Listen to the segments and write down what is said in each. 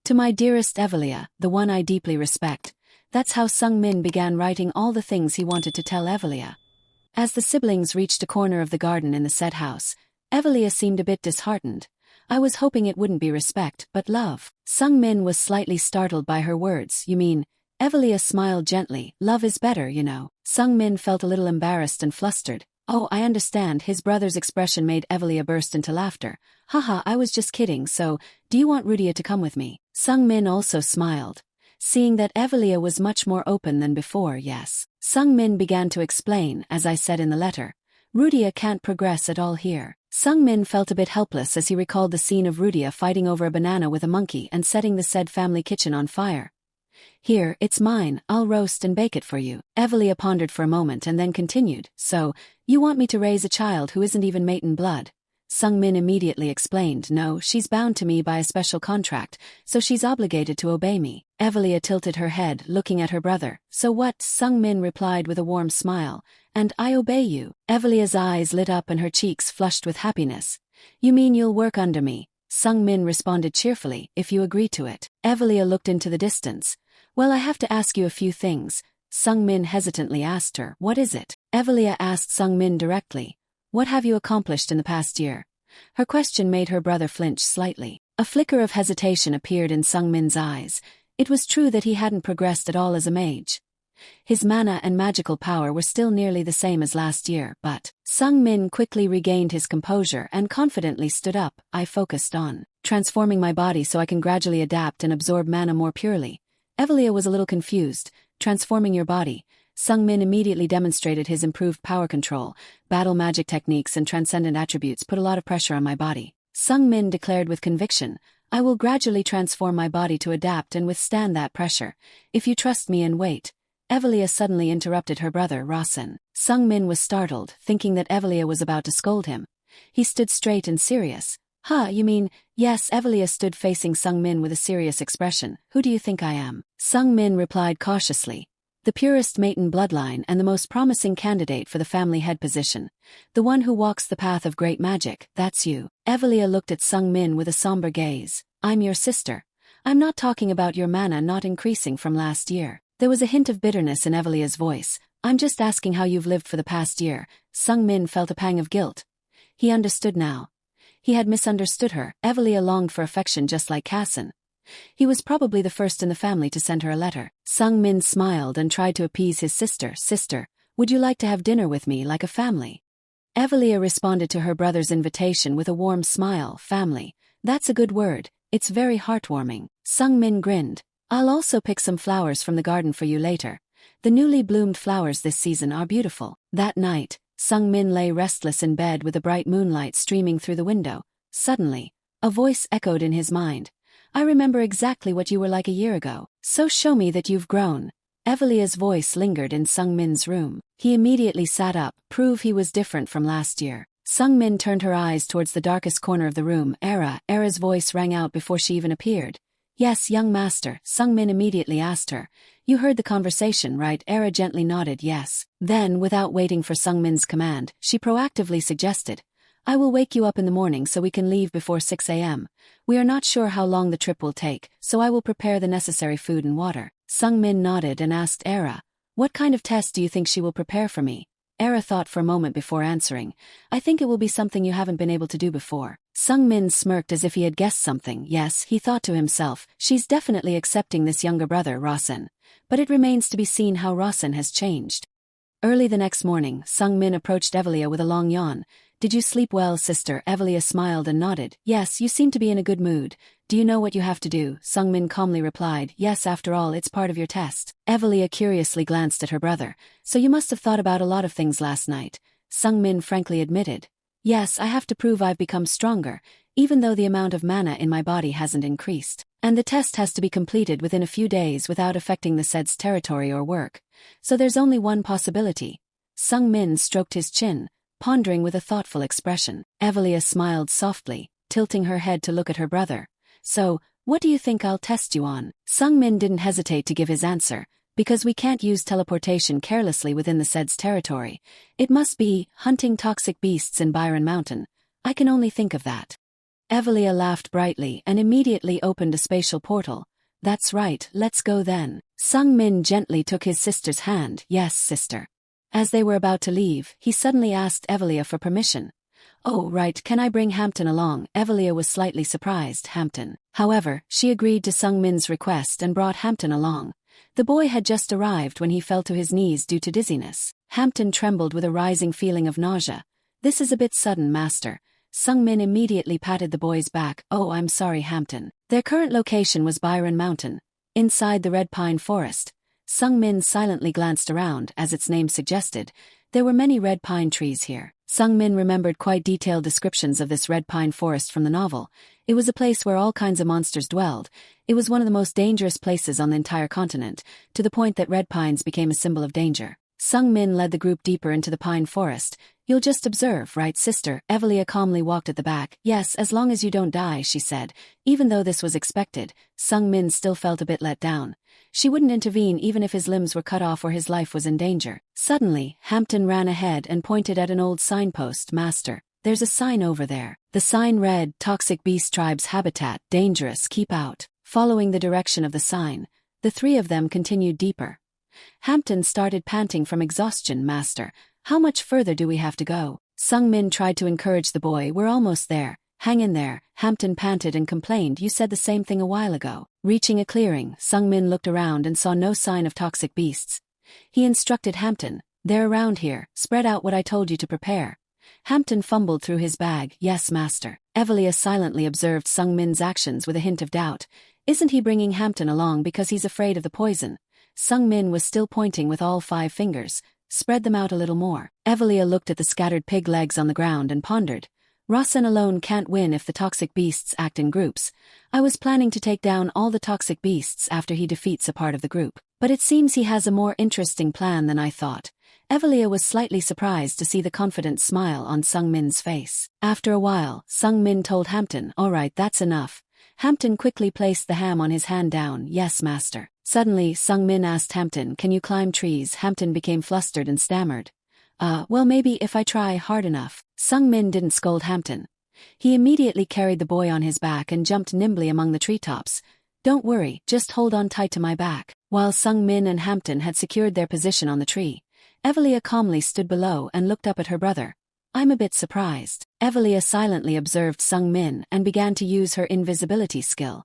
To my dearest Evelia, the one I deeply respect. That's how Sung Min began writing all the things he wanted to tell Evelia. As the siblings reached a corner of the garden in the said house, Evelia seemed a bit disheartened. I was hoping it wouldn't be respect, but love. Sung Min was slightly startled by her words. You mean? Evelia smiled gently. Love is better, you know. Sung Min felt a little embarrassed and flustered. Oh, I understand. His brother's expression made Evelia burst into laughter. Haha, I was just kidding. So, do you want Rudia to come with me? Sung Min also smiled. Seeing that Evelia was much more open than before, yes. Sung Min began to explain, as I said in the letter. Rudia can't progress at all here. Sung Min felt a bit helpless as he recalled the scene of Rudia fighting over a banana with a monkey and setting the said family kitchen on fire. Here, it's mine, I'll roast and bake it for you. Evelia pondered for a moment and then continued. So, you want me to raise a child who isn't even mate in blood? Sung Min immediately explained. No, she's bound to me by a special contract, so she's obligated to obey me. Evelia tilted her head, looking at her brother. So what? Sung Min replied with a warm smile. And I obey you. Evelia's eyes lit up and her cheeks flushed with happiness. You mean you'll work under me? Sung Min responded cheerfully, if you agree to it. Evelia looked into the distance. Well, I have to ask you a few things. Sung Min hesitantly asked her. What is it? Evelia asked Sung Min directly. What have you accomplished in the past year? Her question made her brother flinch slightly. A flicker of hesitation appeared in Sung Min's eyes. It was true that he hadn't progressed at all as a mage. His mana and magical power were still nearly the same as last year, but Sung Min quickly regained his composure and confidently stood up. I focused on transforming my body so I can gradually adapt and absorb mana more purely. Evelia was a little confused. Transforming your body. Sung Min immediately demonstrated his improved power control, battle magic techniques and transcendent attributes put a lot of pressure on my body. Sung Min declared with conviction, I will gradually transform my body to adapt and withstand that pressure, if you trust me and wait. Evelia suddenly interrupted her brother, Rasen. Sung Min was startled, thinking that Evelia was about to scold him. He stood straight and serious. Huh, you mean? Yes, Evelia stood facing Sung Min with a serious expression. Who do you think I am? Sung Min replied cautiously. The purest mate in bloodline and the most promising candidate for the family head position. The one who walks the path of great magic, that's you. Evelia looked at Sung Min with a somber gaze. I'm your sister. I'm not talking about your mana not increasing from last year. There was a hint of bitterness in Evelia's voice. I'm just asking how you've lived for the past year. Sung Min felt a pang of guilt. He understood now. He had misunderstood her. Evelia longed for affection just like Casson. He was probably the first in the family to send her a letter. Sung Min smiled and tried to appease his sister. Sister, would you like to have dinner with me like a family? Evelia responded to her brother's invitation with a warm smile. Family. That's a good word. It's very heartwarming. Sung Min grinned. I'll also pick some flowers from the garden for you later. The newly bloomed flowers this season are beautiful. That night, Sung Min lay restless in bed with the bright moonlight streaming through the window. Suddenly, a voice echoed in his mind. I remember exactly what you were like a year ago. So show me that you've grown. Evelia's voice lingered in Sung Min's room. He immediately sat up, prove he was different from last year. Sung Min turned her eyes towards the darkest corner of the room. Era's voice rang out before she even appeared. Yes, young master, Sung Min immediately asked her. You heard the conversation, right? Era gently nodded yes. Then, without waiting for Sung Min's command, she proactively suggested. I will wake you up in the morning so we can leave before 6 a.m. We are not sure how long the trip will take, so I will prepare the necessary food and water. Sung Min nodded and asked Era, what kind of test do you think she will prepare for me? Era thought for a moment before answering. I think it will be something you haven't been able to do before. Sung Min smirked as if he had guessed something. Yes, he thought to himself, she's definitely accepting this younger brother, Rasen. But it remains to be seen how Rasen has changed. Early the next morning, Sung Min approached Evelia with a long yawn. Did you sleep well, sister? Evelia smiled and nodded. Yes, you seem to be in a good mood. Do you know what you have to do? Sung Min calmly replied. Yes, after all, it's part of your test. Evelia curiously glanced at her brother. So you must have thought about a lot of things last night. Sung Min frankly admitted. Yes, I have to prove I've become stronger, even though the amount of mana in my body hasn't increased. And the test has to be completed within a few days without affecting the said's territory or work. So there's only one possibility. Sung Min stroked his chin, pondering with a thoughtful expression. Evelia smiled softly, tilting her head to look at her brother. So, what do you think I'll test you on? Sung Min didn't hesitate to give his answer. Because we can't use teleportation carelessly within the said's territory. It must be hunting toxic beasts in Byron Mountain. I can only think of that. Evelia laughed brightly and immediately opened a spatial portal. That's right, let's go then. Sung Min gently took his sister's hand. Yes, sister. As they were about to leave, he suddenly asked Evelia for permission. Oh, right, can I bring Hampton along? Evelia was slightly surprised. Hampton. However, she agreed to Sung Min's request and brought Hampton along. The boy had just arrived when he fell to his knees due to dizziness. Hampton trembled with a rising feeling of nausea. This is a bit sudden, master. Sung Min immediately patted the boy's back. Oh, I'm sorry, Hampton. Their current location was Byron Mountain, inside the red pine forest. Sung Min silently glanced around. As its name suggested, there were many red pine trees here. Sung Min remembered quite detailed descriptions of this red pine forest from the novel. It was a place where all kinds of monsters dwelled. It was one of the most dangerous places on the entire continent, to the point that red pines became a symbol of danger. Sung Min led the group deeper into the pine forest. You'll just observe, right, sister? Evelia calmly walked at the back. Yes, as long as you don't die, she said. Even though this was expected, Sung Min still felt a bit let down. She wouldn't intervene even if his limbs were cut off or his life was in danger. Suddenly, Hampton ran ahead and pointed at an old signpost. Master, there's a sign over there. The sign read, Toxic Beast Tribe's Habitat, Dangerous, Keep Out. Following the direction of the sign, the three of them continued deeper. Hampton started panting from exhaustion. Master, how much further do we have to go? Sung Min tried to encourage the boy. We're almost there. Hang in there. Hampton panted and complained. You said the same thing a while ago. Reaching a clearing, Sung Min looked around and saw no sign of toxic beasts. He instructed Hampton. They're around here. Spread out what I told you to prepare. Hampton fumbled through his bag. Yes, master. Evelia silently observed Sung Min's actions with a hint of doubt. Isn't he bringing Hampton along because he's afraid of the poison? Sung Min was still pointing with all 5 fingers. Spread them out a little more. Evelia looked at the scattered pig legs on the ground and pondered. Rasen alone can't win if the toxic beasts act in groups. I was planning to take down all the toxic beasts after he defeats a part of the group. But it seems he has a more interesting plan than I thought. Evelia was slightly surprised to see the confident smile on Sung Min's face. After a while, Sung Min told Hampton, all right, that's enough. Hampton quickly placed the ham on his hand down. Yes, master. Suddenly, Sung Min asked Hampton, can you climb trees? Hampton became flustered and stammered. Well, maybe if I try hard enough. Sung Min didn't scold Hampton. He immediately carried the boy on his back and jumped nimbly among the treetops. Don't worry, just hold on tight to my back. While Sung Min and Hampton had secured their position on the tree, Evelia calmly stood below and looked up at her brother. I'm a bit surprised. Evelia silently observed Sung Min and began to use her invisibility skill.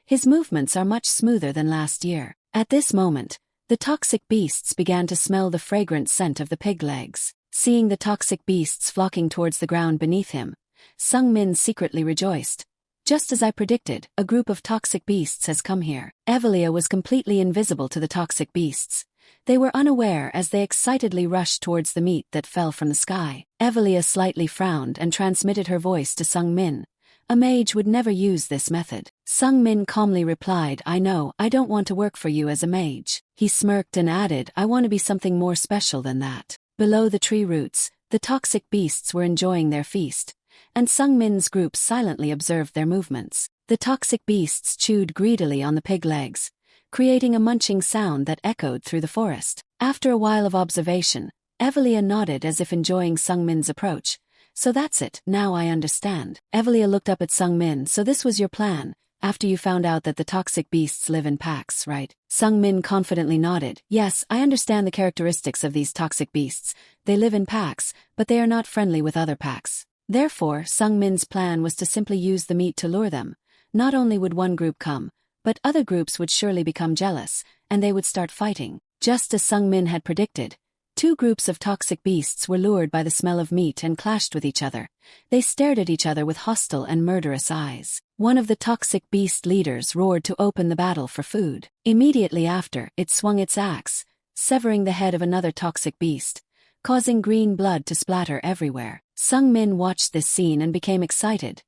His movements are much smoother than last year. At this moment, the toxic beasts began to smell the fragrant scent of the pig legs. Seeing the toxic beasts flocking towards the ground beneath him, Sung Min secretly rejoiced. Just as I predicted, a group of toxic beasts has come here. Evelia was completely invisible to the toxic beasts. They were unaware as they excitedly rushed towards the meat that fell from the sky. Evelia slightly frowned and transmitted her voice to Sung Min. A mage would never use this method. Sung Min calmly replied, I know, I don't want to work for you as a mage. He smirked and added, I want to be something more special than that. Below the tree roots, the toxic beasts were enjoying their feast, and Sung Min's group silently observed their movements. The toxic beasts chewed greedily on the pig legs, creating a munching sound that echoed through the forest. After a while of observation, Evelia nodded as if enjoying Sung Min's approach. So that's it, now I understand. Evelia looked up at Sung Min. So this was your plan, after you found out that the toxic beasts live in packs, right? Sung Min confidently nodded. Yes, I understand the characteristics of these toxic beasts. They live in packs, but they are not friendly with other packs. Therefore, Sung Min's plan was to simply use the meat to lure them. Not only would one group come, but other groups would surely become jealous, and they would start fighting. Just as Sung Min had predicted, 2 groups of toxic beasts were lured by the smell of meat and clashed with each other. They stared at each other with hostile and murderous eyes. One of the toxic beast leaders roared to open the battle for food. Immediately after, it swung its axe, severing the head of another toxic beast, causing green blood to splatter everywhere. Sung Min watched this scene and became excited.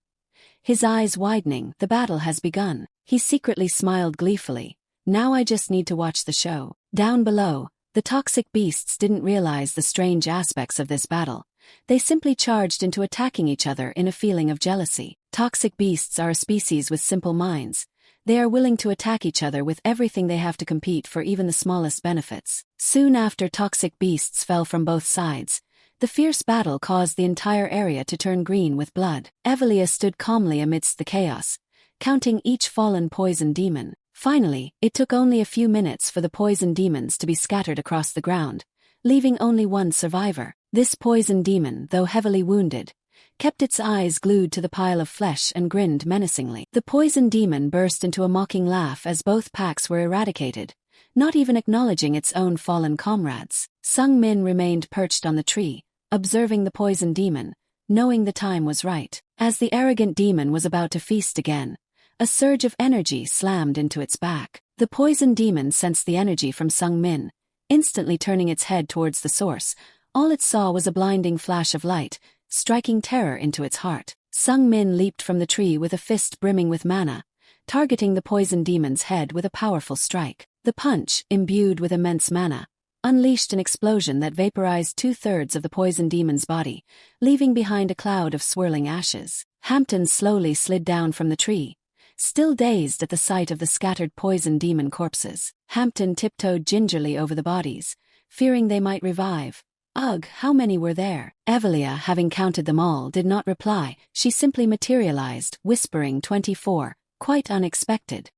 His eyes widening, the battle has begun. He secretly smiled gleefully. Now I just need to watch the show. Down below, the toxic beasts didn't realize the strange aspects of this battle. They simply charged into attacking each other in a feeling of jealousy. Toxic beasts are a species with simple minds. They are willing to attack each other with everything they have to compete for even the smallest benefits. Soon after toxic beasts fell from both sides, The fierce battle caused the entire area to turn green with blood. Evelia stood calmly amidst the chaos, counting each fallen poison demon. Finally, it took only a few minutes for the poison demons to be scattered across the ground, leaving only one survivor. This poison demon, though heavily wounded, kept its eyes glued to the pile of flesh and grinned menacingly. The poison demon burst into a mocking laugh as both packs were eradicated, not even acknowledging its own fallen comrades. Sung Min remained perched on the tree, observing the poison demon, knowing the time was right. As the arrogant demon was about to feast again, a surge of energy slammed into its back. The poison demon sensed the energy from Sung Min, instantly turning its head towards the source. All it saw was a blinding flash of light, striking terror into its heart. Sung Min leaped from the tree with a fist brimming with mana, targeting the poison demon's head with a powerful strike. The punch, imbued with immense mana, unleashed an explosion that vaporized 2/3 of the poison demon's body, leaving behind a cloud of swirling ashes. Hampton slowly slid down from the tree, still dazed at the sight of the scattered poison demon corpses. Hampton tiptoed gingerly over the bodies, fearing they might revive. Ugh, how many were there? Evelia, having counted them all, did not reply. She simply materialized, whispering 24, quite unexpected.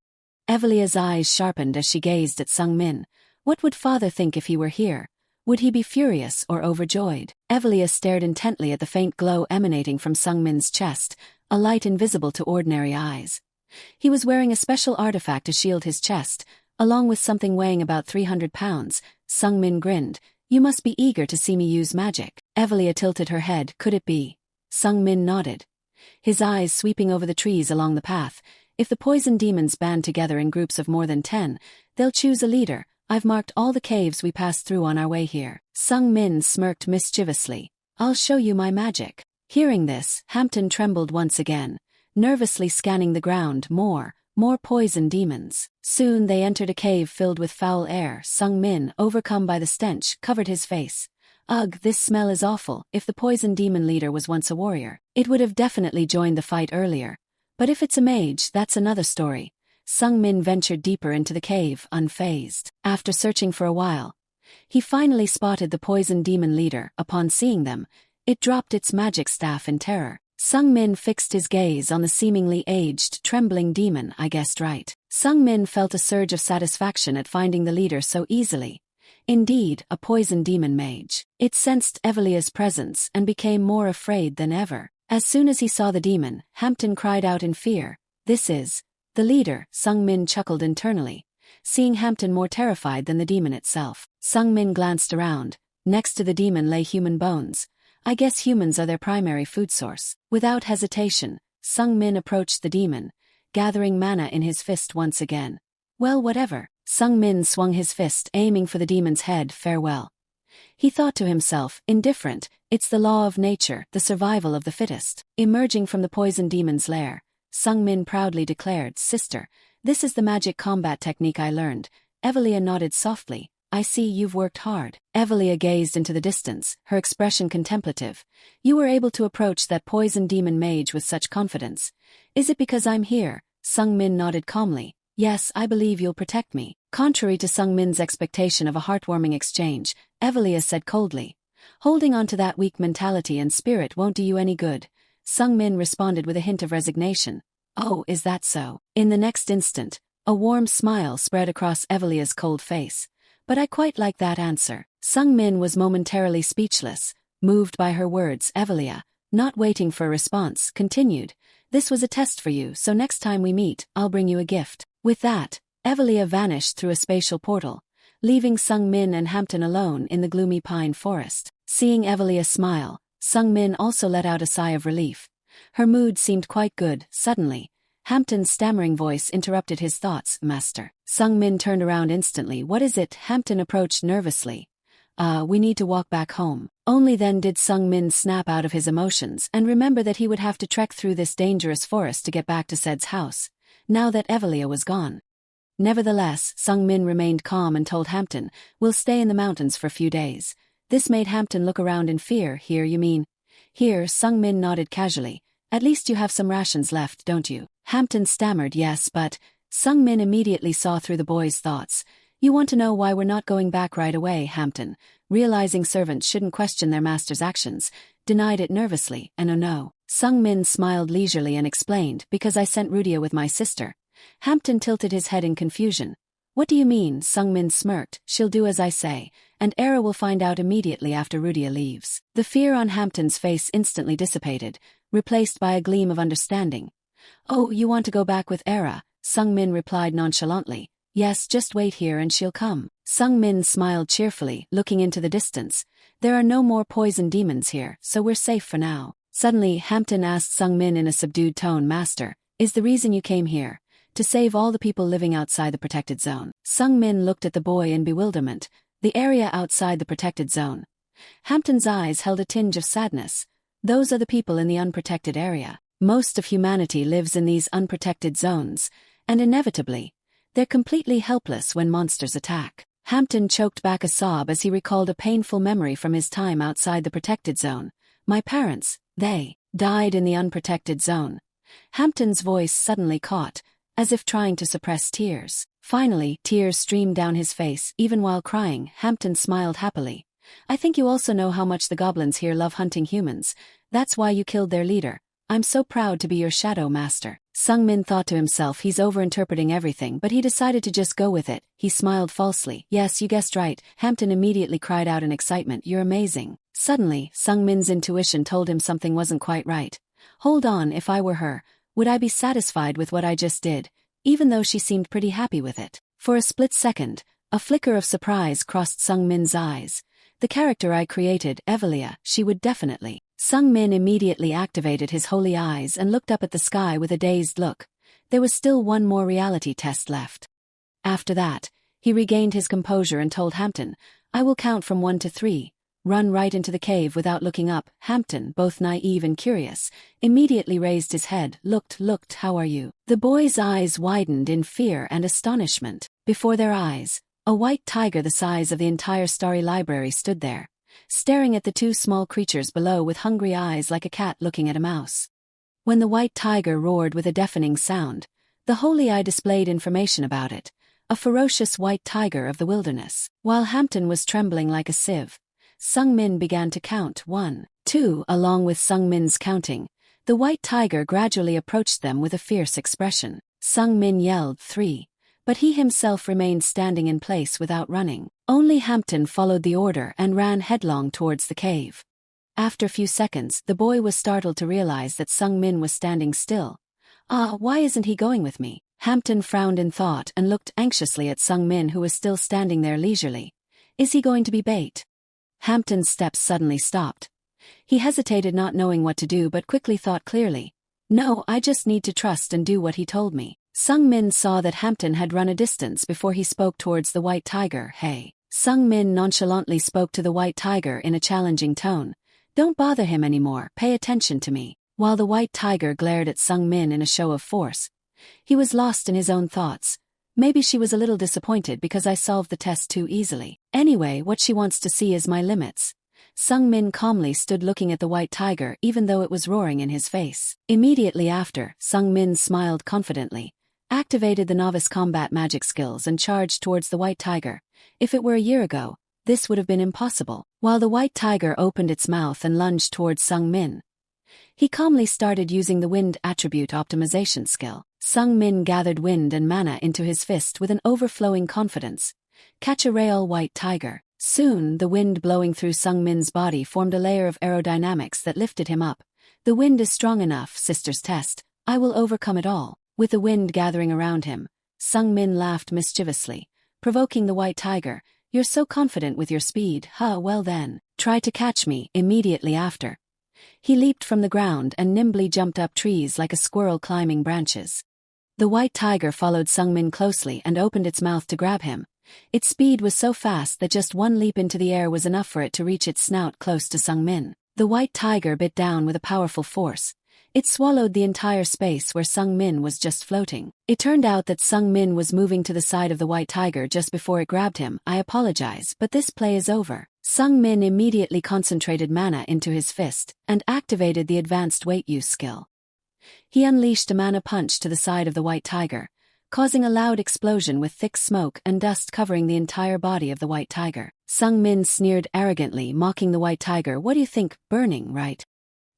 Evelia's eyes sharpened as she gazed at Sung Min. What would father think if he were here? Would he be furious or overjoyed? Evelia stared intently at the faint glow emanating from Sung Min's chest, a light invisible to ordinary eyes. He was wearing a special artifact to shield his chest, along with something weighing about 300 pounds. Sung Min grinned. You must be eager to see me use magic. Evelia tilted her head. Could it be? Sung Min nodded, his eyes sweeping over the trees along the path. If the poison demons band together in groups of more than 10, they'll choose a leader. I've marked all the caves we passed through on our way here. Sung Min smirked mischievously. I'll show you my magic. Hearing this, Hampton trembled once again, nervously scanning the ground. More poison demons. Soon they entered a cave filled with foul air. Sung Min, overcome by the stench, covered his face. Ugh, this smell is awful. If the poison demon leader was once a warrior, it would have definitely joined the fight earlier. But if it's a mage, that's another story. Sung Min ventured deeper into the cave, unfazed. After searching for a while, he finally spotted the poison demon leader. Upon seeing them, it dropped its magic staff in terror. Sung Min fixed his gaze on the seemingly aged, trembling demon. I guessed right. Sung Min felt a surge of satisfaction at finding the leader so easily. Indeed, a poison demon mage. It sensed Evelia's presence and became more afraid than ever. As soon as he saw the demon, Hampton cried out in fear. This is the leader. Sung Min chuckled internally, seeing Hampton more terrified than the demon itself. Sung Min glanced around. Next to the demon lay human bones. I guess humans are their primary food source. Without hesitation, Sung Min approached the demon, gathering mana in his fist once again. Well, whatever. Sung Min swung his fist, aiming for the demon's head. Farewell. He thought to himself, indifferent, it's the law of nature, the survival of the fittest. Emerging from the poison demon's lair, Sung Min proudly declared, Sister, this is the magic combat technique I learned. Evelia nodded softly. I see you've worked hard. Evelia gazed into the distance, her expression contemplative. You were able to approach that poison demon mage with such confidence. Is it because I'm here? Sung Min nodded calmly. Yes, I believe you'll protect me. Contrary to Sung Min's expectation of a heartwarming exchange, Evelia said coldly. Holding on to that weak mentality and spirit won't do you any good. Sung Min responded with a hint of resignation. Oh, is that so? In the next instant, a warm smile spread across Evelia's cold face. But I quite like that answer. Sung Min was momentarily speechless, moved by her words. Evelia, not waiting for a response, continued. This was a test for you, so next time we meet, I'll bring you a gift. With that, Evelia vanished through a spatial portal, leaving Sung Min and Hampton alone in the gloomy pine forest. Seeing Evelia smile, Sung Min also let out a sigh of relief. Her mood seemed quite good. Suddenly, Hampton's stammering voice interrupted his thoughts. Master. Sung Min turned around instantly. What is it? Hampton approached nervously. We need to walk back home. Only then did Sung Min snap out of his emotions and remember that he would have to trek through this dangerous forest to get back to Sed's house, now that Evelia was gone. Nevertheless, Sung Min remained calm and told Hampton, we'll stay in the mountains for a few days. This made Hampton look around in fear. Here, you mean? Here, Sung Min nodded casually. At least you have some rations left, don't you? Hampton stammered, yes, but... Sung Min immediately saw through the boy's thoughts. You want to know why we're not going back right away, Hampton, realizing servants shouldn't question their master's actions, denied it nervously, and oh no. Sung Min smiled leisurely and explained, because I sent Rudia with my sister. Hampton tilted his head in confusion. What do you mean? Sung Min smirked. She'll do as I say, and Era will find out immediately after Rudia leaves. The fear on Hampton's face instantly dissipated, replaced by a gleam of understanding. Oh, you want to go back with Era? Sung Min replied nonchalantly. Yes, just wait here and she'll come. Sung Min smiled cheerfully, looking into the distance. There are no more poison demons here, so we're safe for now. Suddenly, Hampton asked Sung Min in a subdued tone, Master, is the reason you came here to save all the people living outside the protected zone? Sung Min looked at the boy in bewilderment. The area outside the protected zone. Hampton's eyes held a tinge of sadness. Those are the people in the unprotected area. Most of humanity lives in these unprotected zones, and inevitably, they're completely helpless when monsters attack. Hampton choked back a sob as he recalled a painful memory from his time outside the protected zone. My parents, they died in the unprotected zone. Hampton's voice suddenly caught, as if trying to suppress tears. Finally, tears streamed down his face. Even while crying, Hampton smiled happily. I think you also know how much the goblins here love hunting humans. That's why you killed their leader. I'm so proud to be your shadow master. Sung Min thought to himself he's overinterpreting everything, but he decided to just go with it. He smiled falsely. Yes, you guessed right. Hampton immediately cried out in excitement. You're amazing. Suddenly, Sung Min's intuition told him something wasn't quite right. Hold on, if I were her, would I be satisfied with what I just did, even though she seemed pretty happy with it? For a split second, a flicker of surprise crossed Sung Min's eyes. The character I created, Evelia, she would definitely. Sung Min immediately activated his holy eyes and looked up at the sky with a dazed look. There was still one more reality test left. After that, he regained his composure and told Hampton, I will count from 1 to 3. Run right into the cave without looking up. Hampton, both naive and curious, immediately raised his head. Looked, how are you? The boy's eyes widened in fear and astonishment. Before their eyes, a white tiger the size of the entire starry library stood there, staring at the two small creatures below with hungry eyes like a cat looking at a mouse. When the white tiger roared with a deafening sound, the holy eye displayed information about it, a ferocious white tiger of the wilderness. While Hampton was trembling like a sieve, Sung Min began to count 1, 2. Along with Sung Min's counting, the white tiger gradually approached them with a fierce expression. Sung Min yelled 3. But he himself remained standing in place without running. Only Hampton followed the order and ran headlong towards the cave. After a few seconds, the boy was startled to realize that Sung Min was standing still. Why isn't he going with me? Hampton frowned in thought and looked anxiously at Sung Min, who was still standing there leisurely. Is he going to be bait? Hampton's steps suddenly stopped. He hesitated, not knowing what to do, but quickly thought clearly. No, I just need to trust and do what he told me. Sung Min saw that Hampton had run a distance before he spoke towards the white tiger. Hey. Sung Min nonchalantly spoke to the white tiger in a challenging tone. Don't bother him anymore, pay attention to me. While the white tiger glared at Sung Min in a show of force, he was lost in his own thoughts. Maybe she was a little disappointed because I solved the test too easily. Anyway, what she wants to see is my limits. Sung Min calmly stood looking at the white tiger even though it was roaring in his face. Immediately after, Sung Min smiled confidently, activated the novice combat magic skills and charged towards the white tiger. If it were a year ago, this would have been impossible. While the white tiger opened its mouth and lunged towards Sung Min, he calmly started using the wind attribute optimization skill. Sung Min gathered wind and mana into his fist with an overflowing confidence. Catch a ray, all white tiger. Soon, the wind blowing through Sung Min's body formed a layer of aerodynamics that lifted him up. The wind is strong enough, sister's test. I will overcome it all. With the wind gathering around him, Sung Min laughed mischievously, provoking the white tiger. You're so confident with your speed, huh? Well then, try to catch me. Immediately after, he leaped from the ground and nimbly jumped up trees like a squirrel climbing branches. The white tiger followed Sung Min closely and opened its mouth to grab him. Its speed was so fast that just one leap into the air was enough for it to reach its snout close to Sung Min. The white tiger bit down with a powerful force. It swallowed the entire space where Sung Min was just floating. It turned out that Sung Min was moving to the side of the white tiger just before it grabbed him. I apologize, but this play is over. Sung Min immediately concentrated mana into his fist and activated the advanced weight use skill. He unleashed a mana punch to the side of the white tiger, causing a loud explosion with thick smoke and dust covering the entire body of the white tiger. Sung Min sneered arrogantly, mocking the white tiger. "What do you think? Burning, right?"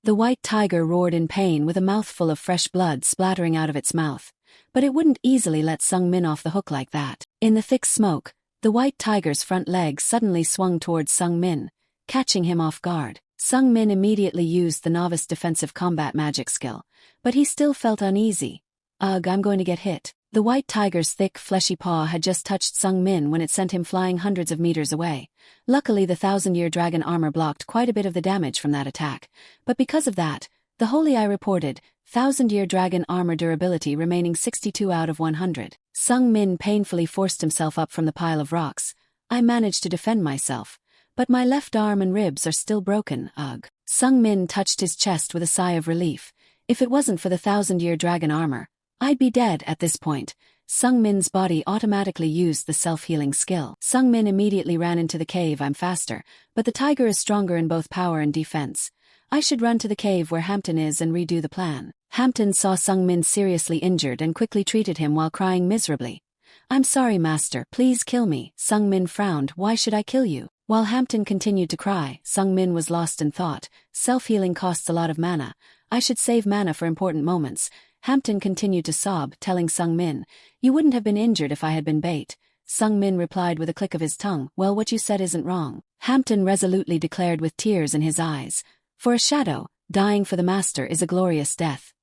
The white tiger roared in pain with a mouthful of fresh blood splattering out of its mouth, but it wouldn't easily let Sung Min off the hook like that. In the thick smoke, the white tiger's front legs suddenly swung towards Sung Min, catching him off guard. Sung Min immediately used the novice defensive combat magic skill, but he still felt uneasy. "Ugh, I'm going to get hit." The white tiger's thick, fleshy paw had just touched Sung Min when it sent him flying hundreds of meters away. Luckily, the 1,000-year dragon armor blocked quite a bit of the damage from that attack, but because of that, the Holy Eye reported 1,000-year dragon armor durability remaining 62 out of 100. Sung Min painfully forced himself up from the pile of rocks. "I managed to defend myself, but my left arm and ribs are still broken, ugh." Sung Min touched his chest with a sigh of relief. "If it wasn't for the 1,000-year dragon armor, I'd be dead at this point." Sung Min's body automatically used the self-healing skill. Sung Min immediately ran into the cave. "I'm faster, but the tiger is stronger in both power and defense. I should run to the cave where Hampton is and redo the plan." Hampton saw Sung Min seriously injured and quickly treated him while crying miserably. "I'm sorry, master, please kill me." Sung Min frowned. "Why should I kill you?" While Hampton continued to cry, Sung Min was lost in thought. "Self-healing costs a lot of mana. I should save mana for important moments." Hampton continued to sob, telling Sung Min, "You wouldn't have been injured if I had been bait." Sung Min replied with a click of his tongue, "Well, what you said isn't wrong." Hampton resolutely declared with tears in his eyes, "For a shadow, dying for the master is a glorious death."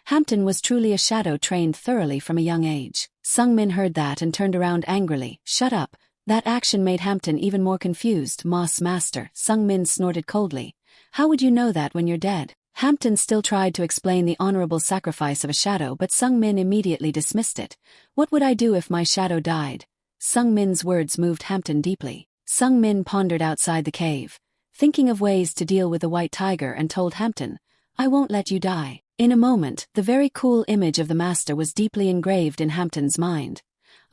Hampton was truly a shadow trained thoroughly from a young age. Sung Min heard that and turned around angrily. "Shut up." That action made Hampton even more confused. "Moss master," Sung Min snorted coldly. "How would you know that when you're dead?" Hampton still tried to explain the honorable sacrifice of a shadow, but Sung Min immediately dismissed it. "What would I do if my shadow died?" Sung Min's words moved Hampton deeply. Sung Min pondered outside the cave, thinking of ways to deal with the white tiger, and told Hampton, "I won't let you die." In a moment, the very cool image of the master was deeply engraved in Hampton's mind.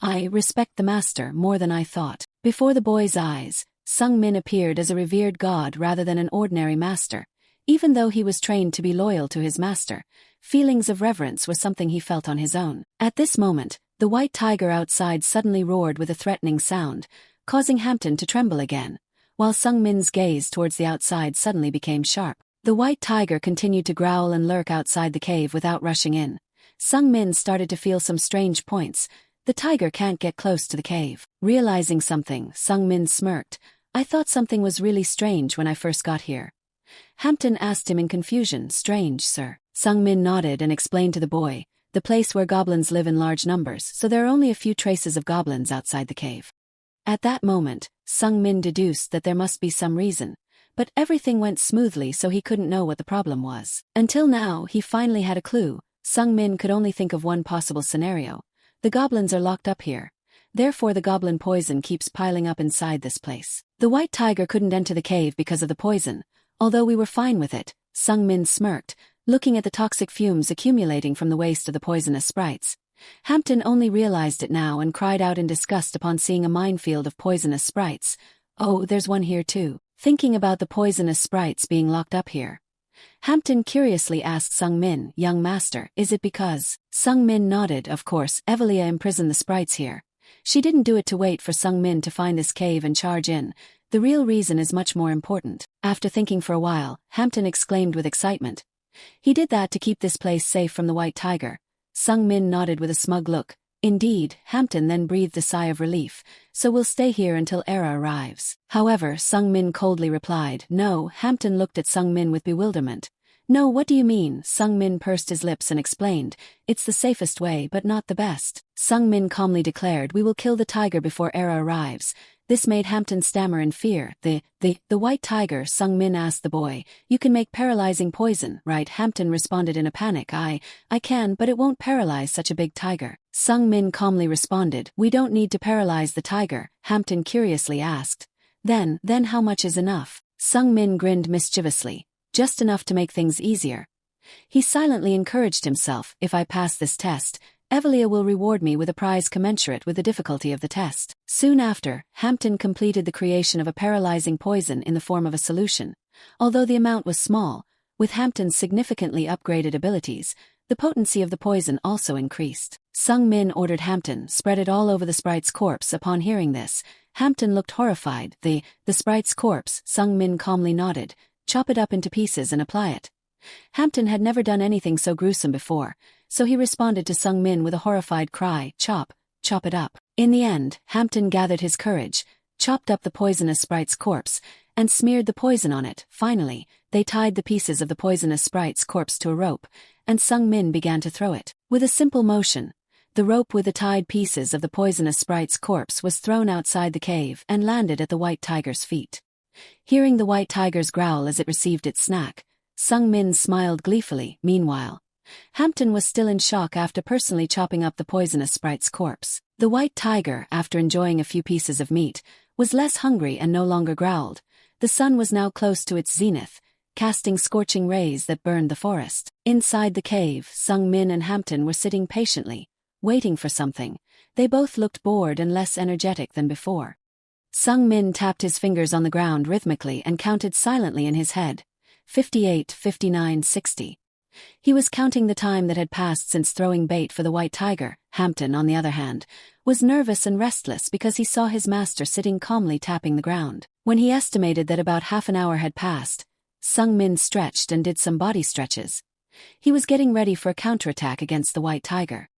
"I respect the master more than I thought." Before the boy's eyes, Sung Min appeared as a revered god rather than an ordinary master. Even though he was trained to be loyal to his master, feelings of reverence were something he felt on his own. At this moment, the white tiger outside suddenly roared with a threatening sound, causing Hampton to tremble again, while Sung Min's gaze towards the outside suddenly became sharp. The white tiger continued to growl and lurk outside the cave without rushing in. Sung Min started to feel some strange points. The tiger can't get close to the cave. Realizing something, Sung Min smirked. "I thought something was really strange when I first got here." Hampton asked him in confusion. "Strange, sir?" Sung Min nodded and explained to the boy, "The place where goblins live in large numbers, so there are only a few traces of goblins outside the cave." At that moment, Sung Min deduced that there must be some reason, but everything went smoothly, so he couldn't know what the problem was. Until now, he finally had a clue. Sung Min could only think of one possible scenario. The goblins are locked up here. Therefore the goblin poison keeps piling up inside this place. The white tiger couldn't enter the cave because of the poison, although we were fine with it. Sung Min smirked, looking at the toxic fumes accumulating from the waste of the poisonous sprites. Hampton only realized it now and cried out in disgust upon seeing a minefield of poisonous sprites. "Oh, there's one here too." Thinking about the poisonous sprites being locked up here, Hampton curiously asked Sung Min, "Young master, is it because?" Sung Min nodded. "Of course, Evelia imprisoned the sprites here. She didn't do it to wait for Sung Min to find this cave and charge in. The real reason is much more important." After thinking for a while, Hampton exclaimed with excitement, "He did that to keep this place safe from the white tiger." Sung Min nodded with a smug look. "Indeed." Hampton then breathed a sigh of relief. "So we'll stay here until Era arrives." However, Sung Min coldly replied, "No." Hampton looked at Sung Min with bewilderment. "No, what do you mean?" Sung Min pursed his lips and explained, "It's the safest way but not the best." Sung Min calmly declared, "We will kill the tiger before Era arrives." This made Hampton stammer in fear. The white tiger?" Sung Min asked the boy. "You can make paralyzing poison, right?" Hampton responded in a panic. I can, but it won't paralyze such a big tiger." Sung Min calmly responded, "We don't need to paralyze the tiger." Hampton curiously asked, Then how much is enough?" Sung Min grinned mischievously. "Just enough to make things easier." He silently encouraged himself, "If I pass this test, Evelia will reward me with a prize commensurate with the difficulty of the test." Soon after, Hampton completed the creation of a paralyzing poison in the form of a solution. Although the amount was small, with Hampton's significantly upgraded abilities, The potency of the poison also increased. Sung Min ordered Hampton spread it all over the sprite's corpse. Upon hearing this, Hampton looked horrified. The sprite's corpse, Sung Min calmly nodded. Chop it up into pieces and apply it. Hampton had never done anything so gruesome before, so he responded to Sung Min with a horrified cry, chop it up. In the end, Hampton gathered his courage, chopped up the poisonous sprite's corpse, and smeared the poison on it. Finally, they tied the pieces of the poisonous sprite's corpse to a rope, and Sung Min began to throw it. With a simple motion, the rope with the tied pieces of the poisonous sprite's corpse was thrown outside the cave and landed at the white tiger's feet. Hearing the white tiger's growl as it received its snack, Sung Min smiled gleefully. Meanwhile, Hampton was still in shock after personally chopping up the poisonous sprite's corpse. The white tiger, after enjoying a few pieces of meat, was less hungry and no longer growled. The sun was now close to its zenith, casting scorching rays that burned the forest. Inside the cave, Sung Min and Hampton were sitting patiently, waiting for something. They both looked bored and less energetic than before. Sung Min tapped his fingers on the ground rhythmically and counted silently in his head. 58, 59, 60. He was counting the time that had passed since throwing bait for the white tiger. Hampton, on the other hand, was nervous and restless because he saw his master sitting calmly tapping the ground. When he estimated that about half an hour had passed, Sung Min stretched and did some body stretches. He was getting ready for a counterattack against the white tiger.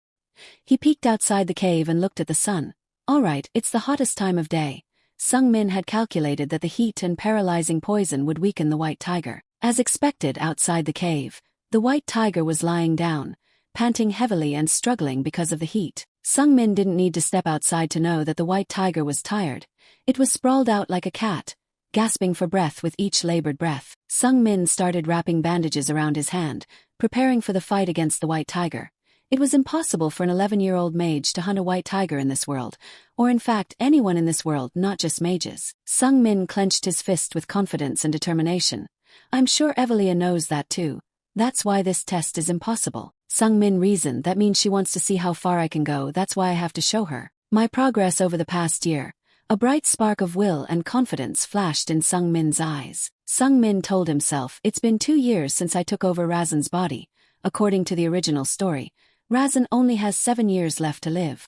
He peeked outside the cave and looked at the sun. All right, it's the hottest time of day. Sung Min had calculated that the heat and paralyzing poison would weaken the white tiger. As expected, outside the cave, the white tiger was lying down, panting heavily and struggling because of the heat. Sung Min didn't need to step outside to know that the white tiger was tired. It was sprawled out like a cat, gasping for breath with each labored breath. Sung Min started wrapping bandages around his hand, preparing for the fight against the white tiger. It was impossible for an 11-year-old mage to hunt a white tiger in this world, or in fact anyone in this world, not just mages. Sung Min clenched his fist with confidence and determination. I'm sure Evelia knows that too. That's why this test is impossible. Sung Min reasoned, that means she wants to see how far I can go. That's why I have to show her my progress over the past year. A bright spark of will and confidence flashed in Sung Min's eyes. Sung Min told himself, it's been 2 years since I took over Razan's body. According to the original story, Razan only has 7 years left to live.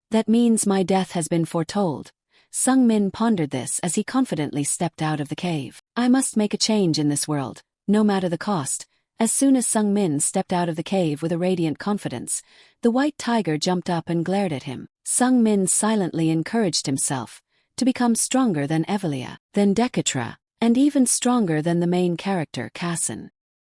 That means my death has been foretold. Sung Min pondered this as he confidently stepped out of the cave. I must make a change in this world, no matter the cost. As soon as Sung Min stepped out of the cave with a radiant confidence, the white tiger jumped up and glared at him. Sung Min silently encouraged himself to become stronger than Evelia, than Decatra, and even stronger than the main character, Casson.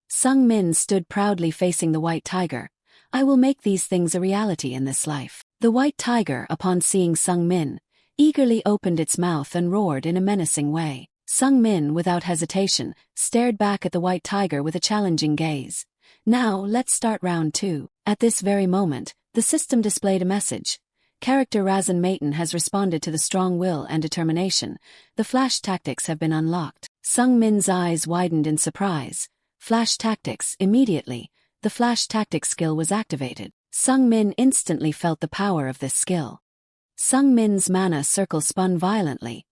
Sung Min stood proudly facing the white tiger. I will make these things a reality in this life. The white tiger, upon seeing Sung Min, eagerly opened its mouth and roared in a menacing way. Sung Min, without hesitation, stared back at the white tiger with a challenging gaze. Now, let's start round 2. At this very moment, the system displayed a message. Character Razan Maiden has responded to the strong will and determination. The flash tactics have been unlocked. Sung Min's eyes widened in surprise. Flash tactics. Immediately, the flash tactics skill was activated. Sung Min instantly felt the power of this skill. Sung Min's mana circle spun violently,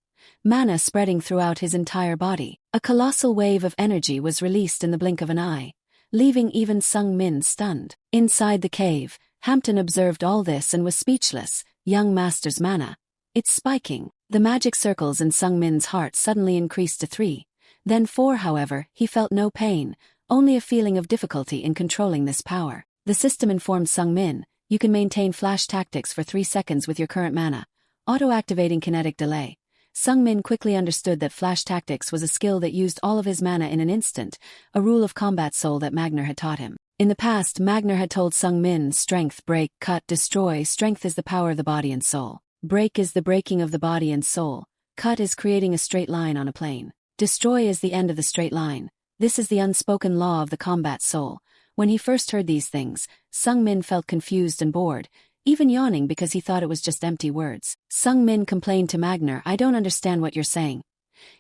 mana spreading throughout his entire body. A colossal wave of energy was released in the blink of an eye, leaving even Sung Min stunned. Inside the cave, Hampton observed all this and was speechless. Young master's mana. It's spiking. The magic circles in Sung Min's heart suddenly increased to 3. Then 4. However, he felt no pain, only a feeling of difficulty in controlling this power. The system informed Sung Min, you can maintain flash tactics for 3 seconds with your current mana, auto-activating kinetic delay. Sung Min quickly understood that flash tactics was a skill that used all of his mana in an instant, a rule of combat soul that Magner had taught him. In the past, Magner had told Sung Min, strength, break, cut, destroy. Strength is the power of the body and soul. Break is the breaking of the body and soul. Cut is creating a straight line on a plane. Destroy is the end of the straight line. This is the unspoken law of the combat soul. When he first heard these things, Sung Min felt confused and bored, even yawning because he thought it was just empty words. Sung Min complained to Magner, I don't understand what you're saying.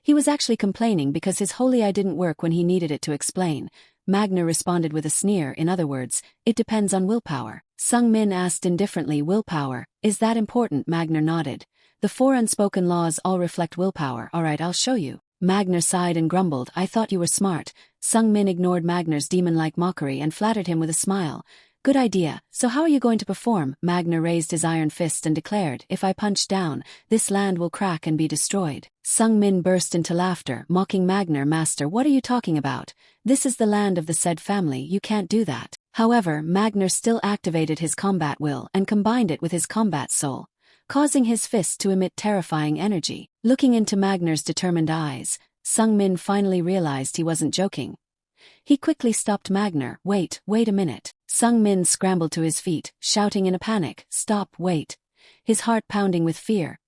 He was actually complaining because his holy eye didn't work when he needed it to explain. Magner responded with a sneer, in other words, it depends on willpower. Sung Min asked indifferently, willpower, is that important? Magner nodded. The 4 unspoken laws all reflect willpower. Alright, I'll show you. Magner sighed and grumbled, I thought you were smart. Sung Min ignored Magner's demon-like mockery and flattered him with a smile. Good idea, so how are you going to perform? Magner raised his iron fist and declared, if I punch down, this land will crack and be destroyed. Sung Min burst into laughter, mocking Magner. Master, what are you talking about? This is the land of the said family, you can't do that. However, Magner still activated his combat will and combined it with his combat soul, causing his fist to emit terrifying energy. Looking into Magner's determined eyes, Sung Min finally realized he wasn't joking. He quickly stopped Magner. Wait a minute. Sung Min scrambled to his feet, shouting in a panic, stop, wait. His heart pounding with fear.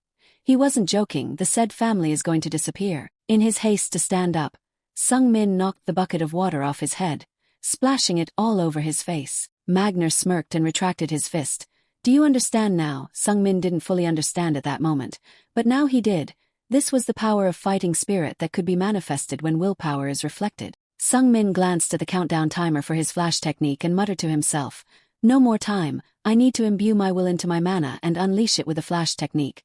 He wasn't joking, the said family is going to disappear. In his haste to stand up, Sung Min knocked the bucket of water off his head, splashing it all over his face. Magner smirked and retracted his fist. Do you understand now? Sung Min didn't fully understand at that moment, but now he did. This was the power of fighting spirit that could be manifested when willpower is reflected. Sung Min glanced at the countdown timer for his flash technique and muttered to himself, no more time, I need to imbue my will into my mana and unleash it with the flash technique.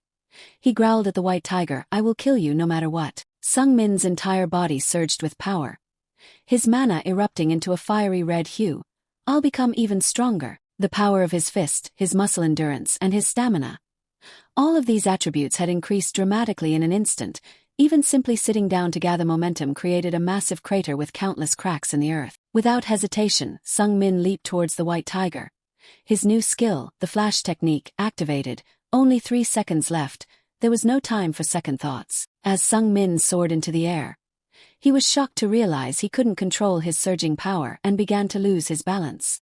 He growled at the white tiger, I will kill you no matter what. Sung Min's entire body surged with power, his mana erupting into a fiery red hue. I'll become even stronger. The power of his fist, his muscle endurance, and his stamina. All of these attributes had increased dramatically in an instant. Even simply sitting down to gather momentum created a massive crater with countless cracks in the earth. Without hesitation, Sung Min leaped towards the white tiger. His new skill, the flash technique, activated. Only 3 seconds left. There was no time for second thoughts. As Sung Min soared into the air, he was shocked to realize he couldn't control his surging power and began to lose his balance.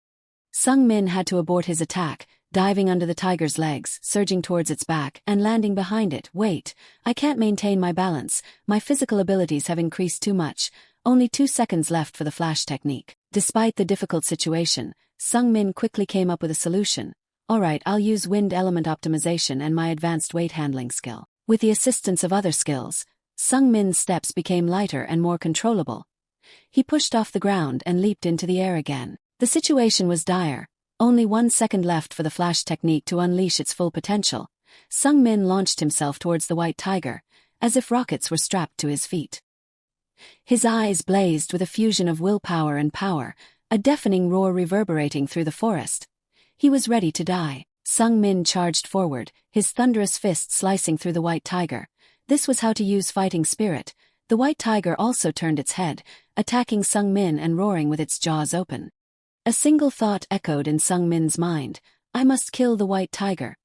Sung Min had to abort his attack, diving under the tiger's legs, surging towards its back, and landing behind it. Wait, I can't maintain my balance, my physical abilities have increased too much. Only 2 seconds left for the flash technique. Despite the difficult situation, Sung Min quickly came up with a solution. Alright, I'll use wind element optimization and my advanced weight handling skill. With the assistance of other skills, Sung Min's steps became lighter and more controllable. He pushed off the ground and leaped into the air again. The situation was dire. Only 1 second left for the flash technique to unleash its full potential. Sung Min launched himself towards the white tiger, as if rockets were strapped to his feet. His eyes blazed with a fusion of willpower and power, a deafening roar reverberating through the forest. He was ready to die. Sung Min charged forward, his thunderous fist slicing through the white tiger. This was how to use fighting spirit. The white tiger also turned its head, attacking Sung Min and roaring with its jaws open. A single thought echoed in Sung Min's mind, I must kill the white tiger.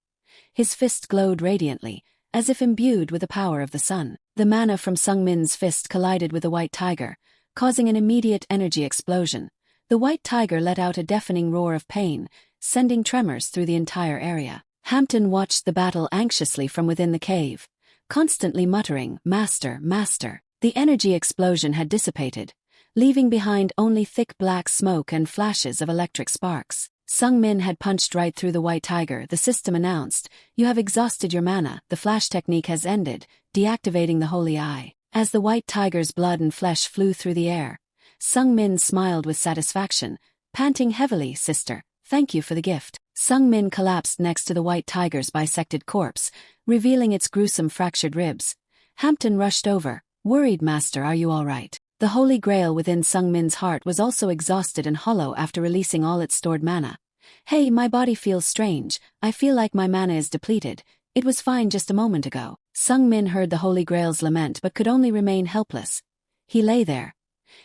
His fist glowed radiantly, as if imbued with the power of the sun. The mana from Sung Min's fist collided with the white tiger, causing an immediate energy explosion. The white tiger let out a deafening roar of pain, sending tremors through the entire area. Hampton watched the battle anxiously from within the cave, constantly muttering, Master, Master. The energy explosion had dissipated, leaving behind only thick black smoke and flashes of electric sparks. Sung Min had punched right through the white tiger. The system announced, you have exhausted your mana, the flash technique has ended, deactivating the holy eye. As the white tiger's blood and flesh flew through the air, Sung Min smiled with satisfaction, panting heavily, Sister, thank you for the gift. Sung Min collapsed next to the white tiger's bisected corpse, revealing its gruesome fractured ribs. Hampton rushed over, worried, Master, are you all right? The holy grail within Sung Min's heart was also exhausted and hollow after releasing all its stored mana. Hey, my body feels strange, I feel like my mana is depleted, it was fine just a moment ago. Sung Min heard the holy grail's lament but could only remain helpless. He lay there,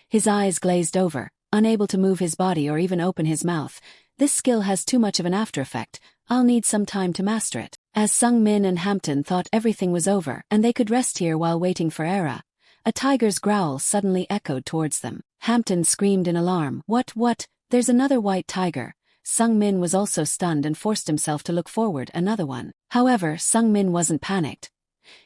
his eyes glazed over, unable to move his body or even open his mouth. This skill has too much of an after effect, I'll need some time to master it. As Sung Min and Hampton thought everything was over and they could rest here while waiting for Era, a tiger's growl suddenly echoed towards them. Hampton screamed in alarm, What, there's another white tiger. Sung Min was also stunned and forced himself to look forward, another one. However, Sung Min wasn't panicked.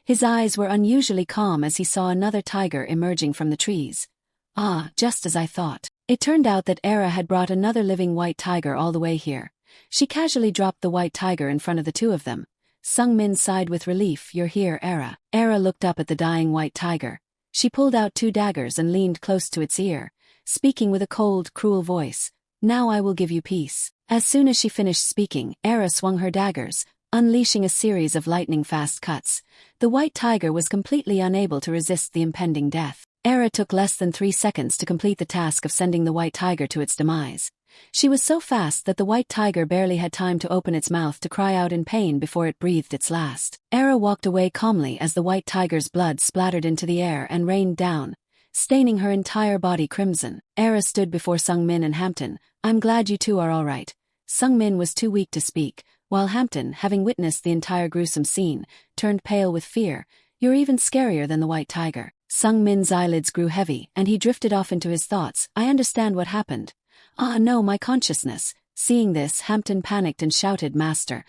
His eyes were unusually calm as he saw another tiger emerging from the trees. Ah, just as I thought. It turned out that Era had brought another living white tiger all the way here. She casually dropped the white tiger in front of the two of them. Sung Min sighed with relief, You're here, Era. Era looked up at the dying white tiger. She pulled out 2 daggers and leaned close to its ear, speaking with a cold, cruel voice. Now I will give you peace. As soon as she finished speaking, Era swung her daggers, unleashing a series of lightning-fast cuts. The white tiger was completely unable to resist the impending death. Era took less than 3 seconds to complete the task of sending the white tiger to its demise. She was so fast that the white tiger barely had time to open its mouth to cry out in pain before it breathed its last. Era walked away calmly as the white tiger's blood splattered into the air and rained down, staining her entire body crimson. Era stood before Sung-min and Hampton. "I'm glad you two are all right." Sung-min was too weak to speak, while Hampton, having witnessed the entire gruesome scene, turned pale with fear. "You're even scarier than the white tiger." Sung-min's eyelids grew heavy, and he drifted off into his thoughts. "I understand what happened." "Ah no, my consciousness." Seeing this, Hampton panicked and shouted, "Master!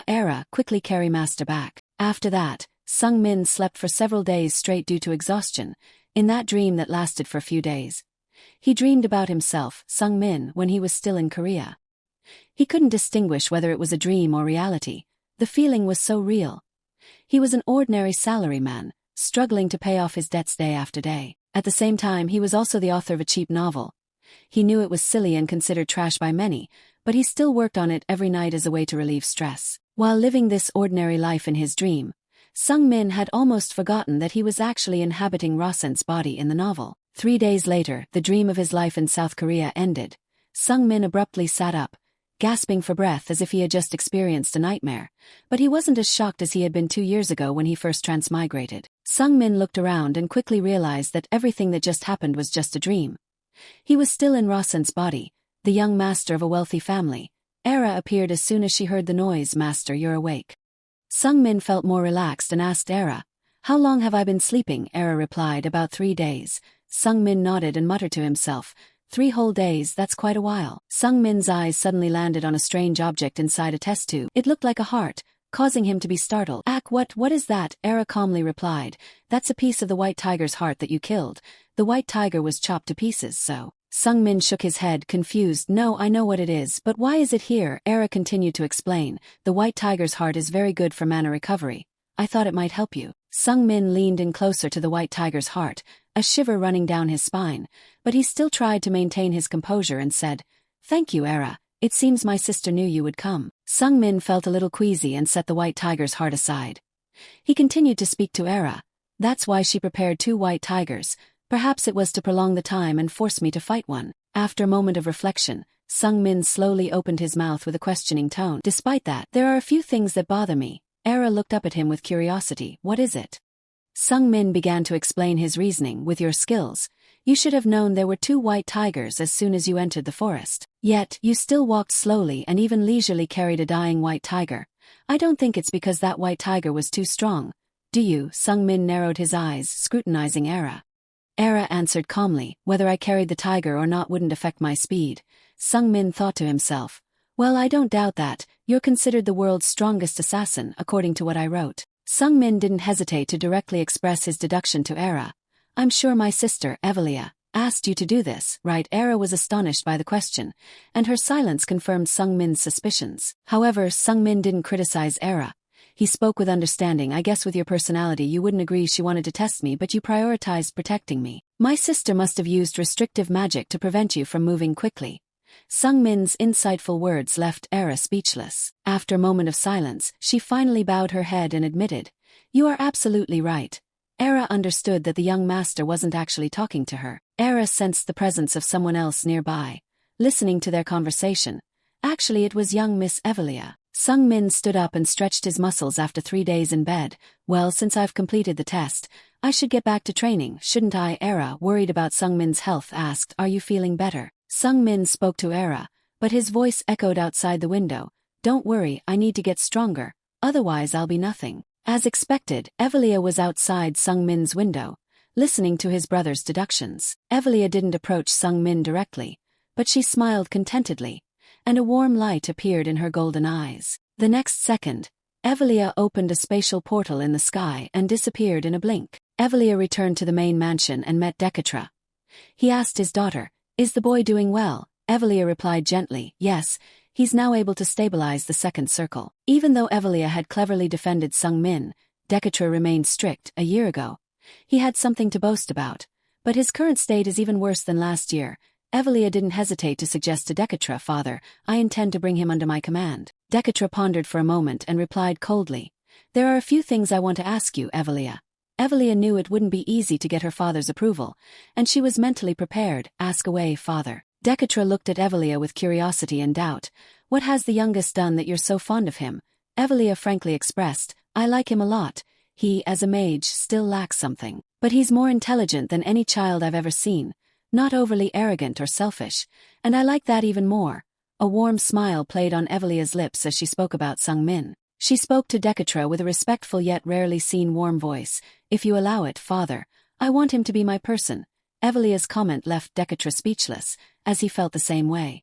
Era, quickly carry Master back." After that, Sung-min slept for several days straight due to exhaustion, in that dream that lasted for a few days. He dreamed about himself, Sung-min, when he was still in Korea. He couldn't distinguish whether it was a dream or reality. The feeling was so real. He was an ordinary salaryman, struggling to pay off his debts day after day. At the same time, he was also the author of a cheap novel. He knew it was silly and considered trash by many, but he still worked on it every night as a way to relieve stress. While living this ordinary life in his dream, Sung-min had almost forgotten that he was actually inhabiting Rasen's body in the novel. 3 days later, the dream of his life in South Korea ended. Sung-min abruptly sat up, gasping for breath as if he had just experienced a nightmare, but he wasn't as shocked as he had been 2 years ago when he first transmigrated. Sung-min looked around and quickly realized that everything that just happened was just a dream. He was still in Rasen's body, the young master of a wealthy family. Era appeared as soon as she heard the noise. "Master, you're awake." Sung-min felt more relaxed and asked Era, "How long have I been sleeping?" Era replied, "About 3 days." Sung-min nodded and muttered to himself, 3 whole days, that's quite a while." Sung-min's eyes suddenly landed on a strange object inside a test tube. It looked like a heart, causing him to be startled. What is that?" Era calmly replied, "That's a piece of the white tiger's heart that you killed. The white tiger was chopped to pieces, so." Sung-min shook his head, confused. "No, I know what it is, but why is it here?" Era continued to explain, "The white tiger's heart is very good for mana recovery. I thought it might help you." Sung-min leaned in closer to the white tiger's heart, a shiver running down his spine, but he still tried to maintain his composure and said, "Thank you, Era. It seems my sister knew you would come." Sung-min felt a little queasy and set the white tiger's heart aside. He continued to speak to Era. "That's why she prepared 2 white tigers. Perhaps it was to prolong the time and force me to fight one." After a moment of reflection, Sung-min slowly opened his mouth with a questioning tone. "Despite that, there are a few things that bother me." Era looked up at him with curiosity. "What is it?" Sung-min began to explain his reasoning. "With your skills, you should have known there were 2 white tigers as soon as you entered the forest. Yet, you still walked slowly and even leisurely carried a dying white tiger. I don't think it's because that white tiger was too strong. Do you?" Sung-min narrowed his eyes, scrutinizing Era. Era answered calmly, "Whether I carried the tiger or not wouldn't affect my speed." Sung-min thought to himself, "Well, I don't doubt that. You're considered the world's strongest assassin, according to what I wrote." Sung-min didn't hesitate to directly express his deduction to Era. "I'm sure my sister, Evelia, asked you to do this, right?" Era was astonished by the question, and her silence confirmed Sung-min's suspicions. However, Sung-min didn't criticize Era. He spoke with understanding. "I guess with your personality you wouldn't agree she wanted to test me, but you prioritized protecting me. My sister must have used restrictive magic to prevent you from moving quickly." Sung-min's insightful words left Era speechless. After a moment of silence, she finally bowed her head and admitted, "You are absolutely right." Era understood that the young master wasn't actually talking to her. Era sensed the presence of someone else nearby, listening to their conversation. Actually, it was young Miss Evelia. Sung-min stood up and stretched his muscles after 3 days in bed. "Well, since I've completed the test, I should get back to training, shouldn't I?" Era, worried about Sung-min's health, asked, "Are you feeling better?" Sung-min spoke to Era, but his voice echoed outside the window. "Don't worry, I need to get stronger, otherwise I'll be nothing." As expected, Evelia was outside Sung-min's window, listening to his brother's deductions. Evelia didn't approach Sung-min directly, but she smiled contentedly, and a warm light appeared in her golden eyes. The next second, Evelia opened a spatial portal in the sky and disappeared in a blink. Evelia returned to the main mansion and met Dekatra. He asked his daughter, "Is the boy doing well?" Evelia replied gently, "Yes, he's now able to stabilize the second circle." Even though Evelia had cleverly defended Sung-min, Dekatra remained strict. A year ago, he had something to boast about, but his current state is even worse than last year. Evelia didn't hesitate to suggest to Decatra, "Father, I intend to bring him under my command." Decatra pondered for a moment and replied coldly, "There are a few things I want to ask you, Evelia." Evelia knew it wouldn't be easy to get her father's approval, and she was mentally prepared. "Ask away, father." Decatra looked at Evelia with curiosity and doubt. "What has the youngest done that you're so fond of him?" Evelia frankly expressed, "I like him a lot. He, as a mage, still lacks something. But he's more intelligent than any child I've ever seen, not overly arrogant or selfish, and I like that even more." A warm smile played on Evelia's lips as she spoke about Sung Min. She spoke to Decatra with a respectful yet rarely seen warm voice. "If you allow it, father, I want him to be my person." Evelia's comment left Decatra speechless, as he felt the same way.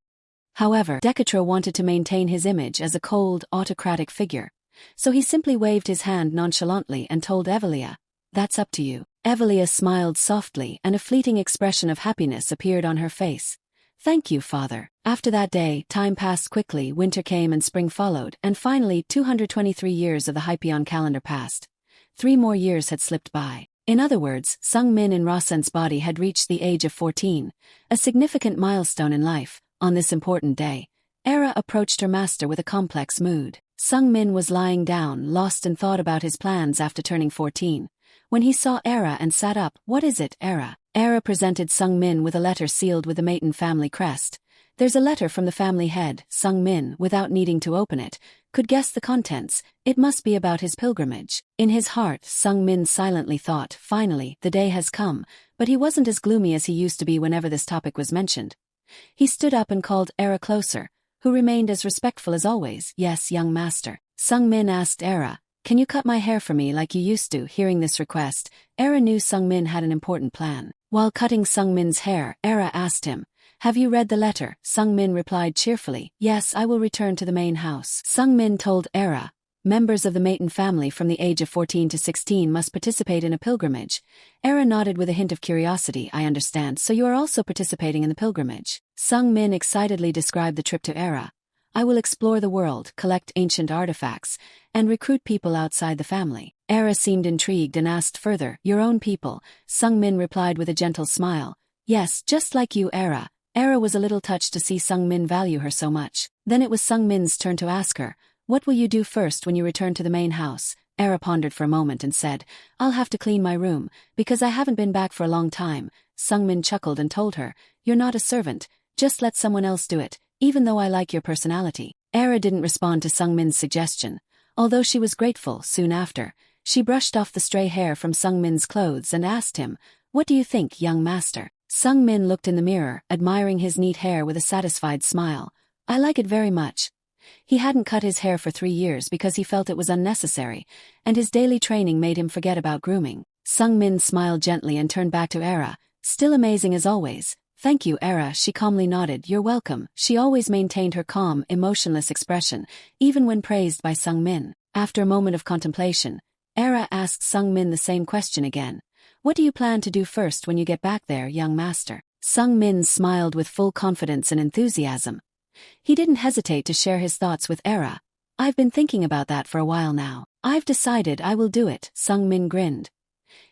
However, Decatra wanted to maintain his image as a cold, autocratic figure, so he simply waved his hand nonchalantly and told Evelia, "That's up to you." Evelia smiled softly and a fleeting expression of happiness appeared on her face. "Thank you, father." After that day, time passed quickly, winter came and spring followed, and finally 223 years of the Hyperion calendar passed. 3 more years had slipped by. In other words, Sung Min in Rasen's body had reached the age of 14, a significant milestone in life. On this important day, Era approached her master with a complex mood. Sung Min was lying down, lost in thought about his plans after turning 14, when he saw Era and sat up. "What is it, Era?" Era presented Sung Min with a letter sealed with the Maton family crest. "There's a letter from the family head." Sung Min, without needing to open it, could guess the contents. It must be about his pilgrimage. In his heart, Sung Min silently thought, "Finally, the day has come," but he wasn't as gloomy as he used to be whenever this topic was mentioned. He stood up and called Era closer, who remained as respectful as always. "Yes, young master." Sung Min asked Era, "Can you cut my hair for me like you used to?" Hearing this request, Era knew Sung Min had an important plan. While cutting Sung Min's hair, Era asked him, "Have you read the letter?" Sung Min replied cheerfully, "Yes, I will return to the main house." Sung Min told Era, "Members of the Maton family from the age of 14 to 16 must participate in a pilgrimage." Era nodded with a hint of curiosity. "I understand, so you are also participating in the pilgrimage." Sung Min excitedly described the trip to Era. "I will explore the world, collect ancient artifacts, and recruit people outside the family." Era seemed intrigued and asked further, "Your own people?" Sung Min replied with a gentle smile, "Yes, just like you, Era." Era was a little touched to see Sung Min value her so much. Then it was Sung Min's turn to ask her, "What will you do first when you return to the main house?" Era pondered for a moment and said, "I'll have to clean my room, because I haven't been back for a long time." Sung Min chuckled and told her, "You're not a servant, just let someone else do it, even though I like your personality." Era didn't respond to Sung Min's suggestion, although she was grateful. Soon after, she brushed off the stray hair from Sung Min's clothes and asked him, "What do you think, young master?" Sung Min looked in the mirror, admiring his neat hair with a satisfied smile. "I like it very much." He hadn't cut his hair for 3 years because he felt it was unnecessary, and his daily training made him forget about grooming. Sung Min smiled gently and turned back to Era, "Still amazing as always." "Thank you, Era." She calmly nodded. "You're welcome." She always maintained her calm, emotionless expression, even when praised by Sung Min. After a moment of contemplation, Era asked Sung Min the same question again. "What do you plan to do first when you get back there, young master?" Sung Min smiled with full confidence and enthusiasm. He didn't hesitate to share his thoughts with Era. "I've been thinking about that for a while now. I've decided I will do it." Sung Min grinned.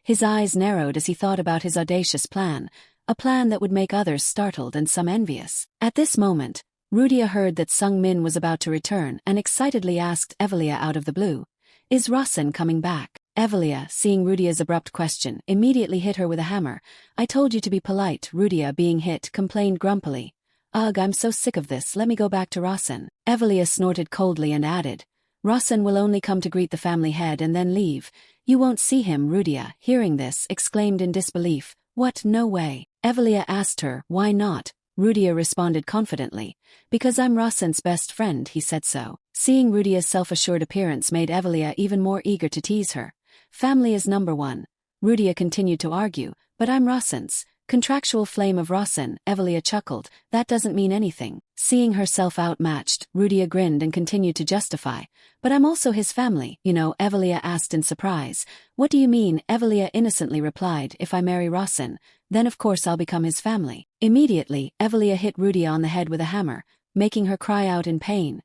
His eyes narrowed as he thought about his audacious plan, a plan that would make others startled and some envious. At this moment, Rudia heard that Sung Min was about to return and excitedly asked Evelia out of the blue, "Is Rasen coming back?" Evelia, seeing Rudia's abrupt question, immediately hit her with a hammer. "I told you to be polite." Rudia, being hit, complained grumpily, "Ugh, I'm so sick of this, let me go back to Rasen." Evelia snorted coldly and added, "Rasen will only come to greet the family head and then leave. You won't see him." Rudia, hearing this, exclaimed in disbelief, "What, no way?" Evelia asked her, "Why not?" Rudia responded confidently, "Because I'm Rasen's best friend, he said so." Seeing Rudia's self-assured appearance made Evelia even more eager to tease her. "Family is number one." Rudia continued to argue, "But I'm Rasen's contractual flame of Rasen." Evelia chuckled, "That doesn't mean anything." Seeing herself outmatched, Rudia grinned and continued to justify, "But I'm also his family, you know." Evelia asked in surprise, "What do you mean?" Evelia innocently replied, "If I marry Rasen, then of course I'll become his family." Immediately, Evelia hit Rudia on the head with a hammer, making her cry out in pain.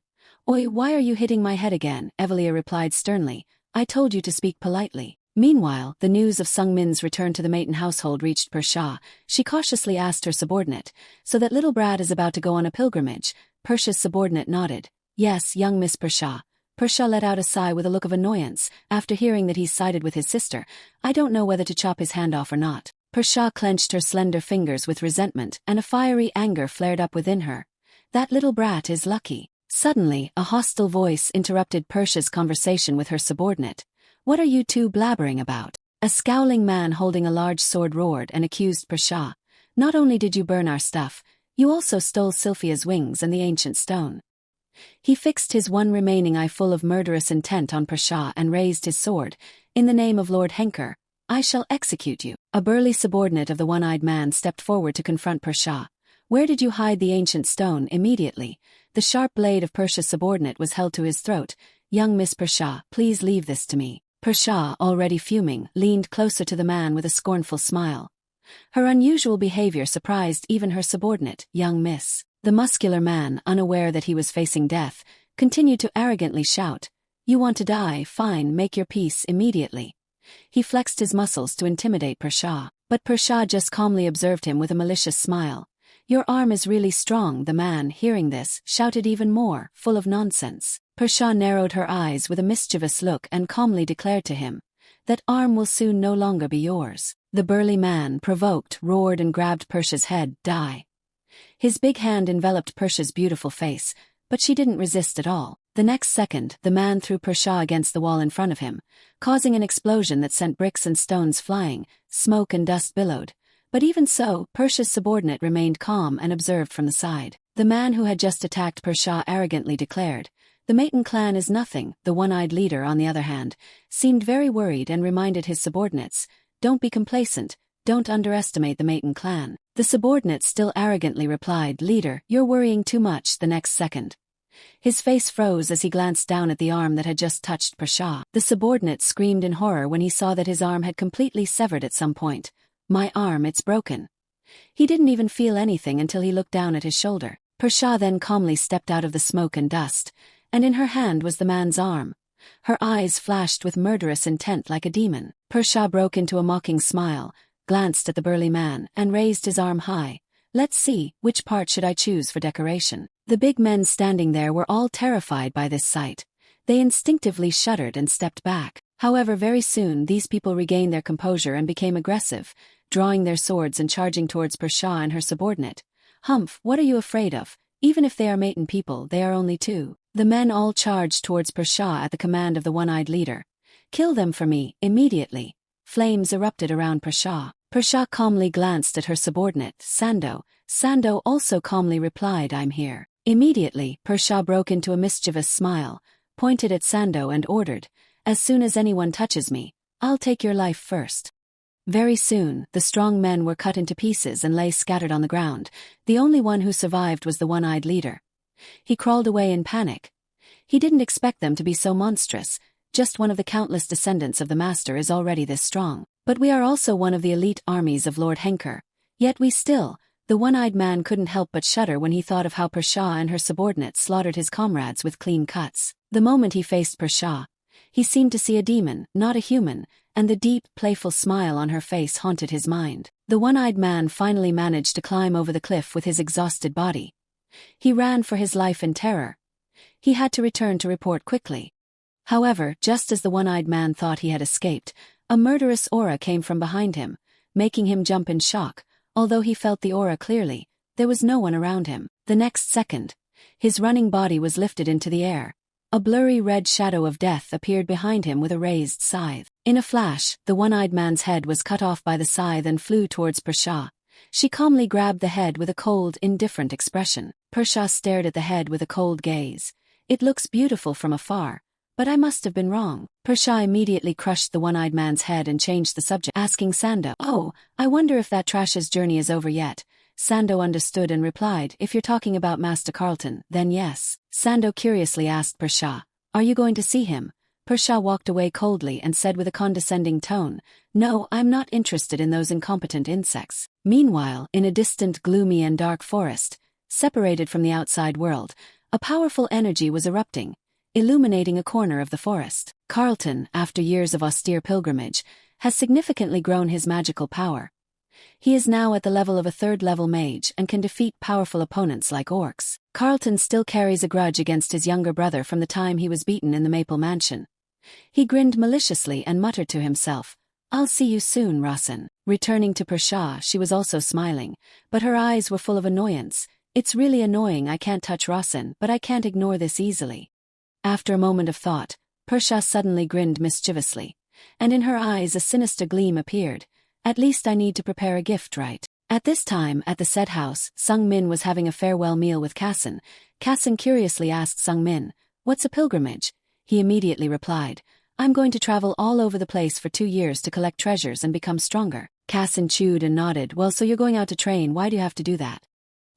"Oi, why are you hitting my head again?" Evelia replied sternly, "I told you to speak politely." Meanwhile, the news of Sung Min's return to the Maton household reached Persha. She cautiously asked her subordinate, "So that little brat is about to go on a pilgrimage?" Persha's subordinate nodded. "Yes, young Miss Persha." Persha let out a sigh with a look of annoyance, after hearing that he's sided with his sister. "I don't know whether to chop his hand off or not." Persha clenched her slender fingers with resentment, and a fiery anger flared up within her. "That little brat is lucky." Suddenly, a hostile voice interrupted Persha's conversation with her subordinate. "What are you two blabbering about?" A scowling man holding a large sword roared and accused Persha. "Not only did you burn our stuff, you also stole Sylphia's wings and the ancient stone." He fixed his one remaining eye full of murderous intent on Persha and raised his sword. "In the name of Lord Henker, I shall execute you." A burly subordinate of the one-eyed man stepped forward to confront Persha. "Where did you hide the ancient stone?" Immediately, the sharp blade of Persha's subordinate was held to his throat. "Young Miss Persha, please leave this to me." Persha, already fuming, leaned closer to the man with a scornful smile. Her unusual behavior surprised even her subordinate, young Miss. The muscular man, unaware that he was facing death, continued to arrogantly shout, "You want to die? Fine, make your peace immediately." He flexed his muscles to intimidate Persha, but Persha just calmly observed him with a malicious smile. "Your arm is really strong." The man, hearing this, shouted even more, full of nonsense. Persha narrowed her eyes with a mischievous look and calmly declared to him, "That arm will soon no longer be yours." The burly man, provoked, roared and grabbed Persha's head. "Die." His big hand enveloped Persha's beautiful face, but she didn't resist at all. The next second, the man threw Persha against the wall in front of him, causing an explosion that sent bricks and stones flying. Smoke and dust billowed. But even so, Persha's subordinate remained calm and observed from the side. The man who had just attacked Persha arrogantly declared, "The Maton clan is nothing." The one-eyed leader, on the other hand, seemed very worried and reminded his subordinates, "Don't be complacent, don't underestimate the Maton clan." The subordinate still arrogantly replied, "Leader, you're worrying too much." The next second, his face froze as he glanced down at the arm that had just touched Persha. The subordinate screamed in horror when he saw that his arm had completely severed at some point. "My arm, it's broken." He didn't even feel anything until he looked down at his shoulder. Persha then calmly stepped out of the smoke and dust, and in her hand was the man's arm. Her eyes flashed with murderous intent like a demon. Persha broke into a mocking smile, glanced at the burly man, and raised his arm high. "Let's see, which part should I choose for decoration?" The big men standing there were all terrified by this sight. They instinctively shuddered and stepped back. However, very soon these people regained their composure and became aggressive, drawing their swords and charging towards Persha and her subordinate. "Humph, what are you afraid of? Even if they are Maton people, they are only two." The men all charged towards Persha at the command of the one-eyed leader. "Kill them for me, immediately." Flames erupted around Persha. Persha calmly glanced at her subordinate, Sando. Sando also calmly replied, "I'm here." Immediately, Persha broke into a mischievous smile, pointed at Sando and ordered, "As soon as anyone touches me, I'll take your life first." Very soon, the strong men were cut into pieces and lay scattered on the ground. The only one who survived was the one-eyed leader. He crawled away in panic. He didn't expect them to be so monstrous. Just one of the countless descendants of the Master is already this strong. "But we are also one of the elite armies of Lord Henker. Yet we still..." The one-eyed man couldn't help but shudder when he thought of how Persha and her subordinates slaughtered his comrades with clean cuts. The moment he faced Persha, he seemed to see a demon, not a human, and the deep, playful smile on her face haunted his mind. The one-eyed man finally managed to climb over the cliff with his exhausted body. He ran for his life in terror. He had to return to report quickly. However, just as the one-eyed man thought he had escaped, a murderous aura came from behind him, making him jump in shock. Although he felt the aura clearly, there was no one around him. The next second, his running body was lifted into the air. A blurry red shadow of death appeared behind him with a raised scythe. In a flash, the one-eyed man's head was cut off by the scythe and flew towards Persha. She calmly grabbed the head with a cold, indifferent expression. Persha stared at the head with a cold gaze. "It looks beautiful from afar, but I must have been wrong." Persha immediately crushed the one-eyed man's head and changed the subject, asking Sando, "Oh, I wonder if that trash's journey is over yet." Sando understood and replied, "If you're talking about Master Carlton, then yes." Sando curiously asked Persha, "Are you going to see him?" Persha walked away coldly and said with a condescending tone, "No, I'm not interested in those incompetent insects." Meanwhile, in a distant, gloomy and dark forest, separated from the outside world, a powerful energy was erupting. illuminating a corner of the forest. Carlton, after years of austere pilgrimage, has significantly grown his magical power. He is now at the level of a third-level mage and can defeat powerful opponents like orcs. Carlton still carries a grudge against his younger brother from the time he was beaten in the Maple Mansion. He grinned maliciously and muttered to himself, "I'll see you soon, Rawson." Returning to Persha, she was also smiling, but her eyes were full of annoyance. "It's really annoying I can't touch Rawson, but I can't ignore this easily." After a moment of thought, Persha suddenly grinned mischievously, and in her eyes a sinister gleam appeared. "At least I need to prepare a gift, right?" At this time, at the said house, Sung Min was having a farewell meal with Kassan. Kassan curiously asked Sung Min, "What's a pilgrimage?" He immediately replied, "I'm going to travel all over the place for 2 years to collect treasures and become stronger." Kassan chewed and nodded. "Well, so you're going out to train, why do you have to do that?"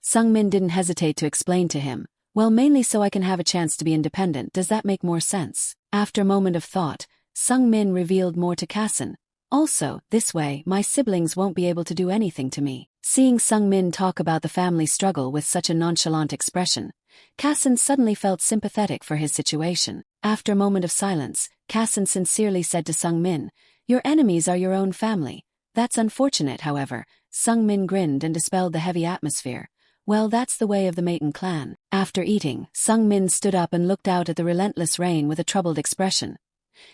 Sung Min didn't hesitate to explain to him, "Well, mainly so I can have a chance to be independent. Does that make more sense?" After a moment of thought, Sung Min revealed more to Kassan. "Also, this way, my siblings won't be able to do anything to me." Seeing Sung Min talk about the family struggle with such a nonchalant expression, Kassan suddenly felt sympathetic for his situation. After a moment of silence, Kassan sincerely said to Sung Min, "Your enemies are your own family." "That's unfortunate, however." Sung Min grinned and dispelled the heavy atmosphere. "Well, that's the way of the Maton clan." After eating, Sung Min stood up and looked out at the relentless rain with a troubled expression.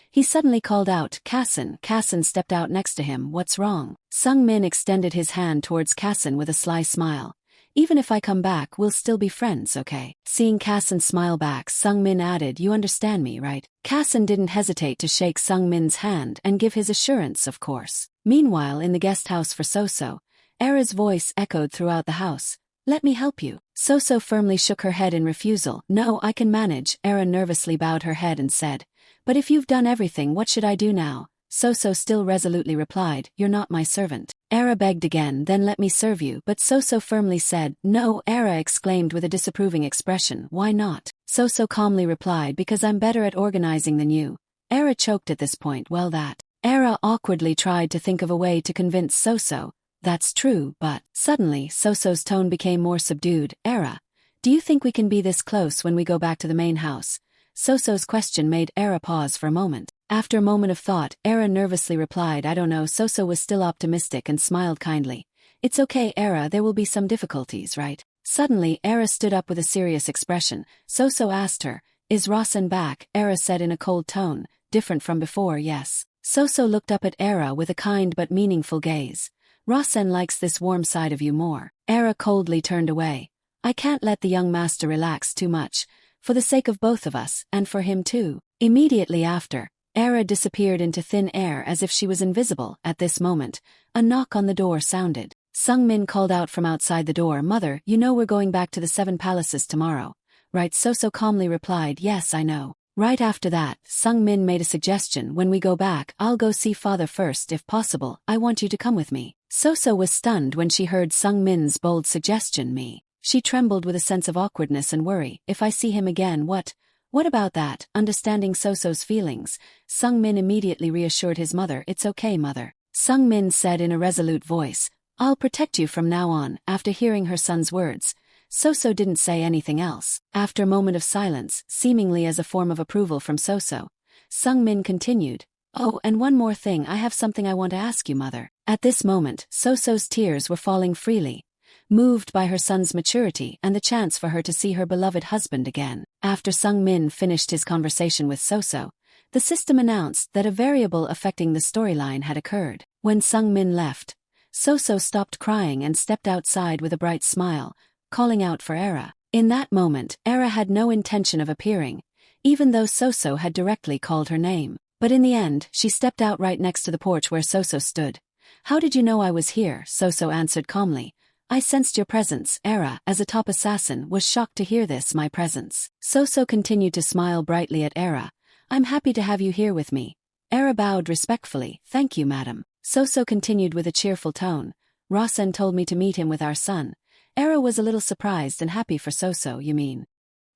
He suddenly called out, "Kassan." Kassan stepped out next to him. "What's wrong?" Sung Min extended his hand towards Kassan with a sly smile. "Even if I come back, we'll still be friends, okay?" Seeing Kassan smile back, Sung Min added, "You understand me, right?" Kassan didn't hesitate to shake Sung Min's hand and give his assurance, of course. Meanwhile, in the guest house for Soso, Era's voice echoed throughout the house. "Let me help you." Soso firmly shook her head in refusal. "No, I can manage." Era nervously bowed her head and said, "But if you've done everything, what should I do now?" Soso still resolutely replied, "You're not my servant." Era begged again, "Then let me serve you." But Soso firmly said, "No." Era exclaimed with a disapproving expression, "Why not?" Soso calmly replied, "Because I'm better at organizing than you." Era choked at this point. "Well, that." Era awkwardly tried to think of a way to convince Soso. "That's true, but..." Suddenly, Soso's tone became more subdued. "Era, do you think we can be this close when we go back to the main house?" Soso's question made Era pause for a moment. After a moment of thought, Era nervously replied, "I don't know." Soso was still optimistic and smiled kindly. "It's okay, Era, there will be some difficulties, right?" Suddenly, Era stood up with a serious expression. Soso asked her, "Is Rawson back?" Era said in a cold tone, "Different from before, yes." Soso looked up at Era with a kind but meaningful gaze. "Rawson likes this warm side of you more." Era coldly turned away. "I can't let the young master relax too much. For the sake of both of us, and for him too." Immediately after, Era disappeared into thin air as if she was invisible. At this moment, a knock on the door sounded. Sung Min called out from outside the door, "Mother, you know we're going back to the 7 palaces tomorrow, right?" Soso calmly replied, "Yes, I know." Right after that, Sung Min made a suggestion, "When we go back, I'll go see father first if possible. I want you to come with me." Soso was stunned when she heard Sung Min's bold suggestion. "Me?" She trembled with a sense of awkwardness and worry. "If I see him again, what about that?" Understanding Soso's feelings, Sung Min immediately reassured his mother. "It's okay, mother." Sung Min said in a resolute voice, "I'll protect you from now on." After hearing her son's words, Soso didn't say anything else. After a moment of silence, seemingly as a form of approval from Soso, Sung Min continued, "Oh, and one more thing, I have something I want to ask you, mother." At this moment, Soso's tears were falling freely, moved by her son's maturity and the chance for her to see her beloved husband again. After Sung Min finished his conversation with Soso, the system announced that a variable affecting the storyline had occurred. When Sung Min left, Soso stopped crying and stepped outside with a bright smile, calling out for Era. In that moment, Era had no intention of appearing, even though Soso had directly called her name. But in the end, she stepped out right next to the porch where Soso stood. "How did you know I was here?" Soso answered calmly. "I sensed your presence." Era, as a top assassin, was shocked to hear this, "My presence." Soso continued to smile brightly at Era. "I'm happy to have you here with me." Era bowed respectfully. "Thank you, madam." Soso continued with a cheerful tone. "Rawson told me to meet him with our son." Era was a little surprised and happy for Soso. "You mean?"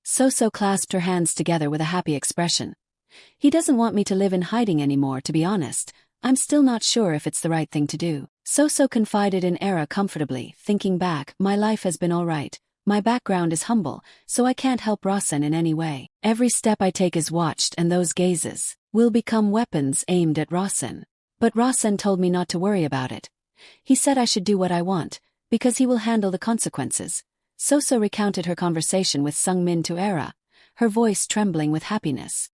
Soso clasped her hands together with a happy expression. "He doesn't want me to live in hiding anymore, to be honest. I'm still not sure if it's the right thing to do." Soso confided in Era comfortably, thinking back, "My life has been all right. My background is humble, so I can't help Rasen in any way. Every step I take is watched, and those gazes will become weapons aimed at Rasen. But Rasen told me not to worry about it. He said I should do what I want, because he will handle the consequences. Soso recounted her conversation with Sungmin to Era, her voice trembling with happiness.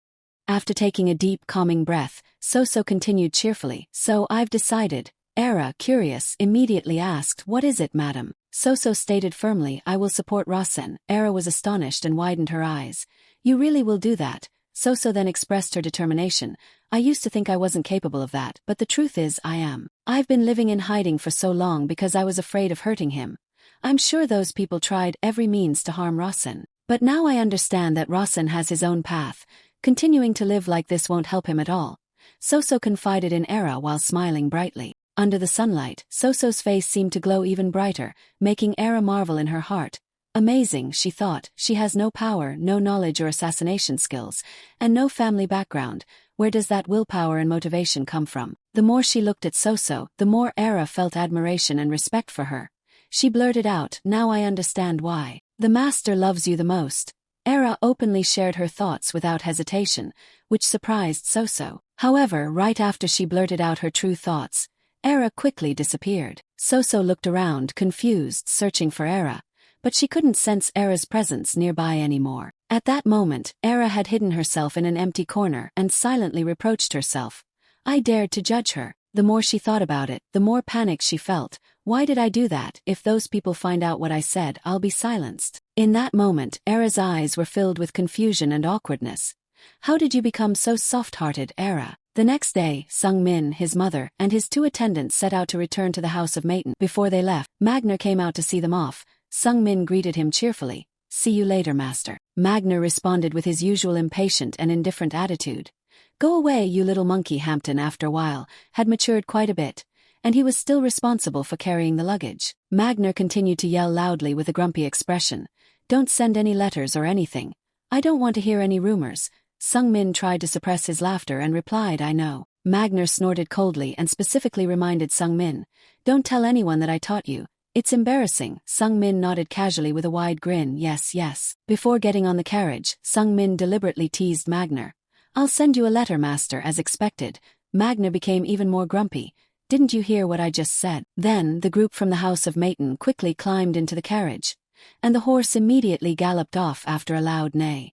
After taking a deep, calming breath, Soso continued cheerfully. So I've decided. Era, curious, immediately asked, "What is it, madam?" Soso stated firmly, "I will support Rasen." Era was astonished and widened her eyes. "You really will do that?" Soso then expressed her determination. "I used to think I wasn't capable of that, but the truth is I am. I've been living in hiding for so long because I was afraid of hurting him. I'm sure those people tried every means to harm Rasen. But now I understand that Rasen has his own path. Continuing to live like this won't help him at all." Soso confided in Era while smiling brightly. Under the sunlight, Soso's face seemed to glow even brighter, making Era marvel in her heart. Amazing, she thought. She has no power, no knowledge or assassination skills, and no family background. Where does that willpower and motivation come from? The more she looked at Soso, the more Era felt admiration and respect for her. She blurted out, "Now I understand why. The master loves you the most." Era openly shared her thoughts without hesitation, which surprised Soso. However, right after she blurted out her true thoughts, Era quickly disappeared. Soso looked around, confused, searching for Era, but she couldn't sense Era's presence nearby anymore. At that moment, Era had hidden herself in an empty corner and silently reproached herself. I dared to judge her. The more she thought about it, the more panic she felt. Why did I do that? If those people find out what I said, I'll be silenced. In that moment, Era's eyes were filled with confusion and awkwardness. How did you become so soft-hearted, Era? The next day, Sungmin, his mother, and his 2 attendants set out to return to the house of Maiden. Before they left, Magner came out to see them off. Sungmin greeted him cheerfully. "See you later, master." Magner responded with his usual impatient and indifferent attitude. "Go away, you little monkey." Hampton, after a while, had matured quite a bit, and he was still responsible for carrying the luggage. Magner continued to yell loudly with a grumpy expression. "Don't send any letters or anything. I don't want to hear any rumors." Sungmin tried to suppress his laughter and replied, "I know." Magner snorted coldly and specifically reminded Sungmin, "Don't tell anyone that I taught you. It's embarrassing." Sungmin nodded casually with a wide grin, "Yes, yes." Before getting on the carriage, Sungmin deliberately teased Magner. "I'll send you a letter, master," as expected. Magner became even more grumpy. "Didn't you hear what I just said?" Then, the group from the house of Maiden quickly climbed into the carriage, and the horse immediately galloped off after a loud neigh.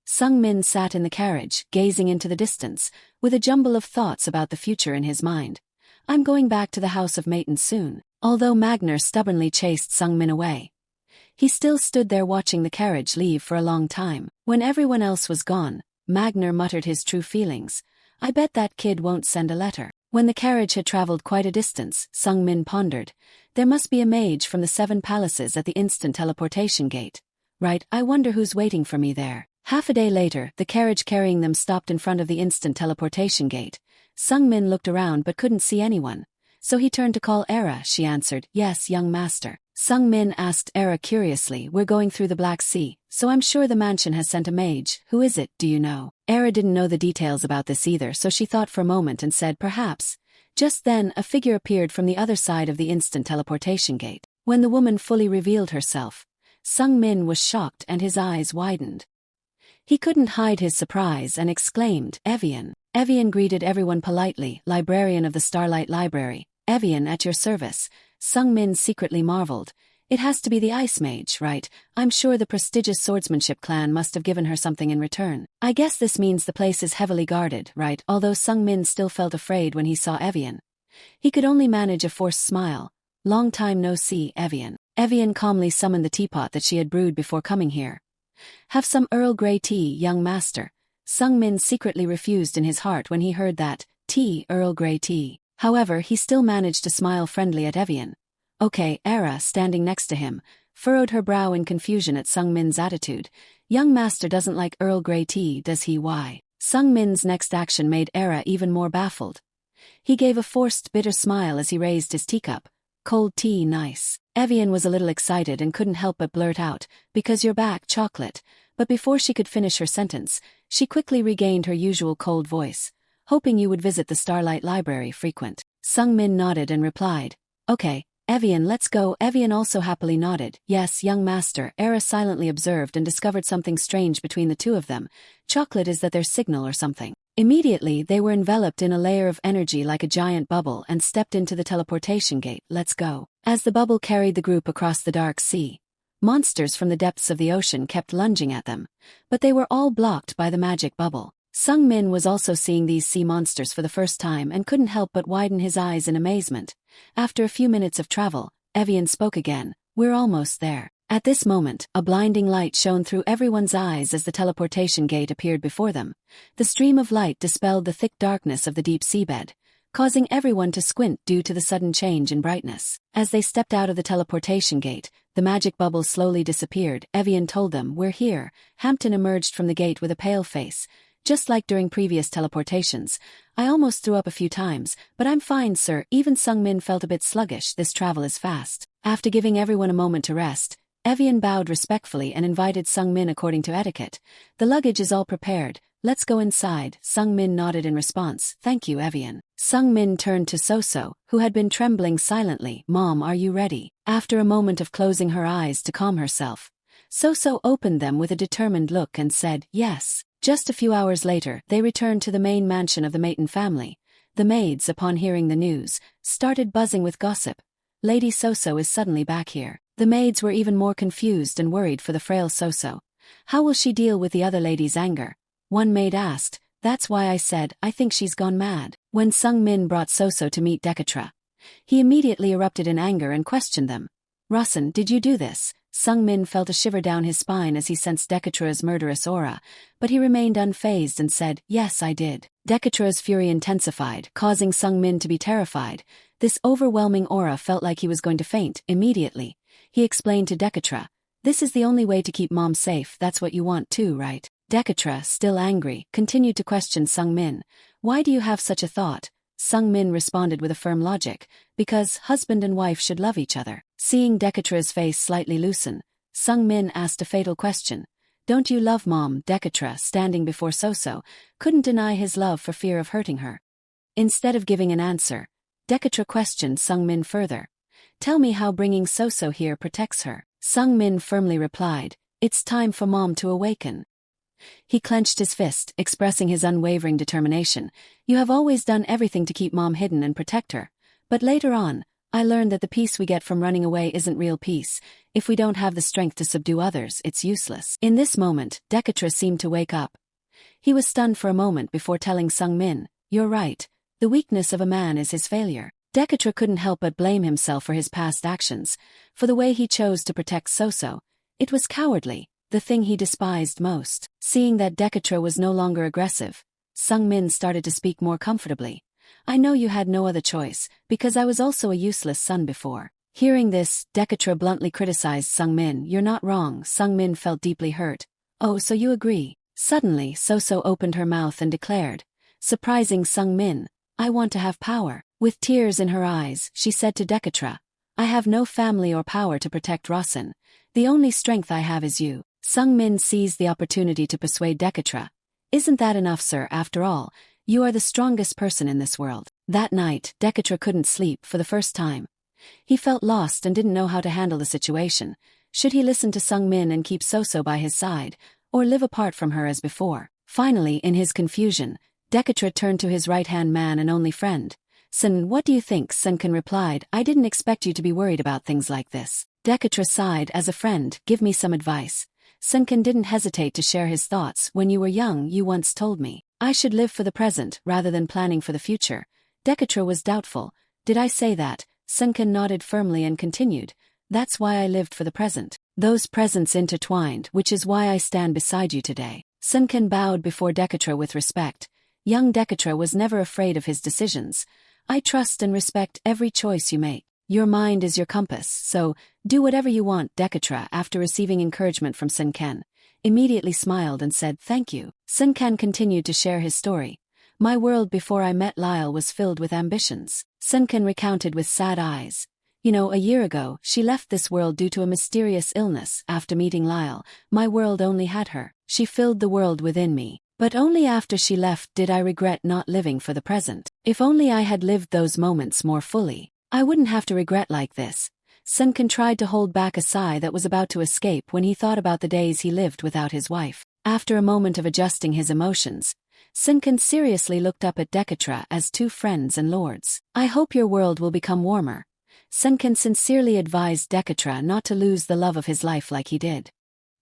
Sungmin sat in the carriage, gazing into the distance, with a jumble of thoughts about the future in his mind. "I'm going back to the house of Maiden soon." Although Magner stubbornly chased Sungmin away, he still stood there watching the carriage leave for a long time. When everyone else was gone, Magner muttered his true feelings. "I bet that kid won't send a letter." When the carriage had traveled quite a distance, Sungmin pondered. "There must be a mage from the 7 palaces at the instant teleportation gate. Right, I wonder who's waiting for me there." Half a day later, the carriage carrying them stopped in front of the instant teleportation gate. Sungmin looked around but couldn't see anyone. So he turned to call Era. She answered, "Yes, young master." Sungmin asked Era curiously, "We're going through the Black Sea, so I'm sure the mansion has sent a mage. Who is it, do you know?" Era didn't know the details about this either, so she thought for a moment and said, "Perhaps." Just then, a figure appeared from the other side of the instant teleportation gate. When the woman fully revealed herself, Sungmin was shocked and his eyes widened. He couldn't hide his surprise and exclaimed, "Evian." Evian greeted everyone politely, "Librarian of the Starlight Library. Evian, at your service." Sungmin secretly marveled. It has to be the Ice Mage, right? I'm sure the prestigious swordsmanship clan must have given her something in return. I guess this means the place is heavily guarded, right? Although Sungmin still felt afraid when he saw Evian, he could only manage a forced smile. "Long time no see, Evian." Evian calmly summoned the teapot that she had brewed before coming here. "Have some Earl Grey tea, young master." Sungmin secretly refused in his heart when he heard that, tea, Earl Grey tea. However, he still managed to smile friendly at Evian. "Okay." Era, standing next to him, furrowed her brow in confusion at Sungmin's attitude. "Young master doesn't like Earl Grey tea, does he? Why?" Sungmin's next action made Era even more baffled. He gave a forced, bitter smile as he raised his teacup. "Cold tea, nice." Evian was a little excited and couldn't help but blurt out, "Because you're back, chocolate." But before she could finish her sentence, she quickly regained her usual cold voice. "Hoping you would visit the Starlight Library frequent." Sungmin nodded and replied, "Okay." Evian, let's go. Evian also happily nodded. Yes, young master. Era silently observed and discovered something strange between the two of them. Chocolate, is that their signal or something? Immediately, they were enveloped in a layer of energy like a giant bubble and stepped into the teleportation gate. Let's go. As the bubble carried the group across the dark sea, monsters from the depths of the ocean kept lunging at them, but they were all blocked by the magic bubble. Sung Min was also seeing these sea monsters for the first time and couldn't help but widen his eyes in amazement. After a few minutes of travel, Evian spoke again. We're almost there. At this moment, a blinding light shone through everyone's eyes as the teleportation gate appeared before them. The stream of light dispelled the thick darkness of the deep seabed, causing everyone to squint due to the sudden change in brightness. As they stepped out of the teleportation gate, the magic bubble slowly disappeared. Evian told them, "We're here." Hampton emerged from the gate with a pale face. Just like during previous teleportations, I almost threw up a few times, but I'm fine, sir. Even Sung Min felt a bit sluggish. This travel is fast. After giving everyone a moment to rest, Evian bowed respectfully and invited Sung Min according to etiquette. The luggage is all prepared. Let's go inside. Sung Min nodded in response. Thank you, Evian. Sung Min turned to Soso, who had been trembling silently. Mom, are you ready? After a moment of closing her eyes to calm herself, Soso opened them with a determined look and said, yes. Just a few hours later, they returned to the main mansion of the Mayton family. The maids, upon hearing the news, started buzzing with gossip. Lady Soso is suddenly back here. The maids were even more confused and worried for the frail Soso. How will she deal with the other ladies' anger? One maid asked. That's why I said, I think she's gone mad. When Sung Min brought Soso to meet Dekatra, he immediately erupted in anger and questioned them. Rasen, did you do this? Sung Min felt a shiver down his spine as he sensed Dekatra's murderous aura, but he remained unfazed and said, yes, I did. Dekatra's fury intensified, causing Sung Min to be terrified. This overwhelming aura felt like he was going to faint. Immediately, he explained to Dekatra, this is the only way to keep Mom safe. That's what you want too, right? Dekatra, still angry, continued to question Sung Min. Why do you have such a thought? Sung Min responded with a firm logic, because husband and wife should love each other. Seeing Dekatra's face slightly loosen, Sung Min asked a fatal question. Don't you love Mom? Dekatra, standing before Soso, couldn't deny his love for fear of hurting her. Instead of giving an answer, Dekatra questioned Sung Min further. Tell me how bringing Soso here protects her. Sung Min firmly replied, it's time for Mom to awaken. He clenched his fist, expressing his unwavering determination. You have always done everything to keep Mom hidden and protect her. But later on, I learned that the peace we get from running away isn't real peace. If we don't have the strength to subdue others, it's useless. In this moment, Dekatra seemed to wake up. He was stunned for a moment before telling Sung Min, you're right. The weakness of a man is his failure. Dekatra couldn't help but blame himself for his past actions, for the way he chose to protect Soso. It was cowardly, the thing he despised most. Seeing that Dekatra was no longer aggressive, Sung Min started to speak more comfortably. I know you had no other choice, because I was also a useless son before. Hearing this, Dekatra bluntly criticized Sung Min. You're not wrong. Sung Min felt deeply hurt. Oh, so you agree? Suddenly, Soso opened her mouth and declared, surprising Sung Min, I want to have power. With tears in her eyes, she said to Dekatra, I have no family or power to protect Rasen. The only strength I have is you. Sung Min seized the opportunity to persuade Dekatra. Isn't that enough, sir? After all, you are the strongest person in this world. That night, Dekatra couldn't sleep for the first time. He felt lost and didn't know how to handle the situation. Should he listen to Sung Min and keep Soso by his side, or live apart from her as before? Finally, in his confusion, Dekatra turned to his right-hand man and only friend. Sun, what do you think? Sunken replied, I didn't expect you to be worried about things like this. Dekatra sighed. As a friend, give me some advice. Sunken didn't hesitate to share his thoughts. When you were young, you once told me I should live for the present rather than planning for the future. Dekatra was doubtful. Did I say that? Sunken nodded firmly and continued. That's why I lived for the present. Those presents intertwined, which is why I stand beside you today. Sunken bowed before Dekatra with respect. Young Dekatra was never afraid of his decisions. I trust and respect every choice you make. Your mind is your compass, so do whatever you want. Dekatra, after receiving encouragement from Sunken, immediately smiled and said thank you. Sunken continued to share his story. My world before I met Lyle was filled with ambitions. Sunken recounted with sad eyes. You know, a year ago, she left this world due to a mysterious illness. After meeting Lyle, my world only had her. She filled the world within me. But only after she left did I regret not living for the present. If only I had lived those moments more fully. I wouldn't have to regret like this. Sunken tried to hold back a sigh that was about to escape when he thought about the days he lived without his wife. After a moment of adjusting his emotions, Sunken seriously looked up at Dekatra as two friends and lords. I hope your world will become warmer. Sunken sincerely advised Dekatra not to lose the love of his life like he did.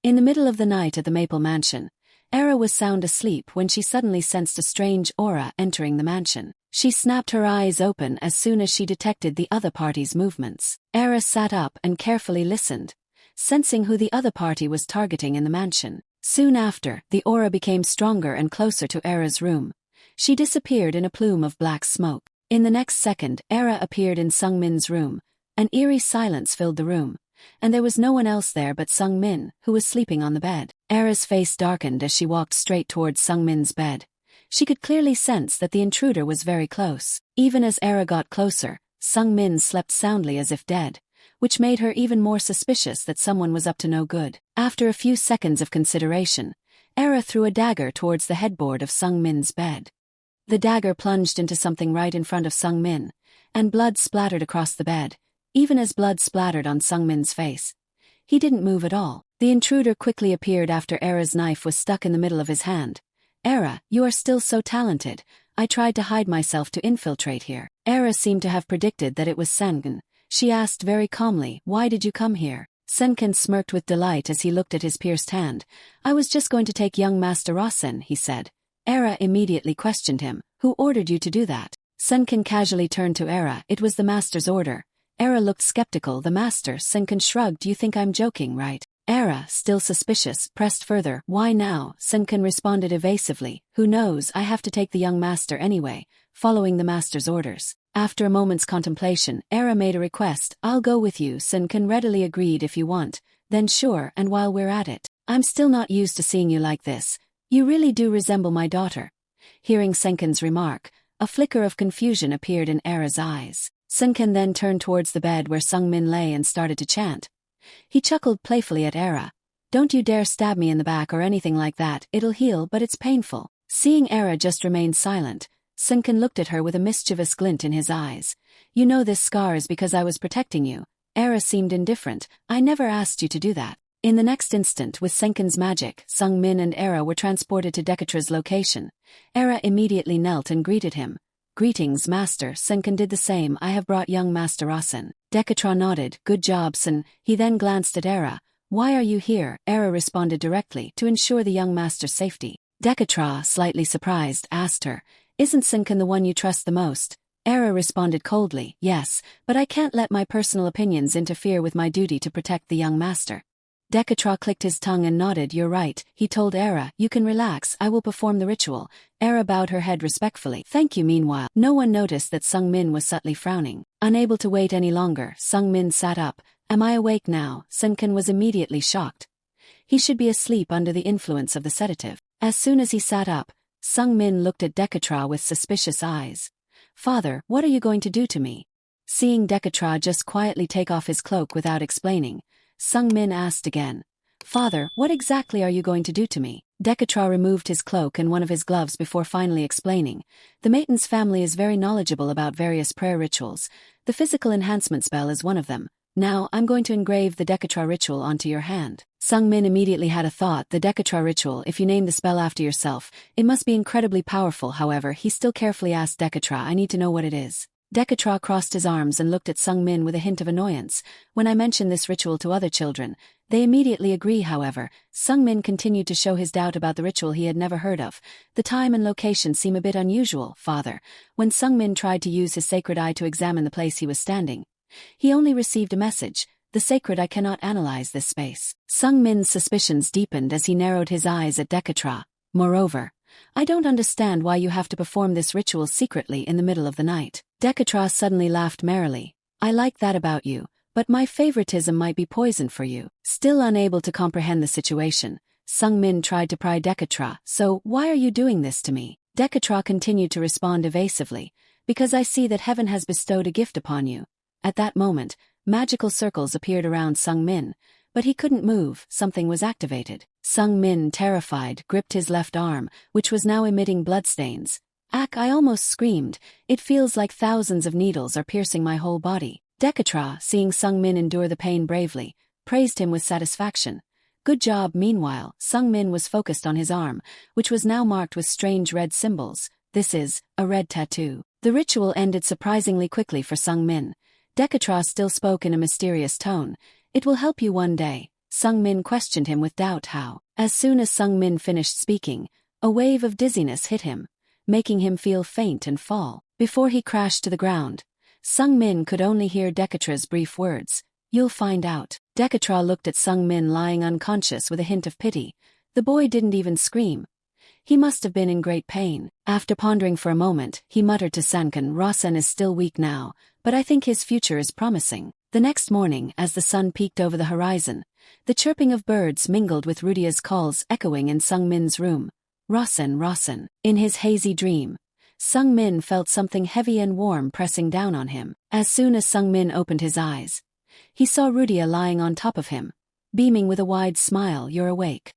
In the middle of the night at the Maple Mansion, Era was sound asleep when she suddenly sensed a strange aura entering the mansion. She snapped her eyes open as soon as she detected the other party's movements. Era sat up and carefully listened, sensing who the other party was targeting in the mansion. Soon after, the aura became stronger and closer to Era's room. She disappeared in a plume of black smoke. In the next second, Era appeared in Sungmin's room. An eerie silence filled the room, and there was no one else there but Sungmin, who was sleeping on the bed. Era's face darkened as she walked straight towards Sungmin's bed. She could clearly sense that the intruder was very close. Even as Era got closer, Sungmin slept soundly as if dead, which made her even more suspicious that someone was up to no good. After a few seconds of consideration, Era threw a dagger towards the headboard of Sungmin's bed. The dagger plunged into something right in front of Sungmin, and blood splattered across the bed, even as blood splattered on Sungmin's face. He didn't move at all. The intruder quickly appeared after Era's knife was stuck in the middle of his hand. Era, you are still so talented. I tried to hide myself to infiltrate here. Era seemed to have predicted that it was Sengen. She asked very calmly, why did you come here? Senken smirked with delight as he looked at his pierced hand. I was just going to take young Master Rasen, he said. Era immediately questioned him. Who ordered you to do that? Senken casually turned to Era. It was the master's order. Era looked skeptical. The master, Senken shrugged. You think I'm joking, right? Era, still suspicious, pressed further. Why now? Senken responded evasively. Who knows, I have to take the young master anyway, following the master's orders. After a moment's contemplation, Era made a request. I'll go with you. Senken readily agreed. If you want, then sure, and while we're at it, I'm still not used to seeing you like this. You really do resemble my daughter. Hearing Senken's remark, a flicker of confusion appeared in Era's eyes. Senken then turned towards the bed where Sungmin lay and started to chant. He chuckled playfully at Era. Don't you dare stab me in the back or anything like that. It'll heal, but it's painful. Seeing Era just remain silent, Senken looked at her with a mischievous glint in his eyes. You know this scar is because I was protecting you. Era seemed indifferent. I never asked you to do that. In the next instant, with Senken's magic, Sungmin and Era were transported to Dekatra's location. Era immediately knelt and greeted him. Greetings, Master. Senken did the same. I have brought young Master Rasen. Dekatra nodded. Good job, Sen. He then glanced at Era. Why are you here? Era responded directly. To ensure the young master's safety. Dekatra, slightly surprised, asked her. Isn't Senken the one you trust the most? Era responded coldly. Yes, but I can't let my personal opinions interfere with my duty to protect the young master. Dekatra clicked his tongue and nodded. You're right, he told Era. You can relax, I will perform the ritual. Era bowed her head respectfully. Thank you. Meanwhile, no one noticed that Sungmin was subtly frowning. Unable to wait any longer, Sungmin sat up. Am I awake now? Senken was immediately shocked. He should be asleep under the influence of the sedative. As soon as he sat up, Sungmin looked at Dekatra with suspicious eyes. Father, what are you going to do to me? Seeing Dekatra just quietly take off his cloak without explaining, Sungmin asked again. Father, what exactly are you going to do to me? Dekatra removed his cloak and one of his gloves before finally explaining. The Maitons family is very knowledgeable about various prayer rituals. The physical enhancement spell is one of them. Now, I'm going to engrave the Dekatra ritual onto your hand. Sungmin immediately had a thought. The Dekatra ritual, if you name the spell after yourself, it must be incredibly powerful. However, he still carefully asked Dekatra, I need to know what it is. Dekatra crossed his arms and looked at Sungmin with a hint of annoyance. When I mention this ritual to other children, they immediately agree. However, Sungmin continued to show his doubt about the ritual he had never heard of. The time and location seem a bit unusual, Father. When Sungmin tried to use his sacred eye to examine the place he was standing, he only received a message. The sacred eye cannot analyze this space. Sungmin's suspicions deepened as he narrowed his eyes at Dekatra. Moreover, I don't understand why you have to perform this ritual secretly in the middle of the night. Dekatra suddenly laughed merrily. I like that about you, but my favoritism might be poison for you. Still unable to comprehend the situation, Sungmin tried to pry Dekatra. So, why are you doing this to me? Dekatra continued to respond evasively. Because I see that heaven has bestowed a gift upon you. At that moment, magical circles appeared around Sungmin, but he couldn't move. Something was activated. Sungmin, terrified, gripped his left arm, which was now emitting bloodstains. I almost screamed. It feels like thousands of needles are piercing my whole body. Dekatra, seeing Sung Min endure the pain bravely, praised him with satisfaction. Good job. Meanwhile, Sung Min was focused on his arm, which was now marked with strange red symbols. This is a red tattoo. The ritual ended surprisingly quickly for Sung Min. Dekatra still spoke in a mysterious tone. It will help you one day. Sung Min questioned him with doubt. How? As soon as Sung Min finished speaking, a wave of dizziness hit him, making him feel faint and fall. Before he crashed to the ground, Sung Min could only hear Dekatra's brief words. You'll find out. Dekatra looked at Sung Min lying unconscious with a hint of pity. The boy didn't even scream. He must have been in great pain. After pondering for a moment, he muttered to Sankan, Rasen is still weak now, but I think his future is promising. The next morning, as the sun peeked over the horizon, the chirping of birds mingled with Rudia's calls echoing in Sung Min's room. Rasen, Rasen. In his hazy dream, Sung Min felt something heavy and warm pressing down on him. As soon as Sung Min opened his eyes, he saw Rudia lying on top of him, beaming with a wide smile. You're awake.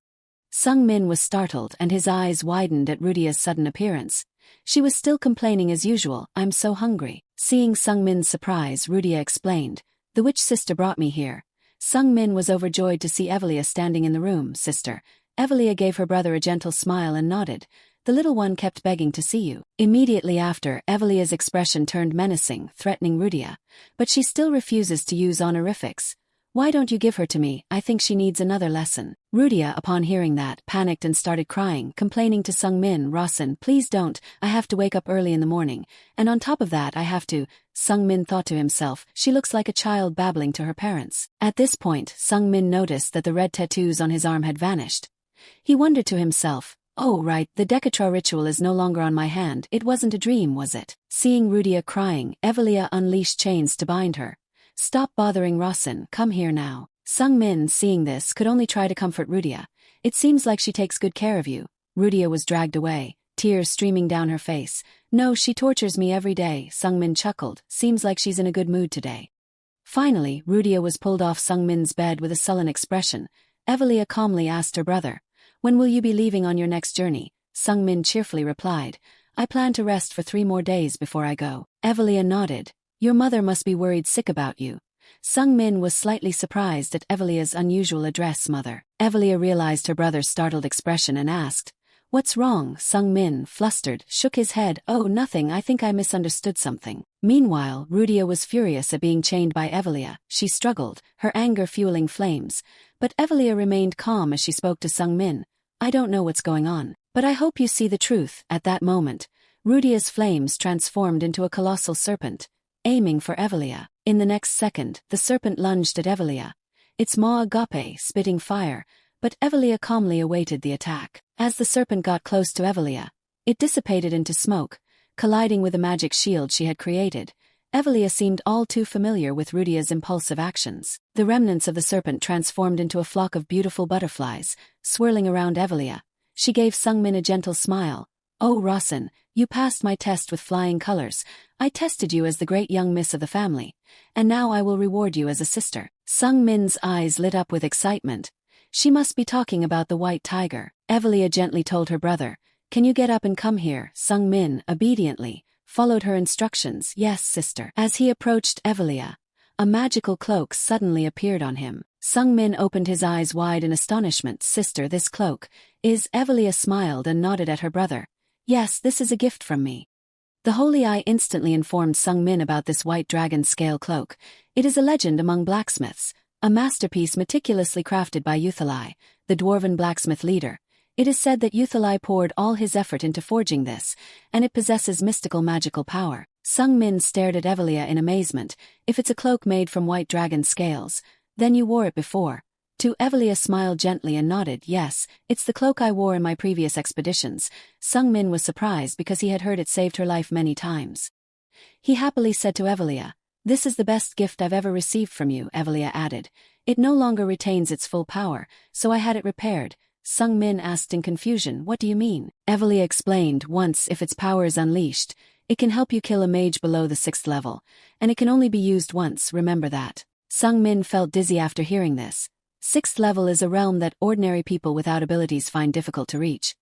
Sung Min was startled and his eyes widened at Rudia's sudden appearance. She was still complaining as usual. I'm so hungry. Seeing Sung Min's surprise, Rudia explained. The witch sister brought me here. Sung Min was overjoyed to see Evelia standing in the room. Sister. Evelia gave her brother a gentle smile and nodded. The little one kept begging to see you. Immediately after, Evelia's expression turned menacing, threatening Rudia. But she still refuses to use honorifics. Why don't you give her to me? I think she needs another lesson. Rudia, upon hearing that, panicked and started crying, complaining to Sung Min, Rasen, please don't, I have to wake up early in the morning, and on top of that I have to. Sung Min thought to himself, she looks like a child babbling to her parents. At this point, Sung Min noticed that the red tattoos on his arm had vanished. He wondered to himself, oh right, the Dekatra ritual is no longer on my hand, it wasn't a dream, was it? Seeing Rudia crying, Evelia unleashed chains to bind her. Stop bothering Rasen, come here now. Sung Min, seeing this, could only try to comfort Rudia. It seems like she takes good care of you. Rudia was dragged away, tears streaming down her face. No, she tortures me every day. Sung Min chuckled, seems like she's in a good mood today. Finally, Rudia was pulled off Sung Min's bed with a sullen expression. Evelia calmly asked her brother, when will you be leaving on your next journey? Sung Min cheerfully replied, I plan to rest for 3 more days before I go. Evelia nodded. Your mother must be worried sick about you. Sung Min was slightly surprised at Evelia's unusual address. Mother. Evelia realized her brother's startled expression and asked, what's wrong? Sung Min, flustered, shook his head. Oh, nothing, I think I misunderstood something. Meanwhile, Rudia was furious at being chained by Evelia. She struggled, her anger fueling flames. But Evelia remained calm as she spoke to Sung Min. I don't know what's going on, but I hope you see the truth. At that moment, Rudia's flames transformed into a colossal serpent, aiming for Evelia. In the next second, the serpent lunged at Evelia, its maw agape spitting fire, but Evelia calmly awaited the attack. As the serpent got close to Evelia, it dissipated into smoke, colliding with the magic shield she had created. Evelia seemed all too familiar with Rudia's impulsive actions. The remnants of the serpent transformed into a flock of beautiful butterflies, swirling around Evelia. She gave Sung Min a gentle smile. Oh, Rasen, you passed my test with flying colors. I tested you as the great young miss of the family, and now I will reward you as a sister. Sung Min's eyes lit up with excitement. She must be talking about the white tiger. Evelia gently told her brother, can you get up and come here? Sung Min, obediently, followed her instructions. Yes, sister. As he approached Evelia, a magical cloak suddenly appeared on him. Sung Min opened his eyes wide in astonishment. Sister, this cloak is... Evelia smiled and nodded at her brother. Yes, this is a gift from me. The Holy Eye instantly informed Sung Min about this white dragon scale cloak. It is a legend among blacksmiths, a masterpiece meticulously crafted by Yuthalai, the dwarven blacksmith leader. It is said that Yuthalai poured all his effort into forging this, and it possesses mystical magical power. Sung Min stared at Evelia in amazement. If it's a cloak made from white dragon scales, then you wore it before. To Evelia smiled gently and nodded. Yes, it's the cloak I wore in my previous expeditions. Sung Min was surprised because he had heard it saved her life many times. He happily said to Evelia, this is the best gift I've ever received from you. Evelia added, it no longer retains its full power, so I had it repaired. Sung Min asked in confusion, what do you mean? Evelia explained, once if its power is unleashed, it can help you kill a mage below the 6th level, and it can only be used once, remember that. Sung Min felt dizzy after hearing this. 6th level is a realm that ordinary people without abilities find difficult to reach.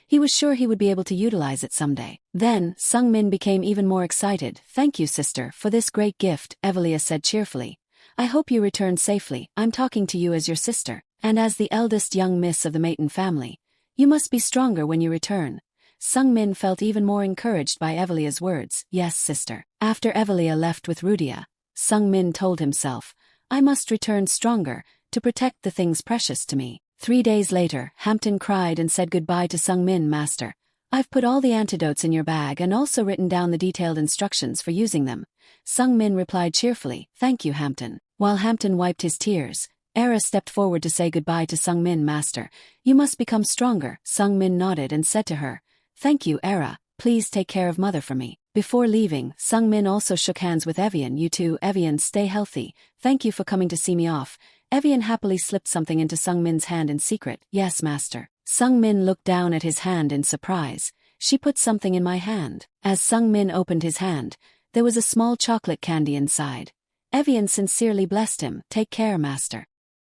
He was sure he would be able to utilize it someday. Then, Sung Min became even more excited. "Thank you, sister, for this great gift," Evelia said cheerfully. "I hope you return safely. I'm talking to you as your sister, and as the eldest young miss of the Maiden family. You must be stronger when you return." Sung Min felt even more encouraged by Evelia's words. "Yes, sister." After Evelia left with Rudia, Sung Min told himself, "I must return stronger, to protect the things precious to me." 3 days later, Hampton cried and said goodbye to Sung Min. "Master, I've put all the antidotes in your bag and also written down the detailed instructions for using them." Sung Min replied cheerfully, "Thank you, Hampton." While Hampton wiped his tears, Era stepped forward to say goodbye to Sung Min. "Master, you must become stronger." Sung Min nodded and said to her, "Thank you, Era. Please take care of mother for me." Before leaving, Sung Min also shook hands with Evian. "You too, Evian, stay healthy. Thank you for coming to see me off." Evian happily slipped something into Sung Min's hand in secret. "Yes, master." Sung Min looked down at his hand in surprise. "She put something in my hand." As Sung Min opened his hand, there was a small chocolate candy inside. Evian sincerely blessed him. "Take care, master."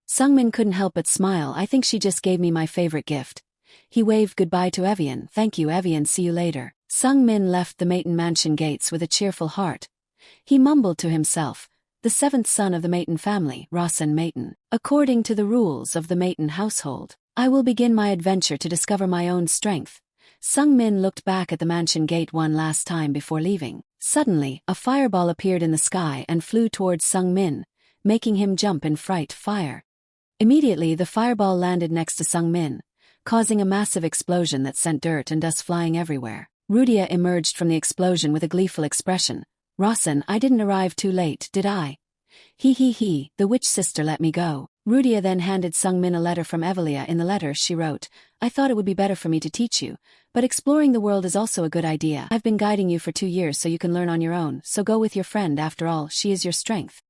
Sung Min couldn't help but smile. "I think she just gave me my favorite gift." He waved goodbye to Evian. "Thank you, Evian, see you later." Sung Min left the Maiden mansion gates with a cheerful heart. He mumbled to himself, "The 7th son of the Maiden family, Rasen Maiden. According to the rules of the Maiden household, I will begin my adventure to discover my own strength." Sung Min looked back at the mansion gate one last time before leaving. Suddenly, a fireball appeared in the sky and flew towards Sung Min, making him jump in fright. Fire! Immediately the fireball landed next to Sung Min, causing a massive explosion that sent dirt and dust flying everywhere. Rudia emerged from the explosion with a gleeful expression. "Rasen, I didn't arrive too late, did I?" He, the witch sister let me go." Rudia then handed Sung Min a letter from Evelia. In the letter she wrote, "I thought it would be better for me to teach you, but exploring the world is also a good idea. I've been guiding you for 2 years so you can learn on your own, so go with your friend, after all, she is your strength."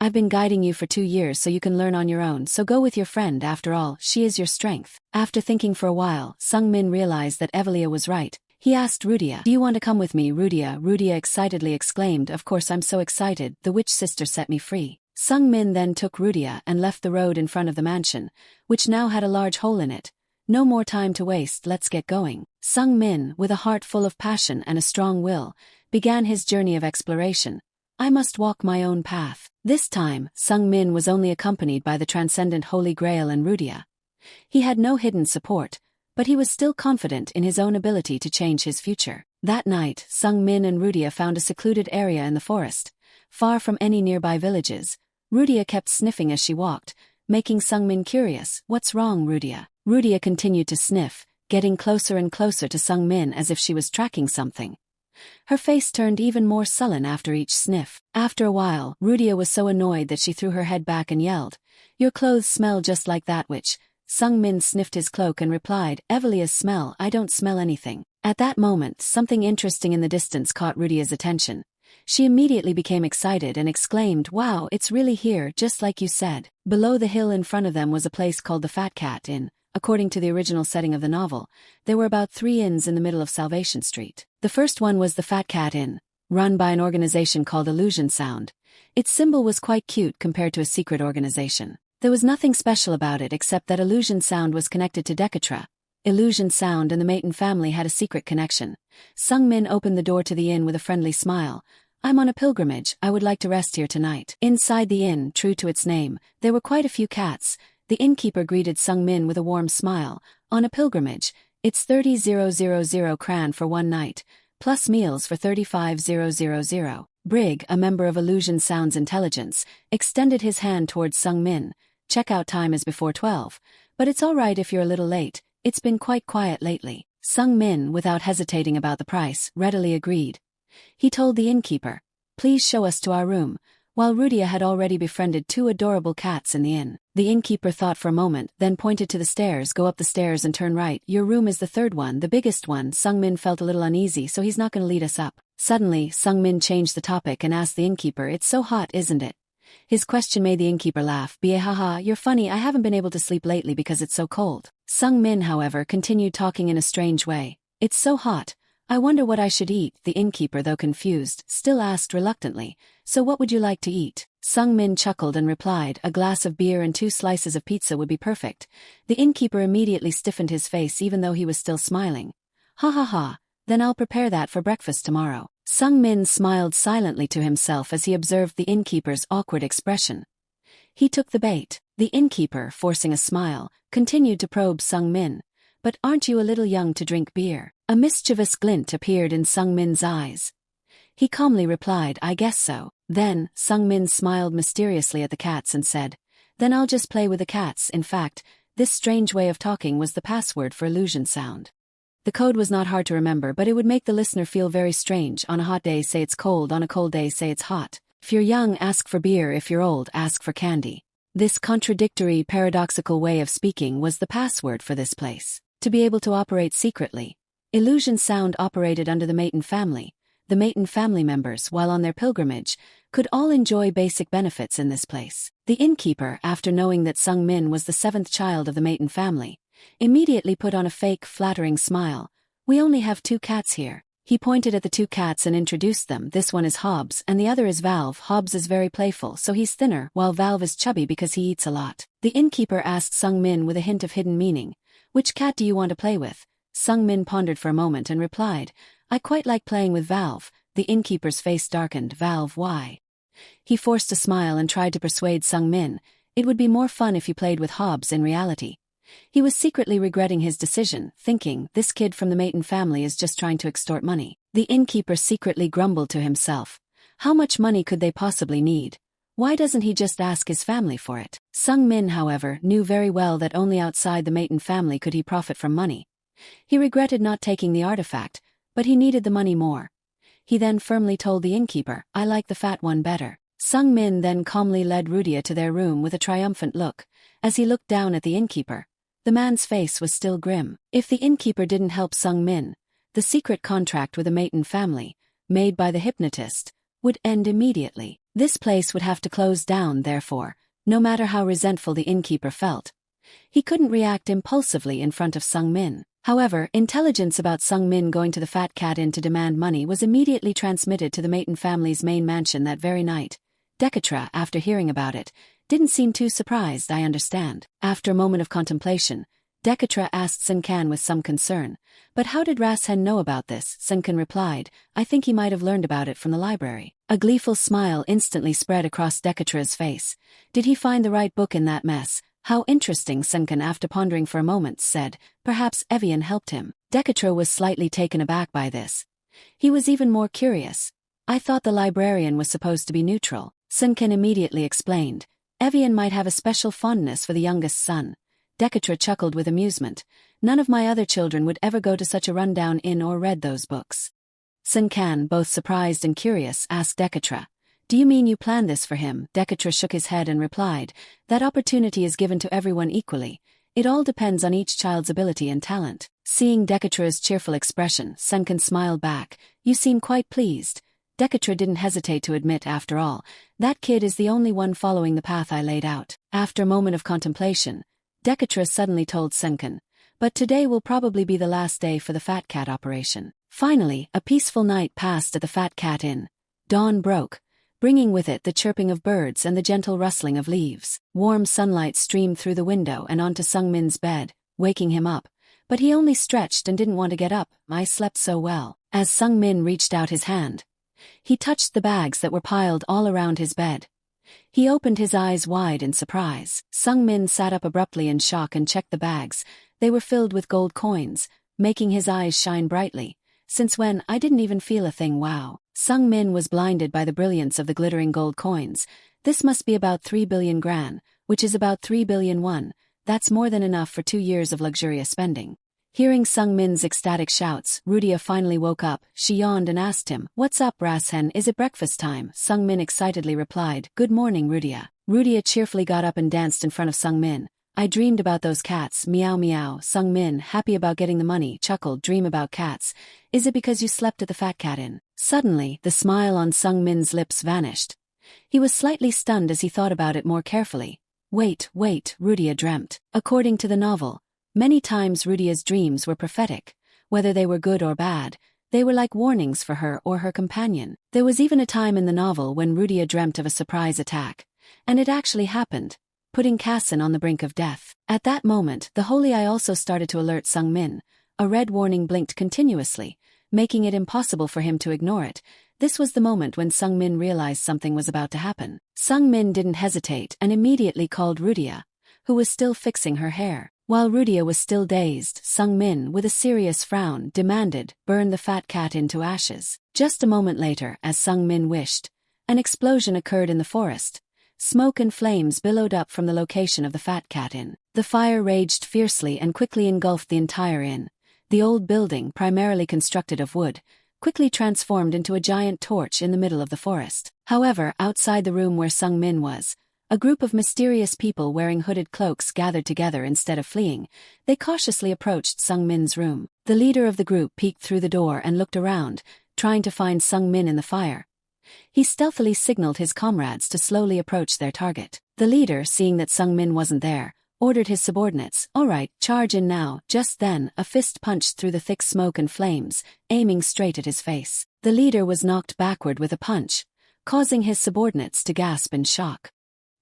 "I've been guiding you for 2 years so you can learn on your own, so go with your friend, after all, she is your strength." After thinking for a while, Sung Min realized that Evelia was right. He asked Rudia, "Do you want to come with me, Rudia?" Rudia excitedly exclaimed, "Of course, I'm so excited, the witch sister set me free." Sung Min then took Rudia and left the road in front of the mansion, which now had a large hole in it. "No more time to waste, let's get going." Sung Min, with a heart full of passion and a strong will, began his journey of exploration. "I must walk my own path." This time, Sung Min was only accompanied by the transcendent Holy Grail and Rudia. He had no hidden support, but he was still confident in his own ability to change his future. That night, Sung Min and Rudia found a secluded area in the forest, far from any nearby villages. Rudia kept sniffing as she walked, making Sung Min curious. "What's wrong, Rudia?" Rudia continued to sniff, getting closer and closer to Sung Min as if she was tracking something. Her face turned even more sullen after each sniff. After a while, Rudia was so annoyed that she threw her head back and yelled, "Your clothes smell just like that witch." Sung Min sniffed his cloak and replied, "Evelia's smell, I don't smell anything." At that moment, something interesting in the distance caught Rudia's attention. She immediately became excited and exclaimed, "Wow, it's really here, just like you said." Below the hill in front of them was a place called the Fat Cat Inn. According to the original setting of the novel, there were about 3 inns in the middle of Salvation Street. The first one was the Fat Cat Inn, run by an organization called Illusion Sound. Its symbol was quite cute compared to a secret organization. There was nothing special about it except that Illusion Sound was connected to Decatra. Illusion Sound and the Maiden family had a secret connection. Sung Min opened the door to the inn with a friendly smile. "I'm on a pilgrimage, I would like to rest here tonight." Inside the inn, true to its name, there were quite a few cats. The innkeeper greeted Sung Min with a warm smile. "On a pilgrimage, it's 30,000 cran for 1 night, plus meals for 35,000. Brig, a member of Illusion Sound's intelligence, extended his hand towards Sung Min. "Checkout time is before 12, but it's all right if you're a little late, it's been quite quiet lately." Sung Min, without hesitating about the price, readily agreed. He told the innkeeper, "Please show us to our room," while Rudia had already befriended 2 adorable cats in the inn. The innkeeper thought for a moment, then pointed to the stairs. "Go up the stairs and turn right. Your room is the 3rd one, the biggest one." Sung Min felt a little uneasy, so he's not going to lead us up. Suddenly, Sung Min changed the topic and asked the innkeeper, "It's so hot, isn't it?" His question made the innkeeper laugh. "Haha, you're funny, I haven't been able to sleep lately because it's so cold." Sung Min, however, continued talking in a strange way. "It's so hot. I wonder what I should eat." The innkeeper, though confused, still asked reluctantly, "So what would you like to eat?" Sung Min chuckled and replied, a glass of beer and 2 slices of pizza would be perfect. The innkeeper immediately stiffened his face even though he was still smiling. Ha ha ha, then I'll prepare that for breakfast tomorrow. Sung Min smiled silently to himself as he observed the innkeeper's awkward expression. He took the bait. The innkeeper, forcing a smile, continued to probe Sung Min. But aren't you a little young to drink beer? A mischievous glint appeared in Sung Min's eyes. He calmly replied, I guess so. Then, Sung Min smiled mysteriously at the cats and said, then I'll just play with the cats. In fact, this strange way of talking was the password for illusion sound. The code was not hard to remember, but it would make the listener feel very strange. On a hot day, say it's cold. On a cold day, say it's hot. If you're young, ask for beer. If you're old, ask for candy. This contradictory, paradoxical way of speaking was the password for this place. To be able to operate secretly, illusion sound operated under the Maton family. The Maton family members, while on their pilgrimage, could all enjoy basic benefits in this place. The innkeeper, after knowing that Sung Min was the 7th child of the Maton family, immediately put on a fake, flattering smile. We only have 2 cats here. He pointed at the 2 cats and introduced them. This one is Hobbs and the other is Valve. Hobbs is very playful, so he's thinner, while Valve is chubby because he eats a lot. The innkeeper asked Sung Min with a hint of hidden meaning, which cat do you want to play with? Sung Min pondered for a moment and replied, I quite like playing with Valve. The innkeeper's face darkened. Valve, why? He forced a smile and tried to persuade Sung Min. It would be more fun if you played with Hobbs in reality. He was secretly regretting his decision, thinking, this kid from the Maton family is just trying to extort money. The innkeeper secretly grumbled to himself. How much money could they possibly need? Why doesn't he just ask his family for it? Sung Min, however, knew very well that only outside the Maton family could he profit from money. He regretted not taking the artifact, but he needed the money more. He then firmly told the innkeeper, I like the fat one better. Sung Min then calmly led Rudia to their room with a triumphant look. As he looked down at the innkeeper, the man's face was still grim. If the innkeeper didn't help Sung Min, the secret contract with the Maton family, made by the hypnotist, would end immediately. This place would have to close down, therefore, no matter how resentful the innkeeper felt. He couldn't react impulsively in front of Sung Min. However, intelligence about Sung Min going to the Fat Cat Inn to demand money was immediately transmitted to the Maton family's main mansion that very night. Dekatra, after hearing about it, didn't seem too surprised. I understand. After a moment of contemplation, Dekatra asked Sunkan with some concern, but how did Rashen know about this? Sunkan replied, I think he might have learned about it from the library. A gleeful smile instantly spread across Dekatra's face. Did he find the right book in that mess? How interesting, Sunkan, after pondering for a moment, said. Perhaps Evian helped him. Dekatra was slightly taken aback by this. He was even more curious. I thought the librarian was supposed to be neutral. Sunkan immediately explained. Evian might have a special fondness for the youngest son. Dekatra chuckled with amusement. None of my other children would ever go to such a rundown inn or read those books. Sunkan, both surprised and curious, asked Dekatra, do you mean you planned this for him? Dekatra shook his head and replied, that opportunity is given to everyone equally. It all depends on each child's ability and talent. Seeing Dekatra's cheerful expression, Sunkan smiled back. You seem quite pleased. Dekatra didn't hesitate to admit, after all, that kid is the only one following the path I laid out. After a moment of contemplation, Dekatra suddenly told Sunkan, but today will probably be the last day for the Fat Cat operation. Finally, a peaceful night passed at the Fat Cat Inn. Dawn broke, bringing with it the chirping of birds and the gentle rustling of leaves. Warm sunlight streamed through the window and onto Sung Min's bed, waking him up. But he only stretched and didn't want to get up. I slept so well. As Sung Min reached out his hand, he touched the bags that were piled all around his bed. He opened his eyes wide in surprise. Sung Min sat up abruptly in shock and checked the bags. They were filled with gold coins, making his eyes shine brightly. Since when? I didn't even feel a thing. Wow. Sung Min was blinded by the brilliance of the glittering gold coins. This must be about 3 billion gran, which is about 3 billion won. That's more than enough for 2 years of luxurious spending. Hearing Sung Min's ecstatic shouts, Rudia finally woke up. She yawned and asked him, What's up, Rashen? Is it breakfast time? Sung Min excitedly replied, Good morning, Rudia. Rudia cheerfully got up and danced in front of Sung Min. I dreamed about those cats, meow meow. Sung Min, happy about getting the money, chuckled, Dream about cats. Is it because you slept at the Fat Cat Inn? Suddenly, the smile on Sung Min's lips vanished. He was slightly stunned as he thought about it more carefully. Wait, Rudia dreamt. According to the novel, many times Rudia's dreams were prophetic. Whether they were good or bad, They were like warnings for her or her companion. There was even a time in the novel when Rudia dreamt of a surprise attack. And it actually happened, putting Kassen on the brink of death. At that moment, the Holy Eye also started to alert Sung Min. A red warning blinked continuously, making it impossible for him to ignore it. This was the moment when Sung Min realized something was about to happen. Sung Min didn't hesitate and immediately called Rudia, who was still fixing her hair. While Rudia was still dazed, Sung Min, with a serious frown, demanded, "Burn the fat cat into ashes." Just a moment later, as Sung Min wished, an explosion occurred in the forest. Smoke and flames billowed up from the location of the fat cat inn. The fire raged fiercely and quickly engulfed the entire inn. The old building, primarily constructed of wood, quickly transformed into a giant torch in the middle of the forest. However, outside the room where Sung Min was, a group of mysterious people wearing hooded cloaks gathered together. Instead of fleeing, they cautiously approached Sung Min's room. The leader of the group peeked through the door and looked around, trying to find Sung Min in the fire. He stealthily signaled his comrades to slowly approach their target. The leader, seeing that Sung Min wasn't there, ordered his subordinates, "All right, charge in now." Just then, a fist punched through the thick smoke and flames, aiming straight at his face. The leader was knocked backward with a punch, causing his subordinates to gasp in shock.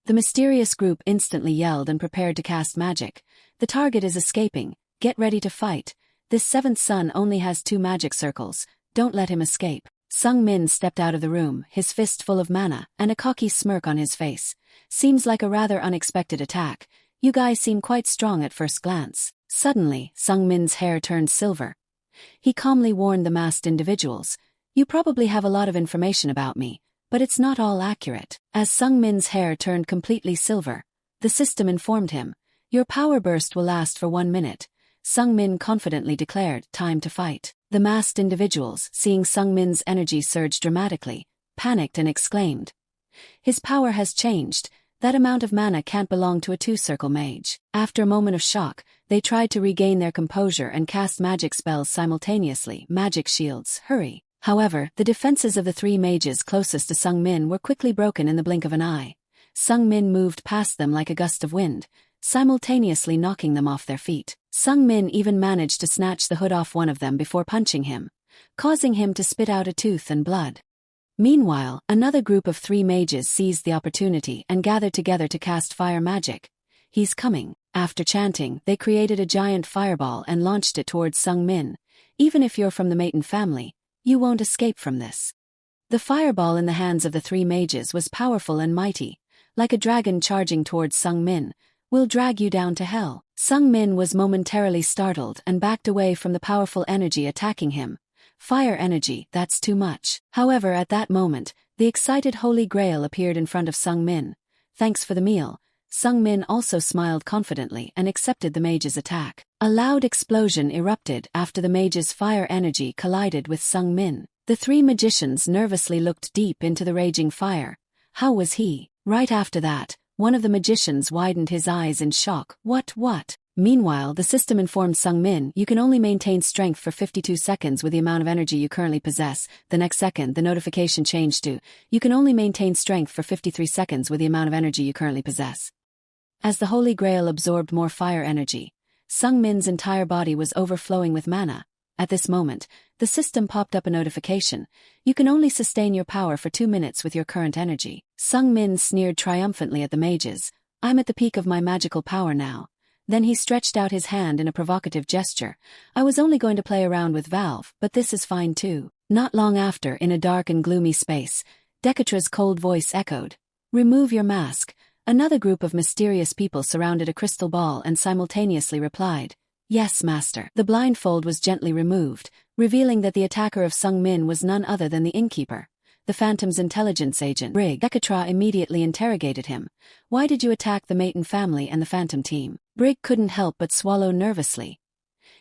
The mysterious group instantly yelled and prepared to cast magic. "The target is escaping. Get ready to fight. This seventh son only has 2 magic circles. Don't let him escape." Sung Min stepped out of the room, his fist full of mana, and a cocky smirk on his face. "Seems like a rather unexpected attack. You guys seem quite strong at first glance." Suddenly, Sung Min's hair turned silver. He calmly warned the masked individuals, "You probably have a lot of information about me, but it's not all accurate." As Sung Min's hair turned completely silver, the system informed him, "Your power burst will last for 1 minute." Sung Min confidently declared, "Time to fight." The masked individuals, seeing Sung Min's energy surge dramatically, panicked and exclaimed, "His power has changed. That amount of mana can't belong to a 2-circle mage." After a moment of shock, they tried to regain their composure and cast magic spells simultaneously. "Magic shields, hurry." However, the defenses of the 3 mages closest to Sung Min were quickly broken in the blink of an eye. Sung Min moved past them like a gust of wind, simultaneously knocking them off their feet. Sung Min even managed to snatch the hood off one of them before punching him, causing him to spit out a tooth and blood. Meanwhile, another group of 3 mages seized the opportunity and gathered together to cast fire magic. "He's coming." After chanting, they created a giant fireball and launched it towards Sung Min. "Even if you're from the Maiden family, you won't escape from this." The fireball in the hands of the 3 mages was powerful and mighty, like a dragon charging towards Sung Min. "Will drag you down to hell." Sung Min was momentarily startled and backed away from the powerful energy attacking him. "Fire energy, that's too much." However, at that moment, the excited Holy Grail appeared in front of Sung Min. "Thanks for the meal." Sung Min also smiled confidently and accepted the mage's attack. A loud explosion erupted after the mage's fire energy collided with Sung Min. The 3 magicians nervously looked deep into the raging fire. How was he? Right after that, one of the magicians widened his eyes in shock. What? Meanwhile, the system informed Sung Min, "You can only maintain strength for 52 seconds with the amount of energy you currently possess." The next second, the notification changed to, "You can only maintain strength for 53 seconds with the amount of energy you currently possess." As the Holy Grail absorbed more fire energy, Sung Min's entire body was overflowing with mana. At this moment, the system popped up a notification, "You can only sustain your power for 2 minutes with your current energy." Sung Min sneered triumphantly at the mages, "I'm at the peak of my magical power now." Then he stretched out his hand in a provocative gesture. "I was only going to play around with Valve, but this is fine too." Not long after, in a dark and gloomy space, Decatra's cold voice echoed, "Remove your mask." Another group of mysterious people surrounded a crystal ball and simultaneously replied, "Yes, master." The blindfold was gently removed, revealing that the attacker of Sung Min was none other than the innkeeper, the Phantom's intelligence agent. Brig. Decatra immediately interrogated him. "Why did you attack the Maiden family and the Phantom team?" Brig couldn't help but swallow nervously.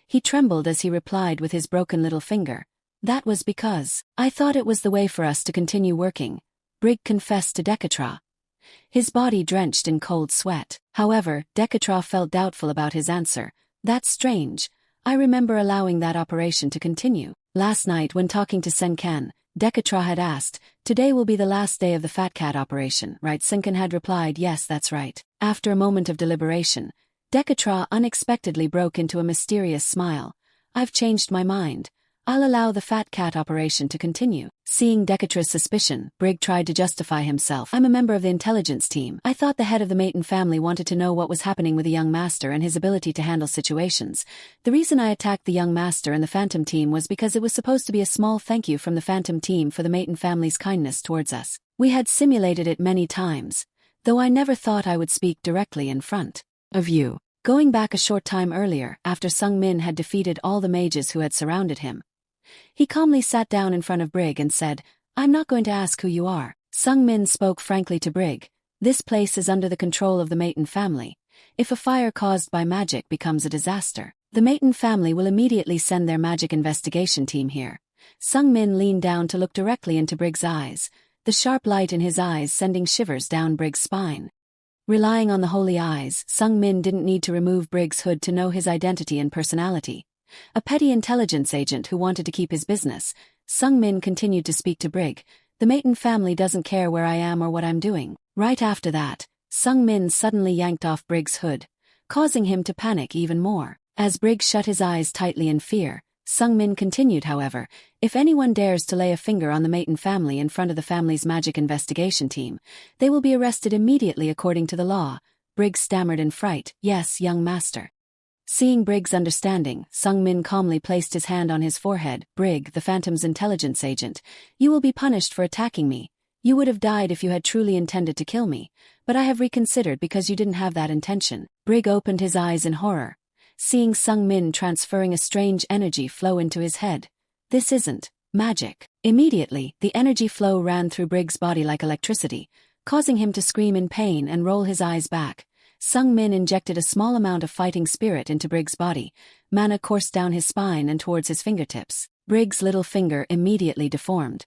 He trembled as he replied with his broken little finger, "That was because I thought it was the way for us to continue working." Brig confessed to Decatra, his body drenched in cold sweat. However, Decatra felt doubtful about his answer. "That's strange. I remember allowing that operation to continue." Last night when talking to Senkan, Decatra had asked, "Today will be the last day of the Fat Cat operation, right?" Senkan had replied, "Yes, that's right." After a moment of deliberation, Decatra unexpectedly broke into a mysterious smile. "I've changed my mind. I'll allow the fat cat operation to continue. Seeing Decatra's suspicion, Brig tried to justify himself. I'm a member of the intelligence team. I thought the head of the Maton family wanted to know what was happening with the young master and his ability to handle situations. The reason I attacked the young master and the Phantom team was because it was supposed to be a small thank you from the Phantom team for the Maton family's kindness towards us. We had simulated it many times, though I never thought I would speak directly in front of you. Going back a short time earlier, after Sung Min had defeated all the mages who had surrounded him, he calmly sat down in front of Brig and said, I'm not going to ask who you are. Sung Min spoke frankly to Brig. This place is under the control of the Maton family. If a fire caused by magic becomes a disaster, the Maton family will immediately send their magic investigation team here. Sung Min leaned down to look directly into Brig's eyes, the sharp light in his eyes sending shivers down Brig's spine. Relying on the holy eyes, Sung Min didn't need to remove Brig's hood to know his identity and personality. A petty intelligence agent who wanted to keep his business, Sung Min continued to speak to Brig. The Maton family doesn't care where I am or what I'm doing. Right after that, Sung Min suddenly yanked off Brig's hood, causing him to panic even more. As Brig shut his eyes tightly in fear, Sung Min continued, however, if anyone dares to lay a finger on the Maton family in front of the family's magic investigation team, they will be arrested immediately according to the law. Brig stammered in fright, yes, young master. Seeing Brig's understanding, Sung Min calmly placed his hand on his forehead. Brig, the Phantom's intelligence agent, you will be punished for attacking me. You would have died if you had truly intended to kill me, but I have reconsidered because you didn't have that intention. Brig opened his eyes in horror, seeing Sung Min transferring a strange energy flow into his head. This isn't magic. Immediately, the energy flow ran through Brig's body like electricity, causing him to scream in pain and roll his eyes back. Sung Min injected a small amount of fighting spirit into Brig's body. Mana coursed down his spine and towards his fingertips. Brig's little finger immediately deformed.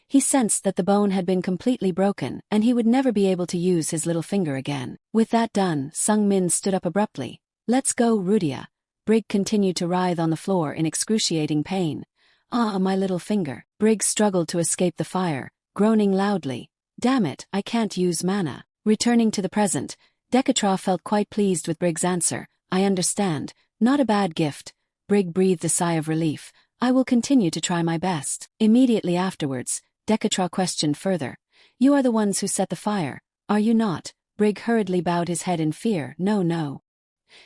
He sensed that the bone had been completely broken and he would never be able to use his little finger again. With that done, Sung Min stood up abruptly. Let's go, Rudia. Brig continued to writhe on the floor in excruciating pain. Ah, my little finger. Brig struggled to escape the fire, groaning loudly. Damn it, I can't use mana. Returning to the present, Decatra felt quite pleased with Brig's answer. I understand. Not a bad gift. Brig breathed a sigh of relief. I will continue to try my best. Immediately afterwards, Decatra questioned further. You are the ones who set the fire, are you not? Brig hurriedly bowed his head in fear. No.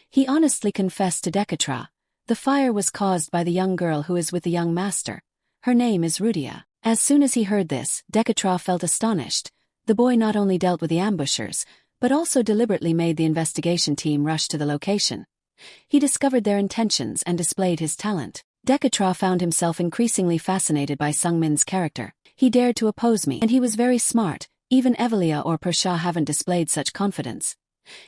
He honestly confessed to Decatra. The fire was caused by the young girl who is with the young master. Her name is Rudia. As soon as he heard this, Decatra felt astonished. The boy not only dealt with the ambushers, but also deliberately made the investigation team rush to the location. He discovered their intentions and displayed his talent. Decatra found himself increasingly fascinated by Sung Min's character. He dared to oppose me, and he was very smart. Even Evelia or Persha haven't displayed such confidence.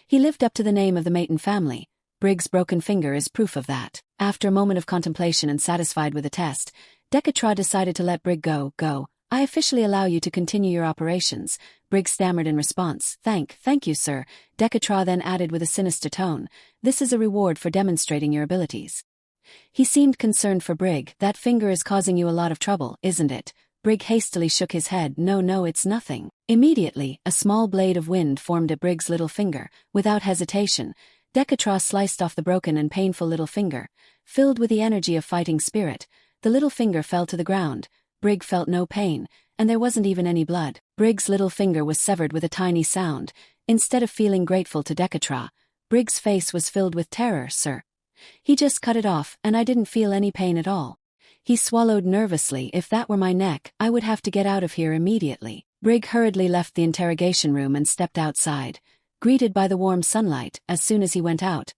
He lived up to the name of the Maton family. Brig's broken finger is proof of that. After a moment of contemplation and satisfied with the test, Decatra decided to let Brig go. I officially allow you to continue your operations. Brig stammered in response. Thank you, sir. Decatra then added with a sinister tone. This is a reward for demonstrating your abilities. He seemed concerned for Brig. That finger is causing you a lot of trouble, isn't it? Brig hastily shook his head. No, it's nothing. Immediately, a small blade of wind formed at Brig's little finger. Without hesitation, Decatra sliced off the broken and painful little finger. Filled with the energy of fighting spirit, the little finger fell to the ground. Brig felt no pain, and there wasn't even any blood. Brig's little finger was severed with a tiny sound. Instead of feeling grateful to Decatra, Brig's face was filled with terror. Sir, he just cut it off, and I didn't feel any pain at all. He swallowed nervously. If that were my neck, I would have to get out of here immediately. Brig hurriedly left the interrogation room and stepped outside, greeted by the warm sunlight. As soon as he went out,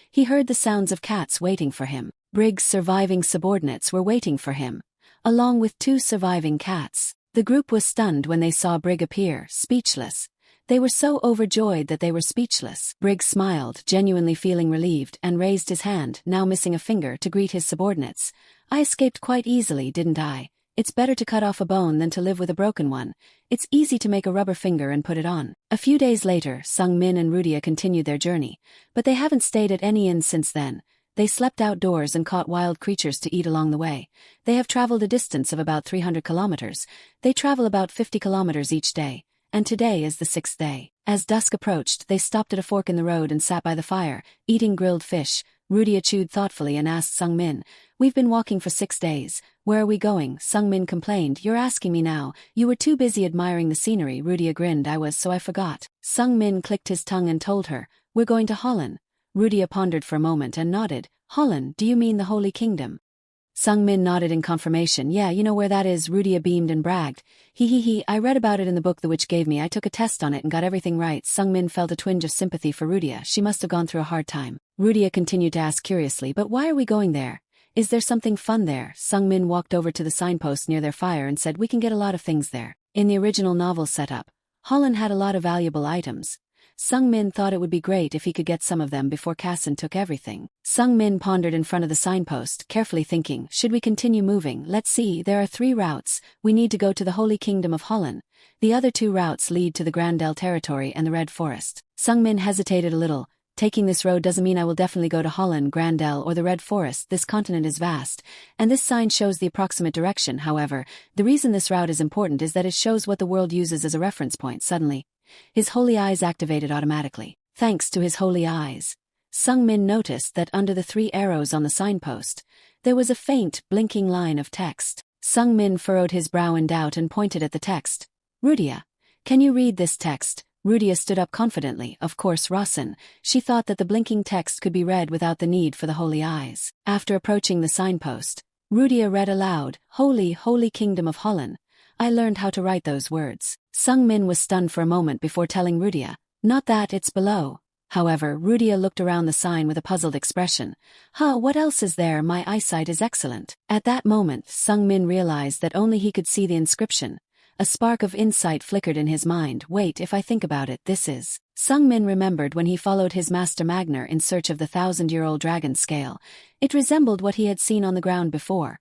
he heard the sounds of cats waiting for him. Brig's surviving subordinates were waiting for him, along with 2 surviving cats. The group was stunned when they saw Brig appear, speechless. They were so overjoyed that they were speechless. Brig smiled, genuinely feeling relieved, and raised his hand, now missing a finger, to greet his subordinates. I escaped quite easily, didn't I? It's better to cut off a bone than to live with a broken one. It's easy to make a rubber finger and put it on. A few days later, Sung Min and Rudia continued their journey, but they haven't stayed at any inn since then. They slept outdoors and caught wild creatures to eat along the way. They have traveled a distance of about 300 kilometers. They travel about 50 kilometers each day, and today is the 6th day. As dusk approached, they stopped at a fork in the road and sat by the fire, eating grilled fish. Rudia chewed thoughtfully and asked Sungmin. We've been walking for 6 days. Where are we going? Sungmin complained. You're asking me now. You were too busy admiring the scenery. Rudia grinned. I was, so I forgot. Sungmin clicked his tongue and told her. We're going to Holland. Rudia pondered for a moment and nodded. Holland, do you mean the Holy Kingdom? Sungmin nodded in confirmation. Yeah, you know where that is. Rudia beamed and bragged. He, I read about it in the book the witch gave me. I took a test on it and got everything right. Sungmin felt a twinge of sympathy for Rudia. She must have gone through a hard time. Rudia continued to ask curiously, but why are we going there? Is there something fun there? Sungmin walked over to the signpost near their fire and said, we can get a lot of things there. In the original novel setup, Holland had a lot of valuable items. Sungmin thought it would be great if he could get some of them before Kassan took everything. Sungmin pondered in front of the signpost, carefully thinking, should we continue moving? Let's see, there are 3 routes. We need to go to the Holy Kingdom of Holland. The other 2 routes lead to the Grandel territory and the Red Forest. Sungmin hesitated a little. Taking this road doesn't mean I will definitely go to Holland, Grandel, or the Red Forest. This continent is vast, and this sign shows the approximate direction. However, the reason this route is important is that it shows what the world uses as a reference point. Suddenly, his holy eyes activated automatically. Thanks to his holy eyes, Sungmin noticed that under the 3 arrows on the signpost, there was a faint, blinking line of text. Sungmin furrowed his brow in doubt and pointed at the text. Rudia, can you read this text? Rudia stood up confidently. Of course, Rosin. She thought that the blinking text could be read without the need for the holy eyes. After approaching the signpost, Rudia read aloud, Holy, Holy Kingdom of Holland. I learned how to write those words. Sungmin was stunned for a moment before telling Rudia, not that, it's below. However, Rudia looked around the sign with a puzzled expression. What else is there? My eyesight is excellent. At that moment, Sungmin realized that only he could see the inscription. A spark of insight flickered in his mind. Wait, if I think about it, this is... Sungmin remembered when he followed his master Magner in search of the 1,000-year-old dragon scale. It resembled what he had seen on the ground before.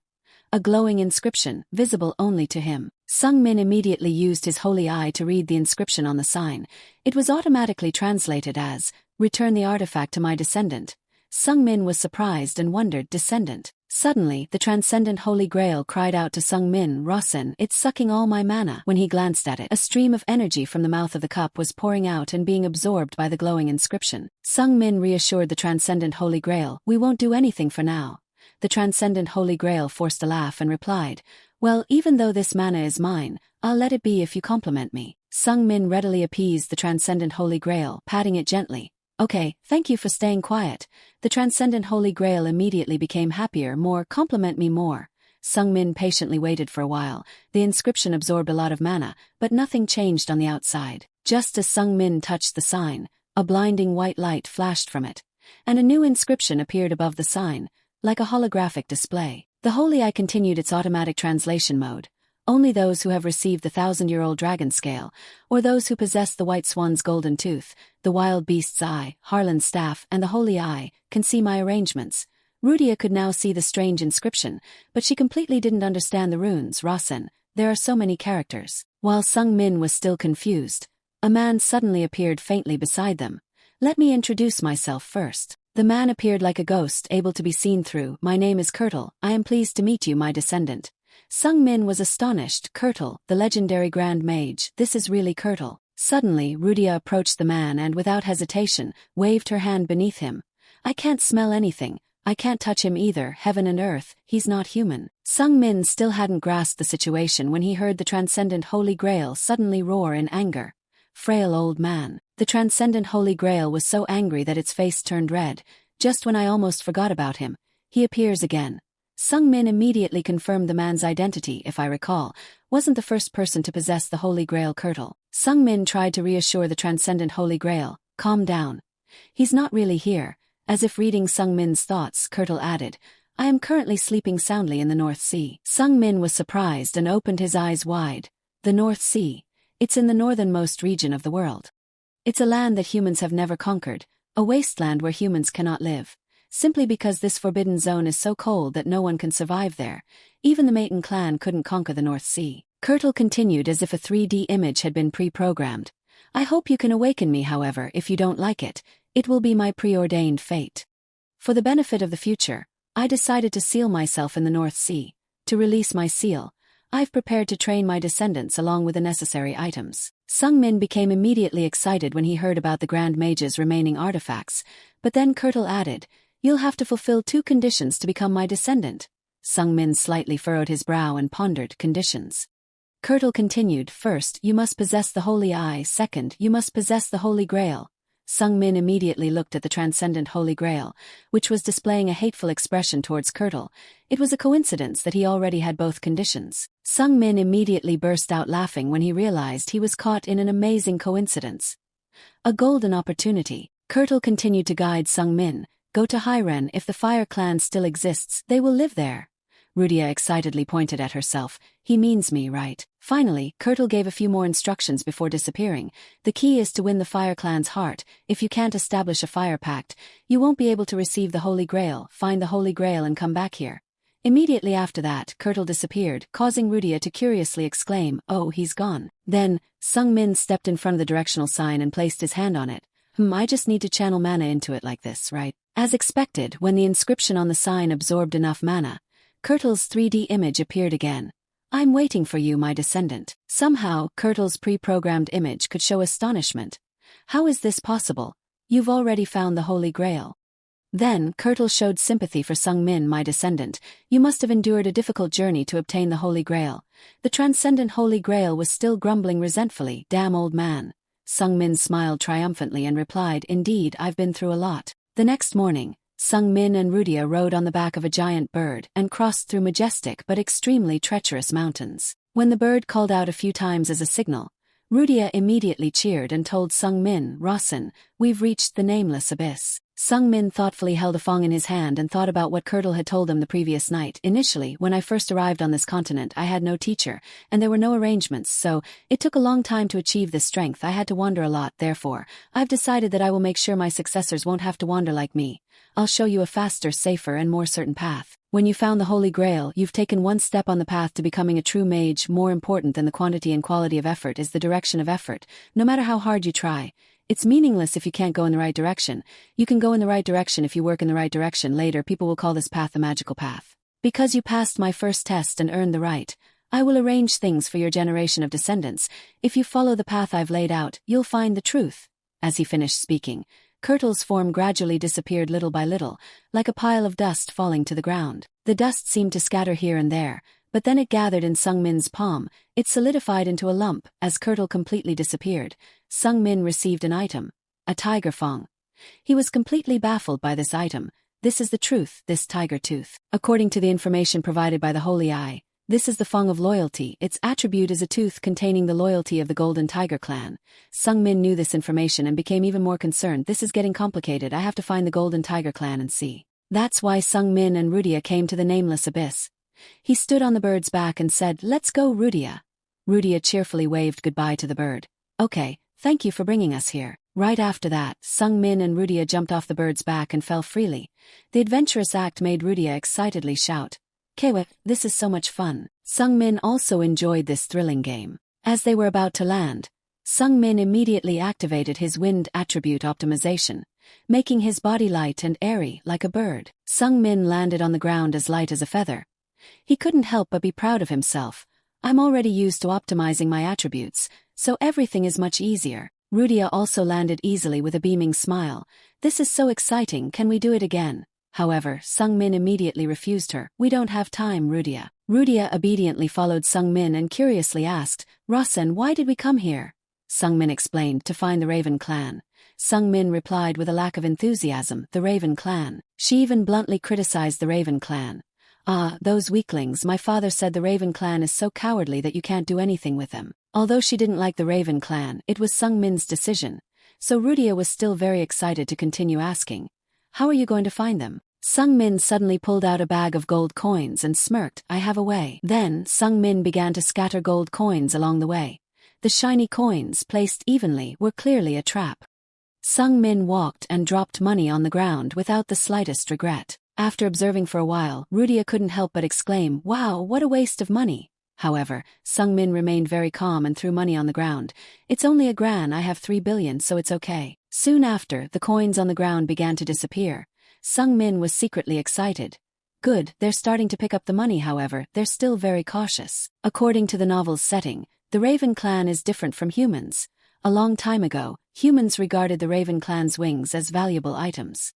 A glowing inscription, visible only to him. Sungmin immediately used his holy eye to read the inscription on the sign. It was automatically translated as, return the artifact to my descendant. Sungmin was surprised and wondered, descendant. Suddenly, the transcendent Holy Grail cried out to Sungmin, Rosin, it's sucking all my mana. When he glanced at it, a stream of energy from the mouth of the cup was pouring out and being absorbed by the glowing inscription. Sungmin reassured the transcendent Holy Grail, we won't do anything for now. The transcendent Holy Grail forced a laugh and replied, well, even though this mana is mine, I'll let it be if you compliment me. Sungmin readily appeased the transcendent Holy Grail, patting it gently. Okay, thank you for staying quiet. The transcendent Holy Grail immediately became happier. More, compliment me more. Sungmin patiently waited for a while. The inscription absorbed a lot of mana, but nothing changed on the outside. Just as Sungmin touched the sign, a blinding white light flashed from it, and a new inscription appeared above the sign, like a holographic display. The Holy Eye continued its automatic translation mode. Only those who have received the 1,000-year-old dragon scale, or those who possess the white swan's golden tooth, the wild beast's eye, Harlan's staff, and the holy eye, can see my arrangements. Rudia could now see the strange inscription, but she completely didn't understand the runes. Rosin, there are so many characters. While Sungmin was still confused, a man suddenly appeared faintly beside them. Let me introduce myself first. The man appeared like a ghost, able to be seen through. My name is Kurtle. I am pleased to meet you, my descendant. Sungmin was astonished. Kurtle, the legendary Grand Mage, this is really Kurtle. Suddenly, Rudia approached the man and, without hesitation, waved her hand beneath him. I can't smell anything. I can't touch him either. Heaven and earth, he's not human. Sungmin still hadn't grasped the situation when he heard the transcendent Holy Grail suddenly roar in anger. Frail old man. The transcendent Holy Grail was so angry that its face turned red. Just when I almost forgot about him, he appears again. Sungmin immediately confirmed the man's identity. If I recall, wasn't the first person to possess the Holy Grail Kurtle. Sungmin tried to reassure the transcendent Holy Grail. Calm down. He's not really here. As if reading Sungmin's thoughts, Kurtle added, I am currently sleeping soundly in the North Sea. Sungmin was surprised and opened his eyes wide. The North Sea. It's in the northernmost region of the world. It's a land that humans have never conquered, a wasteland where humans cannot live. Simply because this forbidden zone is so cold that no one can survive there. Even the Maton clan couldn't conquer the North Sea. Kurtle continued as if a 3D image had been pre-programmed. I hope you can awaken me, however. If you don't like it, it will be my preordained fate. For the benefit of the future, I decided to seal myself in the North Sea. To release my seal, I've prepared to train my descendants along with the necessary items. Sungmin became immediately excited when he heard about the Grand Mage's remaining artifacts, but then Kurtle added, You'll have to fulfill 2 conditions to become my descendant. Sung Min slightly furrowed his brow and pondered. Conditions. Kirtle continued. First, you must possess the Holy Eye. Second, you must possess the Holy Grail. Sung Min immediately looked at the transcendent Holy Grail, which was displaying a hateful expression towards Kirtle. It was a coincidence that he already had both conditions. Sung Min immediately burst out laughing when he realized he was caught in an amazing coincidence. A golden opportunity. Kirtle continued to guide Sung Min. Go to Hyren. If the Fire Clan still exists, they will live there. Rudia excitedly pointed at herself. He means me, right? Finally, Kirtle gave a few more instructions before disappearing. The key is to win the Fire Clan's heart. If you can't establish a fire pact, you won't be able to receive the Holy Grail. Find the Holy Grail and come back here. Immediately after that, Kirtle disappeared, causing Rudia to curiously exclaim, "Oh, he's gone." Then, Sung Min stepped in front of the directional sign and placed his hand on it. I just need to channel mana into it like this, right? As expected, when the inscription on the sign absorbed enough mana, Kirtle's 3D image appeared again. I'm waiting for you, my descendant. Somehow, Kirtle's pre-programmed image could show astonishment. How is this possible? You've already found the Holy Grail. Then, Kirtle showed sympathy for Sung Min, my descendant. You must have endured a difficult journey to obtain the Holy Grail. The transcendent Holy Grail was still grumbling resentfully. Damn old man. Sung Min smiled triumphantly and replied, Indeed, I've been through a lot. The next morning, Sung Min and Rudia rode on the back of a giant bird and crossed through majestic but extremely treacherous mountains. When the bird called out a few times as a signal, Rudia immediately cheered and told Sung Min, Rossen, we've reached the nameless abyss. Sung Min thoughtfully held a fong in his hand and thought about what Kirtle had told him the previous night. Initially, when I first arrived on this continent, I had no teacher, and there were no arrangements, so it took a long time to achieve this strength. I had to wander a lot, therefore, I've decided that I will make sure my successors won't have to wander like me. I'll show you a faster, safer, and more certain path. When you found the Holy Grail, you've taken one step on the path to becoming a true mage. More important than the quantity and quality of effort is the direction of effort. No matter how hard you try, it's meaningless if you can't go in the right direction. You can go in the right direction if you work in the right direction. Later, people will call this path the magical path. Because you passed my first test and earned the right, I will arrange things for your generation of descendants. If you follow the path I've laid out, you'll find the truth. As he finished speaking, Kirtle's form gradually disappeared little by little, like a pile of dust falling to the ground. The dust seemed to scatter here and there, but then it gathered in Sung Min's palm. It solidified into a lump. As Kirtle completely disappeared, Sung Min received an item, a tiger fong. He was completely baffled by this item. This is the truth, this tiger tooth. According to the information provided by the Holy Eye, this is the fong of loyalty. Its attribute is a tooth containing the loyalty of the Golden Tiger clan. Sung Min knew this information and became even more concerned. This is getting complicated. I have to find the Golden Tiger clan and see. That's why Sung Min and Rudia came to the nameless abyss. He stood on the bird's back and said, Let's go, Rudia. Rudia cheerfully waved goodbye to the bird. Okay, thank you for bringing us here. Right after that, Sung Min and Rudia jumped off the bird's back and fell freely. The adventurous act made Rudia excitedly shout, Kewa, this is so much fun. Sung Min also enjoyed this thrilling game. As they were about to land, Sung Min immediately activated his wind attribute optimization, making his body light and airy like a bird. Sung Min landed on the ground as light as a feather. He couldn't help but be proud of himself. I'm already used to optimizing my attributes, so everything is much easier. Rudia also landed easily with a beaming smile. This is so exciting, can we do it again? However, Sung Min immediately refused her. We don't have time, Rudia. Rudia obediently followed Sung Min and curiously asked, Rossen, why did we come here? Sung Min explained, to find the Raven clan. Sung Min replied with a lack of enthusiasm, the Raven clan. She even bluntly criticized the Raven clan. Ah, those weaklings. My father said the Raven clan is so cowardly that you can't do anything with them. Although she didn't like the Raven clan, it was Sung Min's decision. So Rudia was still very excited to continue asking, How are you going to find them? Sung Min suddenly pulled out a bag of gold coins and smirked, I have a way. Then, Sung Min began to scatter gold coins along the way. The shiny coins, placed evenly, were clearly a trap. Sung Min walked and dropped money on the ground without the slightest regret. After observing for a while, Rudia couldn't help but exclaim, Wow, what a waste of money. However, Sung Min remained very calm and threw money on the ground. It's only a gran, I have 3 billion, so it's okay. Soon after, the coins on the ground began to disappear. Sung Min was secretly excited. Good, they're starting to pick up the money. However, they're still very cautious. According to the novel's setting, the Raven clan is different from humans. A long time ago, humans regarded the Raven clan's wings as valuable items.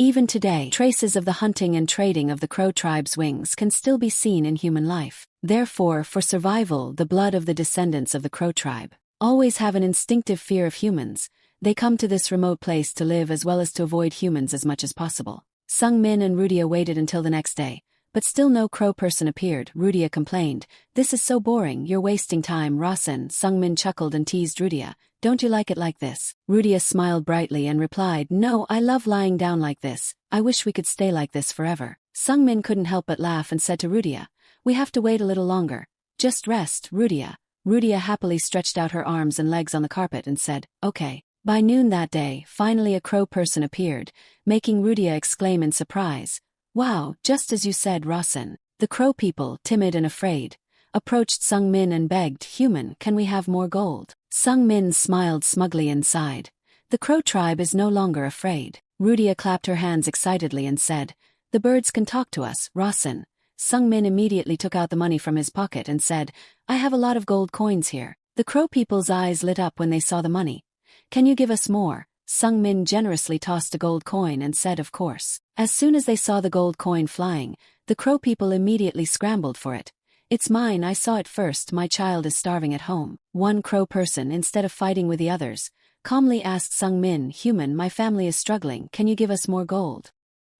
Even today, traces of the hunting and trading of the Crow tribe's wings can still be seen in human life. Therefore, for survival, the blood of the descendants of the Crow tribe always have an instinctive fear of humans. They come to this remote place to live as well as to avoid humans as much as possible. Sung Min and Rudia waited until the next day, but still no crow person appeared. Rudia complained, "This is so boring, you're wasting time." Rasen, Sung Min chuckled and teased Rudia, "Don't you like it like this?" Rudia smiled brightly and replied, "No, I love lying down like this. I wish we could stay like this forever." Sung Min couldn't help but laugh and said to Rudia, "We have to wait a little longer. Just rest, Rudia." Rudia happily stretched out her arms and legs on the carpet and said, "Okay." By noon that day, finally a crow person appeared, making Rudia exclaim in surprise, "Wow, just as you said, Rasen." The crow people, timid and afraid, approached Sung Min and begged, "Human, can we have more gold?" Sung Min smiled smugly and sighed. The crow tribe is no longer afraid. Rudia clapped her hands excitedly and said, "The birds can talk to us, Rasen." Sung Min immediately took out the money from his pocket and said, "I have a lot of gold coins here." The crow people's eyes lit up when they saw the money. "Can you give us more?" Sung Min generously tossed a gold coin and said, "Of course." As soon as they saw the gold coin flying, the crow people immediately scrambled for it. "It's mine, I saw it first, my child is starving at home." One crow person, instead of fighting with the others, calmly asked Sung Min, "Human, my family is struggling, can you give us more gold?"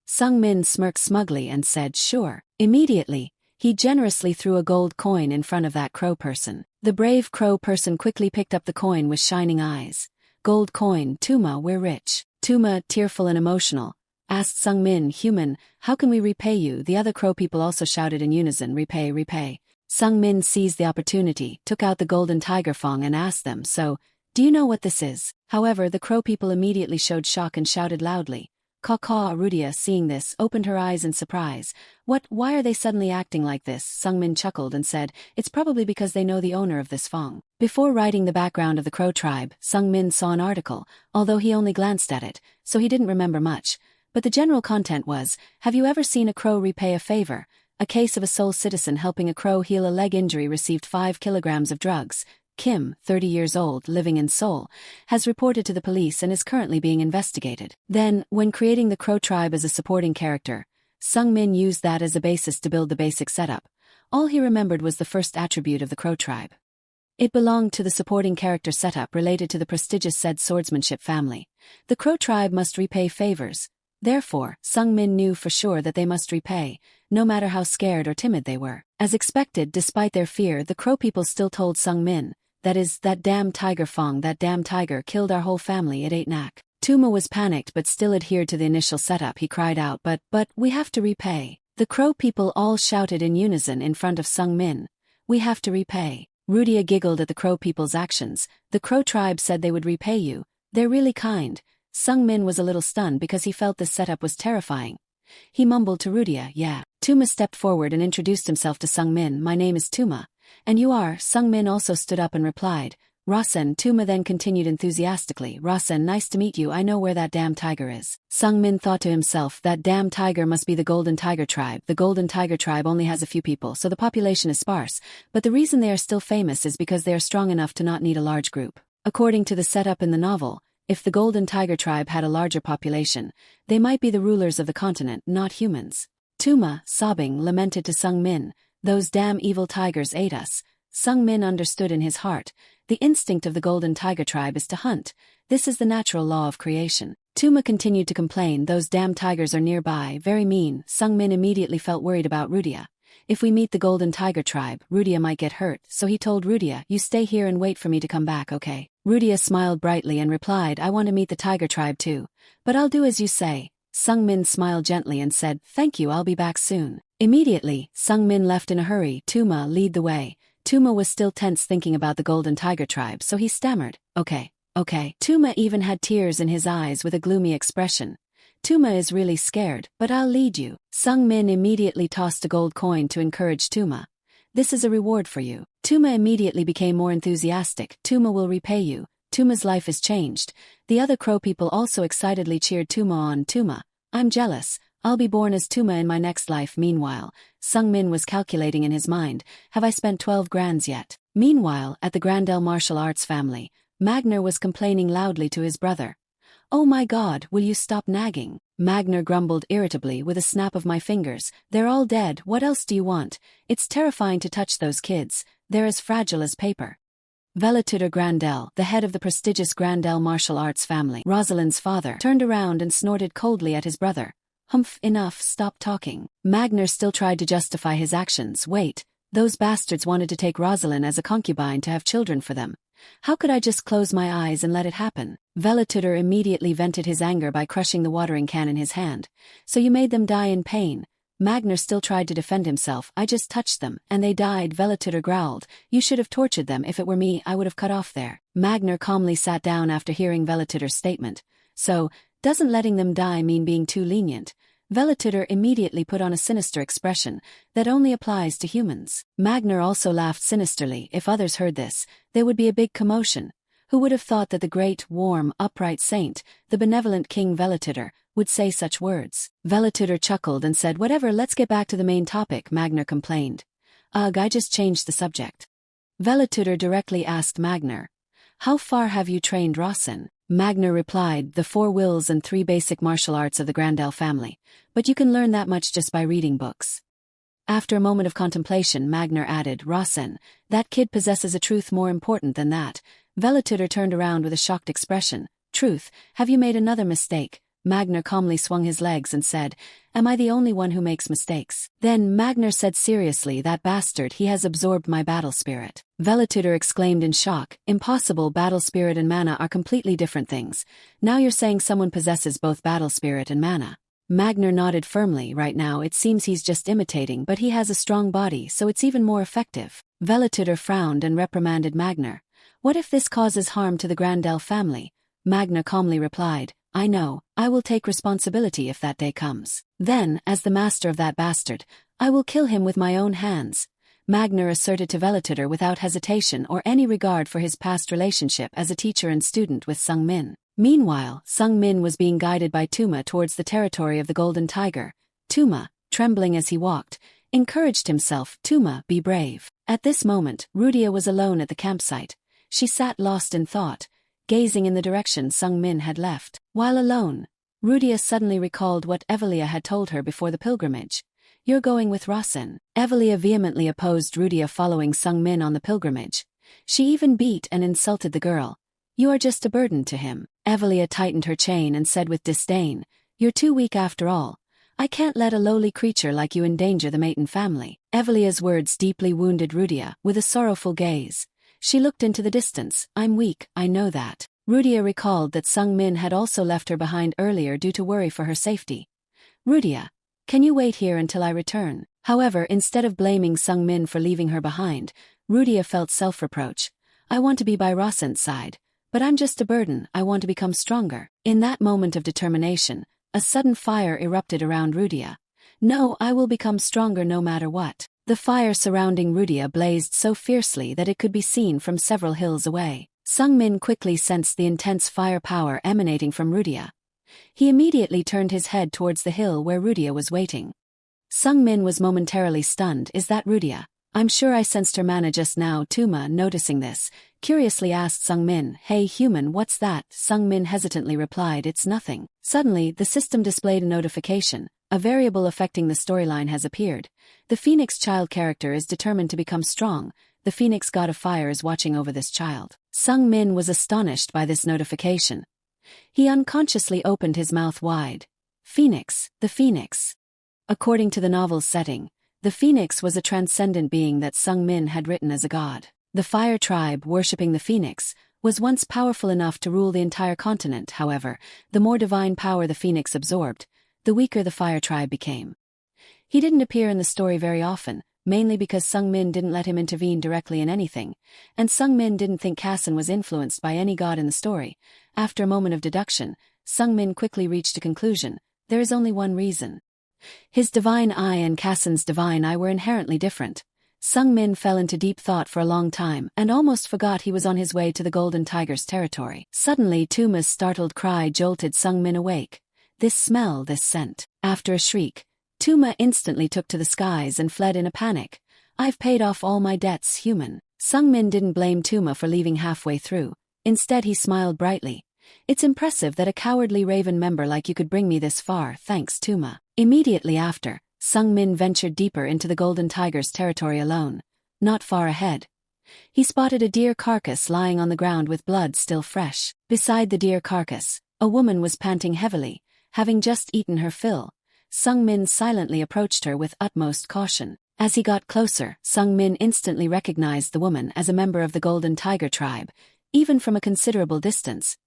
Sung Min smirked smugly and said, "Sure." Immediately, he generously threw a gold coin in front of that crow person. The brave crow person quickly picked up the coin with shining eyes. "Gold coin, Tuma, we're rich." Tuma, tearful and emotional, asked Sung Min, "Human, how can we repay you?" The other crow people also shouted in unison, "Repay, repay." Sung Min seized the opportunity, took out the golden tiger fong and asked them, "So, do you know what this is?" However, the crow people immediately showed shock and shouted loudly. Caw-caw. Rudia, seeing this, opened her eyes in surprise. "What, why are they suddenly acting like this?" Sung Min chuckled and said, "It's probably because they know the owner of this fong." Before writing the background of the Crow tribe, Sung Min saw an article, although he only glanced at it, so he didn't remember much. But the general content was, "Have you ever seen a crow repay a favor?" A case of a Seoul citizen helping a crow heal a leg injury received 5 kilograms of drugs. Kim, 30 years old, living in Seoul, has reported to the police and is currently being investigated. Then, when creating the Crow tribe as a supporting character, Sung Min used that as a basis to build the basic setup. All he remembered was the first attribute of the Crow tribe. It belonged to the supporting character setup related to the prestigious said swordsmanship family. The Crow tribe must repay favors. Therefore, Sung Min knew for sure that they must repay, no matter how scared or timid they were. As expected, despite their fear, the Crow people still told Sung Min, "That is, that damn tiger fong, that damn tiger killed our whole family, it ate Nak." Tuma was panicked but still adhered to the initial setup. He cried out, but, we have to repay." The Crow people all shouted in unison in front of Sung Min, "We have to repay." Rudia giggled at the Crow people's actions. "The Crow tribe said they would repay you. They're really kind." Sung Min was a little stunned because he felt this setup was terrifying. He mumbled to Rudia, "Yeah." Tuma stepped forward and introduced himself to Sung Min, "My name is Tuma." "And you are?" Sung Min also stood up and replied, "Rasen." Tuma then continued enthusiastically, "Rasen, nice to meet you, I know where that damn tiger is." Sung Min thought to himself, that damn tiger must be the Golden Tiger tribe. The Golden Tiger tribe only has a few people, so the population is sparse, but the reason they are still famous is because they are strong enough to not need a large group. According to the setup in the novel, if the Golden Tiger tribe had a larger population, they might be the rulers of the continent, not humans. Tuma, sobbing, lamented to Sung Min, "Those damn evil tigers ate us." Sung Min understood in his heart, the instinct of the Golden Tiger tribe is to hunt. This is the natural law of creation. Tuma continued to complain, "Those damn tigers are nearby, very mean." Sung Min immediately felt worried about Rudia. If we meet the Golden Tiger tribe, Rudia might get hurt, so he told Rudia, "You stay here and wait for me to come back, okay?" Rudia smiled brightly and replied, "I want to meet the tiger tribe too. But I'll do as you say." Sung Min smiled gently and said, "Thank you, I'll be back soon." Immediately, Sung Min left in a hurry. "Tuma, lead the way." Tuma was still tense thinking about the Golden Tiger tribe, so he stammered, Okay. Tuma even had tears in his eyes with a gloomy expression. "Tuma is really scared, but I'll lead you." Sung Min immediately tossed a gold coin to encourage Tuma. "This is a reward for you." Tuma immediately became more enthusiastic. "Tuma will repay you. Tuma's life is changed." The other Crow people also excitedly cheered Tuma on. "Tuma, I'm jealous. I'll be born as Tuma in my next life." Meanwhile, Sung Min was calculating in his mind, "Have I spent 12 grands yet?" Meanwhile, at the Grandel martial arts family, Magner was complaining loudly to his brother. "Oh my God, will you stop nagging?" Magner grumbled irritably with a snap of my fingers. "They're all dead, what else do you want? It's terrifying to touch those kids, they're as fragile as paper." Velituder Grandel, the head of the prestigious Grandel martial arts family, Rosalind's father, turned around and snorted coldly at his brother. "Humph, enough, stop talking." Magner still tried to justify his actions. "Wait, those bastards wanted to take Rosalind as a concubine to have children for them. How could I just close my eyes and let it happen?" Velituder immediately vented his anger by crushing the watering can in his hand. "So you made them die in pain?" Magner still tried to defend himself. "I just touched them, and they died," Velituder growled. "You should have tortured them. If it were me, I would have cut off their..." Magner calmly sat down after hearing Velituder's statement. "So, doesn't letting them die mean being too lenient?" Velituder immediately put on a sinister expression that only applies to humans. Magner also laughed sinisterly. If others heard this, there would be a big commotion. Who would have thought that the great, warm, upright saint, the benevolent King Velituder, would say such words? Velituder chuckled and said, "Whatever, let's get back to the main topic," Magner complained. "Ugh, I just changed the subject." Velituder directly asked Magner, "How far have you trained Rosin?" Magner replied, "The 4 wills and 3 basic martial arts of the Grandel family, but you can learn that much just by reading books." After a moment of contemplation, Magner added, "Rosin, that kid possesses a truth more important than that." Velituder turned around with a shocked expression. "Truth? Have you made another mistake?" Magner calmly swung his legs and said, "Am I the only one who makes mistakes?" Then Magner said seriously, "That bastard, he has absorbed my battle spirit." Velituder exclaimed in shock, "Impossible, battle spirit and mana are completely different things. Now you're saying someone possesses both battle spirit and mana?" Magner nodded firmly. "Right now it seems he's just imitating, but he has a strong body, so it's even more effective." Velituder frowned and reprimanded Magner. "What if this causes harm to the Grandel family?" Magner calmly replied, "I know, I will take responsibility if that day comes. Then, as the master of that bastard, I will kill him with my own hands." Magner asserted to Velituder without hesitation or any regard for his past relationship as a teacher and student with Sung Min. Meanwhile, Sung Min was being guided by Tuma towards the territory of the Golden Tiger. Tuma, trembling as he walked, encouraged himself, "Tuma, be brave." At this moment, Rudia was alone at the campsite. She sat lost in thought, gazing in the direction Sung Min had left. While alone, Rudia suddenly recalled what Evelia had told her before the pilgrimage. "You're going with Rosin." Evelia vehemently opposed Rudia following Sung Min on the pilgrimage. She even beat and insulted the girl. "You are just a burden to him." Evelia tightened her chain and said with disdain, "You're too weak after all. I can't let a lowly creature like you endanger the Maton family." Evelia's words deeply wounded Rudia. With a sorrowful gaze, she looked into the distance. "I'm weak, I know that." Rudia recalled that Sung Min had also left her behind earlier due to worry for her safety. "Rudia, can you wait here until I return?" However, instead of blaming Sung Min for leaving her behind, Rudia felt self-reproach. "I want to be by Rosin's side, but I'm just a burden. I want to become stronger." In that moment of determination, a sudden fire erupted around Rudia. "No, I will become stronger no matter what." The fire surrounding Rudia blazed so fiercely that it could be seen from several hills away. Sung Min quickly sensed the intense fire power emanating from Rudia. He immediately turned his head towards the hill where Rudia was waiting. Sung Min was momentarily stunned. "Is that Rudia? I'm sure I sensed her mana just now." Tuma, noticing this, curiously asked Sung Min, "Hey human, what's that?" Sung Min hesitantly replied, "It's nothing." Suddenly, the system displayed a notification. A variable affecting the storyline has appeared. The Phoenix child character is determined to become strong. The Phoenix god of fire is watching over this child. Sung Min was astonished by this notification. He unconsciously opened his mouth wide. Phoenix, the Phoenix. According to the novel's setting, the Phoenix was a transcendent being that Sung Min had written as a god. The fire tribe, worshipping the Phoenix, was once powerful enough to rule the entire continent. However, the more divine power the Phoenix absorbed, the weaker the fire tribe became. He didn't appear in the story very often, mainly because Sung Min didn't let him intervene directly in anything, and Sung Min didn't think Kassan was influenced by any god in the story. After a moment of deduction, Sung Min quickly reached a conclusion. There is only one reason. His divine eye and Kassan's divine eye were inherently different. Sung Min fell into deep thought for a long time and almost forgot he was on his way to the Golden Tiger's territory. Suddenly, Tuma's startled cry jolted Sung Min awake. "This smell, this scent." After a shriek, Tuma instantly took to the skies and fled in a panic. "I've paid off all my debts, human." Sung Min didn't blame Tuma for leaving halfway through. Instead he smiled brightly. It's impressive that a cowardly Raven member like you could bring me this far, thanks Tuma. Immediately after, Sung Min ventured deeper into the Golden Tiger's territory alone. Not far ahead, he spotted a deer carcass lying on the ground with blood still fresh. Beside the deer carcass, a woman was panting heavily, having just eaten her fill. Sung Min silently approached her with utmost caution. As he got closer, Sung Min instantly recognized the woman as a member of the Golden Tiger tribe. Even from a considerable distance,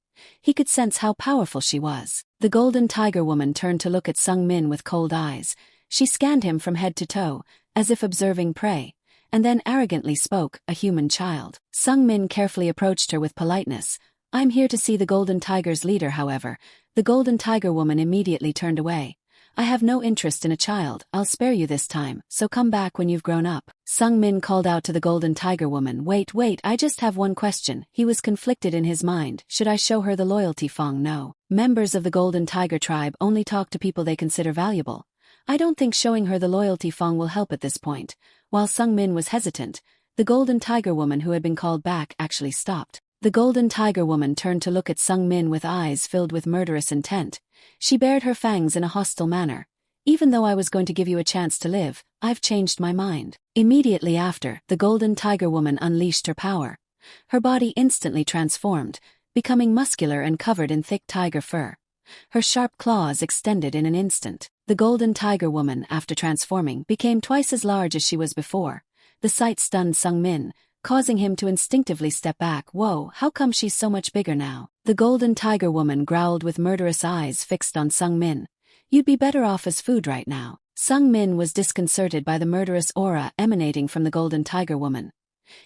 he could sense how powerful she was. The Golden Tiger woman turned to look at Sung Min with cold eyes. She scanned him from head to toe, as if observing prey, and then arrogantly spoke, a human child. Sung Min carefully approached her with politeness. I'm here to see the Golden Tiger's leader, however. The Golden Tiger woman immediately turned away. I have no interest in a child, I'll spare you this time, so come back when you've grown up. Sung Min called out to the Golden Tiger woman, wait, I just have one question. He was conflicted in his mind. Should I show her the loyalty Fong? No. Members of the Golden Tiger tribe only talk to people they consider valuable. I don't think showing her the loyalty Fong will help at this point. While Sung Min was hesitant, the Golden Tiger woman who had been called back actually stopped. The Golden Tiger woman turned to look at Sung Min with eyes filled with murderous intent. She bared her fangs in a hostile manner. Even though I was going to give you a chance to live, I've changed my mind. Immediately after, the Golden Tiger woman unleashed her power. Her body instantly transformed, becoming muscular and covered in thick tiger fur. Her sharp claws extended in an instant. The Golden Tiger woman, after transforming, became twice as large as she was before. The sight stunned Sung Min, causing him to instinctively step back. Whoa, how come she's so much bigger now? The Golden Tiger woman growled with murderous eyes fixed on Sung Min. You'd be better off as food right now. Sung Min was disconcerted by the murderous aura emanating from the Golden Tiger woman.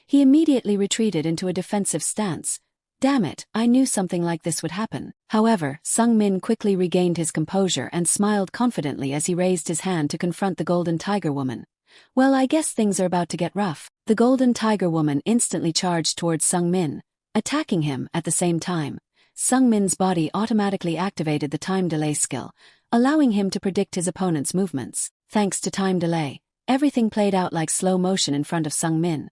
He immediately retreated into a defensive stance. Damn it, I knew something like this would happen. However, Sung Min quickly regained his composure and smiled confidently as he raised his hand to confront the Golden Tiger woman. Well, I guess things are about to get rough. The Golden Tiger woman instantly charged towards Sung Min, attacking him at the same time. Sung Min's body automatically activated the time delay skill, allowing him to predict his opponent's movements. Thanks to time delay, everything played out like slow motion in front of Sung Min.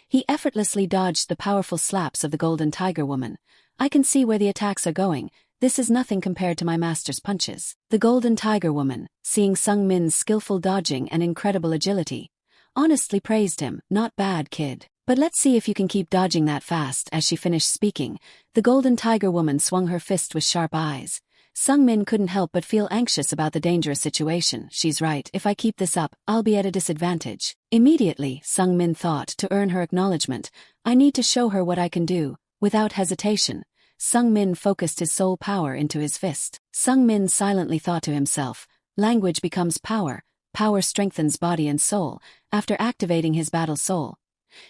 He effortlessly dodged the powerful slaps of the Golden Tiger woman. I can see where the attacks are going. This is nothing compared to my master's punches. The Golden Tiger woman, seeing Sung Min's skillful dodging and incredible agility, honestly praised him. Not bad, kid. But let's see if you can keep dodging that fast. As she finished speaking, the Golden Tiger woman swung her fist with sharp eyes. Sung Min couldn't help but feel anxious about the dangerous situation. She's right, if I keep this up, I'll be at a disadvantage. Immediately, Sung Min thought, to earn her acknowledgement, I need to show her what I can do. Without hesitation, Sung Min focused his soul power into his fist. Sung Min silently thought to himself, language becomes power, power strengthens body and soul. After activating his battle soul,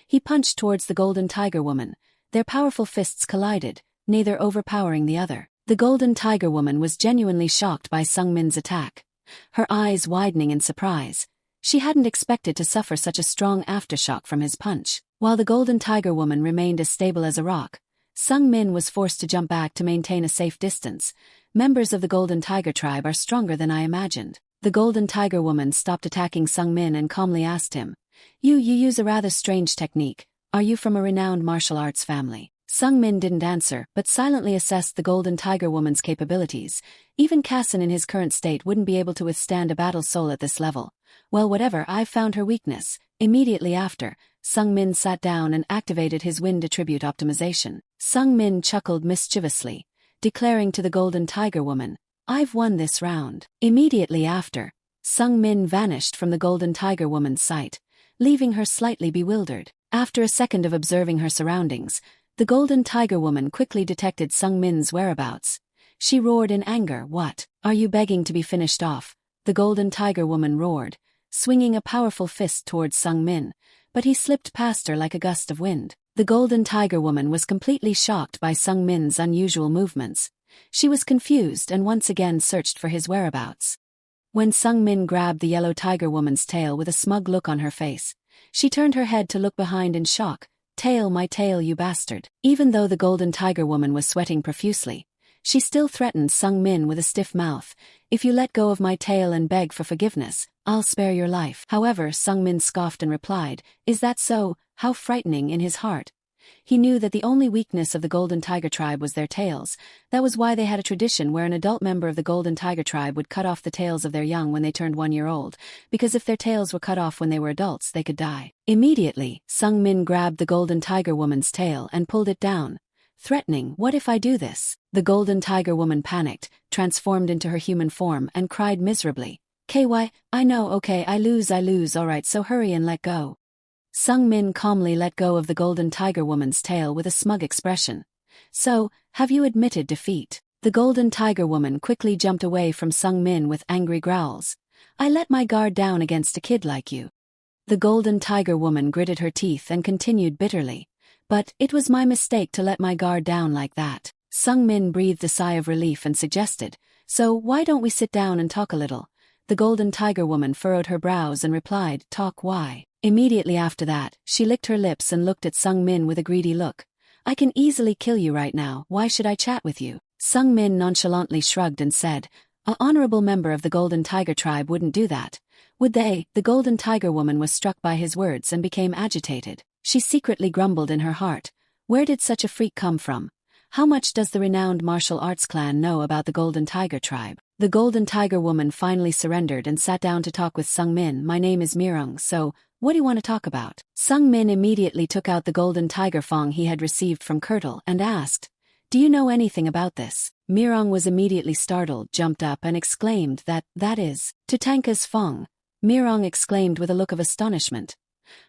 he punched towards the Golden Tiger woman. Their powerful fists collided, neither overpowering the other. The Golden Tiger woman was genuinely shocked by Sung Min's attack, her eyes widening in surprise. She hadn't expected to suffer such a strong aftershock from his punch. While the Golden Tiger woman remained as stable as a rock, Sung Min was forced to jump back to maintain a safe distance. Members of the Golden Tiger tribe are stronger than I imagined. The Golden Tiger woman stopped attacking Sung Min and calmly asked him, You use a rather strange technique. Are you from a renowned martial arts family? Sung Min didn't answer, but silently assessed the Golden Tiger woman's capabilities. Even Kassan in his current state wouldn't be able to withstand a battle soul at this level. Well, whatever, I've found her weakness. Immediately after, Sung Min sat down and activated his wind attribute optimization. Sung Min chuckled mischievously, declaring to the Golden Tiger woman, I've won this round. Immediately after, Sung Min vanished from the Golden Tiger woman's sight, leaving her slightly bewildered. After a second of observing her surroundings, the Golden Tiger woman quickly detected Sung Min's whereabouts. She roared in anger. What? Are you begging to be finished off? The Golden Tiger woman roared, swinging a powerful fist towards Sung Min, but he slipped past her like a gust of wind. The Golden Tiger woman was completely shocked by Sung Min's unusual movements. She was confused and once again searched for his whereabouts. When Sung Min grabbed the Yellow Tiger woman's tail with a smug look on her face, she turned her head to look behind in shock. Tail, my tail, you bastard. Even though the Golden Tiger woman was sweating profusely, she still threatened Sung Min with a stiff mouth. If you let go of my tail and beg for forgiveness, I'll spare your life. However, Sung Min scoffed and replied, Is that so? How frightening. In his heart, He knew that the only weakness of the Golden Tiger tribe was their tails. That was why they had a tradition where an adult member of the Golden Tiger tribe would cut off the tails of their young when they turned 1 year old, because if their tails were cut off when they were adults, they could die. Immediately, Sung Min grabbed the Golden Tiger woman's tail and pulled it down, threatening, "What if I do this?" The Golden Tiger woman panicked, transformed into her human form, and cried miserably, "KY, I know, okay, I lose, alright, so hurry and let go." Sung Min calmly let go of the Golden Tiger woman's tail with a smug expression. "So, have you admitted defeat?" The Golden Tiger woman quickly jumped away from Sung Min with angry growls. "I let my guard down against a kid like you." The Golden Tiger woman gritted her teeth and continued bitterly, "But it was my mistake to let my guard down like that." Sung Min breathed a sigh of relief and suggested, "So why don't we sit down and talk a little?" The Golden Tiger woman furrowed her brows and replied, "Talk, why?" Immediately after that, she licked her lips and looked at Sung Min with a greedy look. "I can easily kill you right now, why should I chat with you?" Sung Min nonchalantly shrugged and said, "An honorable member of the Golden Tiger tribe wouldn't do that, would they?" The Golden Tiger woman was struck by his words and became agitated. She secretly grumbled in her heart, "Where did such a freak come from? How much does the renowned martial arts clan know about the Golden Tiger tribe?" The Golden Tiger woman finally surrendered and sat down to talk with Sung Min. "My name is Mirung, so what do you want to talk about?" Sung Min immediately took out the Golden Tiger Fong he had received from Kirtle and asked, "Do you know anything about this?" Mirung was immediately startled, jumped up and exclaimed that is Tatanka's Fong. Mirung exclaimed with a look of astonishment,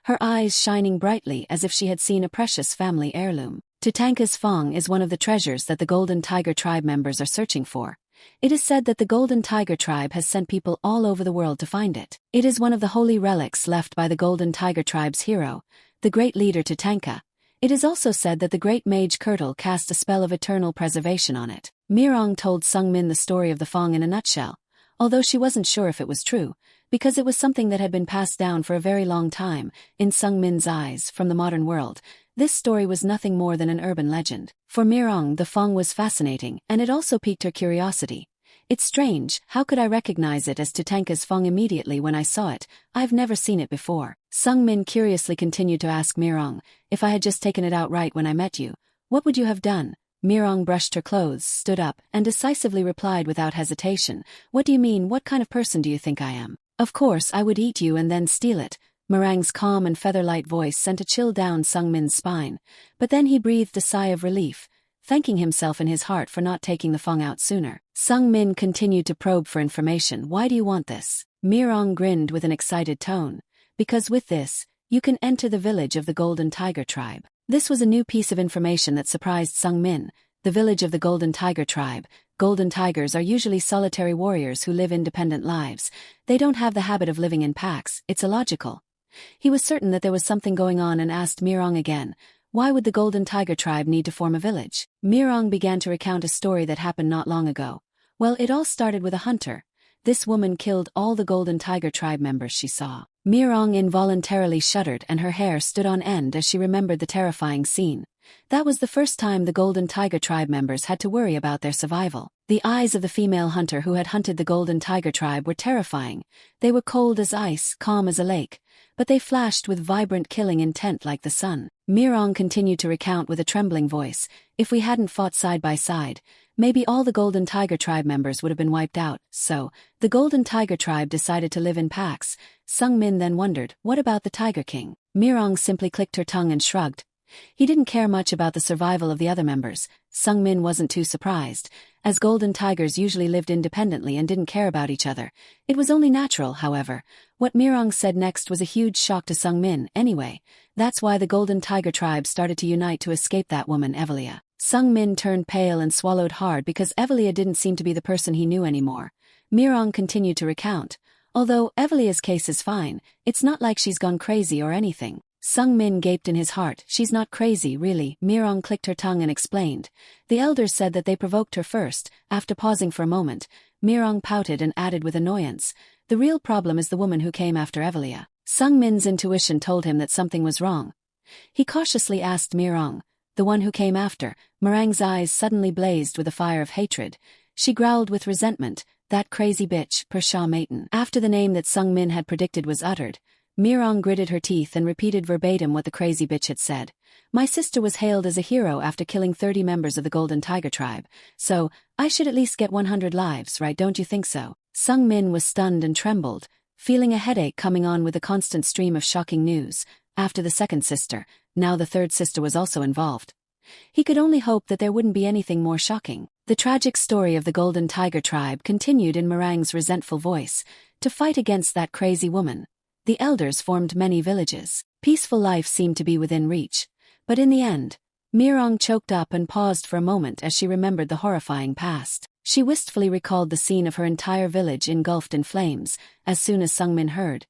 her eyes shining brightly as if she had seen a precious family heirloom. Tatanka's Fong is one of the treasures that the Golden Tiger tribe members are searching for. It is said that the Golden Tiger tribe has sent people all over the world to find it. It is one of the holy relics left by the Golden Tiger tribe's hero, the great leader Tatanka. It is also said that the great mage Kirtle cast a spell of eternal preservation on it. Mirong told Sung Min the story of the Fong in a nutshell, although she wasn't sure if it was true, because it was something that had been passed down for a very long time. In Sung Min's eyes, from the modern world, this story was nothing more than an urban legend. For Mirong, the Fong was fascinating, and it also piqued her curiosity. "It's strange, how could I recognize it as Tatanka's Fong immediately when I saw it? I've never seen it before." Sung Min curiously continued to ask Mirong, "If I had just taken it outright when I met you, what would you have done?" Mirong brushed her clothes, stood up, and decisively replied without hesitation, "What do you mean? What kind of person do you think I am? Of course I would eat you and then steal it." Mirang's calm and feather-light voice sent a chill down Sung Min's spine, but then he breathed a sigh of relief, thanking himself in his heart for not taking the Fong out sooner. Sung Min continued to probe for information. "Why do you want this?" Mirong grinned with an excited tone. "Because with this, you can enter the village of the Golden Tiger tribe." This was a new piece of information that surprised Sung Min. The village of the Golden Tiger tribe. Golden tigers are usually solitary warriors who live independent lives. They don't have the habit of living in packs, it's illogical. He was certain that there was something going on and asked Mirong again, "Why would the Golden Tiger tribe need to form a village?" Mirong began to recount a story that happened not long ago. "Well, it all started with a hunter. This woman killed all the Golden Tiger tribe members she saw." Mirong involuntarily shuddered and her hair stood on end as she remembered the terrifying scene. That was the first time the Golden Tiger tribe members had to worry about their survival. The eyes of the female hunter who had hunted the Golden Tiger tribe were terrifying. They were cold as ice, calm as a lake, but they flashed with vibrant killing intent like the sun. Mirong continued to recount with a trembling voice, "If we hadn't fought side by side, maybe all the Golden Tiger tribe members would have been wiped out." So, the Golden Tiger tribe decided to live in packs. Sung Min then wondered, what about the Tiger King? Mirong simply clicked her tongue and shrugged. He didn't care much about the survival of the other members. Sung Min wasn't too surprised, as golden tigers usually lived independently and didn't care about each other. It was only natural, however. What Mirong said next was a huge shock to Sung Min. Anyway, that's why the Golden Tiger tribe started to unite to escape that woman, Evelia. Sung Min turned pale and swallowed hard because Evelia didn't seem to be the person he knew anymore. Mirong continued to recount. "Although Evelia's case is fine, it's not like she's gone crazy or anything." Sung Min gaped in his heart. "She's not crazy, really." Mirong clicked her tongue and explained. "The elders said that they provoked her first." After pausing for a moment, Mirong pouted and added with annoyance, "The real problem is the woman who came after Evelia." Sung Min's intuition told him that something was wrong. He cautiously asked Mirong, "The one who came after?" Mirang's eyes suddenly blazed with a fire of hatred. She growled with resentment, "That crazy bitch, Persha Maiden." After the name that Sung Min had predicted was uttered, Mirong gritted her teeth and repeated verbatim what the crazy bitch had said. My sister was hailed as a hero after killing 30 members of the Golden Tiger tribe, so I should at least get 100 lives, right, don't you think so? Sung Min was stunned and trembled, feeling a headache coming on with the constant stream of shocking news. After the second sister, now the third sister was also involved. He could only hope that there wouldn't be anything more shocking. The tragic story of the Golden Tiger tribe continued in Meringue's resentful voice. To fight against that crazy woman, the elders formed many villages. Peaceful life seemed to be within reach. But in the end, Mirong choked up and paused for a moment as she remembered the horrifying past. She wistfully recalled the scene of her entire village engulfed in flames, as soon as Sung Min heard.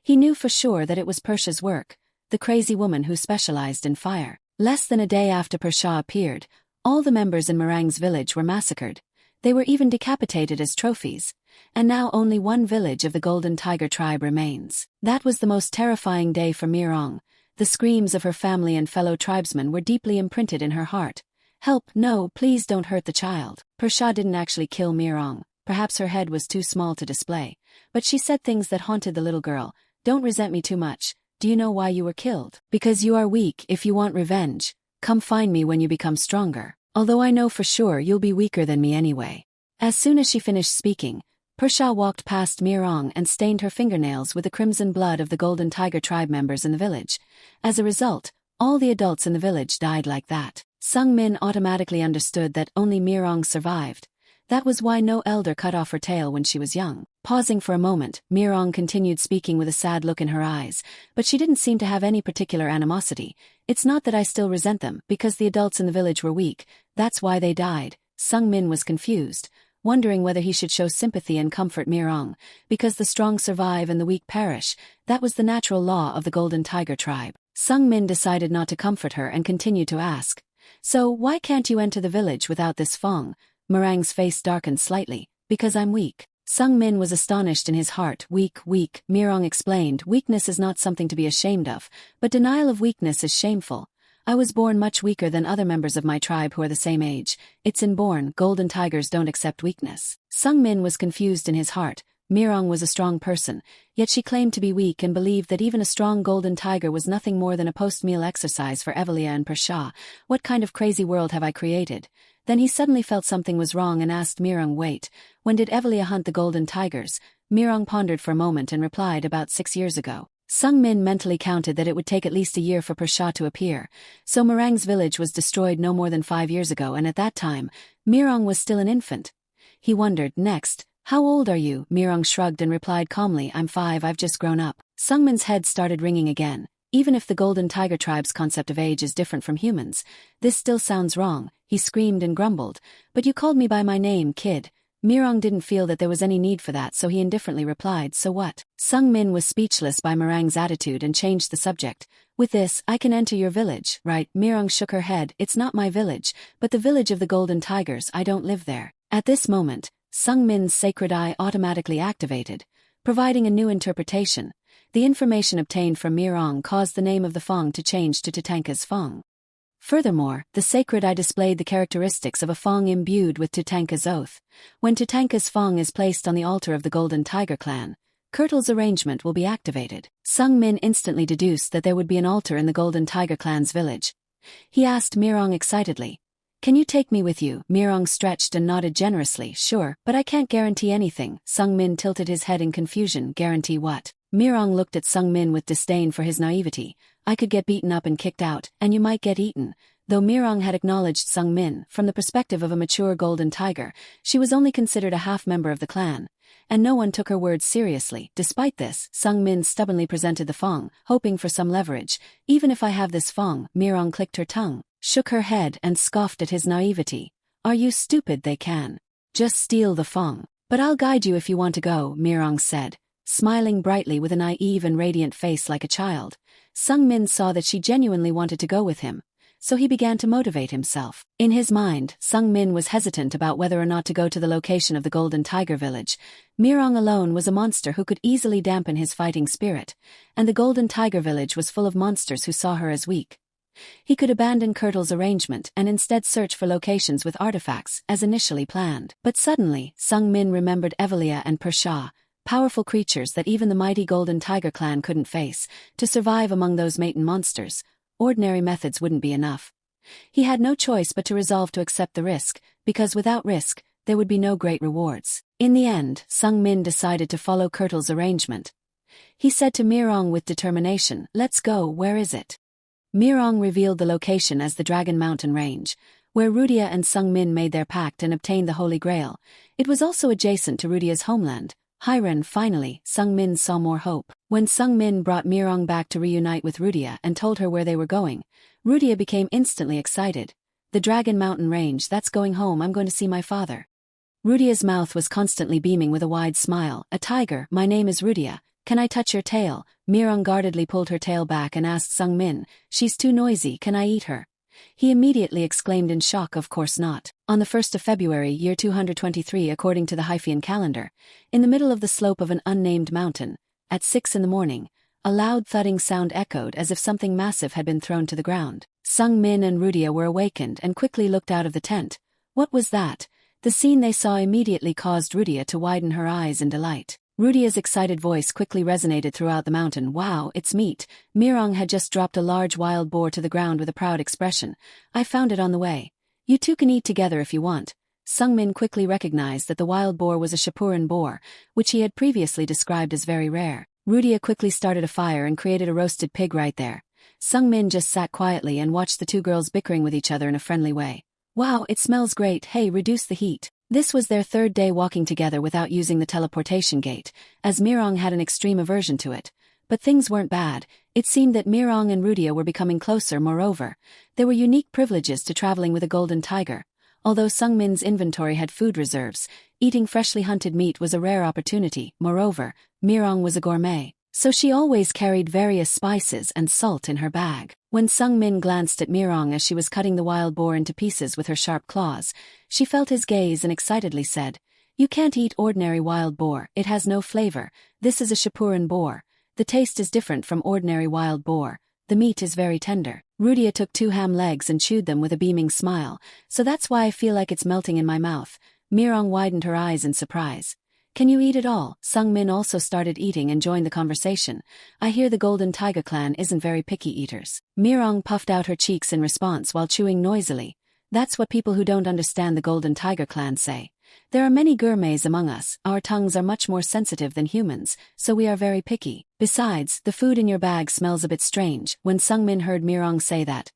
He knew for sure that it was Persha's work, the crazy woman who specialized in fire. Less than a day after Persha appeared, all the members in Meringue's village were massacred. They were even decapitated as trophies. And now only one village of the Golden Tiger tribe remains. That was the most terrifying day for Mirong. The screams of her family and fellow tribesmen were deeply imprinted in her heart. Help, no, please don't hurt the child. Persha didn't actually kill Mirong. Perhaps her head was too small to display. But she said things that haunted the little girl. Don't resent me too much. Do you know why you were killed? Because you are weak. If you want revenge, come find me when you become stronger. Although I know for sure you'll be weaker than me anyway. As soon as she finished speaking, Persha walked past Mirong and stained her fingernails with the crimson blood of the Golden Tiger tribe members in the village. As a result, all the adults in the village died like that. Sung Min automatically understood that only Mirong survived. That was why no elder cut off her tail when she was young. Pausing for a moment, Mirong continued speaking with a sad look in her eyes, but she didn't seem to have any particular animosity. It's not that I still resent them, because the adults in the village were weak. That's why they died. Sung Min was confused, wondering whether he should show sympathy and comfort Mirong, because the strong survive and the weak perish. That was the natural law of the Golden Tiger tribe. Sung Min decided not to comfort her and continued to ask, "So why can't you enter the village without this Fong?" Meringue's face darkened slightly. "Because I'm weak." Sung Min was astonished in his heart. Weak. Mirong explained, weakness is not something to be ashamed of, but denial of weakness is shameful. I was born much weaker than other members of my tribe who are the same age. It's inborn. Golden tigers don't accept weakness. Sung Min was confused in his heart. Mirong was a strong person, yet she claimed to be weak and believed that even a strong golden tiger was nothing more than a post-meal exercise for Evelia and Persha. What kind of crazy world have I created? Then he suddenly felt something was wrong and asked Mirong, wait, when did Evelia hunt the golden tigers? Mirong pondered for a moment and replied, about 6 years ago. Sung Min mentally counted that it would take at least a year for Persha to appear, so Meringue's village was destroyed no more than 5 years ago, and at that time, Mirong was still an infant. He wondered, next, how old are you? Mirong shrugged and replied calmly, I'm 5, I've just grown up. Sung Min's head started ringing again. Even if the Golden Tiger tribe's concept of age is different from humans, this still sounds wrong. He screamed and grumbled, but you called me by my name, kid. Mirong didn't feel that there was any need for that, so he indifferently replied, so what? Sung Min was speechless by Meringue's attitude and changed the subject. With this, I can enter your village, right? Mirong shook her head. It's not my village, but the village of the Golden Tigers. I don't live there. At this moment, Sung Min's sacred eye automatically activated, providing a new interpretation. The information obtained from Mirong caused the name of the Fong to change to Tatanka's Fong. Furthermore, the sacred eye displayed the characteristics of a Fong imbued with Tatanka's oath. When Tatanka's Fong is placed on the altar of the Golden Tiger clan, Kirtle's arrangement will be activated. Sung Min instantly deduced that there would be an altar in the Golden Tiger clan's village. He asked Mirong excitedly, can you take me with you? Mirong stretched and nodded generously. Sure, but I can't guarantee anything. Sung Min tilted his head in confusion. Guarantee what? Mirong looked at Sung Min with disdain for his naivety. I could get beaten up and kicked out, and you might get eaten. Though Mirong had acknowledged Sung Min, from the perspective of a mature golden tiger, she was only considered a half-member of the clan, and no one took her words seriously. Despite this, Sung Min stubbornly presented the Fong, hoping for some leverage. Even if I have this Fong, Mirong clicked her tongue, shook her head and scoffed at his naivety. Are you stupid? They can just steal the Fong. But I'll guide you if you want to go, Mirong said, smiling brightly with a naive and radiant face like a child. Sung Min saw that she genuinely wanted to go with him, so he began to motivate himself. In his mind, Sung Min was hesitant about whether or not to go to the location of the Golden Tiger village. Mirong alone was a monster who could easily dampen his fighting spirit, and the Golden Tiger village was full of monsters who saw her as weak. He could abandon Kirtle's arrangement and instead search for locations with artifacts, as initially planned. But suddenly, Sung Min remembered Evelia and Persha. powerful creatures that even the mighty Golden Tiger clan couldn't face. To survive among those matin monsters, ordinary methods wouldn't be enough. He had no choice but to resolve to accept the risk, because without risk, there would be no great rewards. In the end, Sung Min decided to follow Kurtle's arrangement. He said to Mirong with determination, "Let's go, where is it?" Mirong revealed the location as the Dragon Mountain Range, where Rudia and Sung Min made their pact and obtained the Holy Grail. It was also adjacent to Rudia's homeland, Hiren. Finally, Sung Min saw more hope. When Sung Min brought Mirong back to reunite with Rudia and told her where they were going, Rudia became instantly excited. "The Dragon Mountain Range, that's going home, I'm going to see my father." Rudia's mouth was constantly beaming with a wide smile. "A tiger, my name is Rudia. Can I touch your tail?" Mirong guardedly pulled her tail back and asked Sung Min, "She's too noisy, can I eat her?" He immediately exclaimed in shock, "Of course not." On the 1st of February, year 223 according to the Hyphaean calendar, in the middle of the slope of an unnamed mountain, at 6 in the morning, a loud thudding sound echoed as if something massive had been thrown to the ground. Sung Min and Rudia were awakened and quickly looked out of the tent. What was that? The scene they saw immediately caused Rudia to widen her eyes in delight. Rudia's excited voice quickly resonated throughout the mountain. "Wow, it's meat." Mirong had just dropped a large wild boar to the ground with a proud expression. "I found it on the way. You two can eat together if you want." Sung Min quickly recognized that the wild boar was a Shapuran boar, which he had previously described as very rare. Rudia quickly started a fire and created a roasted pig right there. Sung Min just sat quietly and watched the two girls bickering with each other in a friendly way. "Wow, it smells great. Hey, reduce the heat." This was their third day walking together without using the teleportation gate, as Mirong had an extreme aversion to it. But things weren't bad. It seemed that Mirong and Rudia were becoming closer. Moreover, there were unique privileges to traveling with a golden tiger. Although Sung Min's inventory had food reserves, eating freshly hunted meat was a rare opportunity. Moreover, Mirong was a gourmet, so she always carried various spices and salt in her bag. When Sung Min glanced at Mirong as she was cutting the wild boar into pieces with her sharp claws, she felt his gaze and excitedly said, "You can't eat ordinary wild boar, it has no flavor. This is a Shapuran boar. The taste is different from ordinary wild boar. The meat is very tender." Rudia took 2 ham legs and chewed them with a beaming smile. "So that's why I feel like it's melting in my mouth." Mirong widened her eyes in surprise. "Can you eat it all?" Sung Min also started eating and joined the conversation. "I hear the Golden Tiger clan isn't very picky eaters." Mirong puffed out her cheeks in response while chewing noisily. "That's what people who don't understand the Golden Tiger clan say. There are many gourmets among us. Our tongues are much more sensitive than humans, so we are very picky. Besides, the food in your bag smells a bit strange." When Sung Min heard Mirong say that,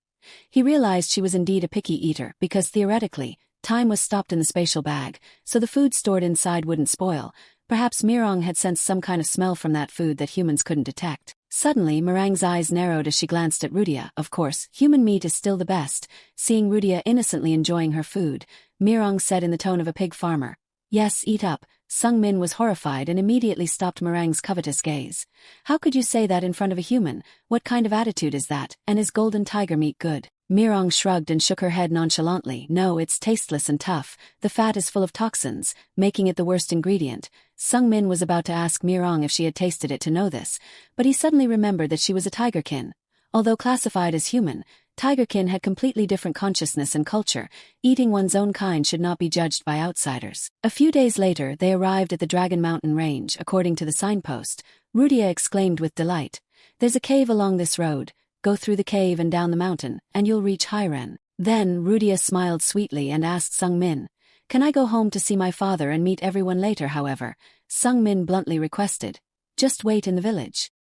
he realized she was indeed a picky eater because theoretically, time was stopped in the spatial bag, so the food stored inside wouldn't spoil. Perhaps Mirong had sensed some kind of smell from that food that humans couldn't detect. Suddenly, Mirang's eyes narrowed as she glanced at Rudia. "Of course, human meat is still the best." Seeing Rudia innocently enjoying her food, Mirong said in the tone of a pig farmer, "Yes, eat up." Sung Min was horrified and immediately stopped Mirang's covetous gaze. "How could you say that in front of a human? What kind of attitude is that? And is golden tiger meat good?" Mirong shrugged and shook her head nonchalantly. "No, it's tasteless and tough. The fat is full of toxins, making it the worst ingredient." Sung Min was about to ask Mirong if she had tasted it to know this, but he suddenly remembered that she was a tigerkin. Although classified as human, tigerkin had completely different consciousness and culture. Eating one's own kind should not be judged by outsiders. A few days later, they arrived at the Dragon Mountain Range. According to the signpost, Rudia exclaimed with delight, "There's a cave along this road. Go through the cave and down the mountain, and you'll reach Hiren." Then Rudia smiled sweetly and asked Sung Min, "Can I go home to see my father and meet everyone later?" However, Sung Min bluntly requested, "Just wait in the village."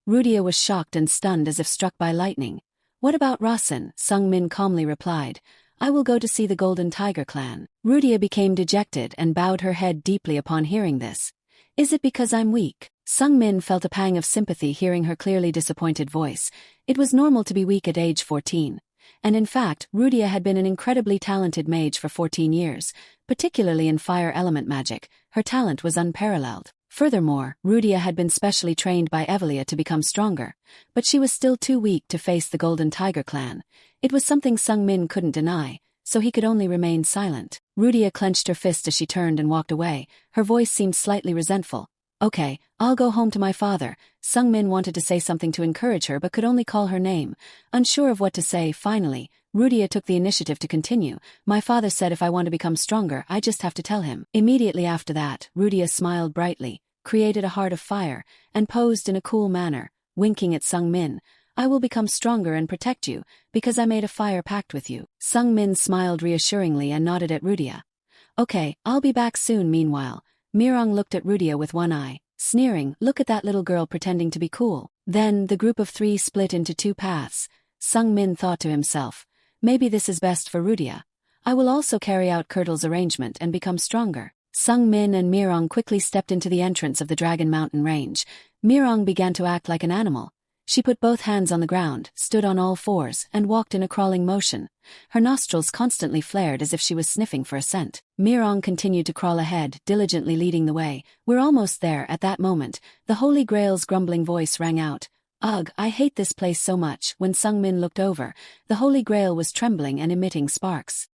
Rudia was shocked and stunned as if struck by lightning. "What about Rasen?" Sung Min calmly replied, "I will go to see the Golden Tiger clan." Rudia became dejected and bowed her head deeply upon hearing this. "Is it because I'm weak?" Sung Min felt a pang of sympathy hearing her clearly disappointed voice. It was normal to be weak at age 14. And in fact, Rudia had been an incredibly talented mage for 14 years, particularly in fire element magic. Her talent was unparalleled. Furthermore, Rudia had been specially trained by Evelia to become stronger, but she was still too weak to face the Golden Tiger clan. It was something Sung Min couldn't deny, so he could only remain silent. Rudia clenched her fist as she turned and walked away. Her voice seemed slightly resentful. "Okay, I'll go home to my father." Sung Min wanted to say something to encourage her but could only call her name. Unsure of what to say, finally, Rudia took the initiative to continue. "My father said if I want to become stronger, I just have to tell him." Immediately after that, Rudia smiled brightly. created a heart of fire, and posed in a cool manner, winking at Sung Min. I will become stronger and protect you, because I made a fire pact with you. Sung Min smiled reassuringly and nodded at Rudia. Okay, I'll be back soon. Meanwhile, Mirong looked at Rudia with one eye, sneering, look at that little girl pretending to be cool. Then, the group of three split into two paths. Sung Min thought to himself, maybe this is best for Rudia. I will also carry out Kurtle's arrangement and become stronger. Sung Min and Mirong quickly stepped into the entrance of the Dragon Mountain range. Mirong began to act like an animal. She put both hands on the ground, stood on all fours, and walked in a crawling motion. Her nostrils constantly flared as if she was sniffing for a scent. Mirong continued to crawl ahead, diligently leading the way. We're almost there. At that moment, the Holy Grail's grumbling voice rang out. Ugh, I hate this place so much. When Sung Min looked over, the Holy Grail was trembling and emitting sparks.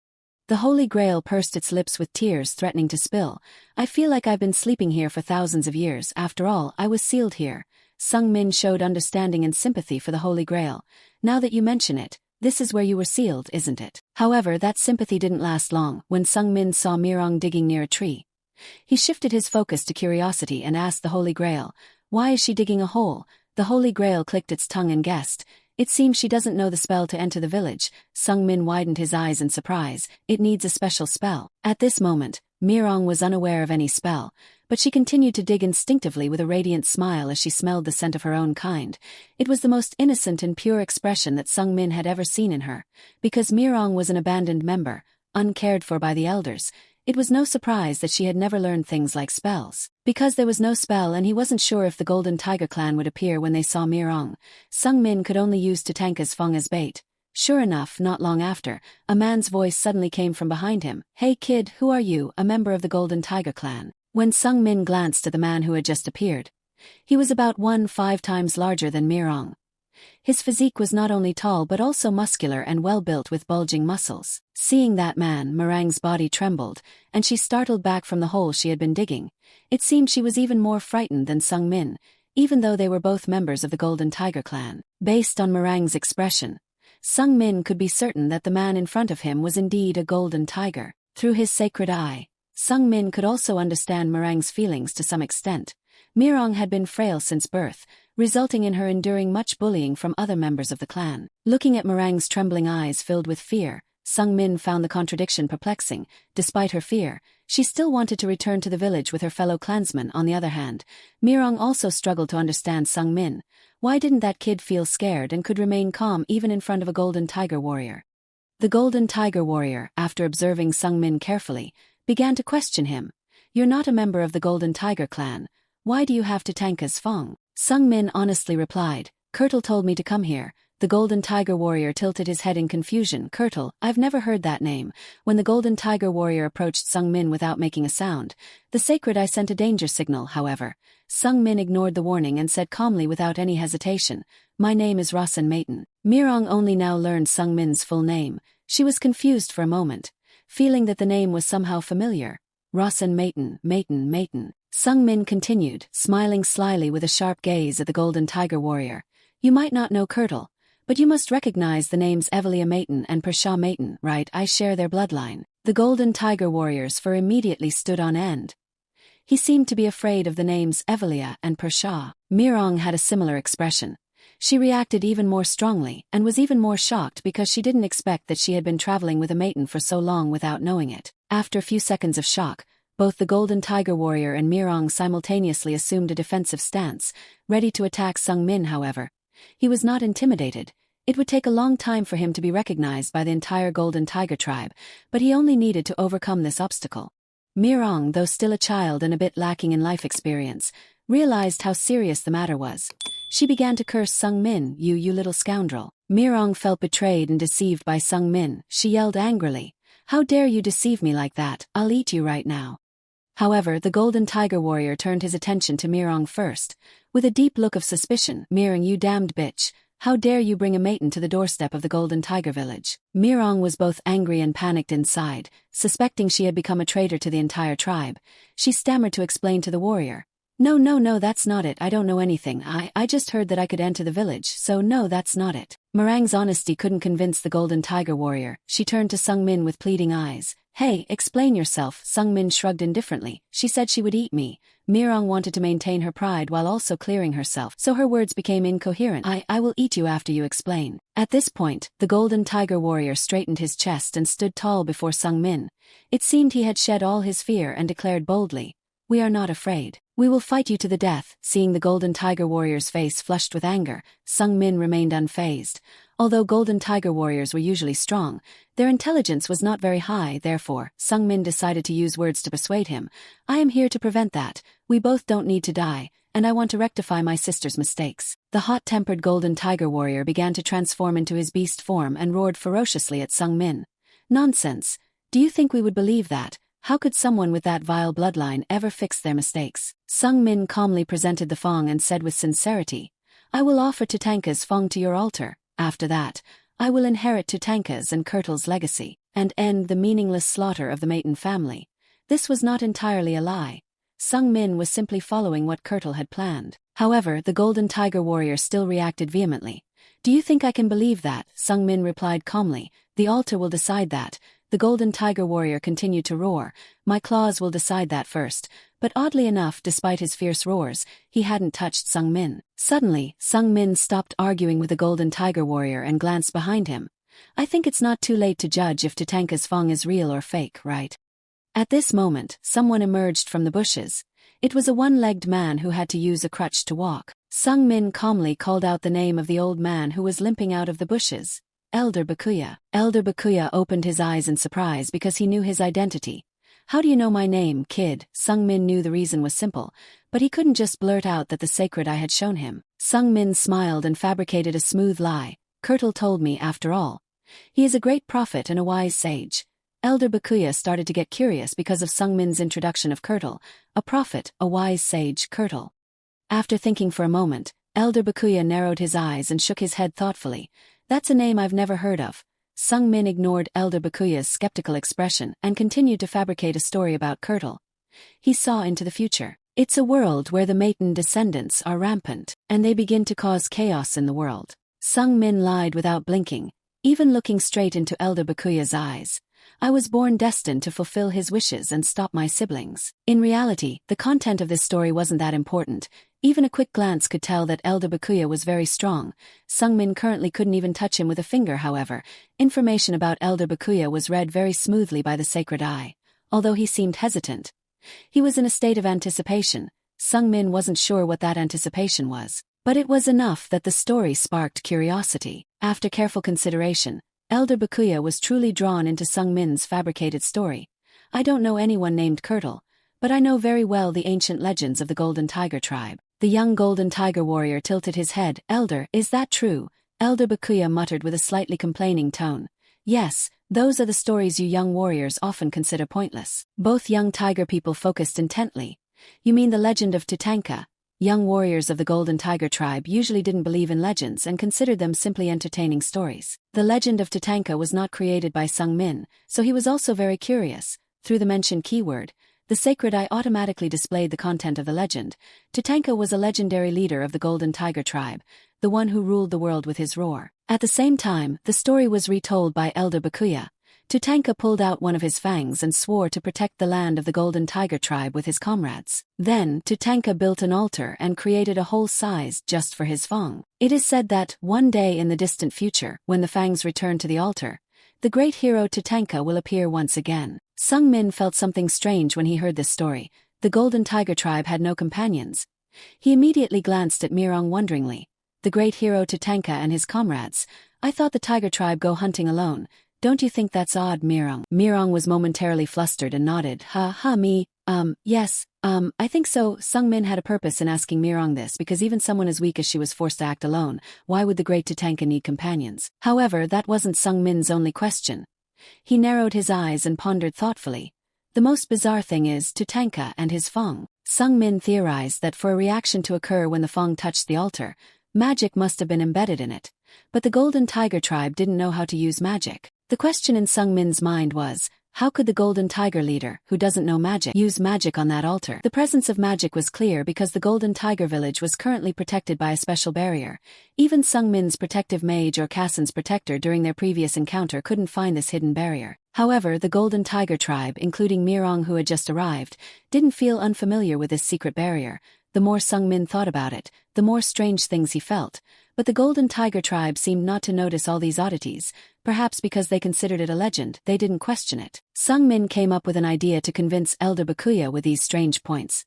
The Holy Grail pursed its lips with tears threatening to spill. I feel like I've been sleeping here for thousands of years. After all, I was sealed here. Sung Min showed understanding and sympathy for the Holy Grail. Now that you mention it, this is where you were sealed, isn't it? However, that sympathy didn't last long. When Sung Min saw Mirong digging near a tree, he shifted his focus to curiosity and asked the Holy Grail, why is she digging a hole? The Holy Grail clicked its tongue and guessed. It seems she doesn't know the spell to enter the village. Sung Min widened his eyes in surprise. It needs a special spell. At this moment, Mirong was unaware of any spell, but she continued to dig instinctively with a radiant smile as she smelled the scent of her own kind. It was the most innocent and pure expression that Sung Min had ever seen in her. Because Mirong was an abandoned member, uncared for by the elders, it was no surprise that she had never learned things like spells. Because there was no spell and he wasn't sure if the Golden Tiger clan would appear when they saw Mirong, Sung Min could only use Tatanka's Feng as bait. Sure enough, not long after, a man's voice suddenly came from behind him. Hey kid, who are you? A member of the Golden Tiger clan. When Sung Min glanced at the man who had just appeared, he was about 1.5 times larger than Mirong. His physique was not only tall but also muscular and well-built with bulging muscles. Seeing that man, Meringue's body trembled, and she startled back from the hole she had been digging. It seemed she was even more frightened than Sung Min, even though they were both members of the Golden Tiger clan. Based on Meringue's expression, Sung Min could be certain that the man in front of him was indeed a golden tiger. Through his sacred eye, Sung Min could also understand Meringue's feelings to some extent. Mirong had been frail since birth, resulting in her enduring much bullying from other members of the clan. Looking at Meringue's trembling eyes filled with fear, Sung Min found the contradiction perplexing. Despite her fear, she still wanted to return to the village with her fellow clansmen. On the other hand, Mirong also struggled to understand Sung Min. Why didn't that kid feel scared and could remain calm even in front of a Golden Tiger warrior? The Golden Tiger warrior, after observing Sung Min carefully, began to question him. You're not a member of the Golden Tiger clan. Why do you have Tatanka's Feng? Sung Min honestly replied, Kurtle told me to come here. The Golden Tiger warrior tilted his head in confusion. Kurtle, I've never heard that name. When the Golden Tiger warrior approached Sung Min without making a sound, the sacred eye sent a danger signal. However, Sung Min ignored the warning and said calmly without any hesitation, my name is Rasen Maiden. Mirong only now learned Sung Min's full name. She was confused for a moment, feeling that the name was somehow familiar. Rasen Maiden. Sung Min continued, smiling slyly with a sharp gaze at the Golden Tiger warrior. You might not know Kurtle, but you must recognize the names Evelia Maiden and Persha Maiden, right? I share their bloodline. The Golden Tiger warrior's fur immediately stood on end. He seemed to be afraid of the names Evelia and Persha. Mirong had a similar expression. She reacted even more strongly and was even more shocked because she didn't expect that she had been traveling with a maiden for so long without knowing it. After a few seconds of shock, both the Golden Tiger warrior and Mirong simultaneously assumed a defensive stance, ready to attack Sung Min. However, he was not intimidated. It would take a long time for him to be recognized by the entire Golden Tiger tribe, but he only needed to overcome this obstacle. Mirong, though still a child and a bit lacking in life experience, realized how serious the matter was. She began to curse Sung Min, you little scoundrel. Mirong felt betrayed and deceived by Sung Min. She yelled angrily, how dare you deceive me like that? I'll eat you right now. However, the Golden Tiger warrior turned his attention to Mirong first, with a deep look of suspicion. Mirong, you damned bitch. How dare you bring a maiden to the doorstep of the Golden Tiger village? Mirong was both angry and panicked inside, suspecting she had become a traitor to the entire tribe. She stammered to explain to the warrior. No, that's not it. I don't know anything. I just heard that I could enter the village, so no, that's not it. Meringue's honesty couldn't convince the Golden Tiger warrior. She turned to Sung Min with pleading eyes. Hey, explain yourself, Sung Min shrugged indifferently. She said she would eat me. Mirong wanted to maintain her pride while also clearing herself, so her words became incoherent. I will eat you after you explain. At this point, the golden tiger warrior straightened his chest and stood tall before Sung Min. It seemed he had shed all his fear and declared boldly, "We are not afraid. We will fight you to the death." Seeing the golden tiger warrior's face flushed with anger, Sung Min remained unfazed. Although golden tiger warriors were usually strong, their intelligence was not very high. Therefore, Sung Min decided to use words to persuade him. "I am here to prevent that. We both don't need to die, and I want to rectify my sister's mistakes." The hot-tempered golden tiger warrior began to transform into his beast form and roared ferociously at Sung Min. "Nonsense. Do you think we would believe that? How could someone with that vile bloodline ever fix their mistakes?" Sung Min calmly presented the Fong and said with sincerity, "I will offer Tatanka's Fong to your altar. After that, I will inherit Tatanka's and Kurtle's legacy, and end the meaningless slaughter of the Maton family." This was not entirely a lie. Sung Min was simply following what Kurtle had planned. However, the golden tiger warrior still reacted vehemently. "Do you think I can believe that?" Sung Min replied calmly. "The altar will decide that." The golden tiger warrior continued to roar. "My claws will decide that first." But oddly enough, despite his fierce roars, he hadn't touched Sung Min. Suddenly, Sung Min stopped arguing with the golden tiger warrior and glanced behind him. "I think it's not too late to judge if Tatanka's Fong is real or fake, right?" At this moment, someone emerged from the bushes. It was a one-legged man who had to use a crutch to walk. Sung Min calmly called out the name of the old man who was limping out of the bushes. "Elder Bakuya." Elder Bakuya opened his eyes in surprise because he knew his identity. "How do you know my name, kid?" Sung Min knew the reason was simple, but he couldn't just blurt out that the sacred eye had shown him. Sung Min smiled and fabricated a smooth lie. "Kurtle told me, after all. He is a great prophet and a wise sage." Elder Bakuya started to get curious because of Sung Min's introduction of Kurtle, a prophet, a wise sage, Kurtle. After thinking for a moment, Elder Bakuya narrowed his eyes and shook his head thoughtfully. "That's a name I've never heard of." Sung Min ignored Elder Bakuya's skeptical expression and continued to fabricate a story about Kurtle. He saw into the future. "It's a world where the Maton descendants are rampant, and they begin to cause chaos in the world." Sung Min lied without blinking, even looking straight into Elder Bakuya's eyes. "I was born destined to fulfill his wishes and stop my siblings." In reality, the content of this story wasn't that important. Even a quick glance could tell that Elder Bakuya was very strong. Sung Min currently couldn't even touch him with a finger. However, information about Elder Bakuya was read very smoothly by the sacred eye. Although he seemed hesitant, he was in a state of anticipation. Sung Min wasn't sure what that anticipation was, but it was enough that the story sparked curiosity. After careful consideration, Elder Bakuya was truly drawn into Sung Min's fabricated story. "I don't know anyone named Kurtle, but I know very well the ancient legends of the Golden Tiger tribe." The young golden tiger warrior tilted his head. "Elder, is that true?" Elder Bakuya muttered with a slightly complaining tone. "Yes, those are the stories you young warriors often consider pointless." Both young tiger people focused intently. "You mean the legend of Tatanka?" Young warriors of the Golden Tiger tribe usually didn't believe in legends and considered them simply entertaining stories. The legend of Tatanka was not created by Sung Min, so he was also very curious. Through the mentioned keyword, the sacred eye automatically displayed the content of the legend. Tatanka was a legendary leader of the Golden Tiger tribe, the one who ruled the world with his roar. At the same time, the story was retold by Elder Bakuya. Tatanka pulled out one of his fangs and swore to protect the land of the Golden Tiger tribe with his comrades. Then, Tatanka built an altar and created a hole sized just for his fang. It is said that, one day in the distant future, when the fangs return to the altar, the great hero Tatanka will appear once again. Sung Min felt something strange when he heard this story. The Golden Tiger tribe had no companions. He immediately glanced at Mirong wonderingly. "The great hero Tatanka and his comrades. I thought the tiger tribe go hunting alone. Don't you think that's odd, Mirong?" Mirong was momentarily flustered and nodded. Yes, I think so." Sung Min had a purpose in asking Mirong this because even someone as weak as she was forced to act alone. Why would the great Tatanka need companions? However, that wasn't Sung Min's only question. He narrowed his eyes and pondered thoughtfully. "The most bizarre thing is Tatanka and his Fong." Sung Min theorized that for a reaction to occur when the Fong touched the altar, magic must have been embedded in it. But the Golden Tiger tribe didn't know how to use magic. The question in Sung Min's mind was, how could the Golden Tiger leader, who doesn't know magic, use magic on that altar? The presence of magic was clear because the Golden Tiger village was currently protected by a special barrier. Even Sung Min's protective mage or Kassan's protector during their previous encounter couldn't find this hidden barrier. However, the Golden Tiger tribe, including Mirong who had just arrived, didn't feel unfamiliar with this secret barrier. The more Sung-min thought about it, the more strange things he felt. But the Golden Tiger tribe seemed not to notice all these oddities. Perhaps because they considered it a legend, they didn't question it. Sung-min came up with an idea to convince Elder Bakuya with these strange points.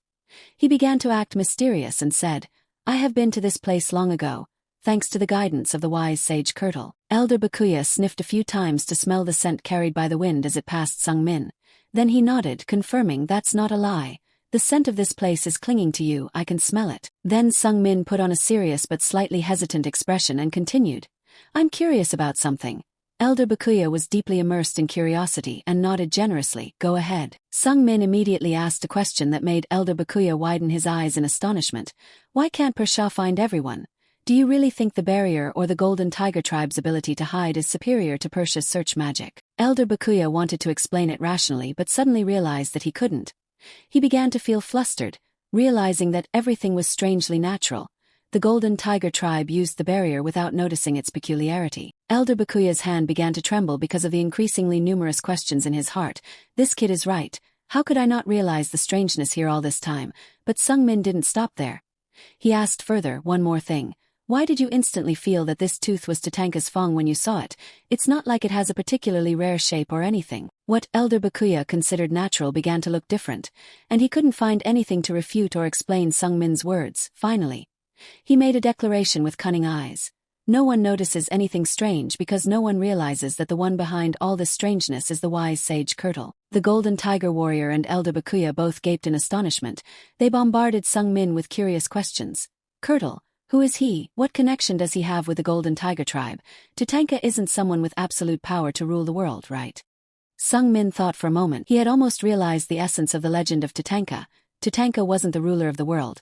He began to act mysterious and said, "I have been to this place long ago, thanks to the guidance of the wise sage Kurtle." Elder Bakuya sniffed a few times to smell the scent carried by the wind as it passed Sung-min. Then he nodded, confirming, "That's not a lie. The scent of this place is clinging to you, I can smell it." Then Sung-min put on a serious but slightly hesitant expression and continued, "I'm curious about something." Elder Bakuya was deeply immersed in curiosity and nodded generously. "Go ahead." Sung-min immediately asked a question that made Elder Bakuya widen his eyes in astonishment. "Why can't Persha find everyone? Do you really think the barrier or the Golden Tiger tribe's ability to hide is superior to Persha's search magic?" Elder Bakuya wanted to explain it rationally but suddenly realized that he couldn't. He began to feel flustered, realizing that everything was strangely natural. The Golden Tiger tribe used the barrier without noticing its peculiarity. Elder Bakuya's hand began to tremble because of the increasingly numerous questions in his heart. This kid is right. How could I not realize the strangeness here all this time? But Sung-min didn't stop there. He asked further, "One more thing. Why did you instantly feel that this tooth was Tatanka's fang when you saw it? It's not like it has a particularly rare shape or anything." What Elder Bakuya considered natural began to look different, and he couldn't find anything to refute or explain Sung-min's words. Finally, he made a declaration with cunning eyes. "No one notices anything strange because no one realizes that the one behind all this strangeness is the wise sage Kurtle." The Golden Tiger warrior and Elder Bakuya both gaped in astonishment. They bombarded Sung-min with curious questions. "Kurtle, who is he? What connection does he have with the Golden Tiger tribe? Tatanka isn't someone with absolute power to rule the world, right?" Sung-min thought for a moment. He had almost realized the essence of the legend of Tatanka. Tatanka wasn't the ruler of the world.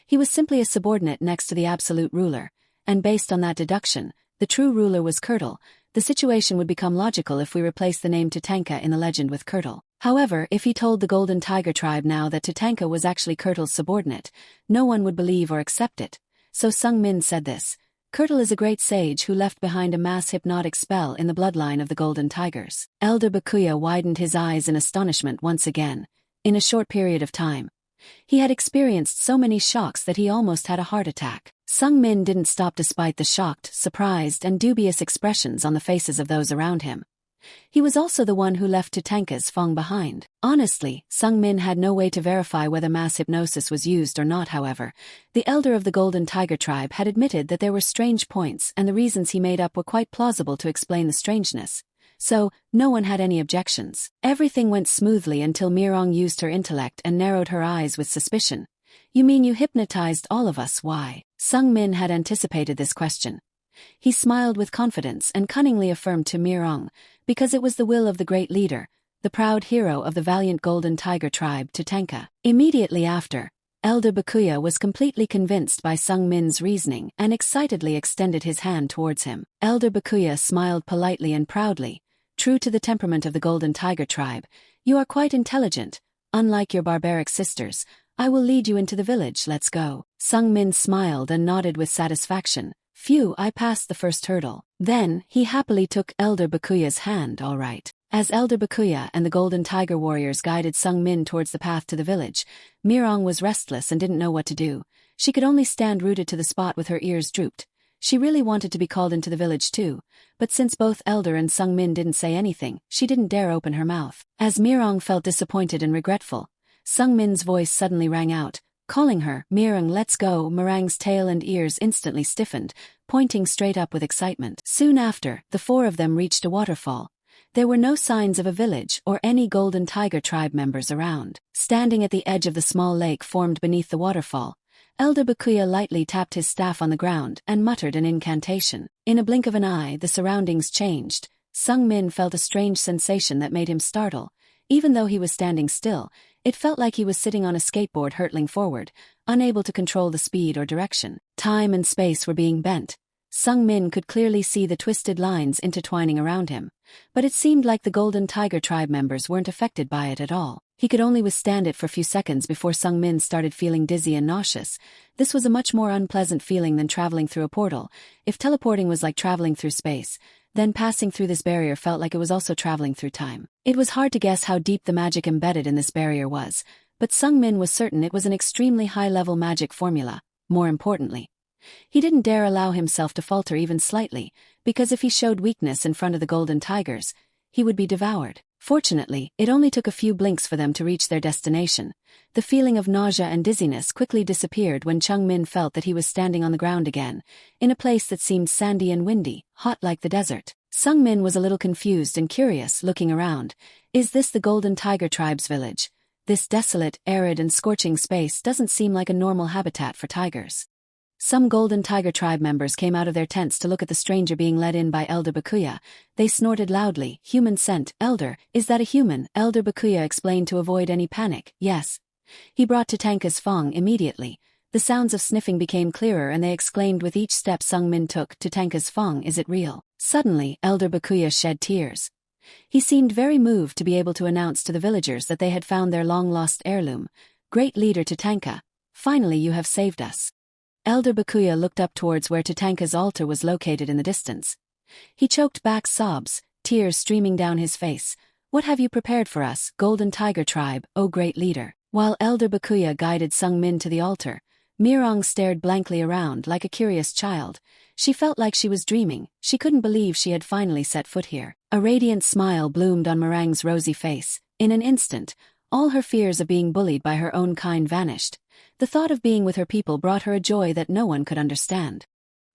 He was simply a subordinate next to the absolute ruler, and based on that deduction, the true ruler was Kurtle. The situation would become logical if we replace the name Tatanka in the legend with Kurtle. However, if he told the Golden Tiger tribe now that Tatanka was actually Kurtle's subordinate, no one would believe or accept it. So Sung-min said this. "Kurtle is a great sage who left behind a mass hypnotic spell in the bloodline of the Golden Tigers." Elder Bakuya widened his eyes in astonishment once again. In a short period of time, he had experienced so many shocks that he almost had a heart attack. Sung-min didn't stop despite the shocked, surprised, and dubious expressions on the faces of those around him. He was also the one who left Tatanka's fang behind. Honestly, Sung-min had no way to verify whether mass hypnosis was used or not. However, the elder of the Golden Tiger tribe had admitted that there were strange points and the reasons he made up were quite plausible to explain the strangeness. So, no one had any objections. Everything went smoothly until Mirong used her intellect and narrowed her eyes with suspicion. "You mean you hypnotized all of us? Why?" Sung-min had anticipated this question. He smiled with confidence and cunningly affirmed to Mirong, "Because it was the will of the great leader, the proud hero of the valiant Golden Tiger tribe, Tatanka." Immediately after, Elder Bakuya was completely convinced by Sung-min's reasoning and excitedly extended his hand towards him. Elder Bakuya smiled politely and proudly. True to the temperament of the Golden Tiger tribe, "You are quite intelligent. Unlike your barbaric sisters, I will lead you into the village. Let's go." Sung-min smiled and nodded with satisfaction. "Phew, I passed the first hurdle." Then, he happily took Elder Bakuya's hand. "All right." As Elder Bakuya and the Golden Tiger warriors guided Sung-min towards the path to the village, Mirong was restless and didn't know what to do. She could only stand rooted to the spot with her ears drooped. She really wanted to be called into the village too, but since both Elder and Sung-min didn't say anything, she didn't dare open her mouth. As Mirong felt disappointed and regretful, Sung-min's voice suddenly rang out, calling her. "Mirong, let's go." Mirong's tail and ears instantly stiffened, pointing straight up with excitement. Soon after, the four of them reached a waterfall. There were no signs of a village or any Golden Tiger tribe members around. Standing at the edge of the small lake formed beneath the waterfall, Elder Bakuya lightly tapped his staff on the ground and muttered an incantation. In a blink of an eye, the surroundings changed. Sung-min felt a strange sensation that made him startle. Even though he was standing still, it felt like he was sitting on a skateboard hurtling forward, unable to control the speed or direction. Time and space were being bent. Sung-min could clearly see the twisted lines intertwining around him, but it seemed like the Golden Tiger tribe members weren't affected by it at all. He could only withstand it for a few seconds before Sung-min started feeling dizzy and nauseous. This was a much more unpleasant feeling than traveling through a portal. If teleporting was like traveling through space, then passing through this barrier felt like it was also traveling through time. It was hard to guess how deep the magic embedded in this barrier was, but Sung Min was certain it was an extremely high-level magic formula. More importantly, he didn't dare allow himself to falter even slightly, because if he showed weakness in front of the golden tigers, he would be devoured. Fortunately, it only took a few blinks for them to reach their destination. The feeling of nausea and dizziness quickly disappeared when Chung Min felt that he was standing on the ground again, in a place that seemed sandy and windy, hot like the desert. Sung Min was a little confused and curious, looking around. Is this the Golden Tiger Tribe's village? This desolate, arid and scorching space doesn't seem like a normal habitat for tigers. Some Golden Tiger Tribe members came out of their tents to look at the stranger being led in by Elder Bakuya. They snorted loudly. Human scent. Elder, is that a human? Elder Bakuya explained to avoid any panic. Yes. He brought Tatanka's Fong immediately. The sounds of sniffing became clearer and they exclaimed with each step Sung Min took. Tatanka's Fong, is it real? Suddenly, Elder Bakuya shed tears. He seemed very moved to be able to announce to the villagers that they had found their long-lost heirloom. Great leader Tatanka, finally you have saved us. Elder Bakuya looked up towards where Tatanka's altar was located in the distance. He choked back sobs, tears streaming down his face. What have you prepared for us, Golden Tiger Tribe, O great leader? While Elder Bakuya guided Sung Min to the altar, Mirong stared blankly around like a curious child. She felt like she was dreaming. She couldn't believe she had finally set foot here. A radiant smile bloomed on Mirang's rosy face. In an instant, all her fears of being bullied by her own kind vanished. The thought of being with her people brought her a joy that no one could understand.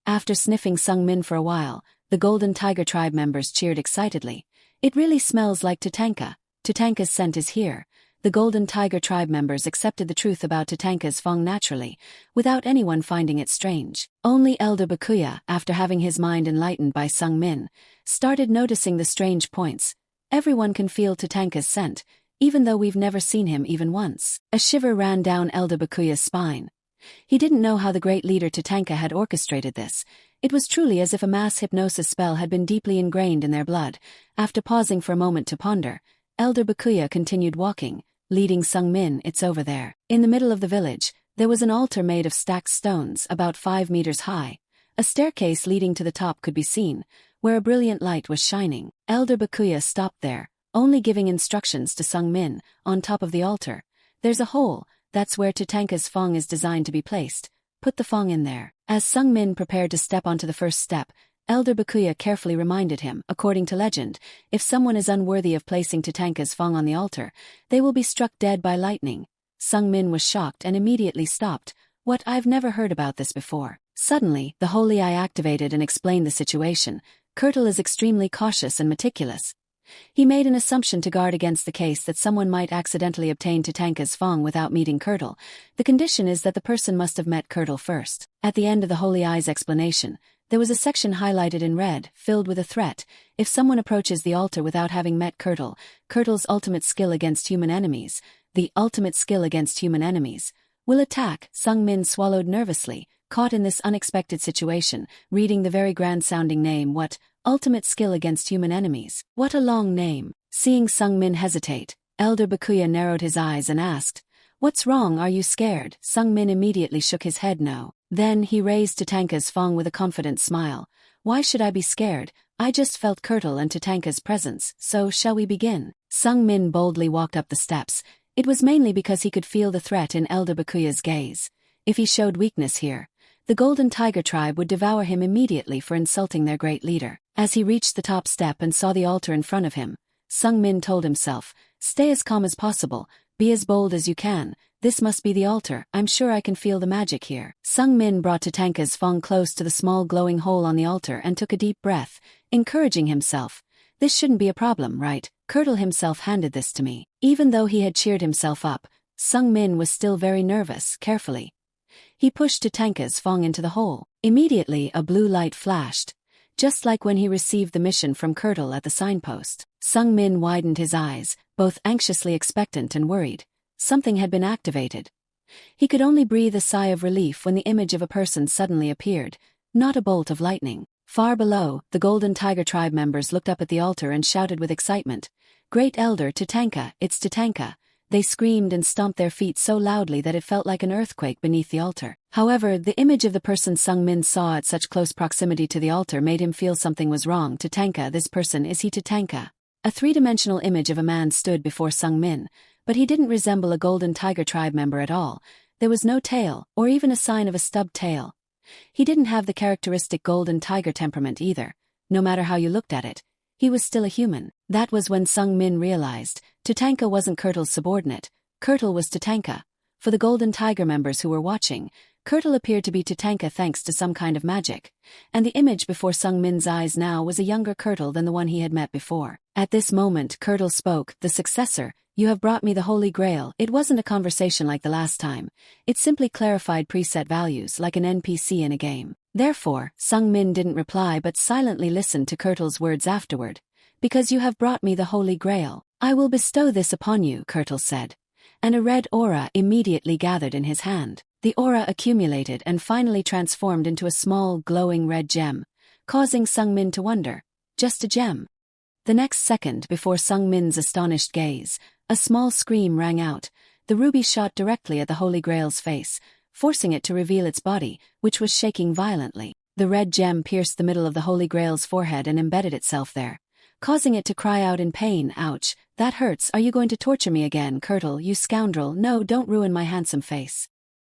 After sniffing Sung Min for a while, the Golden Tiger Tribe members cheered excitedly. It really smells like Tatanka. Tatanka's scent is here. The Golden Tiger Tribe members accepted the truth about Tatanka's Fong naturally, without anyone finding it strange. Only Elder Bakuya, after having his mind enlightened by Sung Min, started noticing the strange points. Everyone can feel Tatanka's scent, even though we've never seen him even once. A shiver ran down Elder Bakuya's spine. He didn't know how the great leader Tatanka had orchestrated this. It was truly as if a mass hypnosis spell had been deeply ingrained in their blood. After pausing for a moment to ponder, Elder Bakuya continued walking, leading Sung Min. It's over there. In the middle of the village, there was an altar made of stacked stones about 5 meters high. A staircase leading to the top could be seen, where a brilliant light was shining. Elder Bakuya stopped there, only giving instructions to Sung Min. On top of the altar, there's a hole. That's where Tatanka's Fong is designed to be placed. Put the Fong in there. As Sung Min prepared to step onto the first step, Elder Bakuya carefully reminded him, according to legend, if someone is unworthy of placing Tatanka's Fong on the altar, they will be struck dead by lightning. Sung Min was shocked and immediately stopped. What? I've never heard about this before. Suddenly, the holy eye activated and explained the situation. Kurtle is extremely cautious and meticulous. He made an assumption to guard against the case that someone might accidentally obtain Tatanka's Fong without meeting Kurtle. The condition is that the person must have met Kurtle first. At the end of the holy eye's explanation, there was a section highlighted in red, filled with a threat. If someone approaches the altar without having met Kurtle, Kurtle's ultimate skill against human enemies, the ultimate skill against human enemies, will attack. Sung Min swallowed nervously, caught in this unexpected situation, reading the very grand-sounding name. What? Ultimate skill against human enemies. What a long name. Seeing Sung Min hesitate, Elder Bakuya narrowed his eyes and asked, "What's wrong? Are you scared?" Sung Min immediately shook his head no. Then he raised Tatanka's Fong with a confident smile. "Why should I be scared? I just felt Kurtle and Tatanka's presence, so shall we begin?" Sung Min boldly walked up the steps. It was mainly because he could feel the threat in Elder Bakuya's gaze. If he showed weakness here, the Golden Tiger Tribe would devour him immediately for insulting their great leader. As he reached the top step and saw the altar in front of him, Sung Min told himself, "Stay as calm as possible, be as bold as you can. This must be the altar. I'm sure I can feel the magic here." Sung Min brought Tatanka's Fong close to the small glowing hole on the altar and took a deep breath, encouraging himself. "This shouldn't be a problem, right? Kurtle himself handed this to me." Even though he had cheered himself up, Sung Min was still very nervous. Carefully, he pushed Tatanka's Fong into the hole. Immediately a blue light flashed, just like when he received the mission from Kurtle at the signpost. Sung Min widened his eyes, both anxiously expectant and worried. Something had been activated. He could only breathe a sigh of relief when the image of a person suddenly appeared, not a bolt of lightning. Far below, the Golden Tiger Tribe members looked up at the altar and shouted with excitement, "Great Elder Tatanka, it's Tatanka. They screamed and stomped their feet so loudly that it felt like an earthquake beneath the altar. However, the image of the person Sung Min saw at such close proximity to the altar made him feel something was wrong. Tatanka, this person, is he Tatanka? A three-dimensional image of a man stood before Sung Min, but he didn't resemble a Golden Tiger tribe member at all. There was no tail, or even a sign of a stubbed tail. He didn't have the characteristic Golden Tiger temperament either. No matter how you looked at it, he was still a human. That was when Sung Min realized Tatanka wasn't Kurtle's subordinate. Kurtle was Tatanka. For the Golden Tiger members who were watching, Kurtle appeared to be Tatanka thanks to some kind of magic. And the image before Sung Min's eyes now was a younger Kurtle than the one he had met before. At this moment, Kurtle spoke, "The successor, you have brought me the Holy Grail." It wasn't a conversation like the last time. It simply clarified preset values like an NPC in a game. Therefore, Sung Min didn't reply but silently listened to Kurtle's words afterward. "Because you have brought me the Holy Grail, I will bestow this upon you," Kurtle said. And a red aura immediately gathered in his hand. The aura accumulated and finally transformed into a small, glowing red gem, causing Sung Min to wonder, just a gem? The next second, before Sung Min's astonished gaze, a small scream rang out. The ruby shot directly at the Holy Grail's face, forcing it to reveal its body, which was shaking violently. The red gem pierced the middle of the Holy Grail's forehead and embedded itself there, causing it to cry out in pain. "Ouch, that hurts. Are you going to torture me again, Kurtle, you scoundrel? No, don't ruin my handsome face."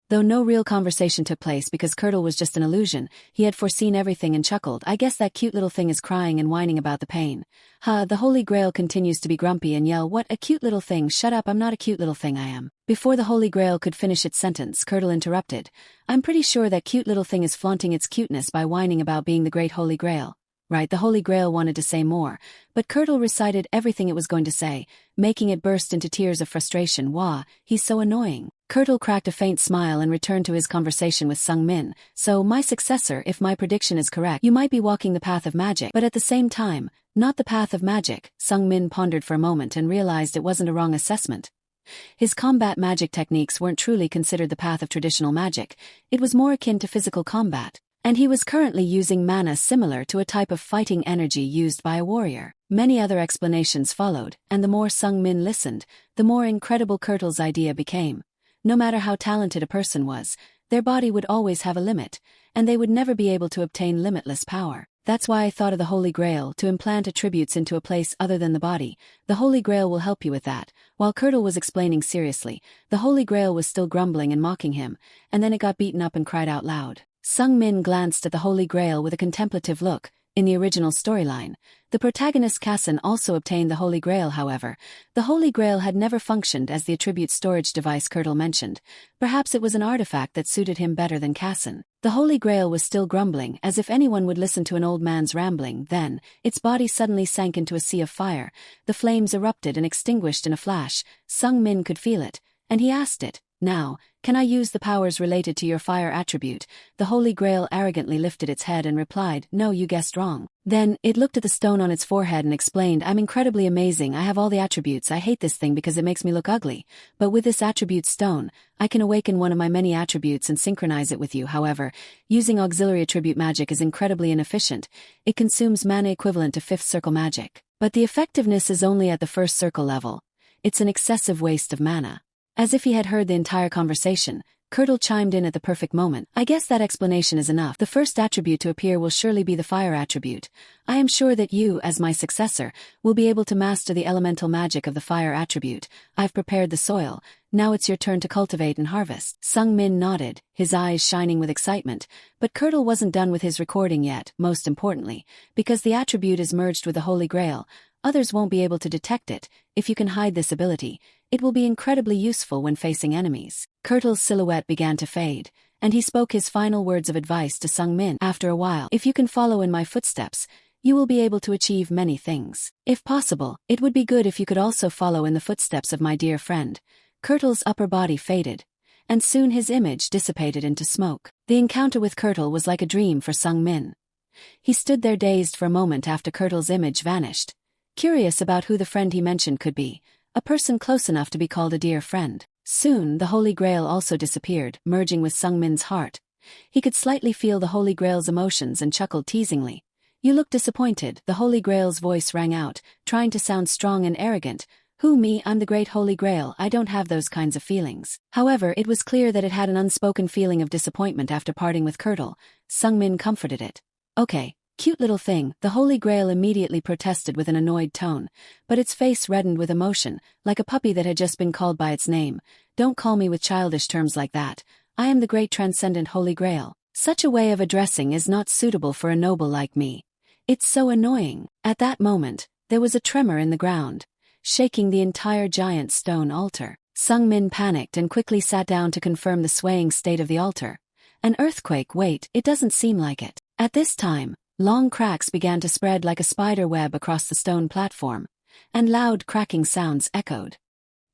Though no real conversation took place because Kurtle was just an illusion, he had foreseen everything and chuckled. "I guess that cute little thing is crying and whining about the pain. The Holy Grail continues to be grumpy and yell, 'What, a cute little thing? Shut up, I'm not a cute little thing, I am.'" Before the Holy Grail could finish its sentence, Kurtle interrupted. "I'm pretty sure that cute little thing is flaunting its cuteness by whining about being the great Holy Grail." Right, the Holy Grail wanted to say more, but Kurtle recited everything it was going to say, making it burst into tears of frustration. "Wah, he's so annoying." Kurtle cracked a faint smile and returned to his conversation with Sung Min. "So, my successor, if my prediction is correct, you might be walking the path of magic, but at the same time, not the path of magic." Sung Min pondered for a moment and realized it wasn't a wrong assessment. His combat magic techniques weren't truly considered the path of traditional magic. It was more akin to physical combat. And he was currently using mana similar to a type of fighting energy used by a warrior. Many other explanations followed, and the more Sung Min listened, the more incredible Kurtle's idea became. No matter how talented a person was, their body would always have a limit, and they would never be able to obtain limitless power. That's why I thought of the Holy Grail, to implant attributes into a place other than the body. The Holy Grail will help you with that. While Kurtle was explaining seriously, the Holy Grail was still grumbling and mocking him, and then it got beaten up and cried out loud. Sung Min glanced at the Holy Grail with a contemplative look. In the original storyline, the protagonist Kassan also obtained the Holy Grail. However, the Holy Grail had never functioned as the attribute storage device Kurtle mentioned. Perhaps it was an artifact that suited him better than Kassan. The Holy Grail was still grumbling, as if anyone would listen to an old man's rambling. Then, its body suddenly sank into a sea of fire. The flames erupted and extinguished in a flash. Sung Min could feel it, and he asked it, "Now, can I use the powers related to your fire attribute?" The Holy Grail arrogantly lifted its head and replied, "No, you guessed wrong." Then, it looked at the stone on its forehead and explained, "I'm incredibly amazing. I have all the attributes. I hate this thing because it makes me look ugly. But with this attribute stone, I can awaken one of my many attributes and synchronize it with you." However, using auxiliary attribute magic is incredibly inefficient. It consumes mana equivalent to fifth circle magic. But the effectiveness is only at the first circle level. It's an excessive waste of mana. As if he had heard the entire conversation, Kurtle chimed in at the perfect moment. "I guess that explanation is enough. The first attribute to appear will surely be the fire attribute. I am sure that you, as my successor, will be able to master the elemental magic of the fire attribute. I've prepared the soil. Now it's your turn to cultivate and harvest." Sung Min nodded, his eyes shining with excitement, but Kurtle wasn't done with his recording yet. Most importantly, because the attribute is merged with the Holy Grail, others won't be able to detect it. If you can hide this ability, it will be incredibly useful when facing enemies. Kurtle's silhouette began to fade, and he spoke his final words of advice to Sung Min. "After a while, if you can follow in my footsteps, you will be able to achieve many things. If possible, it would be good if you could also follow in the footsteps of my dear friend." Kurtle's upper body faded, and soon his image dissipated into smoke. The encounter with Kurtle was like a dream for Sung Min. He stood there dazed for a moment after Kurtle's image vanished, curious about who the friend he mentioned could be, a person close enough to be called a dear friend. Soon, the Holy Grail also disappeared, merging with Sung Min's heart. He could slightly feel the Holy Grail's emotions and chuckled teasingly. "You look disappointed," the Holy Grail's voice rang out, trying to sound strong and arrogant. Who me? I'm the Great Holy Grail, I don't have those kinds of feelings. However, it was clear that it had an unspoken feeling of disappointment after parting with Kirtle. Sungmin comforted it. Okay, cute little thing, the Holy Grail immediately protested with an annoyed tone, but its face reddened with emotion, like a puppy that had just been called by its name. Don't call me with childish terms like that. I am the great transcendent Holy Grail. Such a way of addressing is not suitable for a noble like me. It's so annoying. At that moment, there was a tremor in the ground, shaking the entire giant stone altar. Sungmin panicked and quickly sat down to confirm the swaying state of the altar. An earthquake? Wait, it doesn't seem like it. At this time, long cracks began to spread like a spider web across the stone platform, and loud cracking sounds echoed.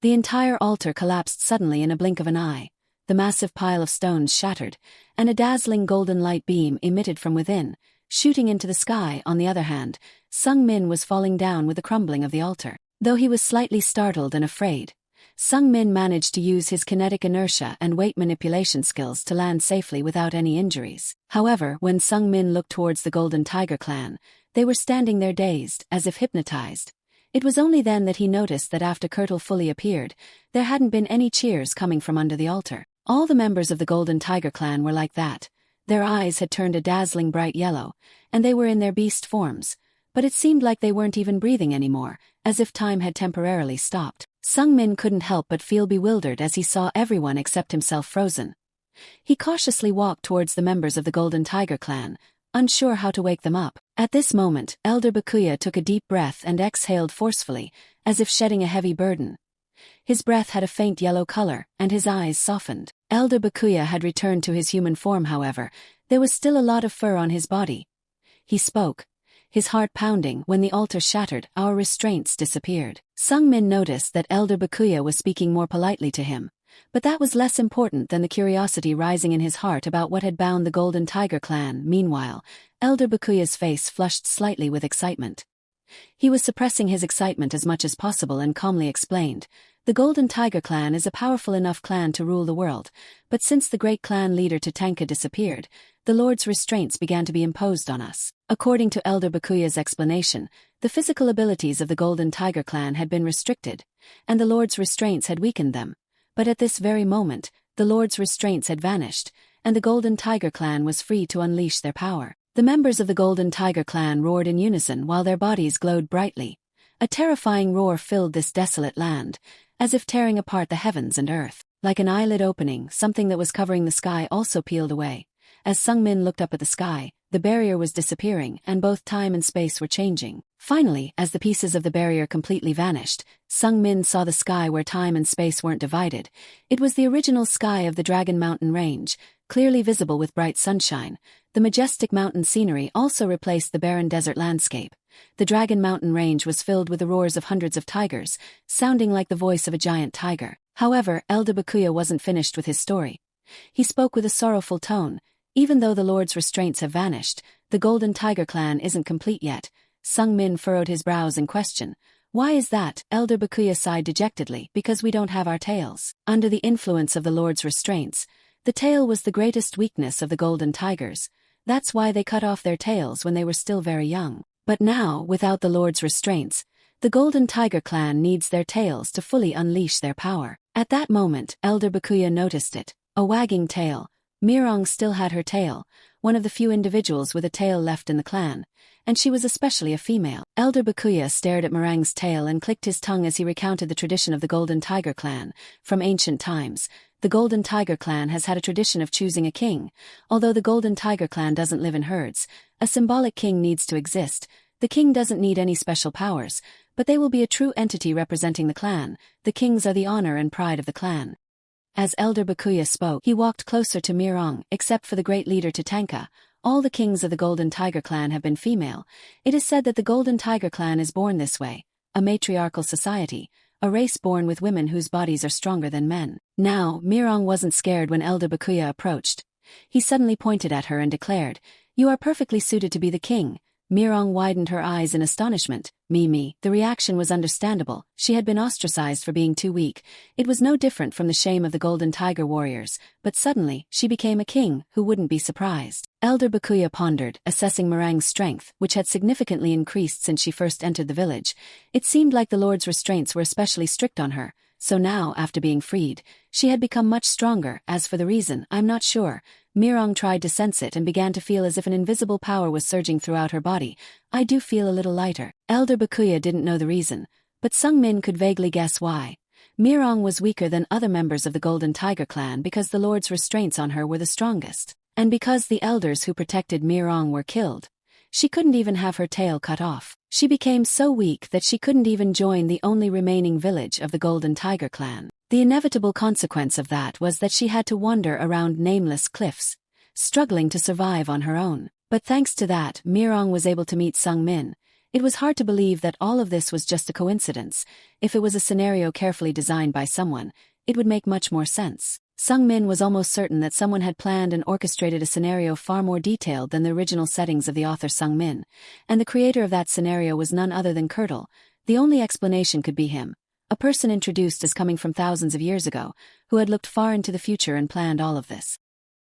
The entire altar collapsed suddenly in a blink of an eye. The massive pile of stones shattered, and a dazzling golden light beam emitted from within, shooting into the sky. On the other hand, Sungmin was falling down with the crumbling of the altar. Though he was slightly startled and afraid, Sungmin managed to use his kinetic inertia and weight manipulation skills to land safely without any injuries. However, when Sungmin looked towards the Golden Tiger clan, they were standing there dazed, as if hypnotized. It was only then that he noticed that after Kirtle fully appeared, there hadn't been any cheers coming from under the altar. All the members of the Golden Tiger clan were like that. Their eyes had turned a dazzling bright yellow, and they were in their beast forms. But it seemed like they weren't even breathing anymore, as if time had temporarily stopped. Sungmin couldn't help but feel bewildered as he saw everyone except himself frozen. He cautiously walked towards the members of the Golden Tiger clan, unsure how to wake them up. At this moment, Elder Bakuya took a deep breath and exhaled forcefully, as if shedding a heavy burden. His breath had a faint yellow color, and his eyes softened. Elder Bakuya had returned to his human form. However, there was still a lot of fur on his body. He spoke, his heart pounding. When the altar shattered, our restraints disappeared. Sungmin noticed that Elder Bakuya was speaking more politely to him, but that was less important than the curiosity rising in his heart about what had bound the Golden Tiger clan. Meanwhile, Elder Bakuya's face flushed slightly with excitement. He was suppressing his excitement as much as possible and calmly explained, "The Golden Tiger clan is a powerful enough clan to rule the world, but since the great clan leader Tatanka disappeared, the Lord's restraints began to be imposed on us." According to Elder Bakuya's explanation, the physical abilities of the Golden Tiger clan had been restricted, and the Lord's restraints had weakened them. But at this very moment, the Lord's restraints had vanished, and the Golden Tiger clan was free to unleash their power. The members of the Golden Tiger clan roared in unison while their bodies glowed brightly. A terrifying roar filled this desolate land, as if tearing apart the heavens and earth. Like an eyelid opening, something that was covering the sky also peeled away. As Sungmin looked up at the sky, the barrier was disappearing and both time and space were changing. Finally, as the pieces of the barrier completely vanished, Sungmin saw the sky where time and space weren't divided. It was the original sky of the Dragon Mountain Range, clearly visible with bright sunshine. The majestic mountain scenery also replaced the barren desert landscape. The Dragon Mountain Range was filled with the roars of hundreds of tigers, sounding like the voice of a giant tiger. However, Elder Bakuya wasn't finished with his story. He spoke with a sorrowful tone. "Even though the Lord's restraints have vanished, the Golden Tiger clan isn't complete yet." Sungmin furrowed his brows in question. "Why is that?" Elder Bakuya sighed dejectedly. "Because we don't have our tails." Under the influence of the Lord's restraints, the tail was the greatest weakness of the Golden Tigers. That's why they cut off their tails when they were still very young. But now, without the Lord's restraints, the Golden Tiger clan needs their tails to fully unleash their power. At that moment, Elder Bakuya noticed it. A wagging tail. Mirong still had her tail, one of the few individuals with a tail left in the clan, and she was especially a female. Elder Bakuya stared at Mirang's tail and clicked his tongue as he recounted the tradition of the Golden Tiger clan. From ancient times, the Golden Tiger clan has had a tradition of choosing a king. Although the Golden Tiger clan doesn't live in herds, a symbolic king needs to exist. The king doesn't need any special powers, but they will be a true entity representing the clan. The kings are the honor and pride of the clan. As Elder Bakuya spoke, he walked closer to Mirong. "Except for the great leader Tatanka, all the kings of the Golden Tiger clan have been female. It is said that the Golden Tiger clan is born this way, a matriarchal society, a race born with women whose bodies are stronger than men." Now, Mirong wasn't scared when Elder Bakuya approached. He suddenly pointed at her and declared, "You are perfectly suited to be the king. Mirong widened her eyes in astonishment. Me. The reaction was understandable. She had been ostracized for being too weak. It was no different from the shame of the Golden Tiger warriors, but suddenly, she became a king, who wouldn't be surprised. Elder Bakuya pondered, assessing Mirang's strength, which had significantly increased since she first entered the village. It seemed like the Lord's restraints were especially strict on her, so now, after being freed, she had become much stronger. As for the reason, I'm not sure. Mirong tried to sense it and began to feel as if an invisible power was surging throughout her body. I do feel a little lighter. Elder Bakuya didn't know the reason, but Sung Min could vaguely guess why. Mirong was weaker than other members of the Golden Tiger clan because the Lord's restraints on her were the strongest, and because the elders who protected Mirong were killed. She couldn't even have her tail cut off. She became so weak that she couldn't even join the only remaining village of the Golden Tiger clan. The inevitable consequence of that was that she had to wander around nameless cliffs, struggling to survive on her own. But thanks to that, Mirong was able to meet Sung Min. It was hard to believe that all of this was just a coincidence. If it was a scenario carefully designed by someone, it would make much more sense. Sung Min was almost certain that someone had planned and orchestrated a scenario far more detailed than the original settings of the author Sung Min, and the creator of that scenario was none other than Curdle. The only explanation could be him, a person introduced as coming from thousands of years ago, who had looked far into the future and planned all of this.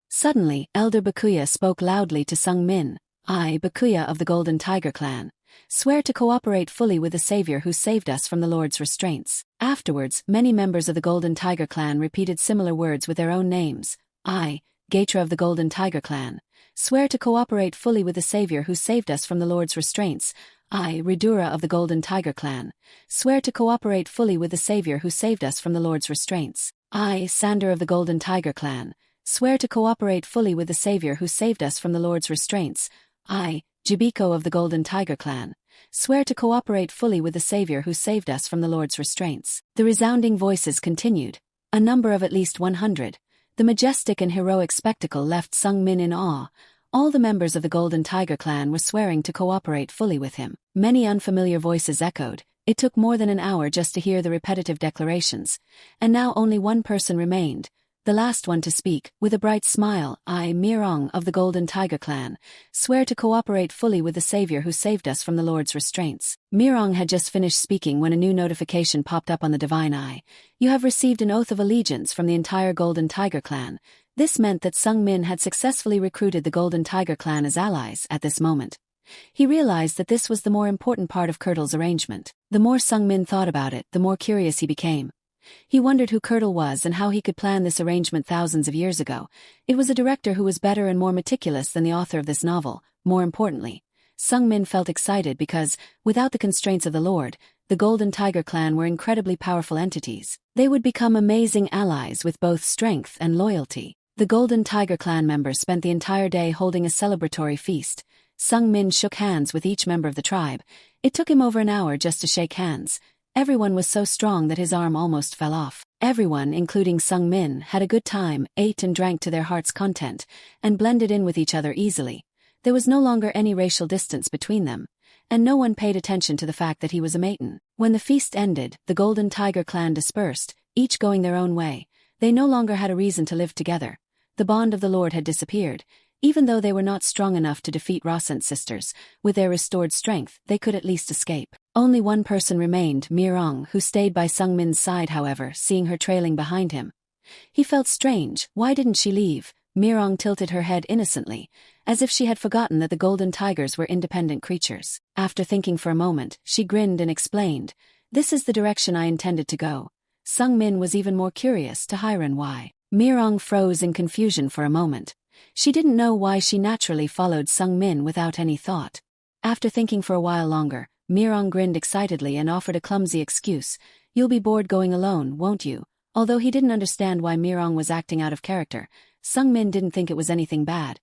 Suddenly, Elder Bakuya spoke loudly to Sung Min. I, Bakuya of the Golden Tiger clan, swear to cooperate fully with the savior who saved us from the Lord's restraints. Afterwards, many members of the Golden Tiger clan repeated similar words with their own names. I, Gaitra of the Golden Tiger clan, swear to cooperate fully with the savior who saved us from the Lord's restraints. I, Ridura of the Golden Tiger clan, swear to cooperate fully with the savior who saved us from the Lord's restraints. I, Sander of the Golden Tiger clan, swear to cooperate fully with the savior who saved us from the Lord's restraints. I, Jibiko of the Golden Tiger clan, swear to cooperate fully with the savior who saved us from the Lord's restraints. The resounding voices continued, a number of at least 100. The majestic and heroic spectacle left Sung Min in awe. All the members of the Golden Tiger clan were swearing to cooperate fully with him. Many unfamiliar voices echoed. It took more than an hour just to hear the repetitive declarations, and now only one person remained. The last one to speak, with a bright smile. I, Mirong of the Golden Tiger clan, swear to cooperate fully with the savior who saved us from the Lord's restraints. Mirong had just finished speaking when a new notification popped up on the Divine Eye. You have received an oath of allegiance from the entire Golden Tiger clan. This meant that Sung Min had successfully recruited the Golden Tiger clan as allies at this moment. He realized that this was the more important part of Curdle's arrangement. The more Sung Min thought about it, the more curious he became. He wondered who Curdle was and how he could plan this arrangement thousands of years ago. It was a director who was better and more meticulous than the author of this novel. More importantly, Sung Min felt excited because, without the constraints of the Lord, the Golden Tiger clan were incredibly powerful entities. They would become amazing allies with both strength and loyalty. The Golden Tiger clan members spent the entire day holding a celebratory feast. Sung Min shook hands with each member of the tribe. It took him over an hour just to shake hands. Everyone was so strong that his arm almost fell off. Everyone, including Sung Min, had a good time, ate and drank to their heart's content, and blended in with each other easily. There was no longer any racial distance between them, and no one paid attention to the fact that he was a Maton. When the feast ended, the Golden Tiger clan dispersed, each going their own way. They no longer had a reason to live together. The bond of the Lord had disappeared. Even though they were not strong enough to defeat Rosant's sisters, with their restored strength, they could at least escape. Only one person remained, Mirong, who stayed by Sung Min's side however, seeing her trailing behind him. He felt strange. Why didn't she leave? Mirong tilted her head innocently, as if she had forgotten that the Golden Tigers were independent creatures. After thinking for a moment, she grinned and explained, "This is the direction I intended to go." Sung Min was even more curious to Hiran why. Mirong froze in confusion for a moment. She didn't know why she naturally followed Sung Min without any thought. After thinking for a while longer, Mirong grinned excitedly and offered a clumsy excuse. "You'll be bored going alone, won't you?" Although he didn't understand why Mirong was acting out of character, Sung Min didn't think it was anything bad.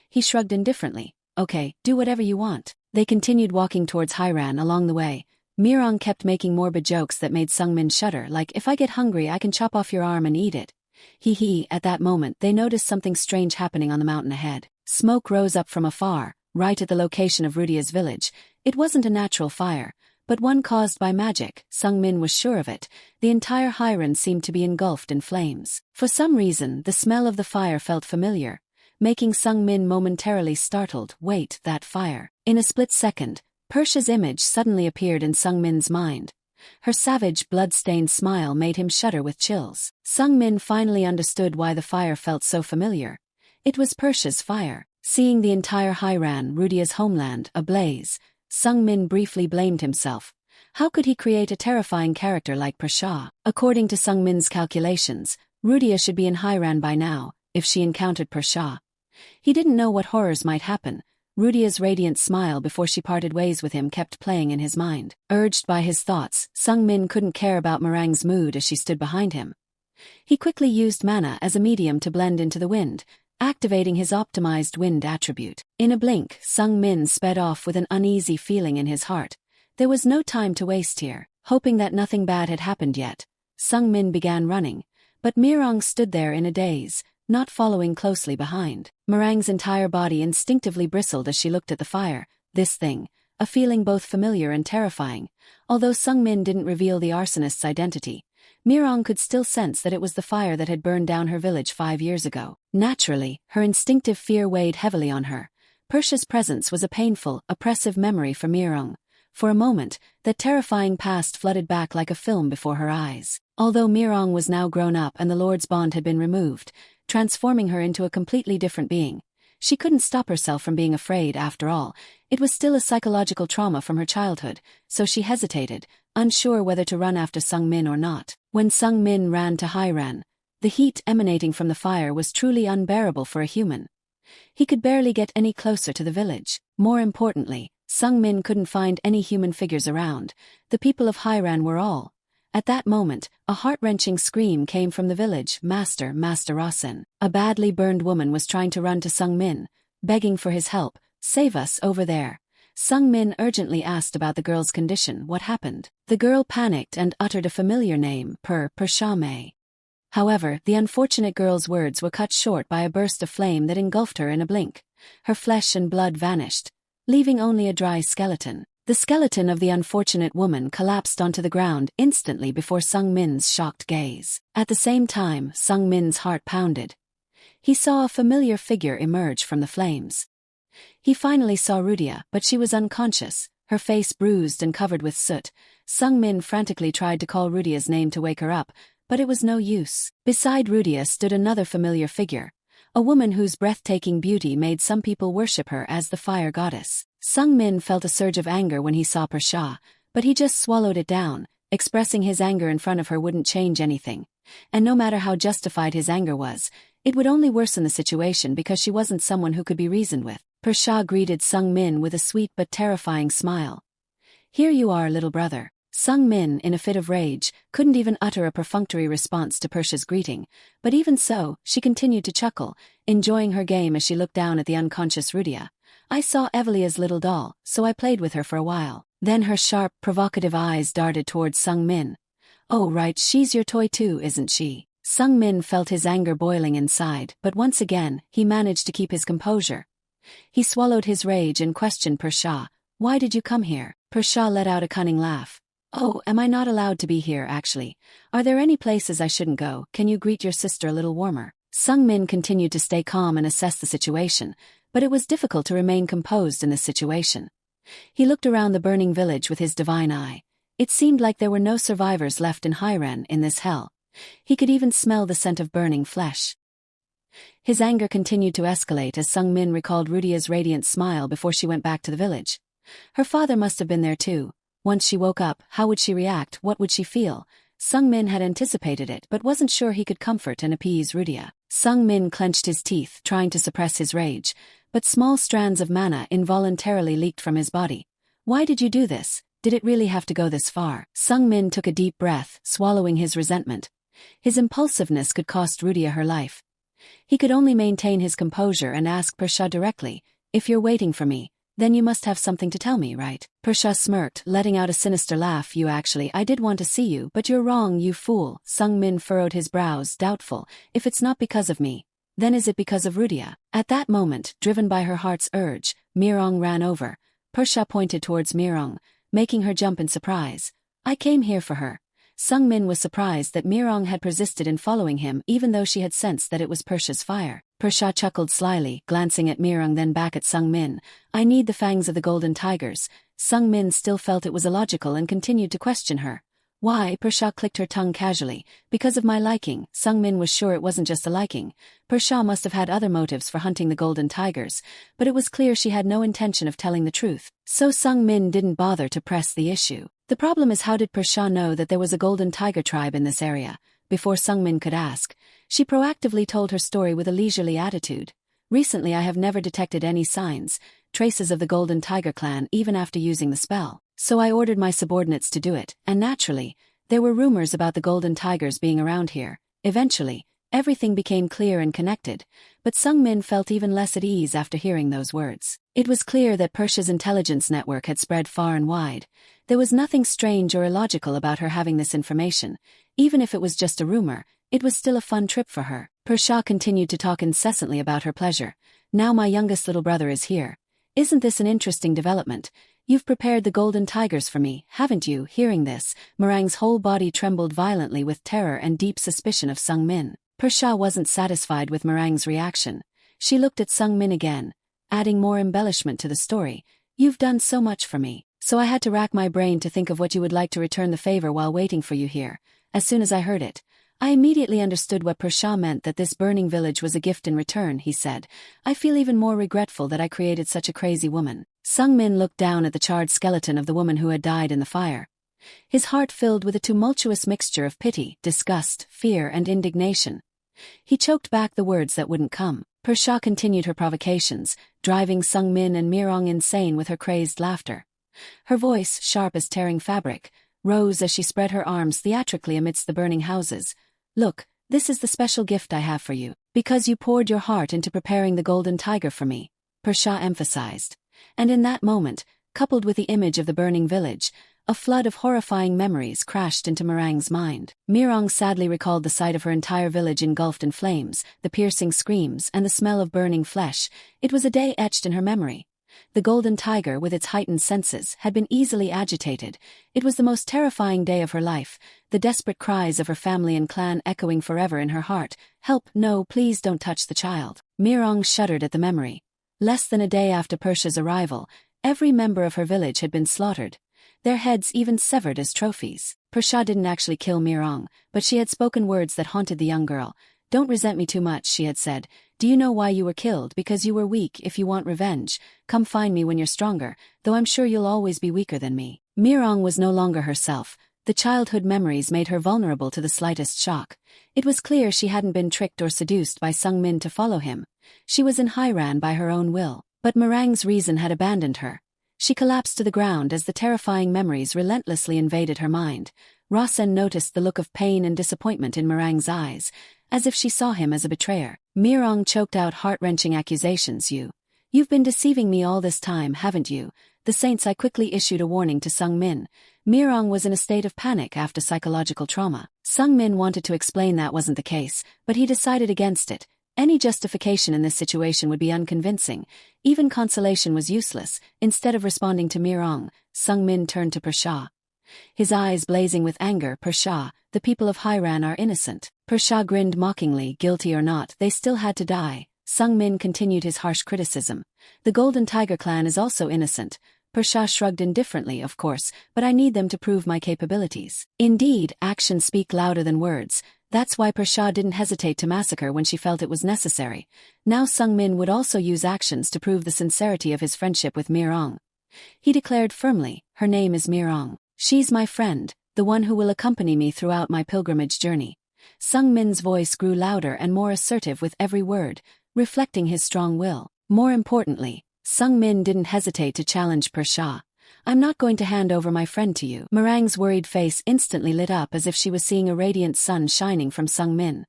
He shrugged indifferently. "Okay, do whatever you want." They continued walking towards Hiran. Along the way, Mirong kept making morbid jokes that made Sung Min shudder, like, "If I get hungry I can chop off your arm and eat it." Hee. At that moment they noticed something strange happening on the mountain ahead. Smoke rose up from afar, right at the location of Rudia's village. It wasn't a natural fire, but one caused by magic. Sung Min was sure of it. The entire Hiran seemed to be engulfed in flames. For some reason, the smell of the fire felt familiar. making Sung Min momentarily startled. Wait, that fire. In a split second, Persha's image suddenly appeared in Sung Min's mind. Her savage, blood-stained smile made him shudder with chills. Sung Min finally understood why the fire felt so familiar. It was Persha's fire. Seeing the entire Hiran, Rudia's homeland, ablaze, Sung Min briefly blamed himself. How could he create a terrifying character like Persha? According to Sung Min's calculations, Rudia should be in Hiran by now, if she encountered Persha. He didn't know what horrors might happen. Rudia's radiant smile before she parted ways with him kept playing in his mind. Urged by his thoughts, Sung Min couldn't care about Meringue's mood as she stood behind him. He quickly used mana as a medium to blend into the wind, activating his optimized wind attribute. In a blink, Sung Min sped off with an uneasy feeling in his heart. There was no time to waste here. Hoping that nothing bad had happened yet, Sung Min began running, but Mirong stood there in a daze, not following closely behind. Meringue's entire body instinctively bristled as she looked at the fire. This thing, a feeling both familiar and terrifying. Although Sung Min didn't reveal the arsonist's identity, Mirong could still sense that it was the fire that had burned down her village 5 years ago. Naturally, her instinctive fear weighed heavily on her. Persha's presence was a painful, oppressive memory for Mirong. For a moment, that terrifying past flooded back like a film before her eyes. Although Mirong was now grown up and the Lord's bond had been removed, transforming her into a completely different being, she couldn't stop herself from being afraid. After all, it was still a psychological trauma from her childhood, so she hesitated, unsure whether to run after Sung Min or not. When Sung Min ran to Hiran, the heat emanating from the fire was truly unbearable for a human. He could barely get any closer to the village. More importantly, Sung Min couldn't find any human figures around. The people of Hiran were all. At that moment, a heart-wrenching scream came from the village. Master Rasen. A badly burned woman was trying to run to Sung Min, begging for his help. Save us over there. Sung Min urgently asked about the girl's condition. What happened? The girl panicked and uttered a familiar name, Pershame. However, the unfortunate girl's words were cut short by a burst of flame that engulfed her in a blink. Her flesh and blood vanished, leaving only a dry skeleton. The skeleton of the unfortunate woman collapsed onto the ground instantly before Sung Min's shocked gaze. At the same time, Sung Min's heart pounded. He saw a familiar figure emerge from the flames. He finally saw Rudia, but she was unconscious, her face bruised and covered with soot. Sung Min frantically tried to call Rudia's name to wake her up, but it was no use. Beside Rudia stood another familiar figure, a woman whose breathtaking beauty made some people worship her as the fire goddess. Sung Min felt a surge of anger when he saw Persha, but he just swallowed it down. Expressing his anger in front of her wouldn't change anything. And no matter how justified his anger was, it would only worsen the situation because she wasn't someone who could be reasoned with. Persha greeted Sung Min with a sweet but terrifying smile. Here you are, little brother. Sung Min, in a fit of rage, couldn't even utter a perfunctory response to Persha's greeting, but even so, she continued to chuckle, enjoying her game as she looked down at the unconscious Rudia. I saw Evelia's little doll, so I played with her for a while. Then her sharp, provocative eyes darted towards Sung Min. Oh right, she's your toy too, isn't she? Sung Min felt his anger boiling inside, but once again, he managed to keep his composure. He swallowed his rage and questioned Persha. Why did you come here? Persha let out a cunning laugh. Oh, am I not allowed to be here actually? Are there any places I shouldn't go? Can you greet your sister a little warmer? Sung Min continued to stay calm and assess the situation, but it was difficult to remain composed in this situation. He looked around the burning village with his divine eye. It seemed like there were no survivors left in Hiran in this hell. He could even smell the scent of burning flesh. His anger continued to escalate as Sung Min recalled Rudia's radiant smile before she went back to the village. Her father must have been there too. Once she woke up, how would she react? What would she feel? Sung Min had anticipated it but wasn't sure he could comfort and appease Rudia. Sung Min clenched his teeth, trying to suppress his rage, but small strands of mana involuntarily leaked from his body. Why did you do this? Did it really have to go this far? Sung Min took a deep breath, swallowing his resentment. His impulsiveness could cost Rudia her life. He could only maintain his composure and ask Persha directly, if you're waiting for me, then you must have something to tell me, right? Persha smirked, letting out a sinister laugh. I did want to see you, but you're wrong, you fool. Sung Min furrowed his brows, doubtful. If it's not because of me, then is it because of Rudia? At that moment, driven by her heart's urge, Mirong ran over. Persha pointed towards Mirong, making her jump in surprise. I came here for her. Sung Min was surprised that Mirong had persisted in following him even though she had sensed that it was Persha's fire. Persha chuckled slyly, glancing at Mirong then back at Sung Min. I need the fangs of the golden tigers. Sung Min still felt it was illogical and continued to question her. Why? Persha clicked her tongue casually. Because of my liking. Sung Min was sure it wasn't just a liking. Persha must have had other motives for hunting the golden tigers, but it was clear she had no intention of telling the truth. So Sung Min didn't bother to press the issue. The problem is, how did Persha know that there was a golden tiger tribe in this area? Before Sung Min could ask, she proactively told her story with a leisurely attitude. Recently I have never detected any signs, traces of the golden tiger clan even after using the spell. So I ordered my subordinates to do it, and naturally, there were rumors about the golden tigers being around here. Eventually, everything became clear and connected, but Sung Min felt even less at ease after hearing those words. It was clear that Persha's intelligence network had spread far and wide. There was nothing strange or illogical about her having this information. Even if it was just a rumor, it was still a fun trip for her. Persha continued to talk incessantly about her pleasure. Now my youngest little brother is here. Isn't this an interesting development? You've prepared the golden tigers for me, haven't you? Hearing this, Meringue's whole body trembled violently with terror and deep suspicion of Sung Min. Persha wasn't satisfied with Meringue's reaction. She looked at Sung Min again, adding more embellishment to the story. You've done so much for me, so I had to rack my brain to think of what you would like to return the favor while waiting for you here. As soon as I heard it, I immediately understood what Persha meant, that this burning village was a gift in return, he said. I feel even more regretful that I created such a crazy woman. Sung Min looked down at the charred skeleton of the woman who had died in the fire. His heart filled with a tumultuous mixture of pity, disgust, fear, and indignation. He choked back the words that wouldn't come. Persha continued her provocations, driving Sung Min and Mirong insane with her crazed laughter. Her voice, sharp as tearing fabric, rose as she spread her arms theatrically amidst the burning houses. Look, this is the special gift I have for you, because you poured your heart into preparing the golden tiger for me, Persha emphasized. And in that moment, coupled with the image of the burning village, a flood of horrifying memories crashed into Meringue's mind. Mirong sadly recalled the sight of her entire village engulfed in flames, the piercing screams, and the smell of burning flesh. It was a day etched in her memory. The golden tiger, with its heightened senses, had been easily agitated. It was the most terrifying day of her life, the desperate cries of her family and clan echoing forever in her heart. Help, no, please don't touch the child. Mirong shuddered at the memory. Less than a day after Persha's arrival, every member of her village had been slaughtered, their heads even severed as trophies. Persha didn't actually kill Mirong, but she had spoken words that haunted the young girl. Don't resent me too much, she had said. Do you know why you were killed? Because you were weak. If you want revenge, come find me when you're stronger, though I'm sure you'll always be weaker than me. Mirong was no longer herself. The childhood memories made her vulnerable to the slightest shock. It was clear she hadn't been tricked or seduced by Sung Min to follow him. She was in Hairan by her own will. But Meringue's reason had abandoned her. She collapsed to the ground as the terrifying memories relentlessly invaded her mind. Rasen noticed the look of pain and disappointment in Meringue's eyes, as if she saw him as a betrayer. Mirong choked out heart-wrenching accusations. You've been deceiving me all this time, haven't you? The saints! I quickly issued a warning to Sung Min. Mirong was in a state of panic after psychological trauma. Sung Min wanted to explain that wasn't the case, but he decided against it. Any justification in this situation would be unconvincing. Even consolation was useless. Instead of responding to Mirong, Sung Min turned to Persha. His eyes blazing with anger. Persha, the people of Hairan are innocent. Persha grinned mockingly. Guilty or not, they still had to die. Sung Min continued his harsh criticism. The Golden Tiger clan is also innocent. Persha shrugged indifferently. Of course, but I need them to prove my capabilities. Indeed, actions speak louder than words. That's why Persha didn't hesitate to massacre when she felt it was necessary. Now Sung Min would also use actions to prove the sincerity of his friendship with Mirong. He declared firmly, her name is Mirong. She's my friend, the one who will accompany me throughout my pilgrimage journey. Sung Min's voice grew louder and more assertive with every word, reflecting his strong will. More importantly, Sung Min didn't hesitate to challenge Persha. I'm not going to hand over my friend to you. Meringue's worried face instantly lit up as if she was seeing a radiant sun shining from Sung Min.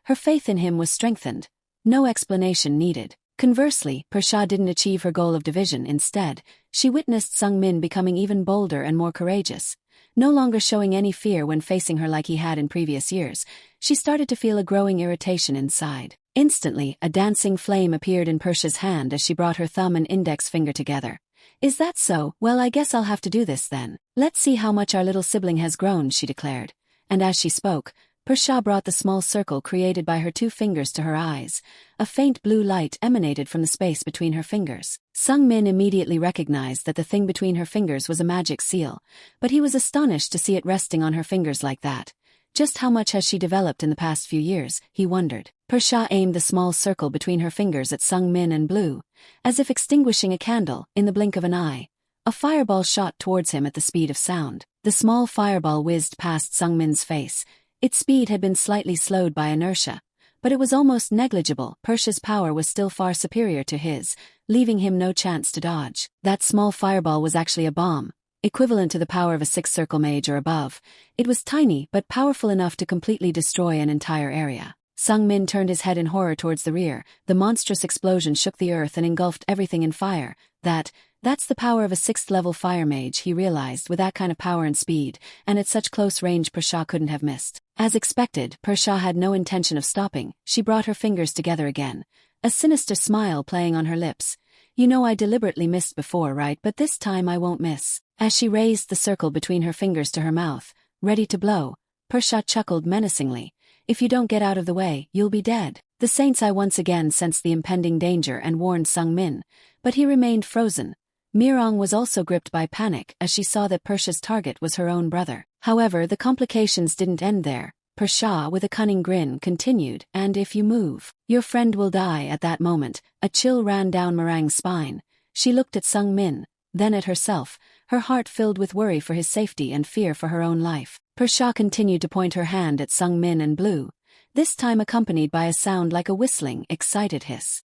Her faith in him was strengthened. No explanation needed. Conversely, Persha didn't achieve her goal of division. Instead, she witnessed Sung Min becoming even bolder and more courageous. No longer showing any fear when facing her like he had in previous years, she started to feel a growing irritation inside. Instantly, a dancing flame appeared in Persha's hand as she brought her thumb and index finger together. Is that so? Well, I guess I'll have to do this then. Let's see how much our little sibling has grown, she declared. And as she spoke, Persha brought the small circle created by her 2 fingers to her eyes. A faint blue light emanated from the space between her fingers. Sung-min immediately recognized that the thing between her fingers was a magic seal, but he was astonished to see it resting on her fingers like that. Just how much has she developed in the past few years, he wondered. Persha aimed the small circle between her fingers at Sung-min and blew, as if extinguishing a candle, in the blink of an eye. A fireball shot towards him at the speed of sound. The small fireball whizzed past Sung-min's face. Its speed had been slightly slowed by inertia, but it was almost negligible. Persha's power was still far superior to his, leaving him no chance to dodge. That small fireball was actually a bomb, equivalent to the power of a 6-circle mage or above. It was tiny but powerful enough to completely destroy an entire area. Sung-min turned his head in horror towards the rear. The monstrous explosion shook the earth and engulfed everything in fire. That's the power of a 6th-level fire mage, he realized. With that kind of power and speed, and at such close range, Persha couldn't have missed. As expected, Persha had no intention of stopping. She brought her fingers together again, a sinister smile playing on her lips. You know, I deliberately missed before, right? But this time I won't miss. As she raised the circle between her fingers to her mouth, ready to blow, Persha chuckled menacingly. If you don't get out of the way, you'll be dead. The saints I once again sensed the impending danger and warned Sung-min, but he remained frozen. Mirong was also gripped by panic as she saw that Persha's target was her own brother. However, the complications didn't end there. Persha, with a cunning grin, continued, and if you move, your friend will die. At that moment, a chill ran down Mirang's spine. She looked at Sung-min, then at herself, her heart filled with worry for his safety and fear for her own life. Persha continued to point her hand at Sung-min and blew, this time accompanied by a sound like a whistling, excited hiss.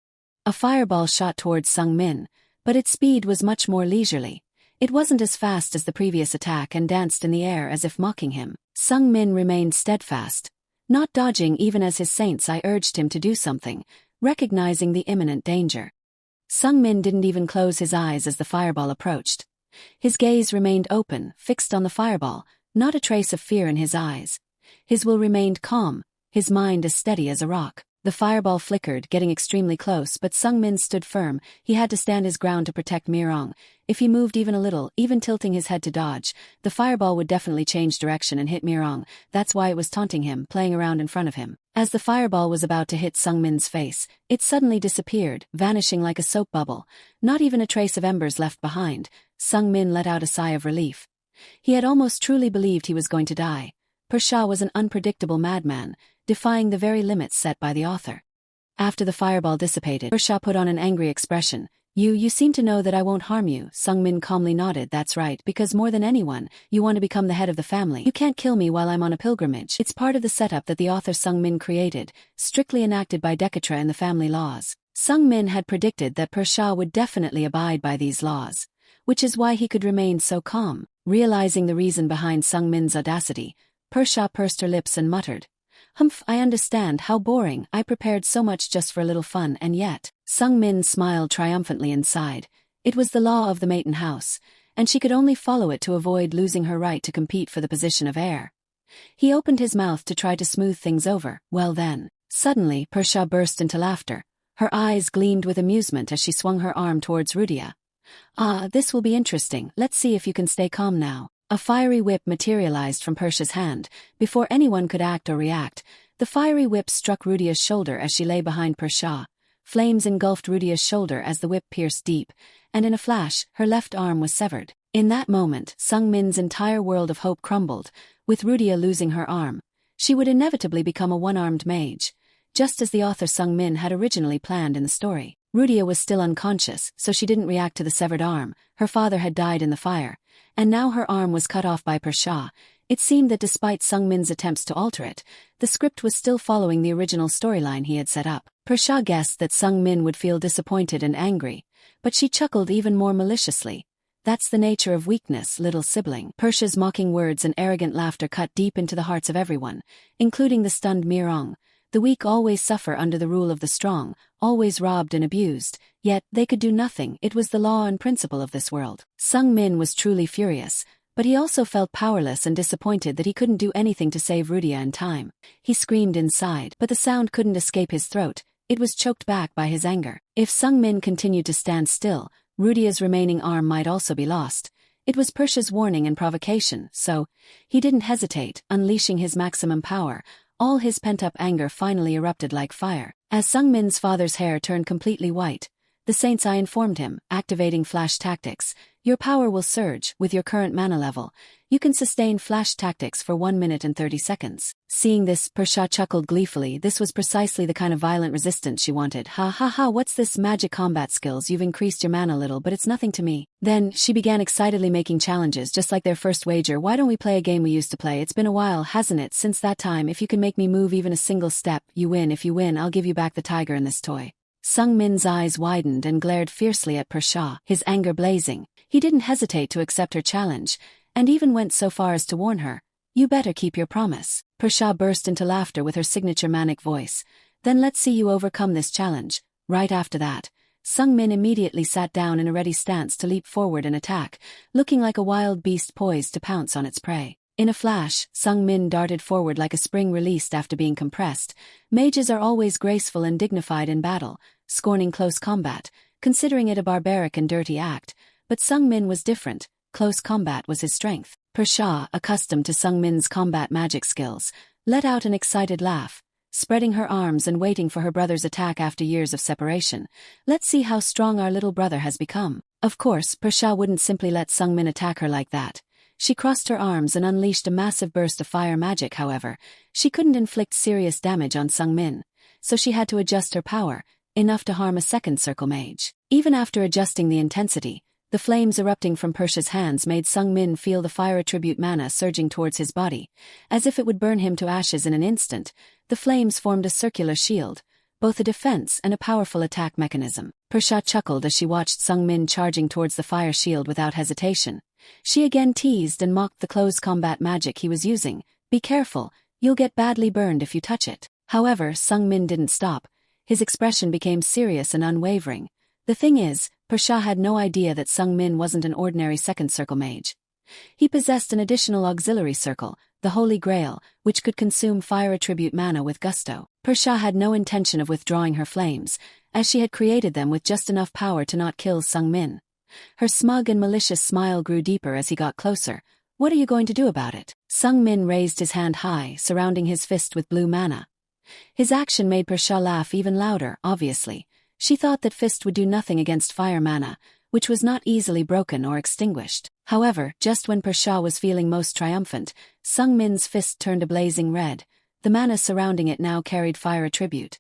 A fireball shot towards Sung-min, but its speed was much more leisurely. It wasn't as fast as the previous attack and danced in the air as if mocking him. Sung-min remained steadfast, not dodging even as his saint's eye urged him to do something, recognizing the imminent danger. Sung-min didn't even close his eyes as the fireball approached. His gaze remained open, fixed on the fireball, not a trace of fear in his eyes. His will remained calm, his mind as steady as a rock. The fireball flickered, getting extremely close, but Sung-min stood firm. He had to stand his ground to protect Mirong. If he moved even a little, even tilting his head to dodge, the fireball would definitely change direction and hit Mirong. That's why it was taunting him, playing around in front of him. As the fireball was about to hit Sung-min's face, it suddenly disappeared, vanishing like a soap bubble. Not even a trace of embers left behind. Sung-min let out a sigh of relief. He had almost truly believed he was going to die. Persha was an unpredictable madman, defying the very limits set by the author. After the fireball dissipated, Persha put on an angry expression. You seem to know that I won't harm you. Sung-min calmly nodded. That's right, because more than anyone, you want to become the head of the family. You can't kill me while I'm on a pilgrimage. It's part of the setup that the author Sung-min created, strictly enacted by Dekatra in the family laws. Sung-min had predicted that Persha would definitely abide by these laws, which is why he could remain so calm. Realizing the reason behind Sung-min's audacity, Persha pursed her lips and muttered, Humph, I understand. How boring. I prepared so much just for a little fun, and yet. Sung-min smiled triumphantly inside. It was the law of the Maiden House, and she could only follow it to avoid losing her right to compete for the position of heir. He opened his mouth to try to smooth things over. Well then. Suddenly, Persha burst into laughter. Her eyes gleamed with amusement as she swung her arm towards Rudia. Ah, this will be interesting. Let's see if you can stay calm now. A fiery whip materialized from Persha's hand. Before anyone could act or react, the fiery whip struck Rudia's shoulder as she lay behind Persha. Flames engulfed Rudia's shoulder as the whip pierced deep, and in a flash, her left arm was severed. In that moment, Sung-min's entire world of hope crumbled. With Rudia losing her arm, she would inevitably become a one-armed mage, just as the author Sung-min had originally planned in the story. Rudia was still unconscious, so she didn't react to the severed arm. Her father had died in the fire, and now her arm was cut off by Persha. It seemed that despite Sung-min's attempts to alter it, the script was still following the original storyline he had set up. Persha guessed that Sung-min would feel disappointed and angry, but she chuckled even more maliciously. That's the nature of weakness, little sibling. Persha's mocking words and arrogant laughter cut deep into the hearts of everyone, including the stunned Mirong. The weak always suffer under the rule of the strong, always robbed and abused, yet they could do nothing. It was the law and principle of this world. Sung-min was truly furious, but he also felt powerless and disappointed that he couldn't do anything to save Rudia in time. He screamed inside, but the sound couldn't escape his throat. It was choked back by his anger. If Sung-min continued to stand still, Rudia's remaining arm might also be lost. It was Persha's warning and provocation, so he didn't hesitate, unleashing his maximum power. All his pent-up anger finally erupted like fire. As Sungmin's father's hair turned completely white, the Saint's Eye informed him, activating flash tactics. Your power will surge. With your current mana level, you can sustain flash tactics for 1 minute and 30 seconds. Seeing this, Persha chuckled gleefully. This was precisely the kind of violent resistance she wanted. Ha ha ha, what's this magic combat skills? You've increased your mana a little, but it's nothing to me. Then, she began excitedly making challenges just like their first wager. Why don't we play a game we used to play? It's been a while, hasn't it? Since that time, if you can make me move even a single step, you win. If you win, I'll give you back the tiger and this toy. Sungmin's eyes widened and glared fiercely at Persha, his anger blazing. He didn't hesitate to accept her challenge, and even went so far as to warn her, "You better keep your promise." Persha burst into laughter with her signature manic voice. "Then let's see you overcome this challenge." Right after that, Sungmin immediately sat down in a ready stance to leap forward and attack, looking like a wild beast poised to pounce on its prey. In a flash, Sungmin darted forward like a spring released after being compressed. Mages are always graceful and dignified in battle, scorning close combat, considering it a barbaric and dirty act. But Sungmin was different. Close combat was his strength. Persha, accustomed to Sungmin's combat magic skills, let out an excited laugh, spreading her arms and waiting for her brother's attack after years of separation. Let's see how strong our little brother has become. Of course, Persha wouldn't simply let Sungmin attack her like that. She crossed her arms and unleashed a massive burst of fire magic. However, she couldn't inflict serious damage on Sungmin, so she had to adjust her power, enough to harm a second circle mage. Even after adjusting the intensity, the flames erupting from Persha's hands made Sungmin feel the fire attribute mana surging towards his body. As if it would burn him to ashes in an instant, the flames formed a circular shield, both a defense and a powerful attack mechanism. Persha chuckled as she watched Sungmin charging towards the fire shield without hesitation. She again teased and mocked the close combat magic he was using. "Be careful, you'll get badly burned if you touch it." However, Sungmin didn't stop. His expression became serious and unwavering. The thing is, Persha had no idea that Sungmin wasn't an ordinary second circle mage. He possessed an additional auxiliary circle, the Holy Grail, which could consume fire attribute mana with gusto. Persha had no intention of withdrawing her flames, as she had created them with just enough power to not kill Sungmin. Her smug and malicious smile grew deeper as he got closer. "What are you going to do about it?" Sungmin raised his hand high, surrounding his fist with blue mana. His action made Persha laugh even louder. Obviously, she thought that fist would do nothing against fire mana, which was not easily broken or extinguished. However, just when Persha was feeling most triumphant, Sungmin's fist turned a blazing red. The mana surrounding it now carried fire attribute.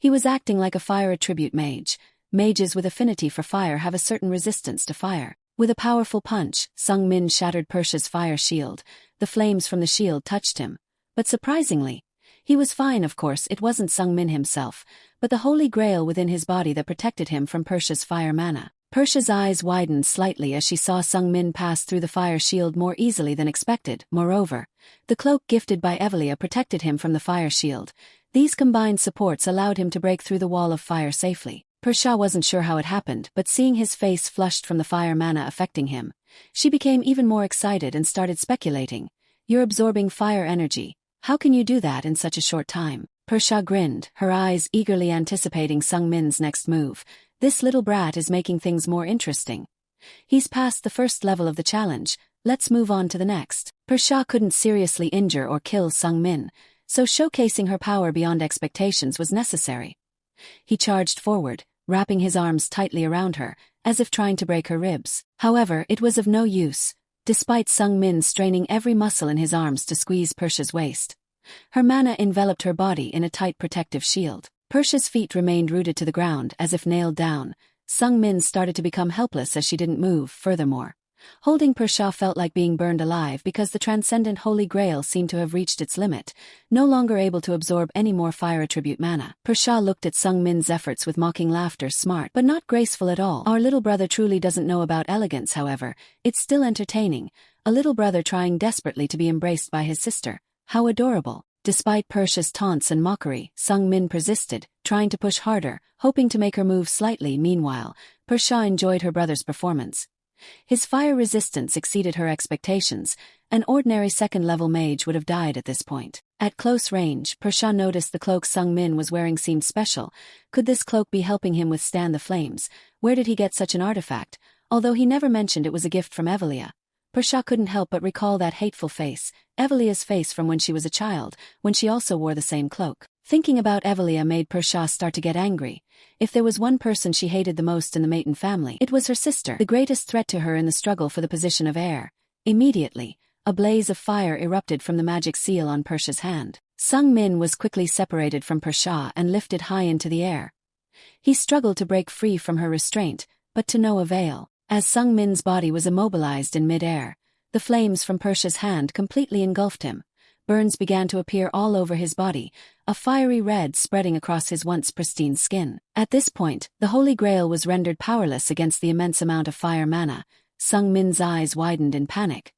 He was acting like a fire attribute mage. Mages with affinity for fire have a certain resistance to fire. With a powerful punch, Sungmin shattered Persha's fire shield. The flames from the shield touched him. But surprisingly, he was fine. Of course, it wasn't Sungmin himself, but the Holy Grail within his body that protected him from Persha's fire mana. Persha's eyes widened slightly as she saw Sungmin pass through the fire shield more easily than expected. Moreover, the cloak gifted by Evelia protected him from the fire shield. These combined supports allowed him to break through the wall of fire safely. Persha wasn't sure how it happened, but seeing his face flushed from the fire mana affecting him, she became even more excited and started speculating. "You're absorbing fire energy. How can you do that in such a short time?" Persha grinned, her eyes eagerly anticipating Sungmin's next move. "This little brat is making things more interesting. He's past the first level of the challenge. Let's move on to the next." Persha couldn't seriously injure or kill Sungmin, so showcasing her power beyond expectations was necessary. He charged forward, wrapping his arms tightly around her, as if trying to break her ribs. However, it was of no use, despite Sungmin straining every muscle in his arms to squeeze Persha's waist. Her mana enveloped her body in a tight protective shield. Persha's feet remained rooted to the ground as if nailed down. Sungmin started to become helpless as she didn't move. Furthermore, holding Persha felt like being burned alive because the transcendent Holy Grail seemed to have reached its limit, no longer able to absorb any more fire attribute mana. Persha looked at Sungmin's efforts with mocking laughter. "Smart, but not graceful at all. Our little brother truly doesn't know about elegance. However, it's still entertaining. A little brother trying desperately to be embraced by his sister. How adorable." Despite Persha's taunts and mockery, Sungmin persisted, trying to push harder, hoping to make her move slightly. Meanwhile, Persha enjoyed her brother's performance. His fire resistance exceeded her expectations. An ordinary second-level mage would have died at this point. At close range, Persha noticed the cloak Sung Min was wearing seemed special. Could this cloak be helping him withstand the flames? Where did he get such an artifact? Although he never mentioned it was a gift from Evelia, Persha couldn't help but recall that hateful face, Evelia's face from when she was a child, when she also wore the same cloak. Thinking about Evelia made Persha start to get angry. If there was one person she hated the most in the Maiden family, it was her sister, the greatest threat to her in the struggle for the position of heir. Immediately, a blaze of fire erupted from the magic seal on Persha's hand. Sung Min was quickly separated from Persha and lifted high into the air. He struggled to break free from her restraint, but to no avail. As Sung Min's body was immobilized in mid-air, the flames from Persha's hand completely engulfed him. Burns began to appear all over his body, a fiery red spreading across his once pristine skin. At this point, the Holy Grail was rendered powerless against the immense amount of fire mana. Sung Min's eyes widened in panic.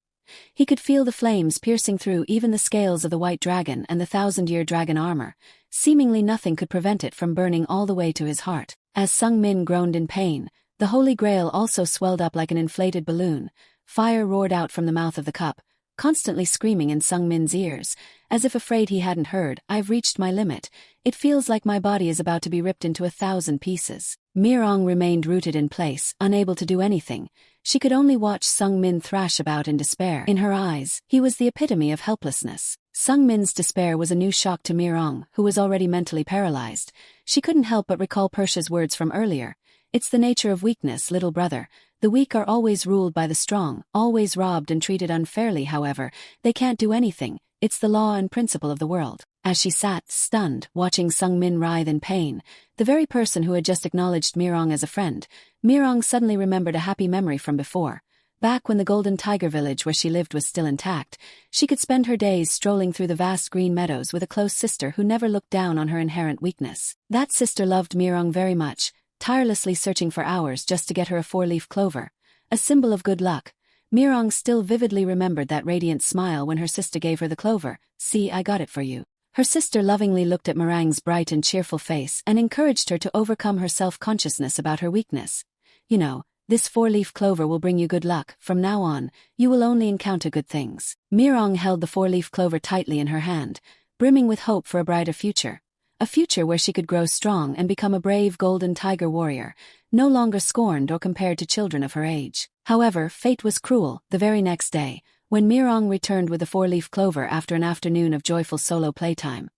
He could feel the flames piercing through even the scales of the white dragon and the thousand-year dragon armor. Seemingly nothing could prevent it from burning all the way to his heart. As Sung Min groaned in pain, the Holy Grail also swelled up like an inflated balloon. Fire roared out from the mouth of the cup, constantly screaming in Sung Min's ears, as if afraid he hadn't heard. "I've reached my limit. It feels like my body is about to be ripped into 1,000 pieces." Mirong remained rooted in place, unable to do anything. She could only watch Sung Min thrash about in despair. In her eyes, he was the epitome of helplessness. Sung Min's despair was a new shock to Mirong, who was already mentally paralyzed. She couldn't help but recall Persha's words from earlier. "It's the nature of weakness, little brother. The weak are always ruled by the strong, always robbed and treated unfairly. However, they can't do anything. It's the law and principle of the world." As she sat, stunned, watching Sung Min writhe in pain, the very person who had just acknowledged Mirong as a friend, Mirong suddenly remembered a happy memory from before. Back when the Golden Tiger village where she lived was still intact, she could spend her days strolling through the vast green meadows with a close sister who never looked down on her inherent weakness. That sister loved Mirong very much, tirelessly searching for hours just to get her a 4-leaf clover, a symbol of good luck. Mirong still vividly remembered that radiant smile when her sister gave her the clover. "See, I got it for you." Her sister lovingly looked at Mirong's bright and cheerful face and encouraged her to overcome her self-consciousness about her weakness. "You know, this 4-leaf clover will bring you good luck. From now on, you will only encounter good things." Mirong held the 4-leaf clover tightly in her hand, brimming with hope for a brighter future. A future where she could grow strong and become a brave Golden Tiger warrior, no longer scorned or compared to children of her age. However, fate was cruel. The very next day, when Mirong returned with the 4-leaf clover after an afternoon of joyful solo playtime,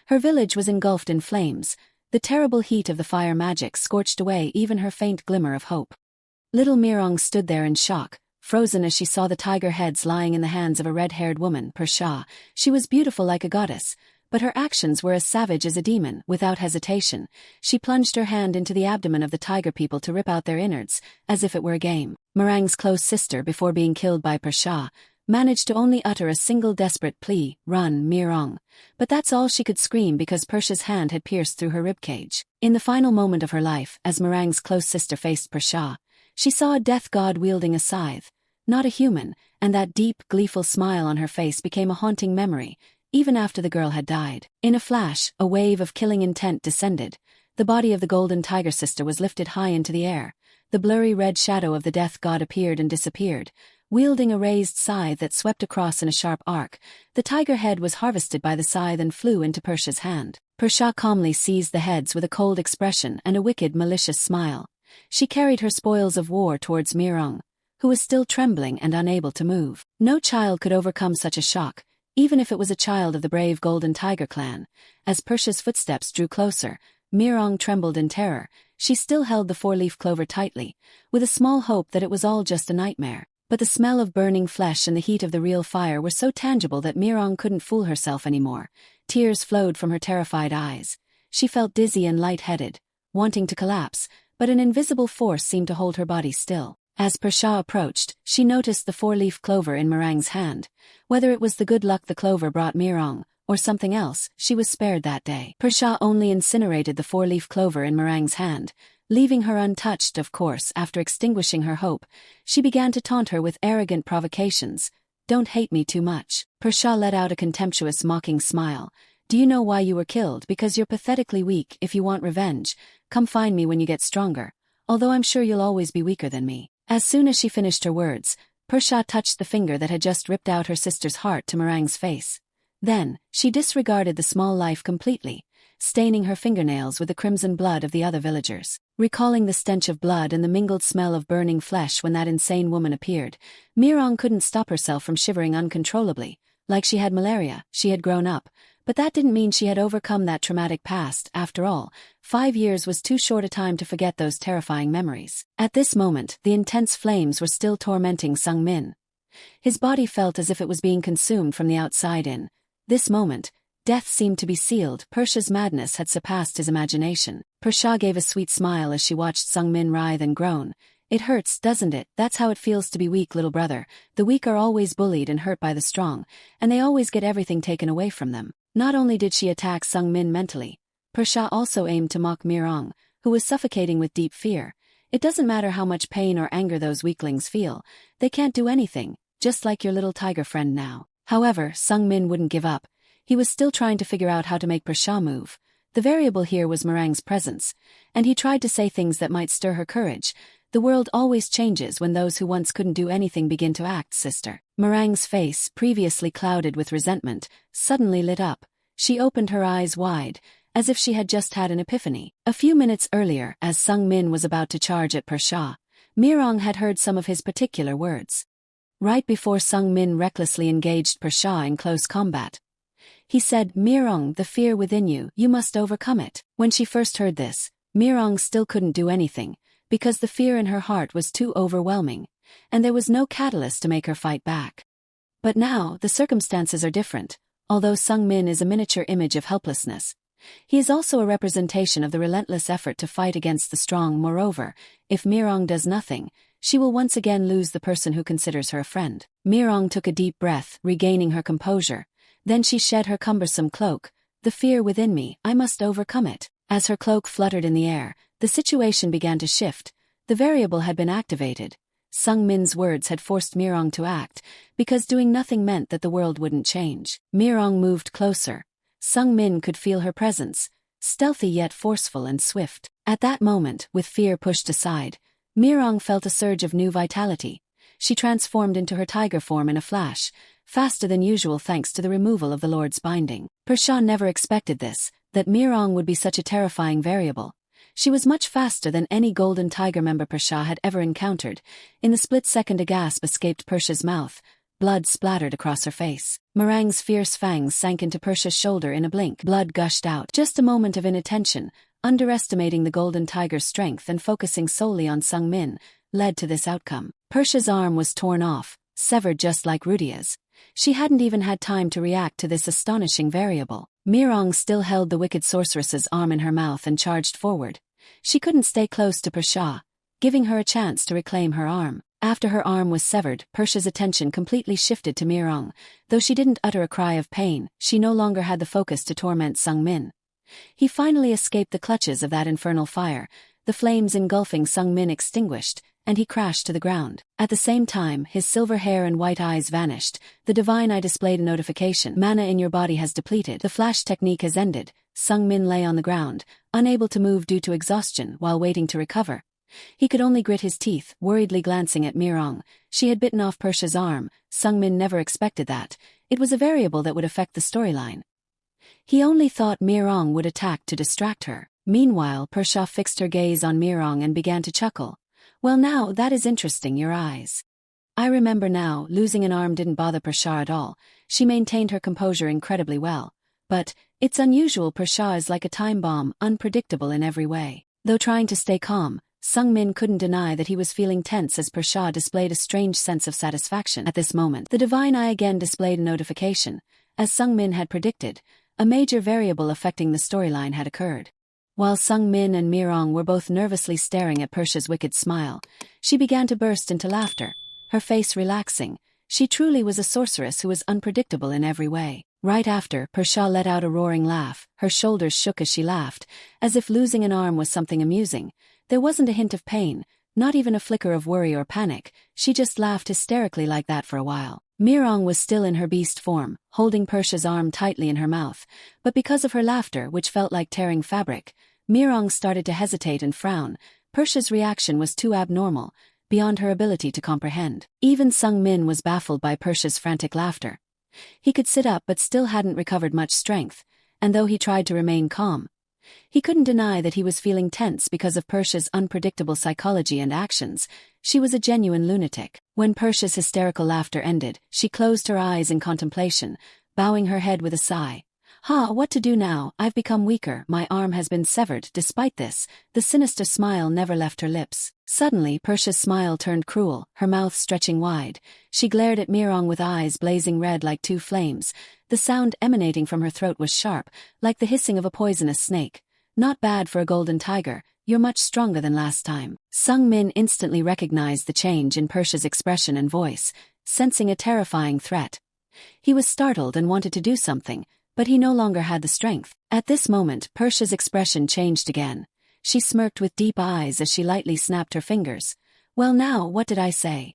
her village was engulfed in flames. The terrible heat of the fire magic scorched away even her faint glimmer of hope. Little Mirong stood there in shock, frozen as she saw the tiger heads lying in the hands of a red-haired woman, Persha. She was beautiful like a goddess, but her actions were as savage as a demon. Without hesitation, she plunged her hand into the abdomen of the tiger people to rip out their innards, as if it were a game. Mirong's close sister, before being killed by Persha, managed to only utter a single desperate plea, "Run, Mirong." But that's all she could scream because Persha's hand had pierced through her ribcage. In the final moment of her life, as Mirong's close sister faced Persha, she saw a death god wielding a scythe, not a human, and that deep, gleeful smile on her face became a haunting memory, even after the girl had died. In a flash, a wave of killing intent descended. The body of the Golden Tiger sister was lifted high into the air. The blurry red shadow of the death god appeared and disappeared, wielding a raised scythe that swept across in a sharp arc. The tiger head was harvested by the scythe and flew into Persha's hand. Persha calmly seized the heads with a cold expression and a wicked, malicious smile. She carried her spoils of war towards Mirong, who was still trembling and unable to move. No child could overcome such a shock, even if it was a child of the brave Golden Tiger clan. As Persha's footsteps drew closer, Mirong trembled in terror. She still held the 4-leaf clover tightly, with a small hope that it was all just a nightmare. But the smell of burning flesh and the heat of the real fire were so tangible that Mirong couldn't fool herself anymore. Tears flowed from her terrified eyes. She felt dizzy and lightheaded, wanting to collapse, but an invisible force seemed to hold her body still. As Persha approached, she noticed the 4-leaf clover in Mirong's hand. Whether it was the good luck the clover brought Mirong, or something else, she was spared that day. Persha only incinerated the 4-leaf clover in Mirong's hand, leaving her untouched. Of course, after extinguishing her hope, she began to taunt her with arrogant provocations. "Don't hate me too much." Persha let out a contemptuous, mocking smile. "Do you know why you were killed? Because you're pathetically weak. If you want revenge, come find me when you get stronger. Although I'm sure you'll always be weaker than me." As soon as she finished her words, Persha touched the finger that had just ripped out her sister's heart to Mirong's face. Then, she disregarded the small life completely, staining her fingernails with the crimson blood of the other villagers. Recalling the stench of blood and the mingled smell of burning flesh when that insane woman appeared, Mirong couldn't stop herself from shivering uncontrollably. Like she had malaria, she had grown up, but that didn't mean she had overcome that traumatic past. After all, 5 years was too short a time to forget those terrifying memories. At this moment, the intense flames were still tormenting Sung Min. His body felt as if it was being consumed from the outside in. This moment, death seemed to be sealed. Persha's madness had surpassed his imagination. Persha gave a sweet smile as she watched Sung Min writhe and groan. It hurts, doesn't it? That's how it feels to be weak, little brother. The weak are always bullied and hurt by the strong, and they always get everything taken away from them. Not only did she attack Sung Min mentally, Persha also aimed to mock Mirong, who was suffocating with deep fear. It doesn't matter how much pain or anger those weaklings feel, they can't do anything, just like your little tiger friend now. However, Sung Min wouldn't give up. He was still trying to figure out how to make Persha move. The variable here was Mirang's presence, and he tried to say things that might stir her courage. The world always changes when those who once couldn't do anything begin to act, sister. Mirang's face, previously clouded with resentment, suddenly lit up. She opened her eyes wide, as if she had just had an epiphany. A few minutes earlier, as Sung Min was about to charge at Persha, Mirong had heard some of his particular words. Right before Sung Min recklessly engaged Persha in close combat, he said, "Mirong, the fear within you, you must overcome it." When she first heard this, Mirong still couldn't do anything, because the fear in her heart was too overwhelming, and there was no catalyst to make her fight back. But now, the circumstances are different. Although Sung Min is a miniature image of helplessness, he is also a representation of the relentless effort to fight against the strong. Moreover, if Mirong does nothing, she will once again lose the person who considers her a friend. Mirong took a deep breath, regaining her composure. Then she shed her cumbersome cloak. "The fear within me, I must overcome it." As her cloak fluttered in the air, the situation began to shift. The variable had been activated. Sung Min's words had forced Mirong to act, because doing nothing meant that the world wouldn't change. Mirong moved closer. Sung Min could feel her presence, stealthy yet forceful and swift. At that moment, with fear pushed aside, Mirong felt a surge of new vitality. She transformed into her tiger form in a flash, faster than usual thanks to the removal of the Lord's binding. Persha never expected this, that Mirong would be such a terrifying variable. She was much faster than any golden tiger member Persha had ever encountered. In the split second a gasp escaped Persha's mouth. Blood splattered across her face. Mirang's fierce fangs sank into Persha's shoulder in a blink. Blood gushed out. Just a moment of inattention, underestimating the golden tiger's strength and focusing solely on Sung Min, led to this outcome. Persha's arm was torn off, severed just like Rudia's. She hadn't even had time to react to this astonishing variable. Mirong still held the wicked sorceress's arm in her mouth and charged forward. She couldn't stay close to Persha, giving her a chance to reclaim her arm. After her arm was severed, Persha's attention completely shifted to Mirong. Though she didn't utter a cry of pain, she no longer had the focus to torment Sung Min. He finally escaped the clutches of that infernal fire, the flames engulfing Sung Min extinguished, and he crashed to the ground. At the same time, his silver hair and white eyes vanished. The divine eye displayed a notification. "Mana in your body has depleted. The flash technique has ended." Sung Min lay on the ground, unable to move due to exhaustion, while waiting to recover. He could only grit his teeth, worriedly glancing at Mirong. She had bitten off Persha's arm. Sung Min never expected that. It was a variable that would affect the storyline. He only thought Mirong would attack to distract her. Meanwhile, Persha fixed her gaze on Mirong and began to chuckle. "Well, now, that is interesting, your eyes. I remember now, losing an arm didn't bother Persha at all. She maintained her composure incredibly well. But, it's unusual. Persha is like a time bomb, unpredictable in every way." Though trying to stay calm, Sung Min couldn't deny that he was feeling tense as Persha displayed a strange sense of satisfaction. At this moment, the divine eye again displayed a notification. As Sung Min had predicted, a major variable affecting the storyline had occurred. While Sung Min and Mirong were both nervously staring at Persha's wicked smile, she began to burst into laughter, her face relaxing. She truly was a sorceress who was unpredictable in every way. Right after, Persha let out a roaring laugh. Her shoulders shook as she laughed, as if losing an arm was something amusing. There wasn't a hint of pain, not even a flicker of worry or panic. She just laughed hysterically like that for a while. Mirong was still in her beast form, holding Persha's arm tightly in her mouth, but because of her laughter, which felt like tearing fabric, Mirong started to hesitate and frown. Persha's reaction was too abnormal, beyond her ability to comprehend. Even Sung Min was baffled by Persha's frantic laughter. He could sit up but still hadn't recovered much strength, and though he tried to remain calm, he couldn't deny that he was feeling tense because of Persia's unpredictable psychology and actions. She was a genuine lunatic. When Persia's hysterical laughter ended, she closed her eyes in contemplation, bowing her head with a sigh. What to do now? I've become weaker, my arm has been severed. Despite this, the sinister smile never left her lips. Suddenly, Persia's smile turned cruel, her mouth stretching wide. She glared at Mirong with eyes blazing red like two flames. The sound emanating from her throat was sharp, like the hissing of a poisonous snake. Not bad for a golden tiger, you're much stronger than last time. Sung Min instantly recognized the change in Persia's expression and voice, sensing a terrifying threat. He was startled and wanted to do something, but he no longer had the strength. At this moment, Persia's expression changed again. She smirked with deep eyes as she lightly snapped her fingers. Well now, what did I say?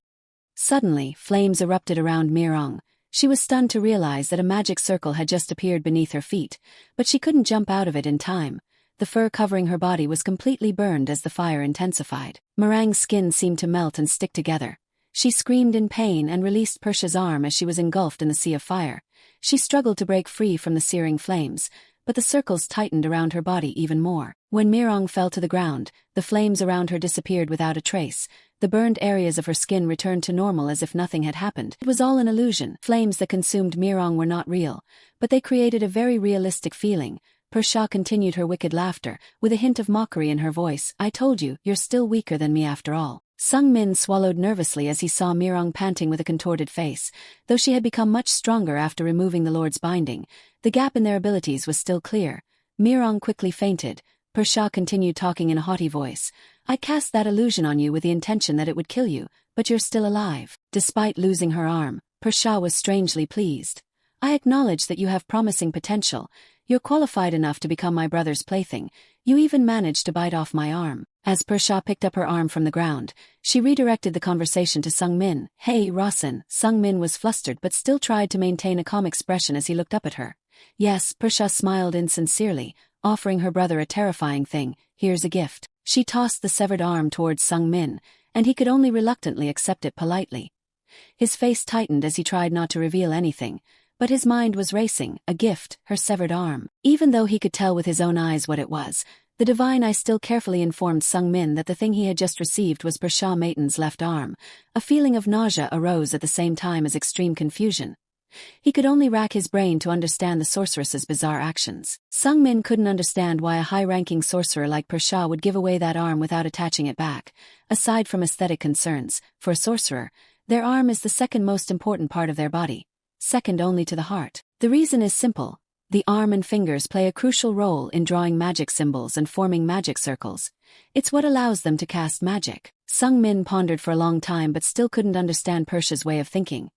Suddenly, flames erupted around Mirong. She was stunned to realize that a magic circle had just appeared beneath her feet, but she couldn't jump out of it in time. The fur covering her body was completely burned as the fire intensified. Mirong's skin seemed to melt and stick together. She screamed in pain and released Persia's arm as she was engulfed in the sea of fire. She struggled to break free from the searing flames, but the circles tightened around her body even more. When Mirong fell to the ground, the flames around her disappeared without a trace. The burned areas of her skin returned to normal as if nothing had happened. It was all an illusion. Flames that consumed Mirong were not real, but they created a very realistic feeling. Persia continued her wicked laughter, with a hint of mockery in her voice. I told you, you're still weaker than me after all. Sung Min swallowed nervously as he saw Mirong panting with a contorted face. Though she had become much stronger after removing the Lord's binding, the gap in their abilities was still clear. Mirong quickly fainted. Persia continued talking in a haughty voice. I cast that illusion on you with the intention that it would kill you, but you're still alive. Despite losing her arm, Persia was strangely pleased. I acknowledge that you have promising potential. You're qualified enough to become my brother's plaything. You even managed to bite off my arm. As Persia picked up her arm from the ground, she redirected the conversation to Sung Min. Hey, Rosin. Sung Min was flustered but still tried to maintain a calm expression as he looked up at her. Yes, Persia smiled insincerely, offering her brother a terrifying thing. Here's a gift. She tossed the severed arm towards Sung Min, and he could only reluctantly accept it politely. His face tightened as he tried not to reveal anything, but his mind was racing. A gift, her severed arm. Even though he could tell with his own eyes what it was, the divine eye still carefully informed Sung Min that the thing he had just received was Persia Maiton's left arm. A feeling of nausea arose at the same time as extreme confusion. He could only rack his brain to understand the sorceress's bizarre actions. Sung Min couldn't understand why a high-ranking sorcerer like Persia would give away that arm without attaching it back. Aside from aesthetic concerns, for a sorcerer, their arm is the second most important part of their body, second only to the heart. The reason is simple. The arm and fingers play a crucial role in drawing magic symbols and forming magic circles. It's what allows them to cast magic. Sung Min pondered for a long time but still couldn't understand Persia's way of thinking.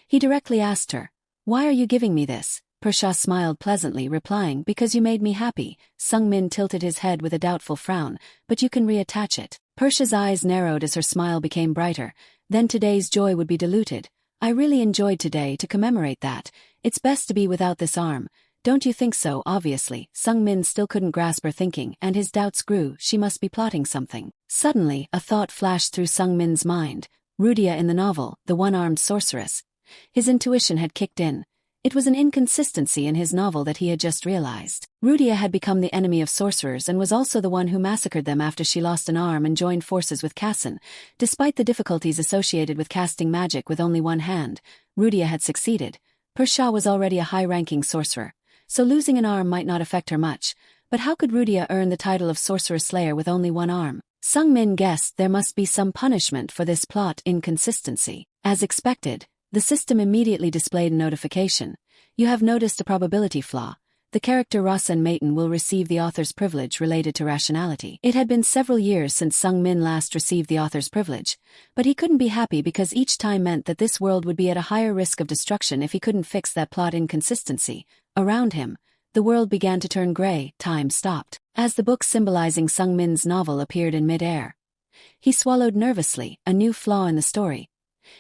He directly asked her, Why are you giving me this? Persia smiled pleasantly, replying, Because you made me happy. Sung Min tilted his head with a doubtful frown, But you can reattach it. Persia's eyes narrowed as her smile became brighter. Then today's joy would be diluted. I really enjoyed today. To commemorate that, it's best to be without this arm. Don't you think so? Obviously, Sung Min still couldn't grasp her thinking, and his doubts grew. She must be plotting something. Suddenly, a thought flashed through Sung Min's mind. Rudia in the novel, the one-armed sorceress. His intuition had kicked in. It was an inconsistency in his novel that he had just realized. Rudia had become the enemy of sorcerers and was also the one who massacred them after she lost an arm and joined forces with Casson. Despite the difficulties associated with casting magic with only one hand, Rudia had succeeded. Persia was already a high-ranking sorcerer, so losing an arm might not affect her much. But how could Rudia earn the title of Sorceress Slayer with only one arm? Sung Min guessed there must be some punishment for this plot inconsistency. As expected, the system immediately displayed a notification. You have noticed a probability flaw. The character Rasen Maiton will receive the author's privilege related to rationality. It had been several years since Sung Min last received the author's privilege, but he couldn't be happy because each time meant that this world would be at a higher risk of destruction if he couldn't fix that plot inconsistency. Around him, the world began to turn gray. Time stopped. As the book symbolizing Sung Min's novel appeared in mid-air, he swallowed nervously. A new flaw in the story.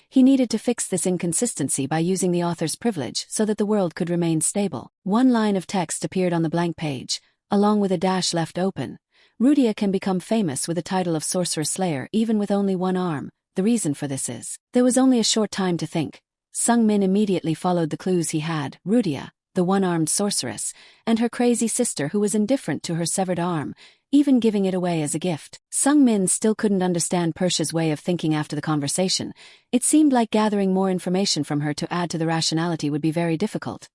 He needed to fix this inconsistency by using the author's privilege so that the world could remain stable. One line of text appeared on the blank page, along with a dash left open. Rudia can become famous with the title of Sorcerer Slayer even with only one arm. The reason for this is, there was only a short time to think. Sung Min immediately followed the clues he had: Rudia, the one-armed sorceress, and her crazy sister who was indifferent to her severed arm, even giving it away as a gift. Sung Min still couldn't understand Persha's way of thinking after the conversation. It seemed like gathering more information from her to add to the rationality would be very difficult.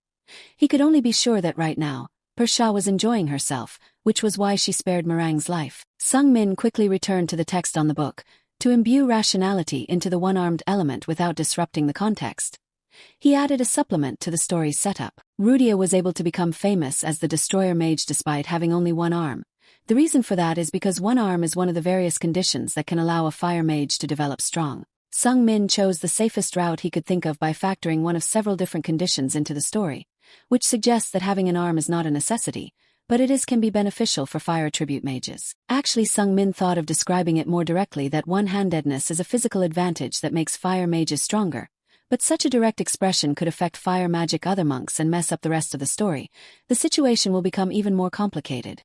He could only be sure that right now, Persha was enjoying herself, which was why she spared Meringue's life. Sung Min quickly returned to the text on the book, to imbue rationality into the one-armed element without disrupting the context. He added a supplement to the story's setup. Rudia was able to become famous as the Destroyer Mage despite having only one arm. The reason for that is because one arm is one of the various conditions that can allow a fire mage to develop strong. Sung Min chose the safest route he could think of by factoring one of several different conditions into the story, which suggests that having an arm is not a necessity, but can be beneficial for fire tribute mages. Actually, Sung Min thought of describing it more directly that one-handedness is a physical advantage that makes fire mages stronger. But such a direct expression could affect fire magic other monks and mess up the rest of the story. The situation will become even more complicated.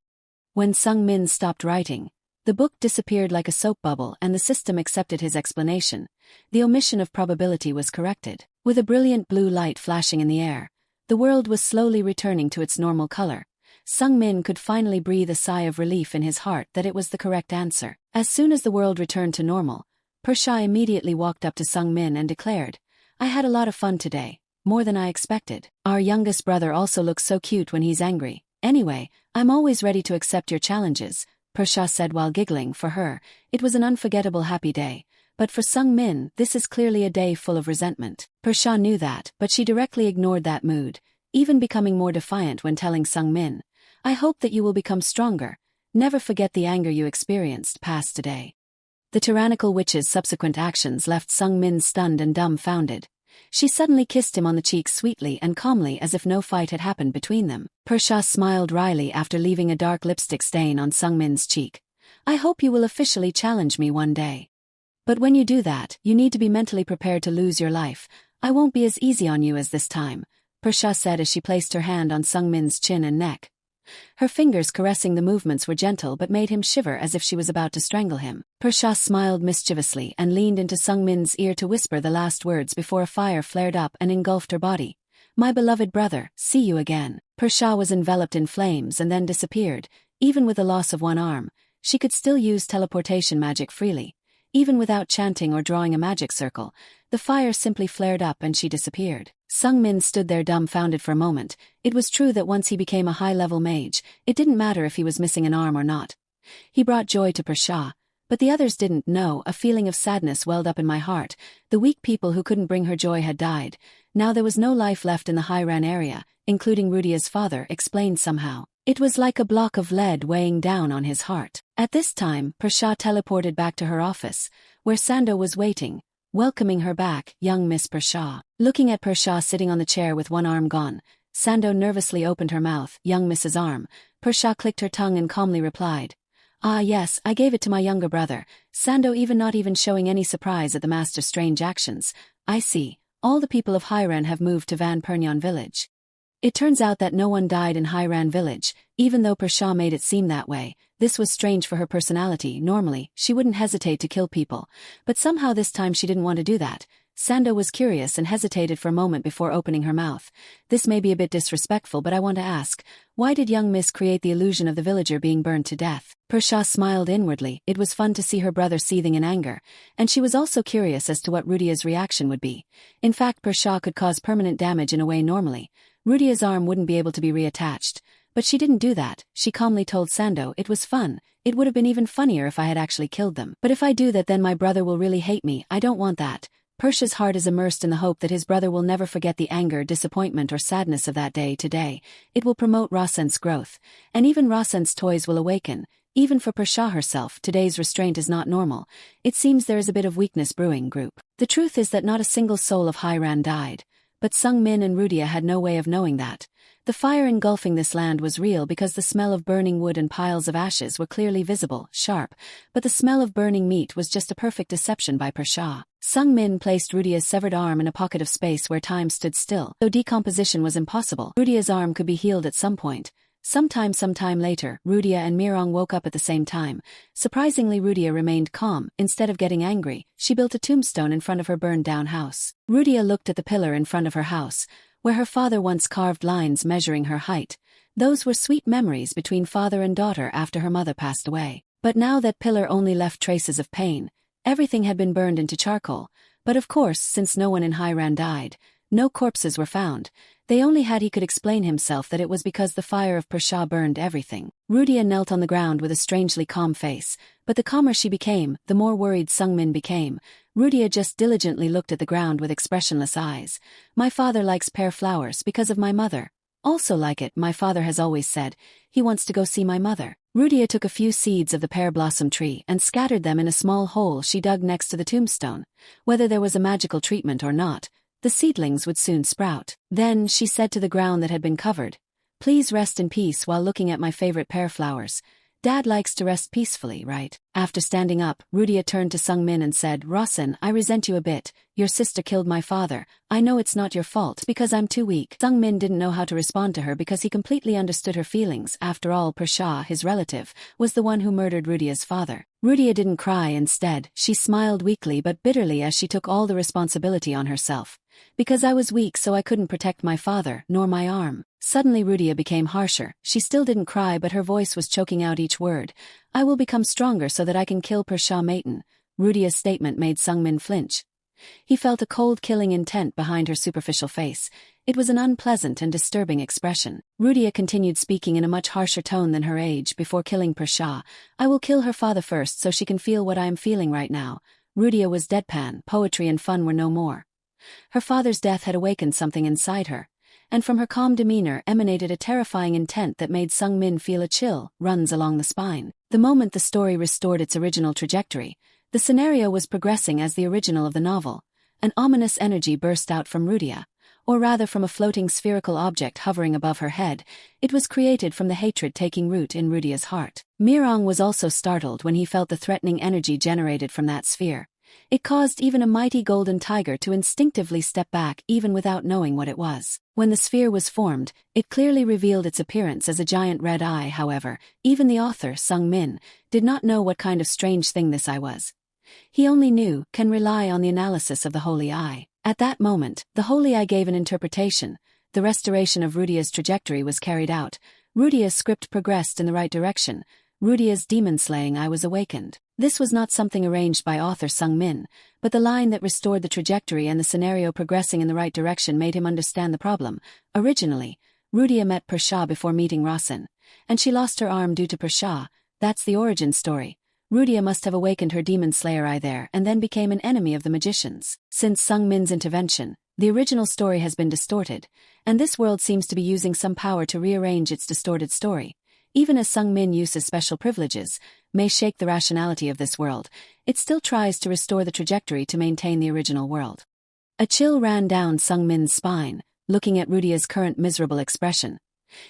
When Sung Min stopped writing, the book disappeared like a soap bubble and the system accepted his explanation. The omission of probability was corrected. With a brilliant blue light flashing in the air, the world was slowly returning to its normal color. Sung Min could finally breathe a sigh of relief in his heart that it was the correct answer. As soon as the world returned to normal, Persha immediately walked up to Sung Min and declared, "I had a lot of fun today, more than I expected. Our youngest brother also looks so cute when he's angry. Anyway, I'm always ready to accept your challenges," Persha said while giggling. For her, it was an unforgettable happy day, but for Sung Min, this is clearly a day full of resentment. Persha knew that, but she directly ignored that mood, even becoming more defiant when telling Sung Min, "I hope that you will become stronger. Never forget the anger you experienced past today." The tyrannical witch's subsequent actions left Sung Min stunned and dumbfounded. She suddenly kissed him on the cheek sweetly and calmly as if no fight had happened between them. Persha smiled wryly after leaving a dark lipstick stain on Sung Min's cheek. "I hope you will officially challenge me one day. But when you do that, you need to be mentally prepared to lose your life. I won't be as easy on you as this time," Persha said as she placed her hand on Sung Min's chin and neck. Her fingers caressing the movements were gentle but made him shiver as if she was about to strangle him. Persha smiled mischievously and leaned into Sung Min's ear to whisper the last words before a fire flared up and engulfed her body. "My beloved brother, see you again." Persha was enveloped in flames and then disappeared. Even with the loss of one arm, she could still use teleportation magic freely. Even without chanting or drawing a magic circle, the fire simply flared up and she disappeared. Sung Min stood there dumbfounded for a moment. It was true that once he became a high-level mage, it didn't matter if he was missing an arm or not. He brought joy to Persha, but the others didn't. "No, a feeling of sadness welled up in my heart. The weak people who couldn't bring her joy had died. Now there was no life left in the Hiran area, including Rudia's father," explained somehow. It was like a block of lead weighing down on his heart. At this time, Persha teleported back to her office, where Sando was waiting, welcoming her back. "Young Miss Persha." Looking at Persha sitting on the chair with one arm gone, Sando nervously opened her mouth. "Young Miss's arm." Persha clicked her tongue and calmly replied, "Ah yes, I gave it to my younger brother." Sando not even showing any surprise at the master's strange actions. "I see. All the people of Hiran have moved to Van Pernyon village." It turns out that no one died in Hiran village, even though Persha made it seem that way. This was strange for her personality. Normally, she wouldn't hesitate to kill people, but somehow this time she didn't want to do that. Sando was curious and hesitated for a moment before opening her mouth. "This may be a bit disrespectful, but I want to ask, why did young Miss create the illusion of the villager being burned to death?" Persha smiled inwardly. It was fun to see her brother seething in anger, and she was also curious as to what Rudia's reaction would be. In fact, Persha could cause permanent damage in a way normally. Rudia's arm wouldn't be able to be reattached. But she didn't do that. She calmly told Sando, "It was fun. It would have been even funnier if I had actually killed them. But if I do that, then my brother will really hate me. I don't want that." Persha's heart is immersed in the hope that his brother will never forget the anger, disappointment or sadness of that day today. It will promote Rasen's growth. And even Rasen's toys will awaken. Even for Persha herself, today's restraint is not normal. It seems there is a bit of weakness brewing. Group. The truth is that not a single soul of Hiran died. But Sung Min and Rudia had no way of knowing that. The fire engulfing this land was real because the smell of burning wood and piles of ashes were clearly visible, sharp, but the smell of burning meat was just a perfect deception by Persha. Sung Min placed Rudia's severed arm in a pocket of space where time stood still. Though decomposition was impossible, Rudia's arm could be healed at some point. Sometime later, Rudia and Mirong woke up at the same time. Surprisingly, Rudia remained calm. Instead of getting angry, she built a tombstone in front of her burned-down house. Rudia looked at the pillar in front of her house, where her father once carved lines measuring her height. Those were sweet memories between father and daughter after her mother passed away. But now that pillar only left traces of pain. Everything had been burned into charcoal. But of course, since no one in Hiran died, no corpses were found. They only had he could explain himself that it was because the fire of Persha burned everything. Rudia knelt on the ground with a strangely calm face, but the calmer she became, the more worried Sungmin became. Rudia just diligently looked at the ground with expressionless eyes. My father likes pear flowers because of my mother. Also like it, my father has always said. He wants to go see my mother. Rudia took a few seeds of the pear blossom tree and scattered them in a small hole she dug next to the tombstone. Whether there was a magical treatment or not, the seedlings would soon sprout. Then she said to the ground that had been covered, "Please rest in peace while looking at my favorite pear flowers. Dad likes to rest peacefully, right?" After standing up, Rudia turned to Sungmin and said, "Rosin, I resent you a bit. Your sister killed my father. I know it's not your fault because I'm too weak." Sungmin didn't know how to respond to her because he completely understood her feelings. After all, Persha, his relative, was the one who murdered Rudia's father. Rudia didn't cry. Instead, she smiled weakly but bitterly as she took all the responsibility on herself. "Because I was weak, so I couldn't protect my father, nor my arm." Suddenly Rudia became harsher. She still didn't cry, but her voice was choking out each word. "I will become stronger so that I can kill Persha Maiden." Rudia's statement made Sungmin flinch. He felt a cold killing intent behind her superficial face. It was an unpleasant and disturbing expression. Rudia continued speaking in a much harsher tone than her age. "Before killing Persha, I will kill her father first so she can feel what I am feeling right now." Rudia was deadpan. Poetry and fun were no more. Her father's death had awakened something inside her, and from her calm demeanor emanated a terrifying intent that made Sungmin feel a chill runs along the spine. The moment the story restored its original trajectory, the scenario was progressing as the original of the novel. An ominous energy burst out from Rudia, or rather from a floating spherical object hovering above her head. It was created from the hatred taking root in Rudia's heart. Mirong was also startled when he felt the threatening energy generated from that sphere. It caused even a mighty golden tiger to instinctively step back even without knowing what it was. When the sphere was formed, it clearly revealed its appearance as a giant red eye. However, even the author, Sungmin, did not know what kind of strange thing this eye was. He only knew, can rely on the analysis of the holy eye. At that moment, the holy eye gave an interpretation. The restoration of Rudia's trajectory was carried out. Rudia's script progressed in the right direction. Rudia's demon-slaying eye was awakened. This was not something arranged by author Sungmin, but the line that restored the trajectory and the scenario progressing in the right direction made him understand the problem. Originally, Rudia met Persha before meeting Rosin, and she lost her arm due to Persha. That's the origin story. Rudia must have awakened her demon slayer eye there and then became an enemy of the magicians. Since Sungmin's intervention, the original story has been distorted, and this world seems to be using some power to rearrange its distorted story. Even as Sungmin uses special privileges, may shake the rationality of this world, it still tries to restore the trajectory to maintain the original world. A chill ran down Sungmin's spine, looking at Rudia's current miserable expression.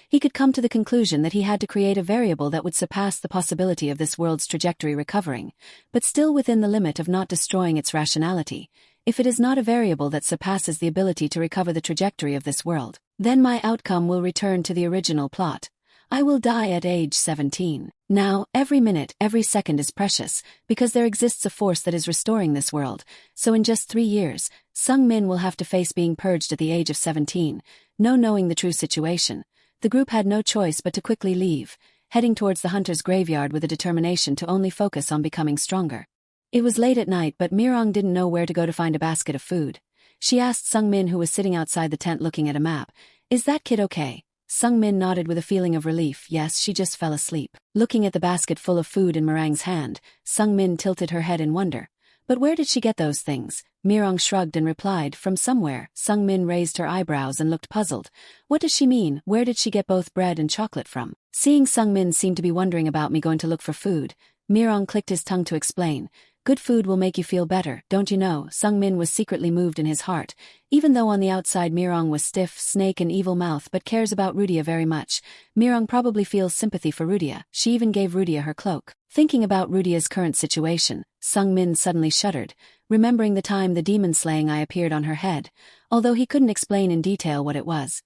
He could come to the conclusion that he had to create a variable that would surpass the possibility of this world's trajectory recovering, but still within the limit of not destroying its rationality. If it is not a variable that surpasses the ability to recover the trajectory of this world, then my outcome will return to the original plot. I will die at age 17. Now, every minute, every second is precious, because there exists a force that is restoring this world, so in just 3 years, Sungmin will have to face being purged at the age of 17. No knowing the true situation, the group had no choice but to quickly leave, heading towards the hunter's graveyard with a determination to only focus on becoming stronger. It was late at night, but Mirong didn't know where to go to find a basket of food. She asked Sungmin, who was sitting outside the tent looking at a map, "Is that kid okay?" Sungmin nodded with a feeling of relief. Yes, she just fell asleep. Looking at the basket full of food in Mirang's hand, Sungmin tilted her head in wonder. "But where did she get those things?" Mirong shrugged and replied, "From somewhere." Sungmin raised her eyebrows and looked puzzled. "What does she mean? Where did she get both bread and chocolate from?" Seeing Sungmin seem to be wondering about me going to look for food, Mirong clicked his tongue to explain. "Good food will make you feel better, don't you know?" Sungmin was secretly moved in his heart. Even though on the outside Mirong was stiff, snake and evil mouth but cares about Rudia very much, Mirong probably feels sympathy for Rudia. She even gave Rudia her cloak. Thinking about Rudia's current situation, Sungmin suddenly shuddered, remembering the time the demon-slaying eye appeared on her head, although he couldn't explain in detail what it was.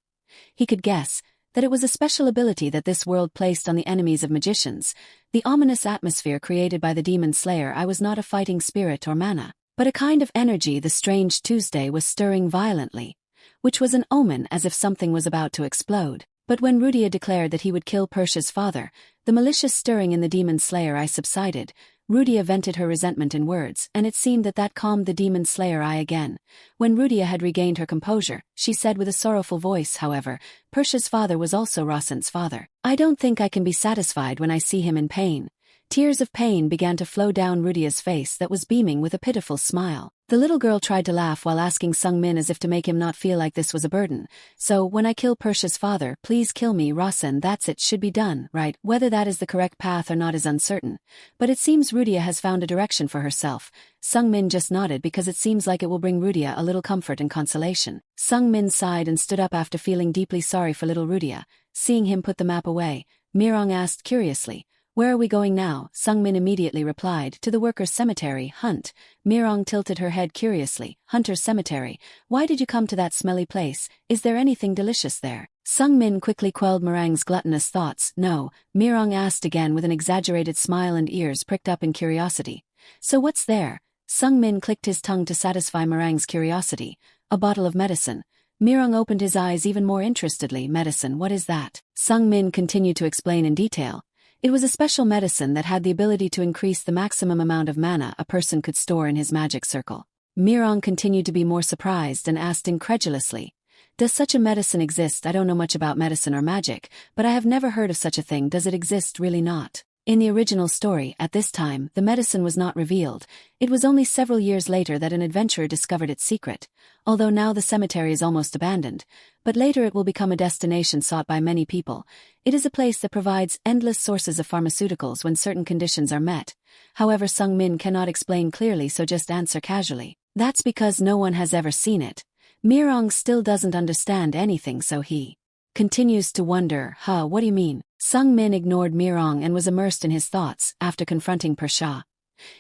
He could guess. that it was a special ability that this world placed on the enemies of magicians. The ominous atmosphere created by the demon slayer. I was not a fighting spirit or mana, but a kind of energy. The strange Tuesday was stirring violently, which was an omen as if something was about to explode. But when Rudia declared that he would kill Persia's father, the malicious stirring in the demon slayer eye subsided. Rudia vented her resentment in words, and it seemed that that calmed the demon slayer eye again. When Rudia had regained her composure, she said with a sorrowful voice, however, Persia's father was also Rasen's father. I don't think I can be satisfied when I see him in pain. Tears of pain began to flow down Rudia's face that was beaming with a pitiful smile. The little girl tried to laugh while asking Sung Min as if to make him not feel like this was a burden. So, when I kill Persia's father, please kill me, Rasen. That's it, should be done, right? Whether that is the correct path or not is uncertain. But it seems Rudia has found a direction for herself. Sung Min just nodded because it seems like it will bring Rudia a little comfort and consolation. Sung Min sighed and stood up after feeling deeply sorry for little Rudia. Seeing him put the map away, Mirong asked curiously, "Where are we going now?" Sung Min immediately replied, "To the workers' cemetery, Hunt." Mirong tilted her head curiously. "Hunter's cemetery? Why did you come to that smelly place? Is there anything delicious there?" Sung Min quickly quelled Mirong's gluttonous thoughts. "No," Mirong asked again with an exaggerated smile and ears pricked up in curiosity. "So what's there?" Sung Min clicked his tongue to satisfy Mirong's curiosity. "A bottle of medicine." Mirong opened his eyes even more interestedly. "Medicine, what is that?" Sung Min continued to explain in detail. It was a special medicine that had the ability to increase the maximum amount of mana a person could store in his magic circle. Mirong continued to be more surprised and asked incredulously, "Does such a medicine exist? I don't know much about medicine or magic, but I have never heard of such a thing. Does it exist really?" Not. In the original story, at this time, the medicine was not revealed. It was only several years later that an adventurer discovered its secret, although now the cemetery is almost abandoned, but later it will become a destination sought by many people. It is a place that provides endless sources of pharmaceuticals when certain conditions are met. However, Sung Min cannot explain clearly, so just answer casually, "That's because no one has ever seen it." Mirong still doesn't understand anything, so he continues to wonder, what do you mean?" Sung Min ignored Mirong and was immersed in his thoughts. After confronting Persha,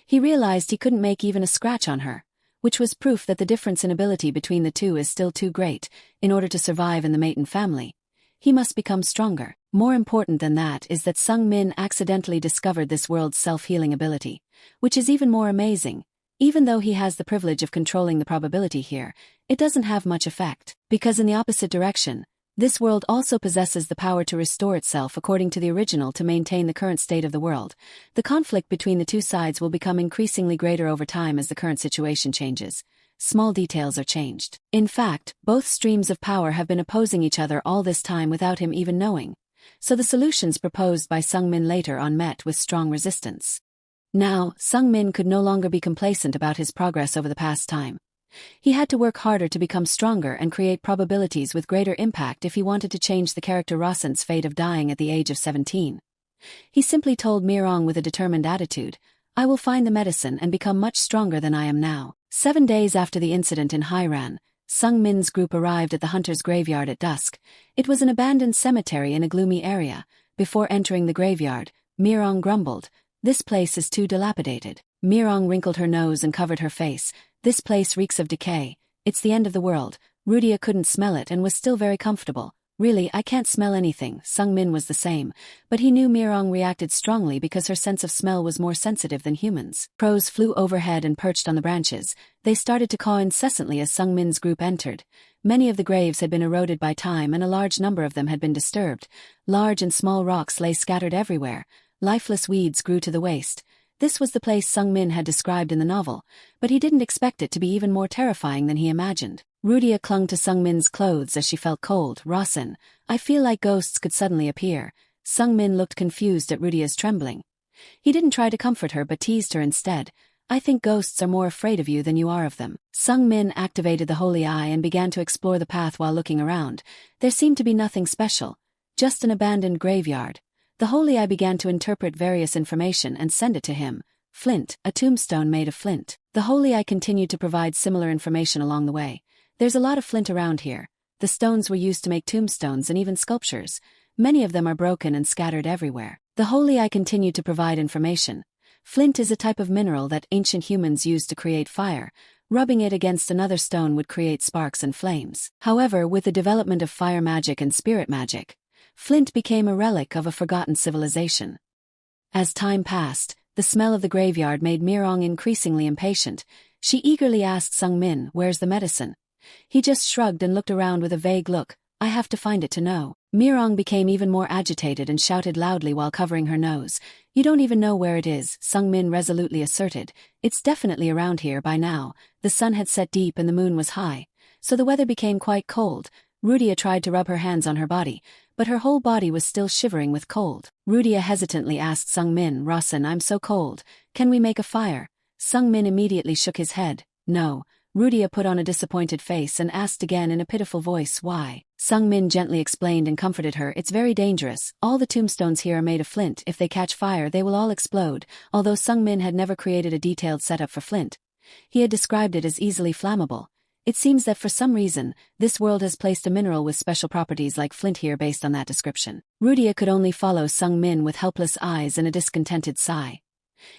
he realized he couldn't make even a scratch on her, which was proof that the difference in ability between the two is still too great. In order to survive in the Maiden family, he must become stronger. More important than that is that Sung Min accidentally discovered this world's self-healing ability, which is even more amazing. Even though he has the privilege of controlling the probability here, it doesn't have much effect, because in the opposite direction, this world also possesses the power to restore itself according to the original to maintain the current state of the world. The conflict between the two sides will become increasingly greater over time as the current situation changes. Small details are changed. In fact, both streams of power have been opposing each other all this time without him even knowing. So the solutions proposed by Sung Min later on met with strong resistance. Now, Sung Min could no longer be complacent about his progress over the past time. He had to work harder to become stronger and create probabilities with greater impact if he wanted to change the character Rasen's fate of dying at the age of 17. He simply told Mirong with a determined attitude, "I will find the medicine and become much stronger than I am now." 7 days after the incident in Hairan, Sung Min's group arrived at the hunter's graveyard at dusk. It was an abandoned cemetery in a gloomy area. Before entering the graveyard, Mirong grumbled, "This place is too dilapidated." Mirong wrinkled her nose and covered her face. "This place reeks of decay. It's the end of the world." Rudia couldn't smell it and was still very comfortable. "Really, I can't smell anything." Sung Min was the same, but he knew Mirong reacted strongly because her sense of smell was more sensitive than humans. Crows flew overhead and perched on the branches. They started to caw incessantly as Sung Min's group entered. Many of the graves had been eroded by time and a large number of them had been disturbed. Large and small rocks lay scattered everywhere. Lifeless weeds grew to the waist. This was the place Sung Min had described in the novel, but he didn't expect it to be even more terrifying than he imagined. Rudia clung to Sung Min's clothes as she felt cold. "Rasen, I feel like ghosts could suddenly appear." Sung Min looked confused at Rudia's trembling. He didn't try to comfort her but teased her instead. "I think ghosts are more afraid of you than you are of them." Sung Min activated the holy eye and began to explore the path while looking around. There seemed to be nothing special, just an abandoned graveyard. The holy eye began to interpret various information and send it to him. Flint, a tombstone made of flint. The holy eye continued to provide similar information along the way. "There's a lot of flint around here. The stones were used to make tombstones and even sculptures. Many of them are broken and scattered everywhere." The holy eye continued to provide information. Flint is a type of mineral that ancient humans used to create fire. Rubbing it against another stone would create sparks and flames. However, with the development of fire magic and spirit magic, flint became a relic of a forgotten civilization. As time passed, the smell of the graveyard made Mirong increasingly impatient. She eagerly asked Sung Min, "Where's the medicine?" He just shrugged and looked around with a vague look. "I have to find it to know." Mirong became even more agitated and shouted loudly while covering her nose. "You don't even know where it is," Sung Min resolutely asserted. "It's definitely around here by now." The sun had set deep and the moon was high, so the weather became quite cold. Rudia tried to rub her hands on her body, but her whole body was still shivering with cold. Rudia hesitantly asked Sung Min, "Rosin, I'm so cold. Can we make a fire?" Sung Min immediately shook his head. "No." Rudia put on a disappointed face and asked again in a pitiful voice, "Why?" Sung Min gently explained and comforted her, "It's very dangerous. All the tombstones here are made of flint. If they catch fire, they will all explode." Although Sung Min had never created a detailed setup for flint, he had described it as easily flammable. It seems that for some reason, this world has placed a mineral with special properties like flint here based on that description. Rudia could only follow Sung Min with helpless eyes and a discontented sigh.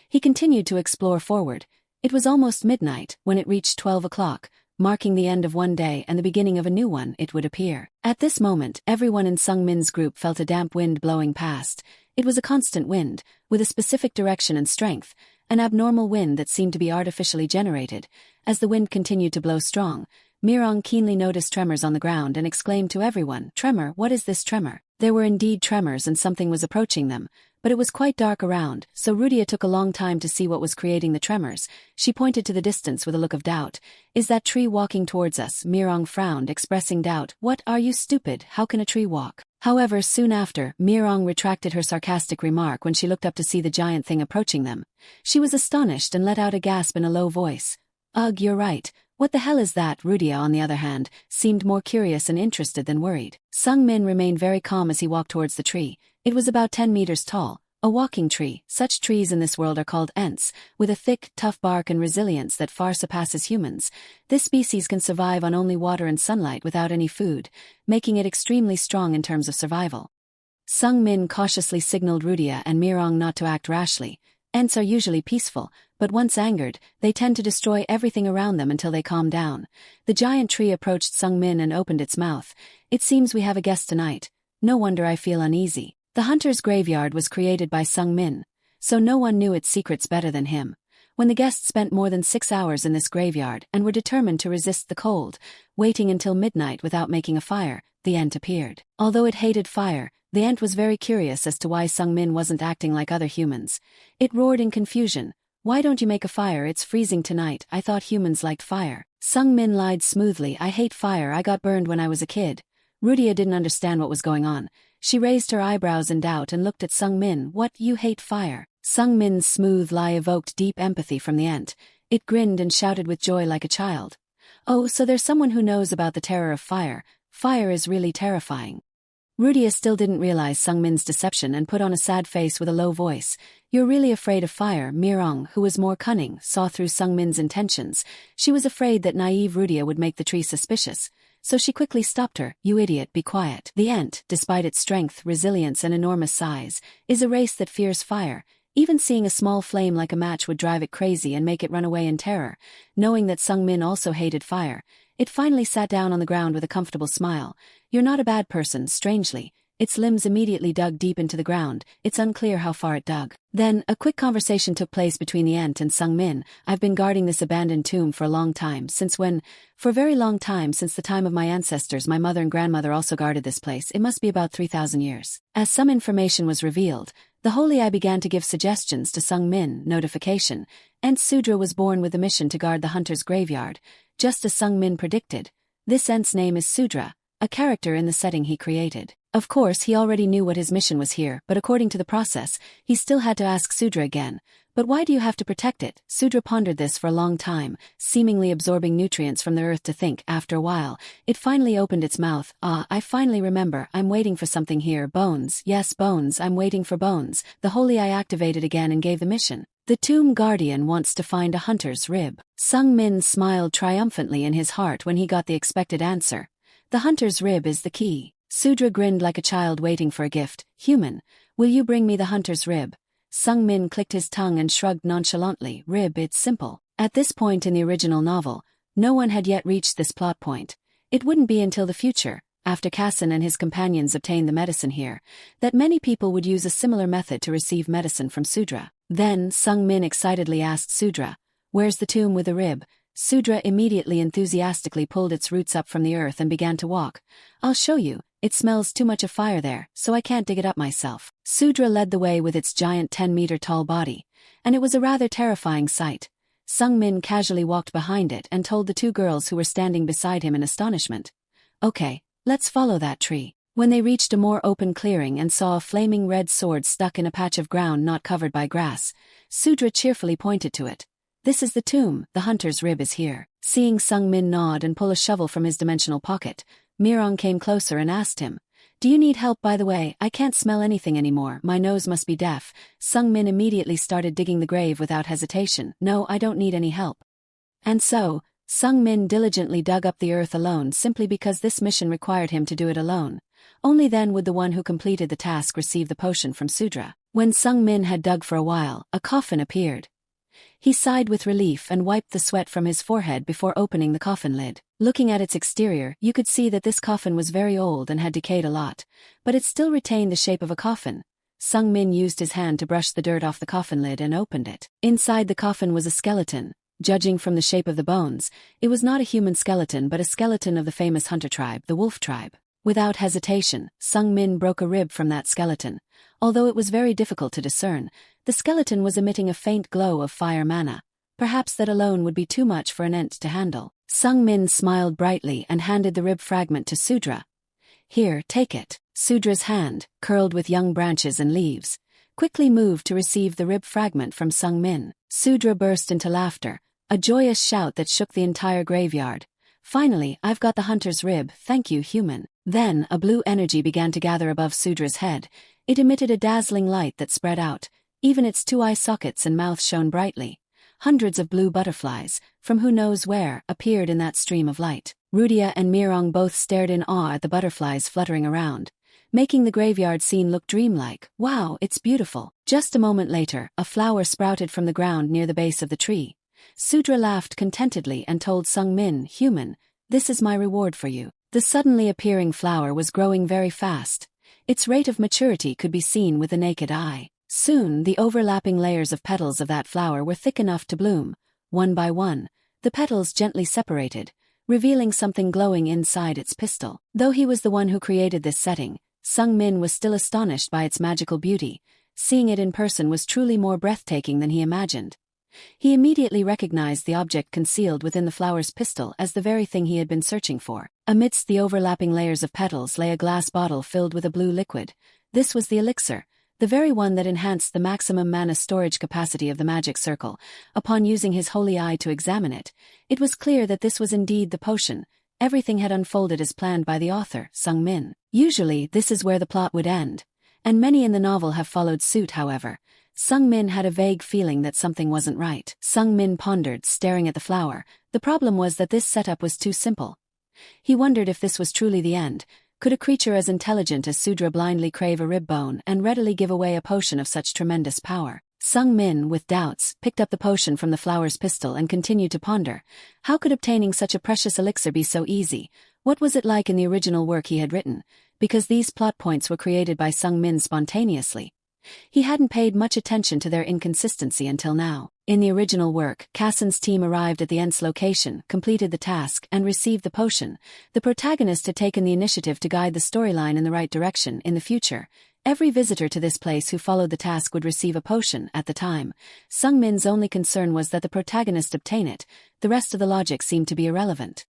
He continued to explore forward. It was almost midnight when it reached 12 o'clock, marking the end of one day and the beginning of a new one, it would appear. At this moment, everyone in Sung Min's group felt a damp wind blowing past. It was a constant wind, with a specific direction and strength, an abnormal wind that seemed to be artificially generated. As the wind continued to blow strong, Mirong keenly noticed tremors on the ground and exclaimed to everyone, "Tremor, what is this tremor?" There were indeed tremors and something was approaching them, but it was quite dark around, so Rudia took a long time to see what was creating the tremors. She pointed to the distance with a look of doubt. "Is that tree walking towards us?" Mirong frowned, expressing doubt. "What, are you stupid? How can a tree walk?" However, soon after, Mirong retracted her sarcastic remark when she looked up to see the giant thing approaching them. She was astonished and let out a gasp in a low voice. "Ugh, you're right. What the hell is that?" Rudia, on the other hand, seemed more curious and interested than worried. Sung Min remained very calm as he walked towards the tree. It was about 10 meters tall, a walking tree. Such trees in this world are called ents, with a thick, tough bark and resilience that far surpasses humans. This species can survive on only water and sunlight without any food, making it extremely strong in terms of survival. Sung Min cautiously signaled Rudia and Mirong not to act rashly. Ents are usually peaceful, but once angered, they tend to destroy everything around them until they calm down. The giant tree approached Sung Min and opened its mouth. "It seems we have a guest tonight. No wonder I feel uneasy." The hunter's graveyard was created by Sung Min, so no one knew its secrets better than him. When the guests spent more than 6 hours in this graveyard and were determined to resist the cold, waiting until midnight without making a fire, the ant appeared. Although it hated fire, the ant was very curious as to why Sung Min wasn't acting like other humans. It roared in confusion. "Why don't you make a fire? It's freezing tonight. I thought humans liked fire." Sung Min lied smoothly. "I hate fire. I got burned when I was a kid." Rudia didn't understand what was going on. She raised her eyebrows in doubt and looked at Sung Min. "What, you hate fire?" Sung Min's smooth lie evoked deep empathy from the ant. It grinned and shouted with joy like a child. "Oh, so there's someone who knows about the terror of fire. Fire is really terrifying." Rudia still didn't realize Sung Min's deception and put on a sad face with a low voice. "You're really afraid of fire." Mirong, who was more cunning, saw through Sung Min's intentions. She was afraid that naive Rudia would make the tree suspicious, so she quickly stopped her. "You idiot, be quiet." The ant, despite its strength, resilience and enormous size, is a race that fears fire. Even seeing a small flame like a match would drive it crazy and make it run away in terror. Knowing that Sung Min also hated fire, it finally sat down on the ground with a comfortable smile. "You're not a bad person." Strangely, its limbs immediately dug deep into the ground. It's unclear how far it dug. Then, a quick conversation took place between the ant and Sung Min. "I've been guarding this abandoned tomb for a long time. Since when?" "For a very long time, since the time of my ancestors. My mother and grandmother also guarded this place. It must be about 3,000 years. As some information was revealed, the Holy Eye began to give suggestions to Sung Min. Notification. Ent Sudra was born with the mission to guard the hunter's graveyard, just as Sung Min predicted. This Ent's name is Sudra, a character in the setting he created. Of course, he already knew what his mission was here, but according to the process, he still had to ask Sudra again. "But why do you have to protect it?" Sudra pondered this for a long time, seemingly absorbing nutrients from the earth to think. After a while, it finally opened its mouth. "Ah, I finally remember. I'm waiting for something here. Bones. Yes, bones. I'm waiting for bones." The Holy Eye activated again and gave the mission. "The tomb guardian wants to find a hunter's rib." Sung Min smiled triumphantly in his heart when he got the expected answer. "The hunter's rib is the key." Sudra grinned like a child waiting for a gift. "Human, will you bring me the hunter's rib?" Sung Min clicked his tongue and shrugged nonchalantly. "Rib, it's simple." At this point in the original novel, no one had yet reached this plot point. It wouldn't be until the future, after Kassan and his companions obtained the medicine here, that many people would use a similar method to receive medicine from Sudra. Then, Sung Min excitedly asked Sudra, "Where's the tomb with the rib?" Sudra immediately enthusiastically pulled its roots up from the earth and began to walk. "I'll show you. It smells too much of fire there, so I can't dig it up myself." Sudra led the way with its giant 10-meter-tall body, and it was a rather terrifying sight. Sung Min casually walked behind it and told the two girls who were standing beside him in astonishment, "Okay, let's follow that tree." When they reached a more open clearing and saw a flaming red sword stuck in a patch of ground not covered by grass, Sudra cheerfully pointed to it. "This is the tomb, the hunter's rib is here." Seeing Sung Min nod and pull a shovel from his dimensional pocket, Mirong came closer and asked him, "Do you need help, by the way? I can't smell anything anymore, my nose must be deaf." Sung Min immediately started digging the grave without hesitation. "No, I don't need any help." And so, Sung Min diligently dug up the earth alone simply because this mission required him to do it alone. Only then would the one who completed the task receive the potion from Sudra. When Sung Min had dug for a while, a coffin appeared. He sighed with relief and wiped the sweat from his forehead before opening the coffin lid. Looking at its exterior, you could see that this coffin was very old and had decayed a lot, but it still retained the shape of a coffin. Sung Min used his hand to brush the dirt off the coffin lid and opened it. Inside the coffin was a skeleton. Judging from the shape of the bones, it was not a human skeleton but a skeleton of the famous hunter tribe, the wolf tribe. Without hesitation, Sung Min broke a rib from that skeleton. Although it was very difficult to discern, the skeleton was emitting a faint glow of fire mana. Perhaps that alone would be too much for an ant to handle. Sung Min smiled brightly and handed the rib fragment to Sudra. "Here, take it." Sudra's hand, curled with young branches and leaves, quickly moved to receive the rib fragment from Sung Min. Sudra burst into laughter, a joyous shout that shook the entire graveyard. "Finally, I've got the hunter's rib, thank you, human." Then, a blue energy began to gather above Sudra's head. It emitted a dazzling light that spread out. Even its two eye sockets and mouth shone brightly. Hundreds of blue butterflies, from who knows where, appeared in that stream of light. Rudia and Mirong both stared in awe at the butterflies fluttering around, making the graveyard scene look dreamlike. "Wow, it's beautiful." Just a moment later, a flower sprouted from the ground near the base of the tree. Sudra laughed contentedly and told Sung Min, "Human, this is my reward for you." The suddenly appearing flower was growing very fast. Its rate of maturity could be seen with the naked eye. Soon, the overlapping layers of petals of that flower were thick enough to bloom. One by one, the petals gently separated, revealing something glowing inside its pistil. Though he was the one who created this setting, Sung Min was still astonished by its magical beauty. Seeing it in person was truly more breathtaking than he imagined. He immediately recognized the object concealed within the flower's pistil as the very thing he had been searching for. Amidst the overlapping layers of petals lay a glass bottle filled with a blue liquid. This was the elixir, the very one that enhanced the maximum mana storage capacity of the magic circle. Upon using his holy eye to examine it, it was clear that this was indeed the potion. Everything had unfolded as planned by the author, Sung Min. Usually, this is where the plot would end, and many in the novel have followed suit. However, Sung Min had a vague feeling that something wasn't right. Sung Min pondered, staring at the flower. The problem was that this setup was too simple. He wondered if this was truly the end. Could a creature as intelligent as Sudra blindly crave a rib bone and readily give away a potion of such tremendous power? Sung Min, with doubts, picked up the potion from the flower's pistil and continued to ponder. How could obtaining such a precious elixir be so easy? What was it like in the original work he had written? Because these plot points were created by Sung Min spontaneously, he hadn't paid much attention to their inconsistency until now. In the original work, Kassan's team arrived at the Ent's location, completed the task, and received the potion. The protagonist had taken the initiative to guide the storyline in the right direction. In the future, every visitor to this place who followed the task would receive a potion. At the time, Sung Min's only concern was that the protagonist obtain it. The rest of the logic seemed to be irrelevant.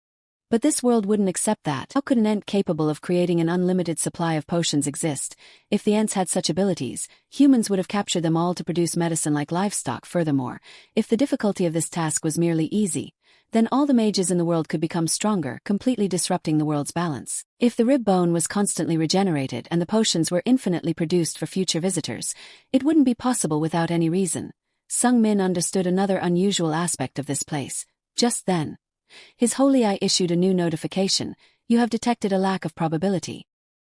But this world wouldn't accept that. How could an Ent capable of creating an unlimited supply of potions exist? If the Ents had such abilities, humans would have captured them all to produce medicine like livestock. Furthermore, if the difficulty of this task was merely easy, then all the mages in the world could become stronger, completely disrupting the world's balance. If the rib bone was constantly regenerated and the potions were infinitely produced for future visitors, it wouldn't be possible without any reason. Sung Min understood another unusual aspect of this place. Just then, his holy eye issued a new notification. "You have detected a lack of probability."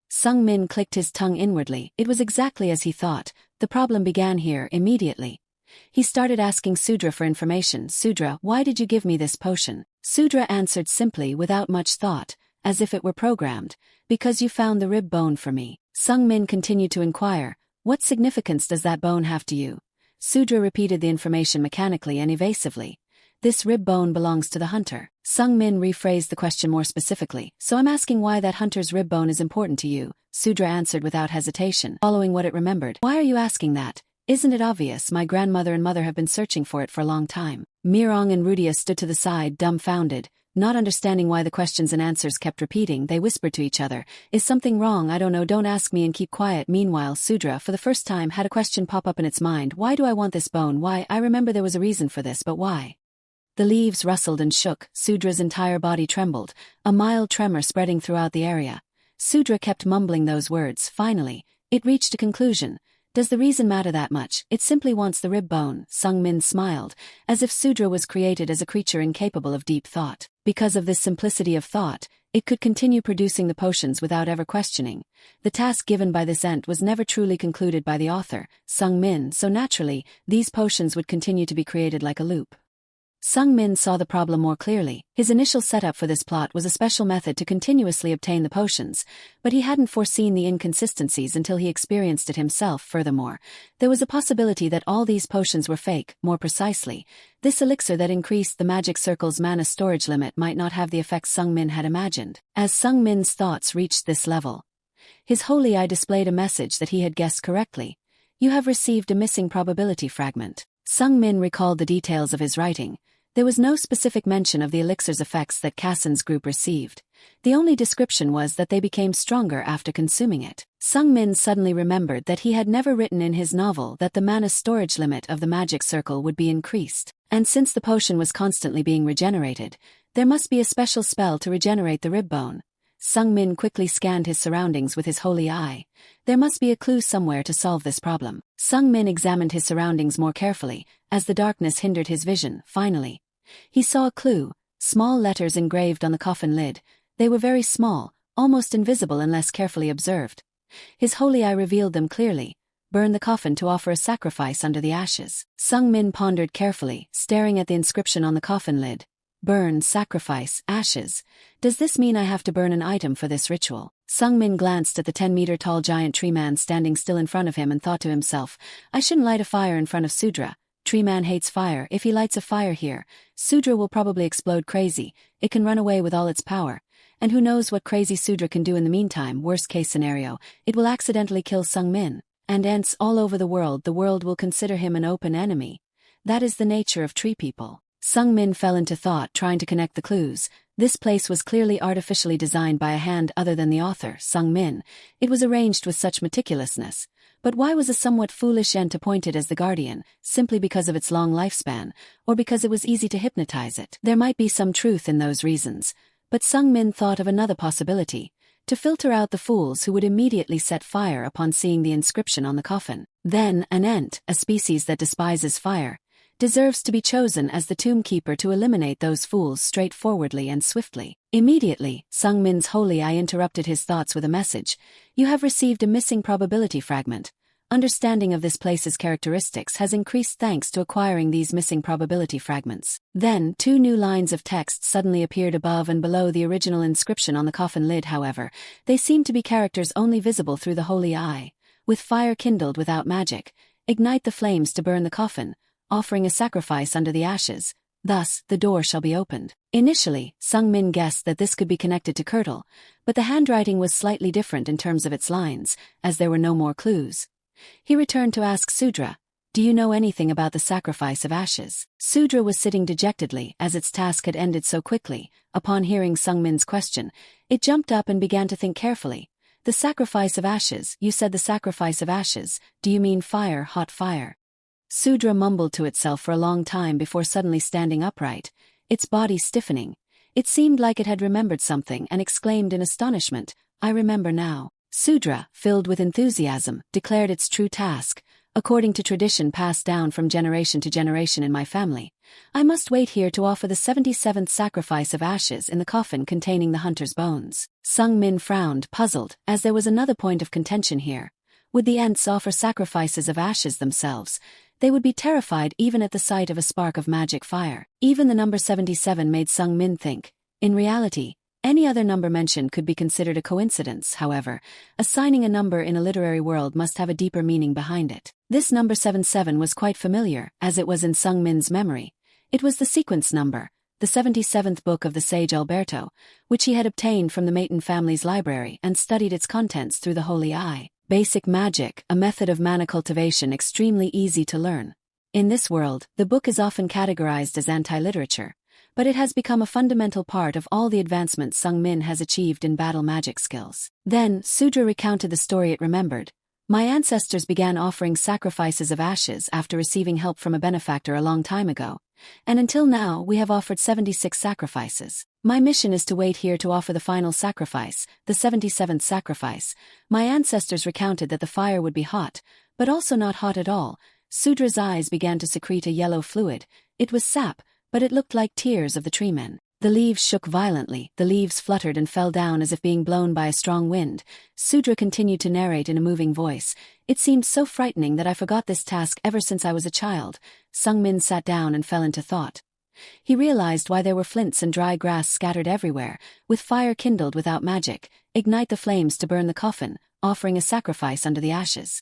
Sung Min clicked his tongue inwardly. It was exactly as he thought. The problem began here, immediately. He started asking Sudra for information. "Sudra, why did you give me this potion?" Sudra answered simply, without much thought, as if it were programmed, because you found the rib bone for me. Sung Min continued to inquire, what significance does that bone have to you? Sudra repeated the information mechanically and evasively. This rib bone belongs to the hunter. Sung Min rephrased the question more specifically. So I'm asking why that hunter's rib bone is important to you, Sudra answered without hesitation, following what it remembered. Why are you asking that? Isn't it obvious? My grandmother and mother have been searching for it for a long time. Mirong and Rudia stood to the side, dumbfounded. Not understanding why the questions and answers kept repeating, they whispered to each other, is something wrong? I don't know, don't ask me and keep quiet. Meanwhile, Sudra, for the first time, had a question pop up in its mind. Why do I want this bone? Why? I remember there was a reason for this, but why? The leaves rustled and shook, Sudra's entire body trembled, a mild tremor spreading throughout the area. Sudra kept mumbling those words. Finally, it reached a conclusion. Does the reason matter that much? It simply wants the rib bone. Sung Min smiled, as if Sudra was created as a creature incapable of deep thought. Because of this simplicity of thought, it could continue producing the potions without ever questioning. The task given by this ent was never truly concluded by the author, Sung Min, so naturally, these potions would continue to be created like a loop. Sung Min saw the problem more clearly. His initial setup for this plot was a special method to continuously obtain the potions, but he hadn't foreseen the inconsistencies until he experienced it himself. Furthermore, there was a possibility that all these potions were fake. More precisely, this elixir that increased the magic circle's mana storage limit might not have the effects Sung Min had imagined. As Sung Min's thoughts reached this level, his holy eye displayed a message that he had guessed correctly. You have received a missing probability fragment. Sung Min recalled the details of his writing. There was no specific mention of the elixir's effects that Kassan's group received. The only description was that they became stronger after consuming it. Sung Min suddenly remembered that he had never written in his novel that the mana storage limit of the magic circle would be increased. And since the potion was constantly being regenerated, there must be a special spell to regenerate the rib bone. Sung Min quickly scanned his surroundings with his holy eye. There must be a clue somewhere to solve this problem. Sung Min examined his surroundings more carefully, as the darkness hindered his vision. Finally, he saw a clue, small letters engraved on the coffin lid. They were very small, almost invisible unless carefully observed. His holy eye revealed them clearly. Burn the coffin to offer a sacrifice under the ashes. Sung Min pondered carefully, staring at the inscription on the coffin lid. Burn, sacrifice, ashes. Does this mean I have to burn an item for this ritual? Sung Min glanced at the 10-meter-tall giant tree man standing still in front of him and thought to himself, I shouldn't light a fire in front of Sudra. Tree man hates fire. If he lights a fire here, Sudra will probably explode crazy. It can run away with all its power. And who knows what crazy Sudra can do in the meantime. Worst case scenario, it will accidentally kill Sung Min. And ents all over the world will consider him an open enemy. That is the nature of tree people. Sung Min fell into thought, trying to connect the clues. This place was clearly artificially designed by a hand other than the author, Sung Min. It was arranged with such meticulousness. But why was a somewhat foolish ent appointed as the guardian, simply because of its long lifespan, or because it was easy to hypnotize it? There might be some truth in those reasons, but Sung Min thought of another possibility, to filter out the fools who would immediately set fire upon seeing the inscription on the coffin. Then, an ent, a species that despises fire, deserves to be chosen as the tomb keeper to eliminate those fools straightforwardly and swiftly. Immediately, Sung Min's holy eye interrupted his thoughts with a message. You have received a missing probability fragment. Understanding of this place's characteristics has increased thanks to acquiring these missing probability fragments. Then, 2 new lines of text suddenly appeared above and below the original inscription on the coffin lid. However, they seemed to be characters only visible through the holy eye. With fire kindled without magic, ignite the flames to burn the coffin, offering a sacrifice under the ashes. Thus, the door shall be opened. Initially, Sung Min guessed that this could be connected to Kirtle, but the handwriting was slightly different in terms of its lines, as there were no more clues. He returned to ask Sudra, do you know anything about the sacrifice of ashes? Sudra was sitting dejectedly, as its task had ended so quickly. Upon hearing Sung Min's question, it jumped up and began to think carefully. The sacrifice of ashes, you said the sacrifice of ashes, do you mean fire, hot fire? Sudra mumbled to itself for a long time before suddenly standing upright, its body stiffening. It seemed like it had remembered something and exclaimed in astonishment, I remember now. Sudra, filled with enthusiasm, declared its true task, according to tradition passed down from generation to generation in my family. I must wait here to offer the 77th sacrifice of ashes in the coffin containing the hunter's bones. Sung Min frowned, puzzled, as there was another point of contention here. Would the ents offer sacrifices of ashes themselves? They would be terrified even at the sight of a spark of magic fire. Even the number 77 made Sung Min think. In reality, Any other number mentioned could be considered a coincidence, however. Assigning a number in a literary world must have a deeper meaning behind it. This number 77 was quite familiar, as it was in Sung Min's memory. It was the sequence number, the 77th book of the sage Alberto, which he had obtained from the Maton family's library and studied its contents through the holy eye. Basic magic, a method of mana cultivation extremely easy to learn. In this world, the book is often categorized as anti-literature, but it has become a fundamental part of all the advancements Sung Min has achieved in battle magic skills. Then, Sudra recounted the story it remembered. My ancestors began offering sacrifices of ashes after receiving help from a benefactor a long time ago, and until now we have offered 76 sacrifices. My mission is to wait here to offer the final sacrifice, the 77th sacrifice. My ancestors recounted that the fire would be hot, but also not hot at all. Sudra's eyes began to secrete a yellow fluid. It was sap, but it looked like tears of the treemen. The leaves shook violently, the leaves fluttered and fell down as if being blown by a strong wind. Sudra continued to narrate in a moving voice. It seemed so frightening that I forgot this task ever since I was a child. Sung Min sat down and fell into thought. He realized why there were flints and dry grass scattered everywhere, with fire kindled without magic. Ignite the flames to burn the coffin, offering a sacrifice under the ashes.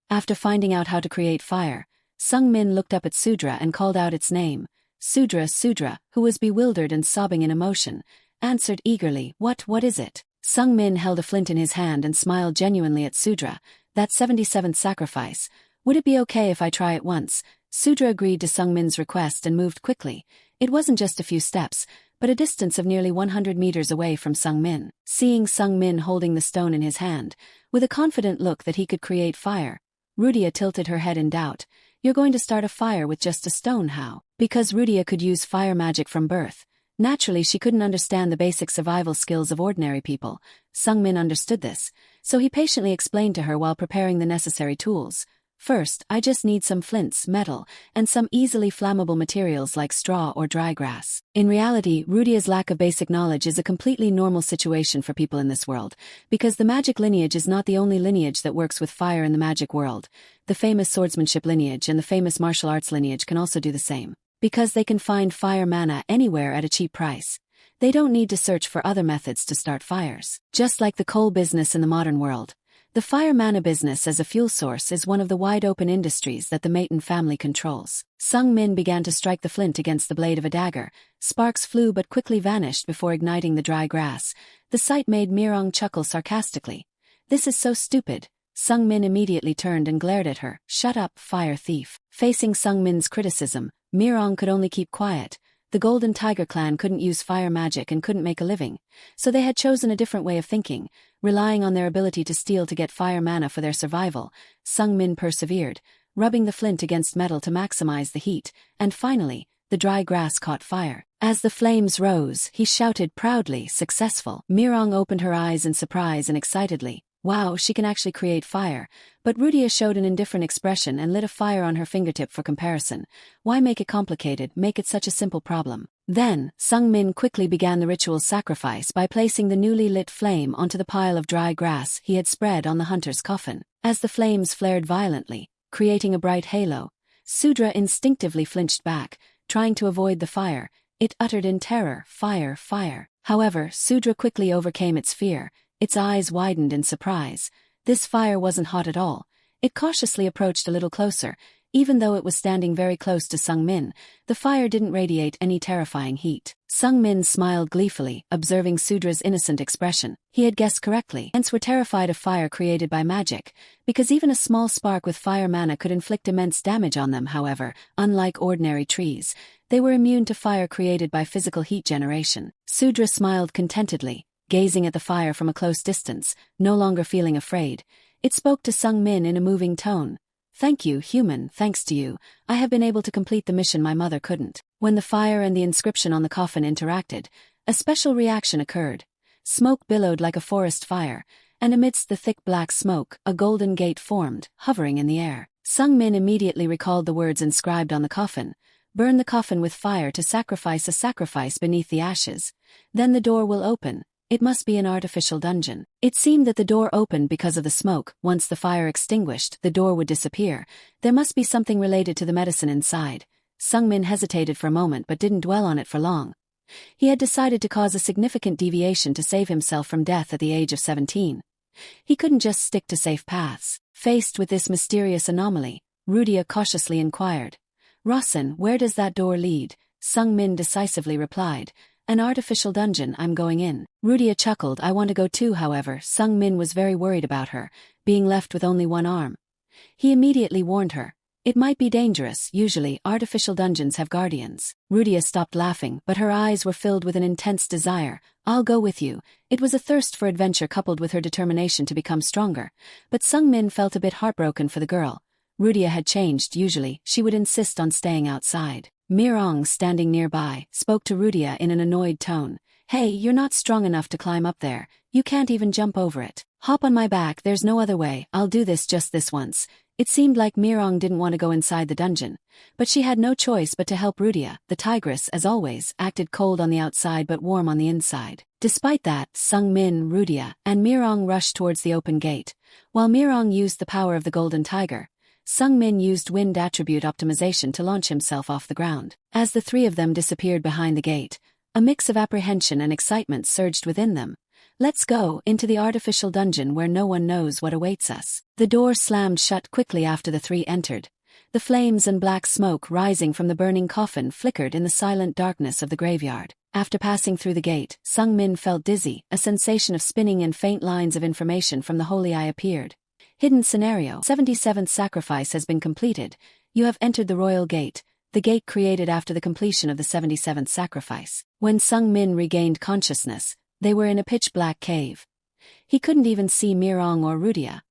After finding out how to create fire, Sung Min looked up at Sudra and called out its name. Sudra, who was bewildered and sobbing in emotion, answered eagerly, What is it? Sung Min held a flint in his hand and smiled genuinely at Sudra. That 77th sacrifice. Would it be okay if I try it once? Sudra agreed to Sung Min's request and moved quickly. It wasn't just a few steps, but a distance of nearly 100 meters away from Sung Min. Seeing Sung Min holding the stone in his hand, with a confident look that he could create fire, Rudia tilted her head in doubt. You're going to start a fire with just a stone, how? Because Rudia could use fire magic from birth. Naturally, she couldn't understand the basic survival skills of ordinary people. Sung Min understood this, so he patiently explained to her while preparing the necessary tools. First, I just need some flints, metal, and some easily flammable materials like straw or dry grass. In reality, Rudia's lack of basic knowledge is a completely normal situation for people in this world, because the magic lineage is not the only lineage that works with fire in the magic world. The famous swordsmanship lineage and the famous martial arts lineage can also do the same, because they can find fire mana anywhere at a cheap price. They don't need to search for other methods to start fires. Just like the coal business in the modern world, the fire mana business as a fuel source is one of the wide-open industries that the Maton family controls. Sung Min began to strike the flint against the blade of a dagger. Sparks flew but quickly vanished before igniting the dry grass. The sight made Mirong chuckle sarcastically. This is so stupid. Sung Min immediately turned and glared at her. Shut up, fire thief. Facing Sung Min's criticism, Mirong could only keep quiet. The Golden Tiger clan couldn't use fire magic and couldn't make a living, so they had chosen a different way of thinking, relying on their ability to steal to get fire mana for their survival. Sung Min persevered, rubbing the flint against metal to maximize the heat, and finally, the dry grass caught fire. As the flames rose, he shouted proudly, successful. Mirong opened her eyes in surprise and excitedly. Wow, she can actually create fire. But Rudia showed an indifferent expression and lit a fire on her fingertip for comparison. Why make it complicated, make it such a simple problem? Then, Sung Min quickly began the ritual sacrifice by placing the newly lit flame onto the pile of dry grass he had spread on the hunter's coffin. As the flames flared violently, creating a bright halo, Sudra instinctively flinched back, trying to avoid the fire. It uttered in terror, fire, fire. However, Sudra quickly overcame its fear. Its eyes widened in surprise. This fire wasn't hot at all. It cautiously approached a little closer. Even though it was standing very close to Sung Min, the fire didn't radiate any terrifying heat. Sung Min smiled gleefully, observing Sudra's innocent expression. He had guessed correctly. Ants were terrified of fire created by magic, because even a small spark with fire mana could inflict immense damage on them. However, unlike ordinary trees, they were immune to fire created by physical heat generation. Sudra smiled contentedly, gazing at the fire from a close distance, no longer feeling afraid. It spoke to Sung Min in a moving tone. Thank you, human, thanks to you, I have been able to complete the mission my mother couldn't. When the fire and the inscription on the coffin interacted, a special reaction occurred. Smoke billowed like a forest fire, and amidst the thick black smoke, a golden gate formed, hovering in the air. Sung Min immediately recalled the words inscribed on the coffin. Burn the coffin with fire to sacrifice a sacrifice beneath the ashes. Then the door will open. It must be an artificial dungeon. It seemed that the door opened because of the smoke. Once the fire extinguished, the door would disappear. There must be something related to the medicine inside. Sung Min hesitated for a moment but didn't dwell on it for long. He had decided to cause a significant deviation to save himself from death at the age of 17. He couldn't just stick to safe paths. Faced with this mysterious anomaly, Rudia cautiously inquired. "Rosin, where does that door lead?" Sung Min decisively replied. "An artificial dungeon, I'm going in." Rudia chuckled. "I want to go too." However, Sung Min was very worried about her, being left with only one arm. He immediately warned her. It might be dangerous. Usually, artificial dungeons have guardians. Rudia stopped laughing, but her eyes were filled with an intense desire. "I'll go with you." It was a thirst for adventure coupled with her determination to become stronger. But Sung Min felt a bit heartbroken for the girl. Rudia had changed. Usually, she would insist on staying outside. Mirong, standing nearby, spoke to Rudia in an annoyed tone. "Hey, you're not strong enough to climb up there. You can't even jump over it. Hop on my back, there's no other way. I'll do this just this once." It seemed like Mirong didn't want to go inside the dungeon. But she had no choice but to help Rudia. The tigress, as always, acted cold on the outside but warm on the inside. Despite that, Sung Min, Rudia, and Mirong rushed towards the open gate. While Mirong used the power of the golden tiger, Sung Min used wind attribute optimization to launch himself off the ground. As the three of them disappeared behind the gate, a mix of apprehension and excitement surged within them. "Let's go into the artificial dungeon where no one knows what awaits us." The door slammed shut quickly after the three entered. The flames and black smoke rising from the burning coffin flickered in the silent darkness of the graveyard. After passing through the gate, Sung Min felt dizzy. A sensation of spinning and faint lines of information from the holy eye appeared. Hidden scenario. 77th sacrifice has been completed. You have entered the royal gate, the gate created after the completion of the 77th sacrifice. When Sung Min regained consciousness, they were in a pitch-black cave. He couldn't even see Mirong or Rudia.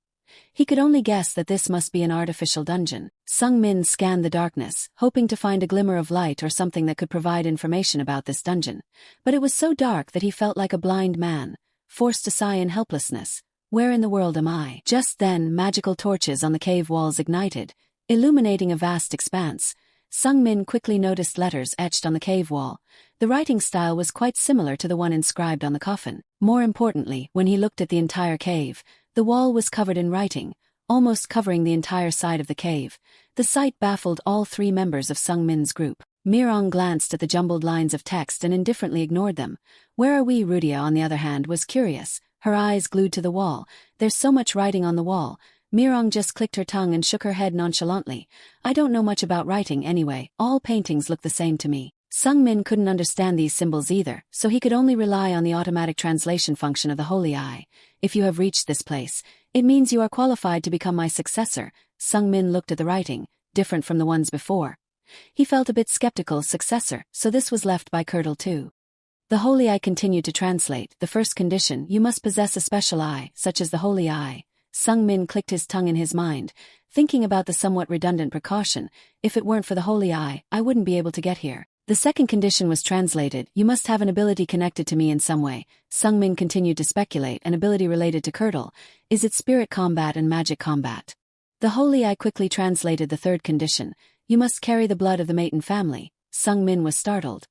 He could only guess that this must be an artificial dungeon. Sung Min scanned the darkness, hoping to find a glimmer of light or something that could provide information about this dungeon. But it was so dark that he felt like a blind man, forced to sigh in helplessness. "Where in the world am I?" Just then, magical torches on the cave walls ignited, illuminating a vast expanse. Sung Min quickly noticed letters etched on the cave wall. The writing style was quite similar to the one inscribed on the coffin. More importantly, when he looked at the entire cave, the wall was covered in writing, almost covering the entire side of the cave. The sight baffled all three members of Sung Min's group. Mirong glanced at the jumbled lines of text and indifferently ignored them. "Where are we?" Rudia, on the other hand, was curious, her eyes glued to the wall. "There's so much writing on the wall." Mirong just clicked her tongue and shook her head nonchalantly. "I don't know much about writing anyway. All paintings look the same to me." Sung Min couldn't understand these symbols either, so he could only rely on the automatic translation function of the Holy Eye. "If you have reached this place, it means you are qualified to become my successor." Sung Min looked at the writing, different from the ones before. He felt a bit skeptical. Successor, so this was left by Curdle too. The Holy Eye continued to translate. "The first condition, you must possess a special eye, such as the Holy Eye." Sung Min clicked his tongue in his mind, thinking about the somewhat redundant precaution. "If it weren't for the Holy Eye, I wouldn't be able to get here." The second condition was translated. "You must have an ability connected to me in some way." Sung Min continued to speculate. "An ability related to Curdle. Is it spirit combat and magic combat?" The Holy Eye quickly translated the third condition. "You must carry the blood of the Maton family." Sung Min was startled.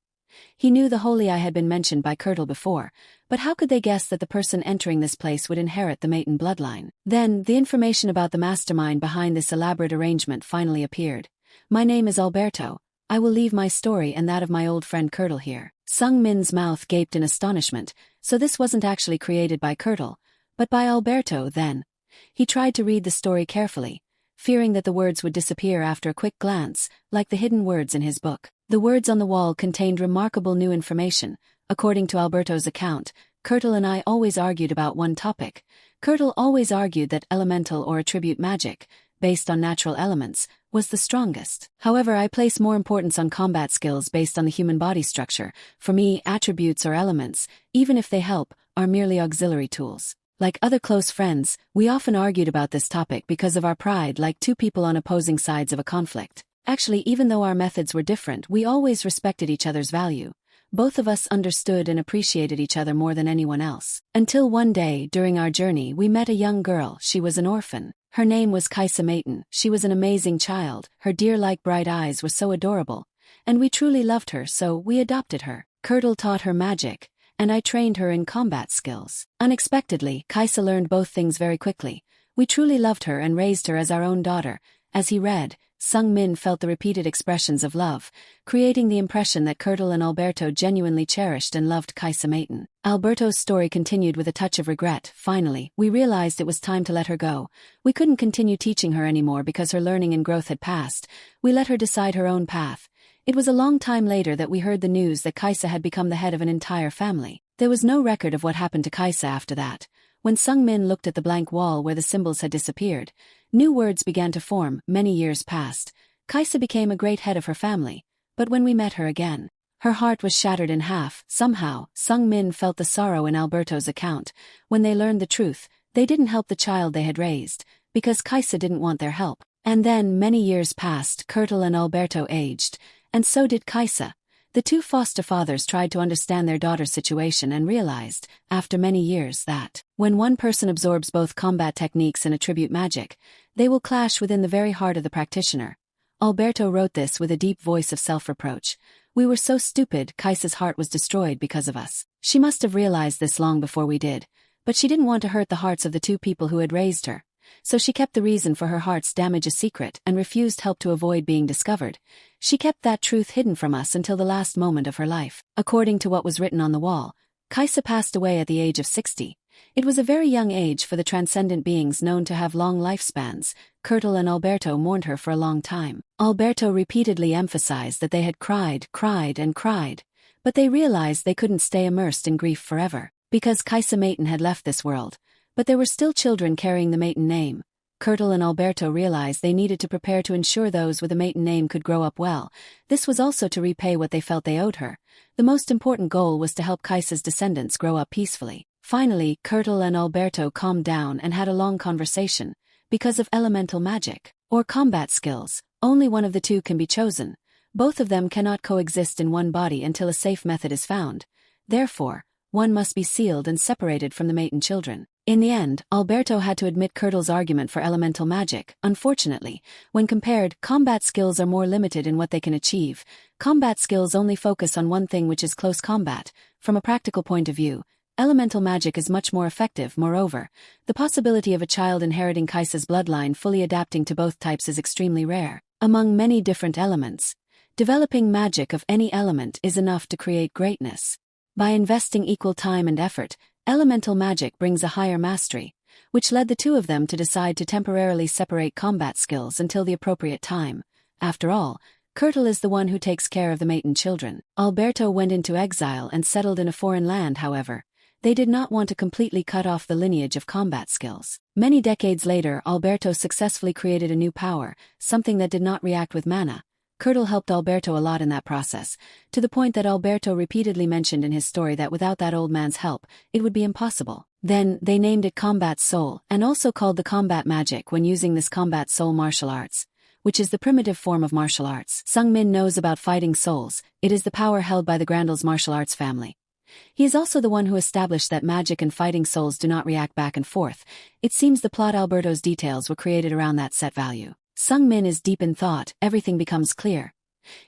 He knew the Holy Eye had been mentioned by Curdle before, but how could they guess that the person entering this place would inherit the Maton bloodline? Then, the information about the mastermind behind this elaborate arrangement finally appeared. "My name is Alberto. I will leave my story and that of my old friend Curdle here." Sung Min's mouth gaped in astonishment. So this wasn't actually created by Curdle, but by Alberto then. He tried to read the story carefully, fearing that the words would disappear after a quick glance, like the hidden words in his book. The words on the wall contained remarkable new information. According to Alberto's account, Curdle and I always argued about one topic. Curdle always argued that elemental or attribute magic, based on natural elements, was the strongest. However, I place more importance on combat skills based on the human body structure. For me, attributes or elements, even if they help, are merely auxiliary tools. Like other close friends, we often argued about this topic because of our pride, like two people on opposing sides of a conflict. Actually, even though our methods were different, we always respected each other's value. Both of us understood and appreciated each other more than anyone else. Until one day, during our journey, we met a young girl. She was an orphan. Her name was Kaisa Maton. She was an amazing child. Her deer-like bright eyes were so adorable. And we truly loved her, so we adopted her. Curdle taught her magic, and I trained her in combat skills. Unexpectedly, Kaisa learned both things very quickly. We truly loved her and raised her as our own daughter. As he read, Sung Min felt the repeated expressions of love, creating the impression that Kurtle and Alberto genuinely cherished and loved Kaisa Maiden. Alberto's story continued with a touch of regret. Finally, we realized it was time to let her go. We couldn't continue teaching her anymore because her learning and growth had passed. We let her decide her own path. It was a long time later that we heard the news that Kaisa had become the head of an entire family. There was no record of what happened to Kaisa after that. When Sung Min looked at the blank wall where the symbols had disappeared, new words began to form. Many years passed. Kaisa became a great head of her family, but when we met her again, her heart was shattered in half. Somehow, Sung Min felt the sorrow in Alberto's account. When they learned the truth, they didn't help the child they had raised, because Kaisa didn't want their help. And then, many years passed. Kurtle and Alberto aged, and so did Kaisa. The two foster fathers tried to understand their daughter's situation and realized, after many years, that when one person absorbs both combat techniques and attribute magic, they will clash within the very heart of the practitioner. Alberto wrote this with a deep voice of self-reproach. We were so stupid. Kaisa's heart was destroyed because of us. She must have realized this long before we did, but she didn't want to hurt the hearts of the two people who had raised her. So she kept the reason for her heart's damage a secret and refused help to avoid being discovered. She kept that truth hidden from us until the last moment of her life. According to what was written on the wall, Kaisa passed away at the age of 60. It was a very young age for the transcendent beings known to have long lifespans. Kurtle and Alberto mourned her for a long time. Alberto repeatedly emphasized that they had cried, and cried, but they realized they couldn't stay immersed in grief forever, because Kaisa Maiden had left this world. But there were still children carrying the Maiden name. Kurtle and Alberto realized they needed to prepare to ensure those with a Maiden name could grow up well. This was also to repay what they felt they owed her. The most important goal was to help Kaisa's descendants grow up peacefully. Finally, Kurtle and Alberto calmed down and had a long conversation. Because of elemental magic, or combat skills, only one of the two can be chosen. Both of them cannot coexist in one body until a safe method is found. Therefore, one must be sealed and separated from the Maiden children. In the end, Alberto had to admit Kurtle's argument for elemental magic. Unfortunately, when compared, combat skills are more limited in what they can achieve. Combat skills only focus on one thing, which is close combat. From a practical point of view, elemental magic is much more effective. Moreover, the possibility of a child inheriting Kaisa's bloodline fully adapting to both types is extremely rare. Among many different elements, developing magic of any element is enough to create greatness. By investing equal time and effort, elemental magic brings a higher mastery, which led the two of them to decide to temporarily separate combat skills until the appropriate time. After all, Kurtle is the one who takes care of the Maiden children. Alberto went into exile and settled in a foreign land. However, they did not want to completely cut off the lineage of combat skills. Many decades later, Alberto successfully created a new power, something that did not react with mana. Kurtle helped Alberto a lot in that process, to the point that Alberto repeatedly mentioned in his story that without that old man's help, it would be impossible. Then, they named it Combat Soul, and also called the combat magic when using this Combat Soul martial arts, which is the primitive form of martial arts. Sung Min knows about fighting souls. It is the power held by the Grandal's martial arts family. He is also the one who established that magic and fighting souls do not react back and forth. It seems the plot Alberto's details were created around that set value. Sung Min is deep in thought. Everything becomes clear.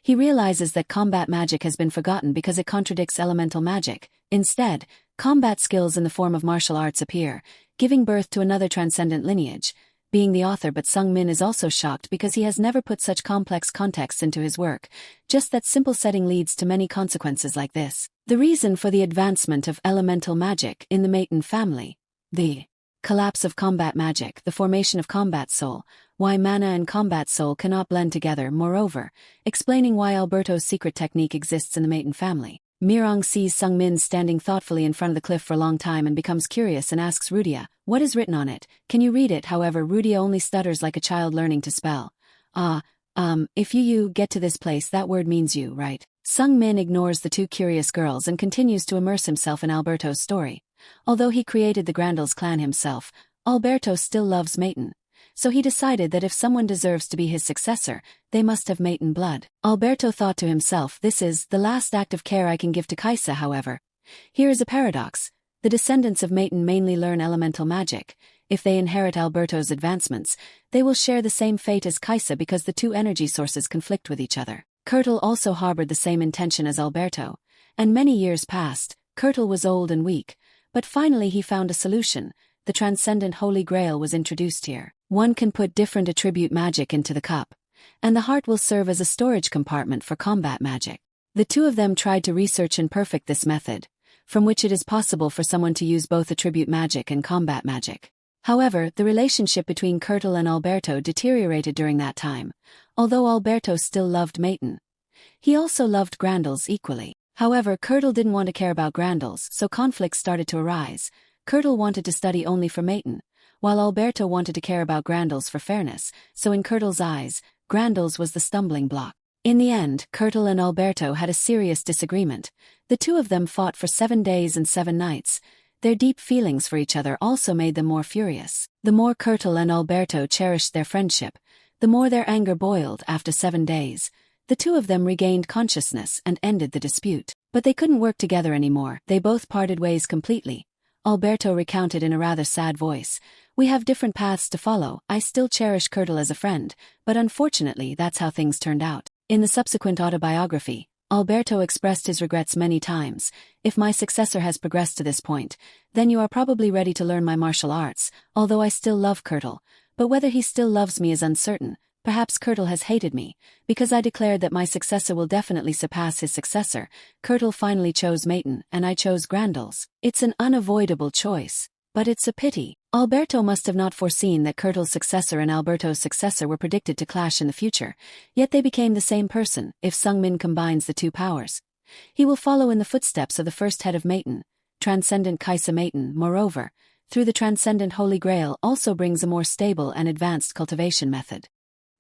He realizes that combat magic has been forgotten because it contradicts elemental magic. Instead, combat skills in the form of martial arts appear, giving birth to another transcendent lineage. Being the author, but Sung Min is also shocked because he has never put such complex contexts into his work. Just that simple setting leads to many consequences like this. The reason for the advancement of elemental magic in the Maiden family. The collapse of combat magic, the formation of combat soul, why mana and combat soul cannot blend together. Moreover, explaining why Alberto's secret technique exists in the Maiden family. Mirong sees Sung Min standing thoughtfully in front of the cliff for a long time and becomes curious and asks Rudia, "What is written on it? Can you read it?" However, Rudia only stutters like a child learning to spell. If you get to this place, that word means you, right? Sung Min ignores the two curious girls and continues to immerse himself in Alberto's story. Although he created the Grandals clan himself, Alberto still loves Maiden. So he decided that if someone deserves to be his successor, they must have Maiden blood. Alberto thought to himself, this is the last act of care I can give to Kaisa. However, here is a paradox. The descendants of Maiden mainly learn elemental magic. If they inherit Alberto's advancements, they will share the same fate as Kaisa because the two energy sources conflict with each other. Kurtle also harbored the same intention as Alberto, and many years passed. Kurtle was old and weak, but finally he found a solution. The transcendent Holy Grail was introduced here. One can put different attribute magic into the cup. and the heart will serve as a storage compartment for combat magic. The two of them tried to research and perfect this method, from which it is possible for someone to use both attribute magic and combat magic. However, the relationship between Cyrtil and Alberto deteriorated during that time, although Alberto still loved Maiden. He also loved Grandels equally. However, Cyrtil didn't want to care about Grandels, so conflicts started to arise. Cyrtil wanted to study only for Maiden, while Alberto wanted to care about Grandels for fairness, so in Cyrtil's eyes, Grandels was the stumbling block. In the end, Cyrtil and Alberto had a serious disagreement. The two of them fought for 7 days and 7 nights. Their deep feelings for each other also made them more furious. The more Cyrtil and Alberto cherished their friendship, the more their anger boiled. After 7 days, the two of them regained consciousness and ended the dispute. But they couldn't work together anymore. They both parted ways completely. Alberto recounted in a rather sad voice, "We have different paths to follow. I still cherish Cyrtil as a friend, but unfortunately that's how things turned out." In the subsequent autobiography, Alberto expressed his regrets many times. "If my successor has progressed to this point, then you are probably ready to learn my martial arts, although I still love Cyrtil. But whether he still loves me is uncertain. Perhaps Cyrtil has hated me, because I declared that my successor will definitely surpass his successor. Cyrtil finally chose Maiden, and I chose Grandels. It's an unavoidable choice, but it's a pity." Alberto must have not foreseen that Cyrtil's successor and Alberto's successor were predicted to clash in the future, yet they became the same person. If Sung Min combines the two powers, he will follow in the footsteps of the first head of Maiden, Transcendent Kaisa Maiden. Moreover, through the Transcendent Holy Grail also brings a more stable and advanced cultivation method.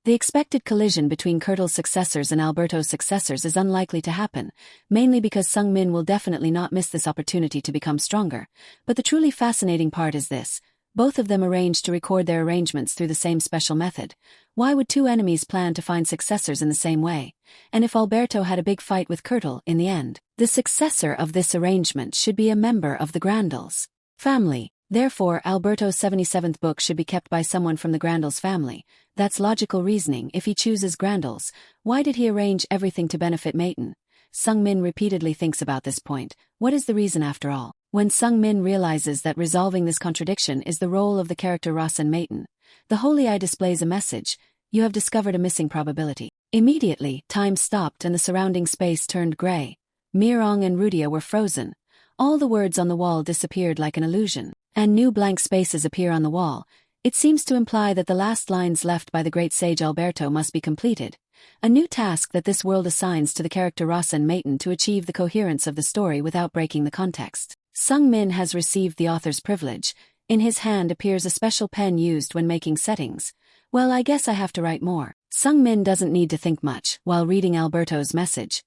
The expected collision between Cyrtil's successors and Alberto's successors is unlikely to happen, mainly because Sung Min will definitely not miss this opportunity to become stronger. But the truly fascinating part is this: both of them arranged to record their arrangements through the same special method. Why would two enemies plan to find successors in the same way? And if Alberto had a big fight with Cyrtil in the end, the successor of this arrangement should be a member of the Grandels family. Therefore, Alberto's 77th book should be kept by someone from the Grandels family. That's logical reasoning. If he chooses Grandels, why did he arrange everything to benefit Maiden? Sung Min repeatedly thinks about this point. What is the reason after all? When Sung Min realizes that resolving this contradiction is the role of the character Rasen Maiden, the Holy Eye displays a message: "You have discovered a missing probability." Immediately, time stopped and the surrounding space turned gray. Mirong and Rudia were frozen. All the words on the wall disappeared like an illusion, and new blank spaces appear on the wall. It seems to imply that the last lines left by the great sage Alberto must be completed. A new task that this world assigns to the character Rasen Maiden to achieve the coherence of the story without breaking the context. Sung Min has received the author's privilege. In his hand appears a special pen used when making settings. Well, I guess I have to write more. Sung Min doesn't need to think much while reading Alberto's message.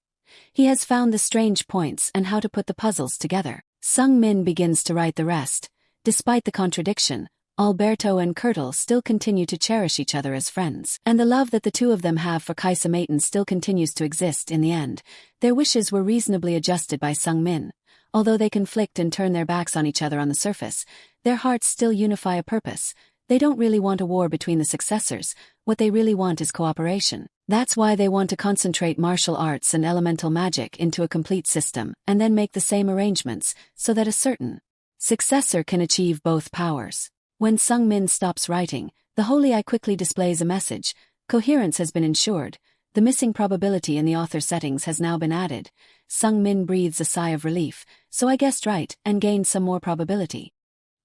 He has found the strange points and how to put the puzzles together. Sung Min begins to write the rest. Despite the contradiction, Alberto and Cyrtil still continue to cherish each other as friends, and the love that the two of them have for Kaisa Maiden still continues to exist. In the end, their wishes were reasonably adjusted by Sung Min. Although they conflict and turn their backs on each other on the surface, their hearts still unify a purpose. They don't really want a war between the successors. What they really want is cooperation. That's why they want to concentrate martial arts and elemental magic into a complete system, and then make the same arrangements, so that a certain successor can achieve both powers. When Sung Min stops writing, the Holy Eye quickly displays a message: coherence has been ensured. The missing probability in the author settings has now been added. Sung Min breathes a sigh of relief. So I guessed right, and gained some more probability.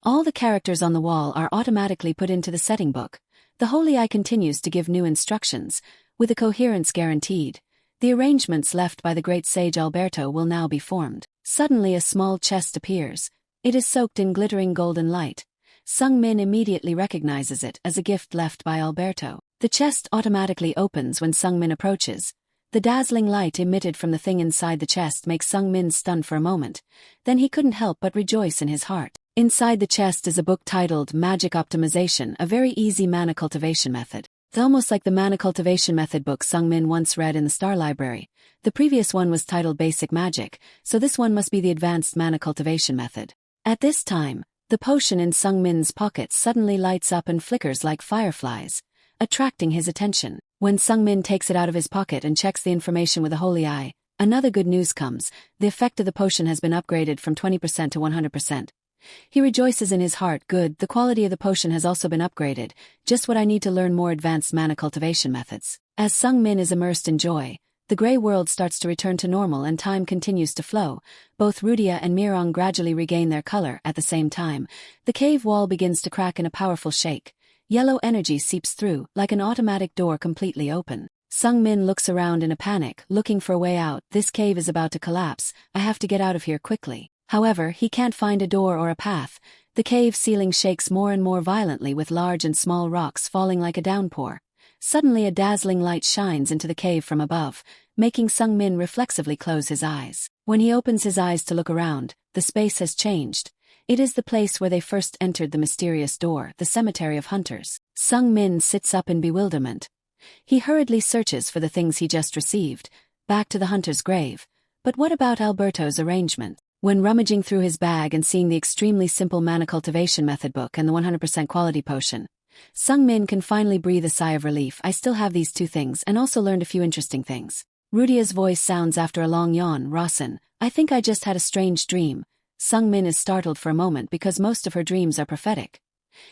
All the characters on the wall are automatically put into the setting book. The Holy Eye continues to give new instructions, with a coherence guaranteed. The arrangements left by the great sage Alberto will now be formed. Suddenly a small chest appears. It is soaked in glittering golden light. Sung Min immediately recognizes it as a gift left by Alberto. The chest automatically opens when Sung Min approaches. The dazzling light emitted from the thing inside the chest makes Sung Min stunned for a moment. Then he couldn't help but rejoice in his heart. Inside the chest is a book titled Magic Optimization, a very easy mana cultivation method. It's almost like the mana cultivation method book Sung Min once read in the Star Library. The previous one was titled Basic Magic, so this one must be the advanced mana cultivation method. At this time, the potion in Sung Min's pocket suddenly lights up and flickers like fireflies, attracting his attention. When Sung Min takes it out of his pocket and checks the information with a Holy Eye, another good news comes. The effect of the potion has been upgraded from 20% to 100%. He rejoices in his heart. Good, the quality of the potion has also been upgraded, just what I need to learn more advanced mana cultivation methods. As Sung Min is immersed in joy, the grey world starts to return to normal and time continues to flow. Both Rudia and Mirong gradually regain their color. At the same time, the cave wall begins to crack in a powerful shake. Yellow energy seeps through, like an automatic door completely open. Sung Min looks around in a panic, looking for a way out. This cave is about to collapse. I have to get out of here quickly. However, he can't find a door or a path. The cave ceiling shakes more and more violently, with large and small rocks falling like a downpour. Suddenly a dazzling light shines into the cave from above, making Sung Min reflexively close his eyes. When he opens his eyes to look around, the space has changed. It is the place where they first entered the mysterious door, the cemetery of hunters. Sung Min sits up in bewilderment. He hurriedly searches for the things he just received, back to the hunter's grave. But what about Alberto's arrangement? When rummaging through his bag and seeing the extremely simple mana cultivation method book and the 100% quality potion, Sung Min can finally breathe a sigh of relief. I still have these two things and also learned a few interesting things. Rudia's voice sounds after a long yawn. Rawson, I think I just had a strange dream. Sung Min is startled for a moment because most of her dreams are prophetic.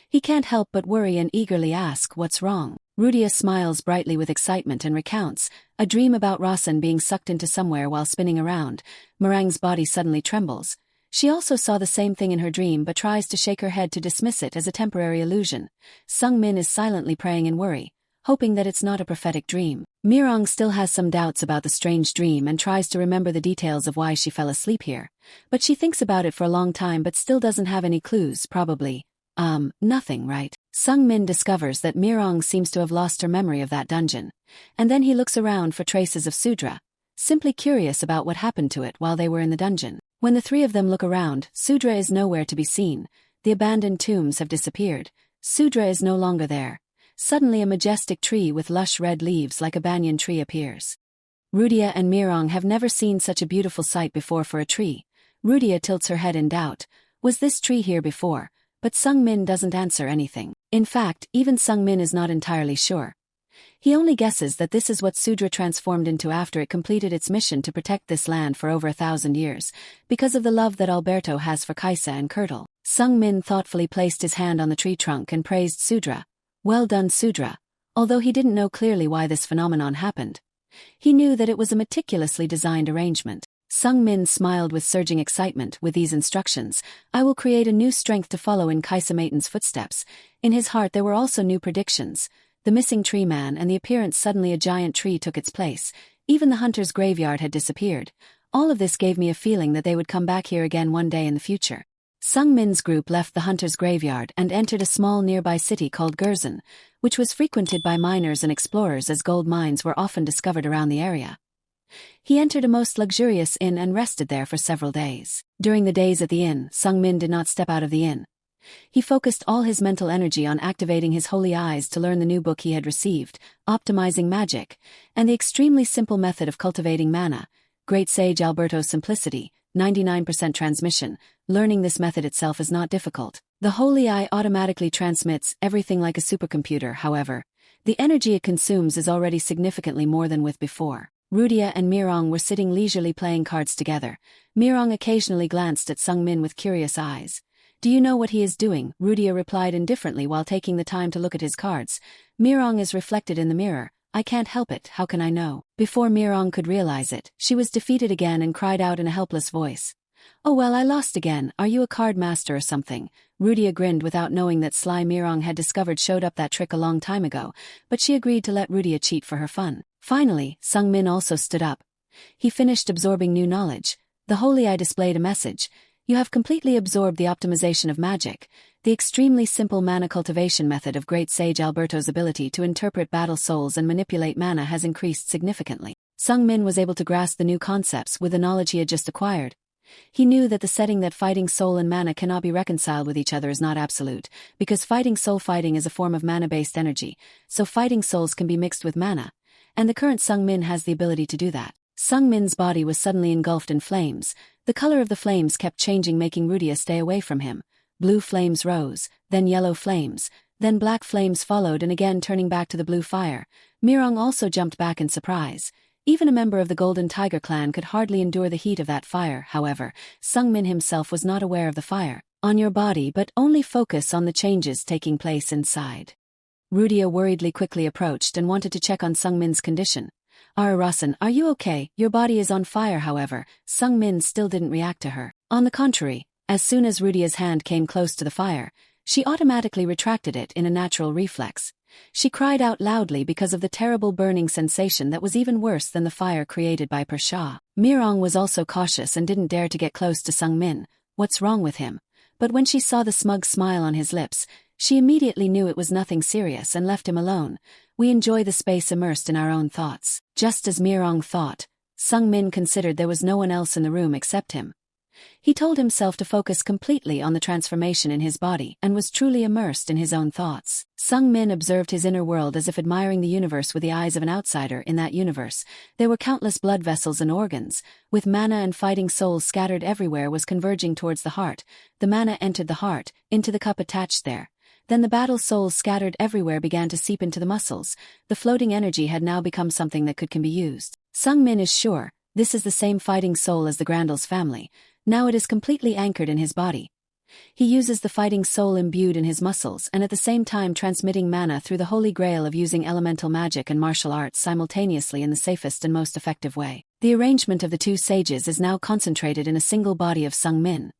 He can't help but worry and eagerly ask, what's wrong? Rudia smiles brightly with excitement and recounts, a dream about Rawson being sucked into somewhere while spinning around. Meringue's body suddenly trembles. She also saw the same thing in her dream but tries to shake her head to dismiss it as a temporary illusion. Sung Min is silently praying in worry, hoping that it's not a prophetic dream. Mirong still has some doubts about the strange dream and tries to remember the details of why she fell asleep here. But she thinks about it for a long time but still doesn't have any clues. Probably, nothing, right? Sung Min discovers that Mirong seems to have lost her memory of that dungeon. And then he looks around for traces of Sudra, simply curious about what happened to it while they were in the dungeon. When the three of them look around, Sudra is nowhere to be seen. The abandoned tombs have disappeared. Sudra is no longer there. Suddenly a majestic tree with lush red leaves like a banyan tree appears. Rudia and Mirong have never seen such a beautiful sight before for a tree. Rudia tilts her head in doubt. Was this tree here before? But Sung Min doesn't answer anything. In fact, even Sung Min is not entirely sure. He only guesses that this is what Sudra transformed into after it completed its mission to protect this land for over 1,000 years, because of the love that Alberto has for Kaisa and Kirtle. Sung Min thoughtfully placed his hand on the tree trunk and praised Sudra. Well done, Sudra. Although he didn't know clearly why this phenomenon happened, he knew that it was a meticulously designed arrangement. Sung Min smiled with surging excitement. With these instructions, I will create a new strength to follow in Kaisa Maiton's footsteps. In his heart there were also new predictions. The missing tree man and the appearance suddenly a giant tree took its place. Even the hunter's graveyard had disappeared. All of this gave me a feeling that they would come back here again one day in the future. Sung Min's group left the hunter's graveyard and entered a small nearby city called Gerzon, which was frequented by miners and explorers as gold mines were often discovered around the area. He entered a most luxurious inn and rested there for several days. During the days at the inn, Sung Min did not step out of the inn. He focused all his mental energy on activating his holy eyes to learn the new book he had received, Optimizing Magic, and the extremely simple method of cultivating mana. Great Sage Alberto's simplicity, 99% transmission. Learning this method itself is not difficult. The holy eye automatically transmits everything like a supercomputer. However, the energy it consumes is already significantly more than with before. Rudia and Mirong were sitting leisurely playing cards together. Mirong occasionally glanced at Sung Min with curious eyes. Do you know what he is doing? Rudia replied indifferently while taking the time to look at his cards. Mirong is reflected in the mirror. I can't help it, how can I know? Before Mirong could realize it, she was defeated again and cried out in a helpless voice. Oh well, I lost again. Are you a card master or something? Rudia grinned without knowing that sly Mirong had discovered showed up that trick a long time ago, but she agreed to let Rudia cheat for her fun. Finally, Sung Min also stood up. He finished absorbing new knowledge. The holy eye displayed a message. You have completely absorbed the optimization of magic, the extremely simple mana cultivation method of Great Sage Alberto's ability to interpret battle souls and manipulate mana has increased significantly. Sung Min was able to grasp the new concepts with the knowledge he had just acquired. He knew that the setting that fighting soul and mana cannot be reconciled with each other is not absolute, because fighting soul fighting is a form of mana-based energy, so fighting souls can be mixed with mana, and the current Sung Min has the ability to do that. Sung Min's body was suddenly engulfed in flames. The color of the flames kept changing, making Rudia stay away from him. Blue flames rose, then yellow flames, then black flames followed, and again turning back to the blue fire. Mirong also jumped back in surprise. Even a member of the Golden Tiger clan could hardly endure the heat of that fire. However, Sung Min himself was not aware of the fire. on your body but only focus on the changes taking place inside. Rudia worriedly quickly approached and wanted to check on Sungmin's condition. Rasen, are you okay? Your body is on fire. However, Sungmin still didn't react to her. On the contrary, as soon as Rudia's hand came close to the fire, she automatically retracted it in a natural reflex. She cried out loudly because of the terrible burning sensation that was even worse than the fire created by Persha. Mirong was also cautious and didn't dare to get close to Sungmin. What's wrong with him? But when she saw the smug smile on his lips, she immediately knew it was nothing serious and left him alone. We enjoy the space immersed in our own thoughts. Just as Mirong thought, Sungmin considered there was no one else in the room except him. He told himself to focus completely on the transformation in his body and was truly immersed in his own thoughts. Sungmin observed his inner world as if admiring the universe with the eyes of an outsider. In that universe, there were countless blood vessels and organs, with mana and fighting souls scattered everywhere was converging towards the heart. The mana entered the heart, into the cup attached there. Then the battle souls scattered everywhere began to seep into the muscles. The floating energy had now become something that can be used. Sungmin is sure this is the same fighting soul as the Grandal's family. Now it is completely anchored in his body. He uses the fighting soul imbued in his muscles and at the same time transmitting mana through the holy grail of using elemental magic and martial arts simultaneously in the safest and most effective way. The arrangement of the two sages is now concentrated in a single body of Sungmin.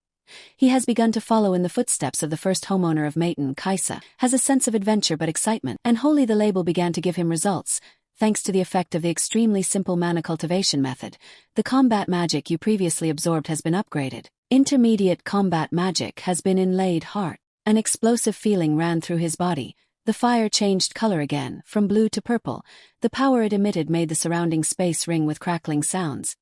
He has begun to follow in the footsteps of the first homeowner of Maiden, Kaisa, has a sense of adventure but excitement, and wholly the label began to give him results. Thanks to the effect of the extremely simple mana cultivation method, the combat magic you previously absorbed has been upgraded. Intermediate combat magic has been inlaid heart. An explosive feeling ran through his body. The fire changed color again, from blue to purple. The power it emitted made the surrounding space ring with crackling sounds.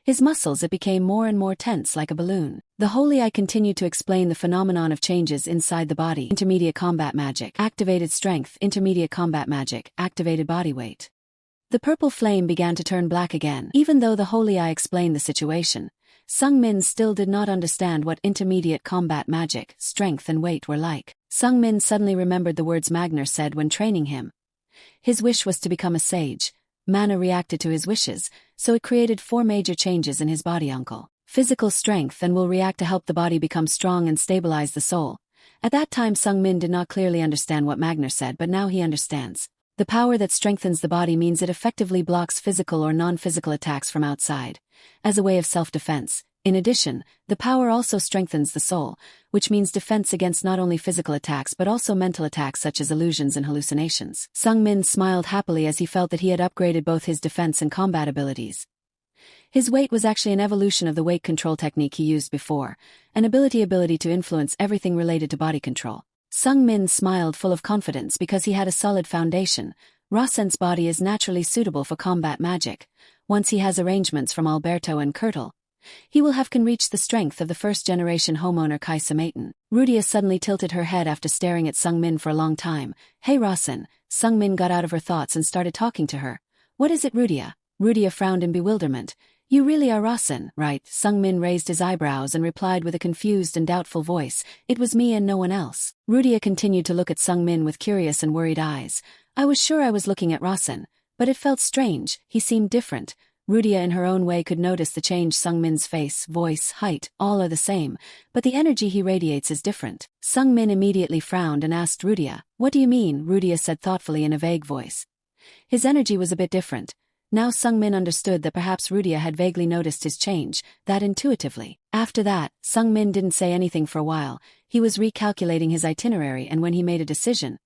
His muscles it became more and more tense like a balloon. The holy eye continued to explain the phenomenon of changes inside the body. Intermediate combat magic, activated strength. Intermediate combat magic, activated body weight. The purple flame began to turn black again. Even though the holy eye explained the situation, Sungmin still did not understand what intermediate combat magic, strength and weight were like. Sungmin suddenly remembered the words Magner said when training him. His wish was to become a sage. Mana reacted to his wishes, so it created 4 major changes in his body. Physical strength and will react to help the body become strong and stabilize the soul. At that time Sungmin did not clearly understand what Magner said, but now he understands. The power that strengthens the body means it effectively blocks physical or non-physical attacks from outside, as a way of self-defense. In addition, the power also strengthens the soul, which means defense against not only physical attacks but also mental attacks such as illusions and hallucinations. Sungmin smiled happily as he felt that he had upgraded both his defense and combat abilities. His weight was actually an evolution of the weight control technique he used before, an ability to influence everything related to body control. Sungmin smiled full of confidence because he had a solid foundation. Rasen's body is naturally suitable for combat magic. Once he has arrangements from Alberto and Kurtle, he will can reach the strength of the first-generation homeowner Kaisa Maiden. Rudia suddenly tilted her head after staring at Sungmin for a long time. Hey Rasen, Sungmin got out of her thoughts and started talking to her. What is it, Rudia? Rudia frowned in bewilderment. You really are Rasen, right? Sungmin raised his eyebrows and replied with a confused and doubtful voice. It was me and no one else. Rudia continued to look at Sungmin with curious and worried eyes. I was sure I was looking at Rasen, but it felt strange. He seemed different. Rudia in her own way could notice the change. Sungmin's face, voice, height, all are the same, but the energy he radiates is different. Sungmin immediately frowned and asked Rudia, what do you mean? Rudia said thoughtfully in a vague voice. His energy was a bit different. Now Sungmin understood that perhaps Rudia had vaguely noticed his change, that intuitively. After that, Sungmin didn't say anything for a while. He was recalculating his itinerary, and when he made a decision,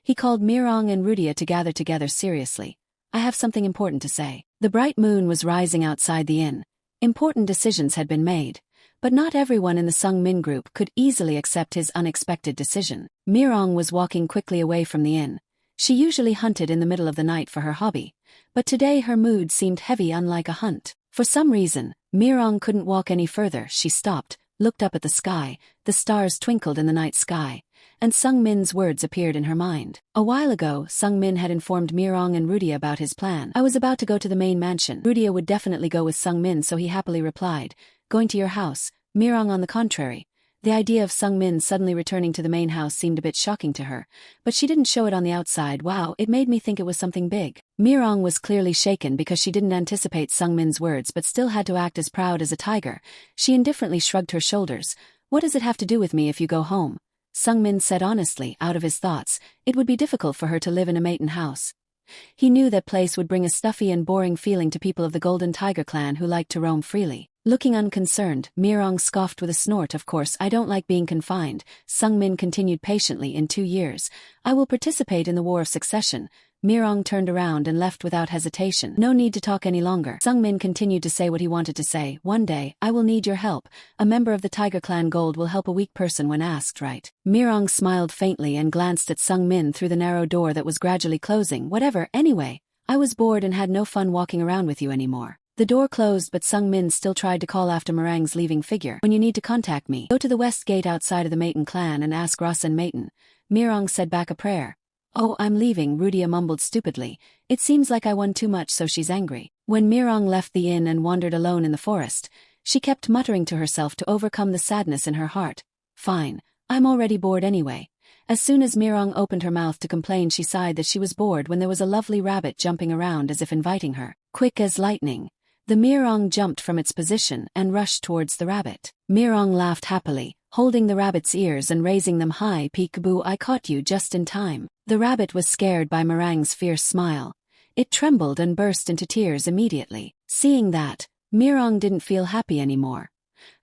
he called Mirong and Rudia to gather together seriously. I have something important to say. The bright moon was rising outside the inn. Important decisions had been made, but not everyone in the Sungmin group could easily accept his unexpected decision. Mirong was walking quickly away from the inn. She usually hunted in the middle of the night for her hobby, but today her mood seemed heavy, unlike a hunt. For some reason, Mirong couldn't walk any further. She stopped, looked up at the sky, the stars twinkled in the night sky, and Sungmin's words appeared in her mind. A while ago, Sungmin had informed Mirong and Rudia about his plan. I was about to go to the main mansion. Rudia would definitely go with Sungmin, so he happily replied, going to your house. Mirong, on the contrary, the idea of Sungmin suddenly returning to the main house seemed a bit shocking to her, but she didn't show it on the outside. Wow, it made me think it was something big. Mirong was clearly shaken because she didn't anticipate Sungmin's words but still had to act as proud as a tiger. She indifferently shrugged her shoulders. What does it have to do with me if you go home? Sungmin said honestly, out of his thoughts. It would be difficult for her to live in a maiden house. He knew that place would bring a stuffy and boring feeling to people of the Golden Tiger clan who liked to roam freely. Looking unconcerned, Mirong scoffed with a snort. Of course, I don't like being confined. Sungmin continued patiently. In 2 years, I will participate in the War of Succession. Mirong turned around and left without hesitation. No need to talk any longer. Sungmin continued to say what he wanted to say. One day, I will need your help. A member of the Tiger Clan Gold will help a weak person when asked, right? Mirong smiled faintly and glanced at Sungmin through the narrow door that was gradually closing. Whatever, anyway. I was bored and had no fun walking around with you anymore. The door closed, but Sungmin still tried to call after Mirong's leaving figure. When you need to contact me, go to the west gate outside of the Maiden clan and ask Rasen Maiden. Mirong said back a prayer. Oh, I'm leaving, Rudia mumbled stupidly. It seems like I won too much, so she's angry. When Mirong left the inn and wandered alone in the forest, she kept muttering to herself to overcome the sadness in her heart. Fine, I'm already bored anyway. As soon as Mirong opened her mouth to complain, she sighed that she was bored when there was a lovely rabbit jumping around as if inviting her. Quick as lightning, the Mirong jumped from its position and rushed towards the rabbit. Mirong laughed happily, holding the rabbit's ears and raising them high. Peekaboo, I caught you just in time. The rabbit was scared by Mirong's fierce smile. It trembled and burst into tears immediately. Seeing that, Mirong didn't feel happy anymore.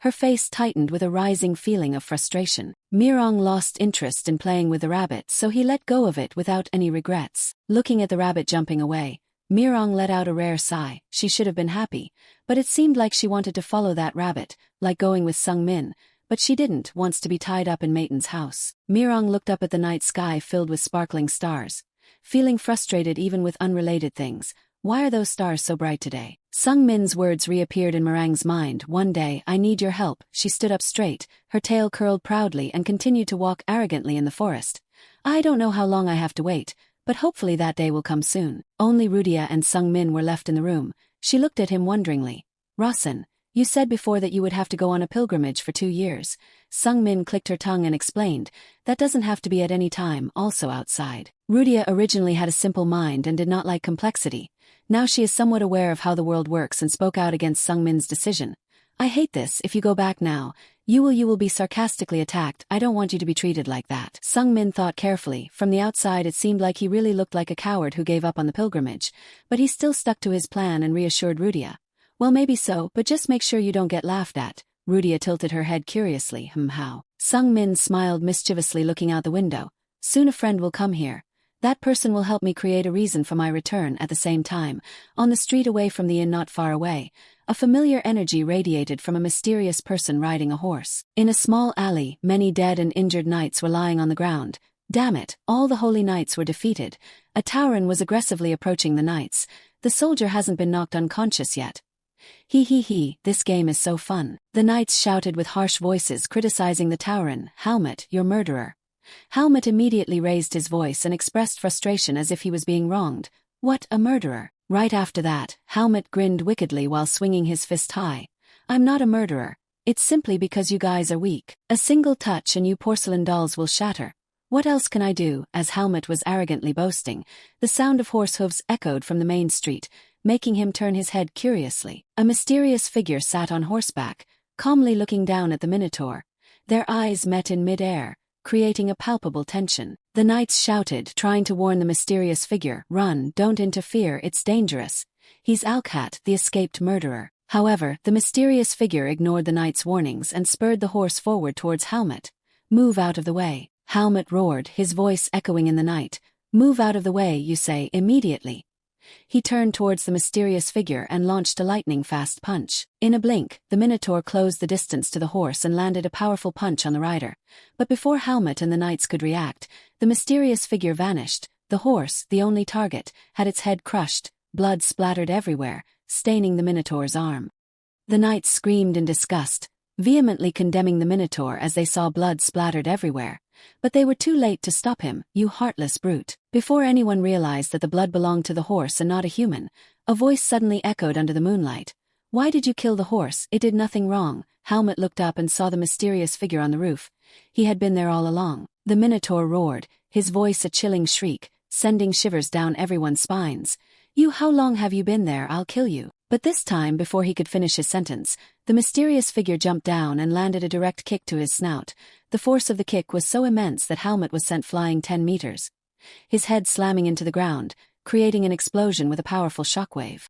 Her face tightened with a rising feeling of frustration. Mirong lost interest in playing with the rabbit, so he let go of it without any regrets. Looking at the rabbit jumping away, Mirong let out a rare sigh. She should have been happy, but it seemed like she wanted to follow that rabbit, like going with Sungmin. But she didn't want to be tied up in Maiden's house. Mirong looked up at the night sky filled with sparkling stars, feeling frustrated even with unrelated things. Why are those stars so bright today? Sungmin's words reappeared in Mirong's mind. One day, I need your help. She stood up straight, her tail curled proudly, and continued to walk arrogantly in the forest. I don't know how long I have to wait, but hopefully that day will come soon. Only Rudia and Sungmin were left in the room. She looked at him wonderingly. Rasen, you said before that you would have to go on a pilgrimage for 2 years. Sungmin clicked her tongue and explained, that doesn't have to be at any time, also outside. Rudia originally had a simple mind and did not like complexity. Now she is somewhat aware of how the world works and spoke out against Sungmin's decision. I hate this. If you go back now, you will be sarcastically attacked. I don't want you to be treated like that. Sungmin thought carefully. From the outside it seemed like he really looked like a coward who gave up on the pilgrimage, but he still stuck to his plan and reassured Rudia. Well, maybe so, but just make sure you don't get laughed at. Rudia tilted her head curiously. How? Sungmin smiled mischievously, looking out the window. Soon a friend will come here. That person will help me create a reason for my return. At the same time, on the street away from the inn not far away, a familiar energy radiated from a mysterious person riding a horse. In a small alley, many dead and injured knights were lying on the ground. Damn it, all the holy knights were defeated. A Tauren was aggressively approaching the knights. The soldier hasn't been knocked unconscious yet. He, this game is so fun. The knights shouted with harsh voices, criticizing the Tauren. Helmet, you're murderer. Helmet immediately raised his voice and expressed frustration as if he was being wronged. What, a murderer? Right after that, Helmet grinned wickedly while swinging his fist high. I'm not a murderer. It's simply because you guys are weak. A single touch and you porcelain dolls will shatter. What else can I do? As Helmet was arrogantly boasting, the sound of horse hooves echoed from the main street, making him turn his head curiously. A mysterious figure sat on horseback, calmly looking down at the Minotaur. Their eyes met in mid-air, creating a palpable tension. The knights shouted, trying to warn the mysterious figure. Run, don't interfere, it's dangerous. He's Alcat, the escaped murderer. However, the mysterious figure ignored the knights' warnings and spurred the horse forward towards Helmet. Move out of the way. Helmet roared, his voice echoing in the night. Move out of the way, you say, immediately. He turned towards the mysterious figure and launched a lightning-fast punch. In a blink, the Minotaur closed the distance to the horse and landed a powerful punch on the rider. But before Helmet and the knights could react, the mysterious figure vanished. The horse, the only target, had its head crushed. Blood splattered everywhere, staining the Minotaur's arm. The knights screamed in disgust, vehemently condemning the Minotaur as they saw blood splattered everywhere. But they were too late to stop him. You heartless brute. Before anyone realized that the blood belonged to the horse and not a human, a voice suddenly echoed under the moonlight. Why did you kill the horse? It did nothing wrong. Helmet looked up and saw the mysterious figure on the roof. He had been there all along. The Minotaur roared, his voice a chilling shriek, sending shivers down everyone's spines. How long have you been there? I'll kill you. But this time, before he could finish his sentence, the mysterious figure jumped down and landed a direct kick to his snout. The force of the kick was so immense that Helmet was sent flying 10 meters. His head slamming into the ground, creating an explosion with a powerful shockwave.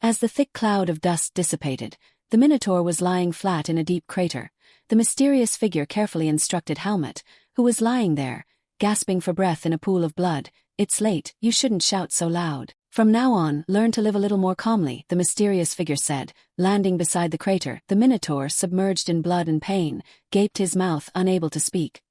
As the thick cloud of dust dissipated, the Minotaur was lying flat in a deep crater. The mysterious figure carefully instructed Helmet, who was lying there, gasping for breath in a pool of blood. "It's late, you shouldn't shout so loud. From now on, learn to live a little more calmly," the mysterious figure said, landing beside the crater. The Minotaur, submerged in blood and pain, gaped his mouth, unable to speak.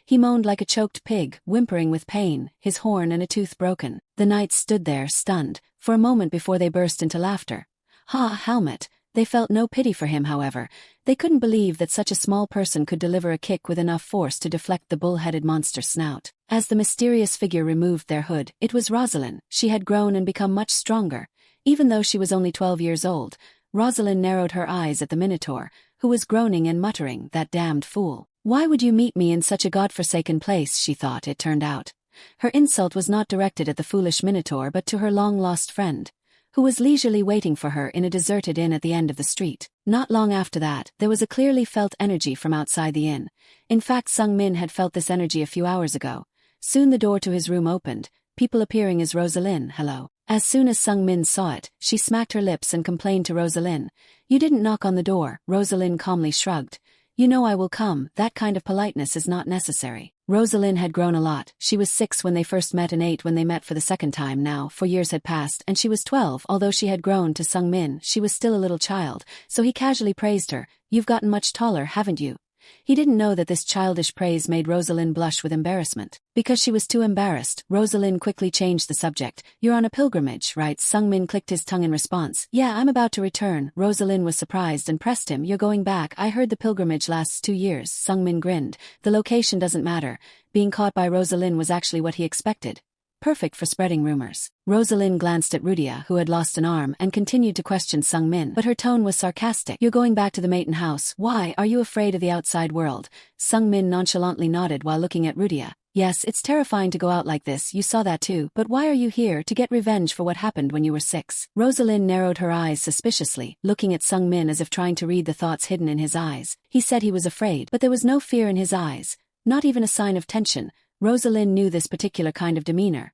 He moaned like a choked pig, whimpering with pain, his horn and a tooth broken. The knights stood there, stunned, for a moment before they burst into laughter. Helmet. They felt no pity for him, however. They couldn't believe that such a small person could deliver a kick with enough force to deflect the bull-headed monster's snout. As the mysterious figure removed their hood, it was Rosalind. She had grown and become much stronger. Even though she was only 12 years old, Rosalind narrowed her eyes at the Minotaur, who was groaning and muttering, "That damned fool. Why would you meet me in such a godforsaken place?" she thought. It turned out her insult was not directed at the foolish Minotaur but to her long-lost friend, who was leisurely waiting for her in a deserted inn at the end of the street. Not long after that, there was a clearly felt energy from outside the inn. In fact, Sung Min had felt this energy a few hours ago. Soon the door to his room opened, people appearing as Rosalind. "Hello." As soon as Sung Min saw it, she smacked her lips and complained to Rosalind. "You didn't knock on the door." Rosalind calmly shrugged. "You know I will come, that kind of politeness is not necessary." Rosalind had grown a lot. She was 6 when they first met and 8 when they met for the second time. Now, 4 years had passed and she was 12. Although she had grown to Sung Min, she was still a little child, so he casually praised her. "You've gotten much taller, haven't you?" He didn't know that this childish praise made Rosalind blush with embarrassment. Because she was too embarrassed, Rosalind quickly changed the subject. "You're on a pilgrimage, right?" Sung Min clicked his tongue in response. "Yeah, I'm about to return." Rosalind was surprised and pressed him. "You're going back? I heard the pilgrimage lasts 2 years. Sung Min grinned. The location doesn't matter. Being caught by Rosalind was actually what he expected. Perfect for spreading rumors. Rosalind glanced at Rudia, who had lost an arm, and continued to question Sung Min, but her tone was sarcastic. "You're going back to the Maiden House. Why, are you afraid of the outside world?" Sung Min nonchalantly nodded while looking at Rudia. "Yes, it's terrifying to go out like this, you saw that too, but why are you here? To get revenge for what happened when you were 6. Rosalind narrowed her eyes suspiciously, looking at Sung Min as if trying to read the thoughts hidden in his eyes. He said he was afraid, but there was no fear in his eyes, not even a sign of tension. Rosalind knew this particular kind of demeanor,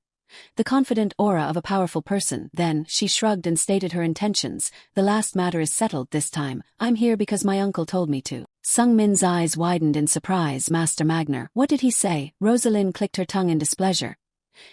the confident aura of a powerful person. Then, she shrugged and stated her intentions. "The last matter is settled this time. I'm here because my uncle told me to." Sung Min's eyes widened in surprise. "Master Magner, what did he say?" Rosalind clicked her tongue in displeasure.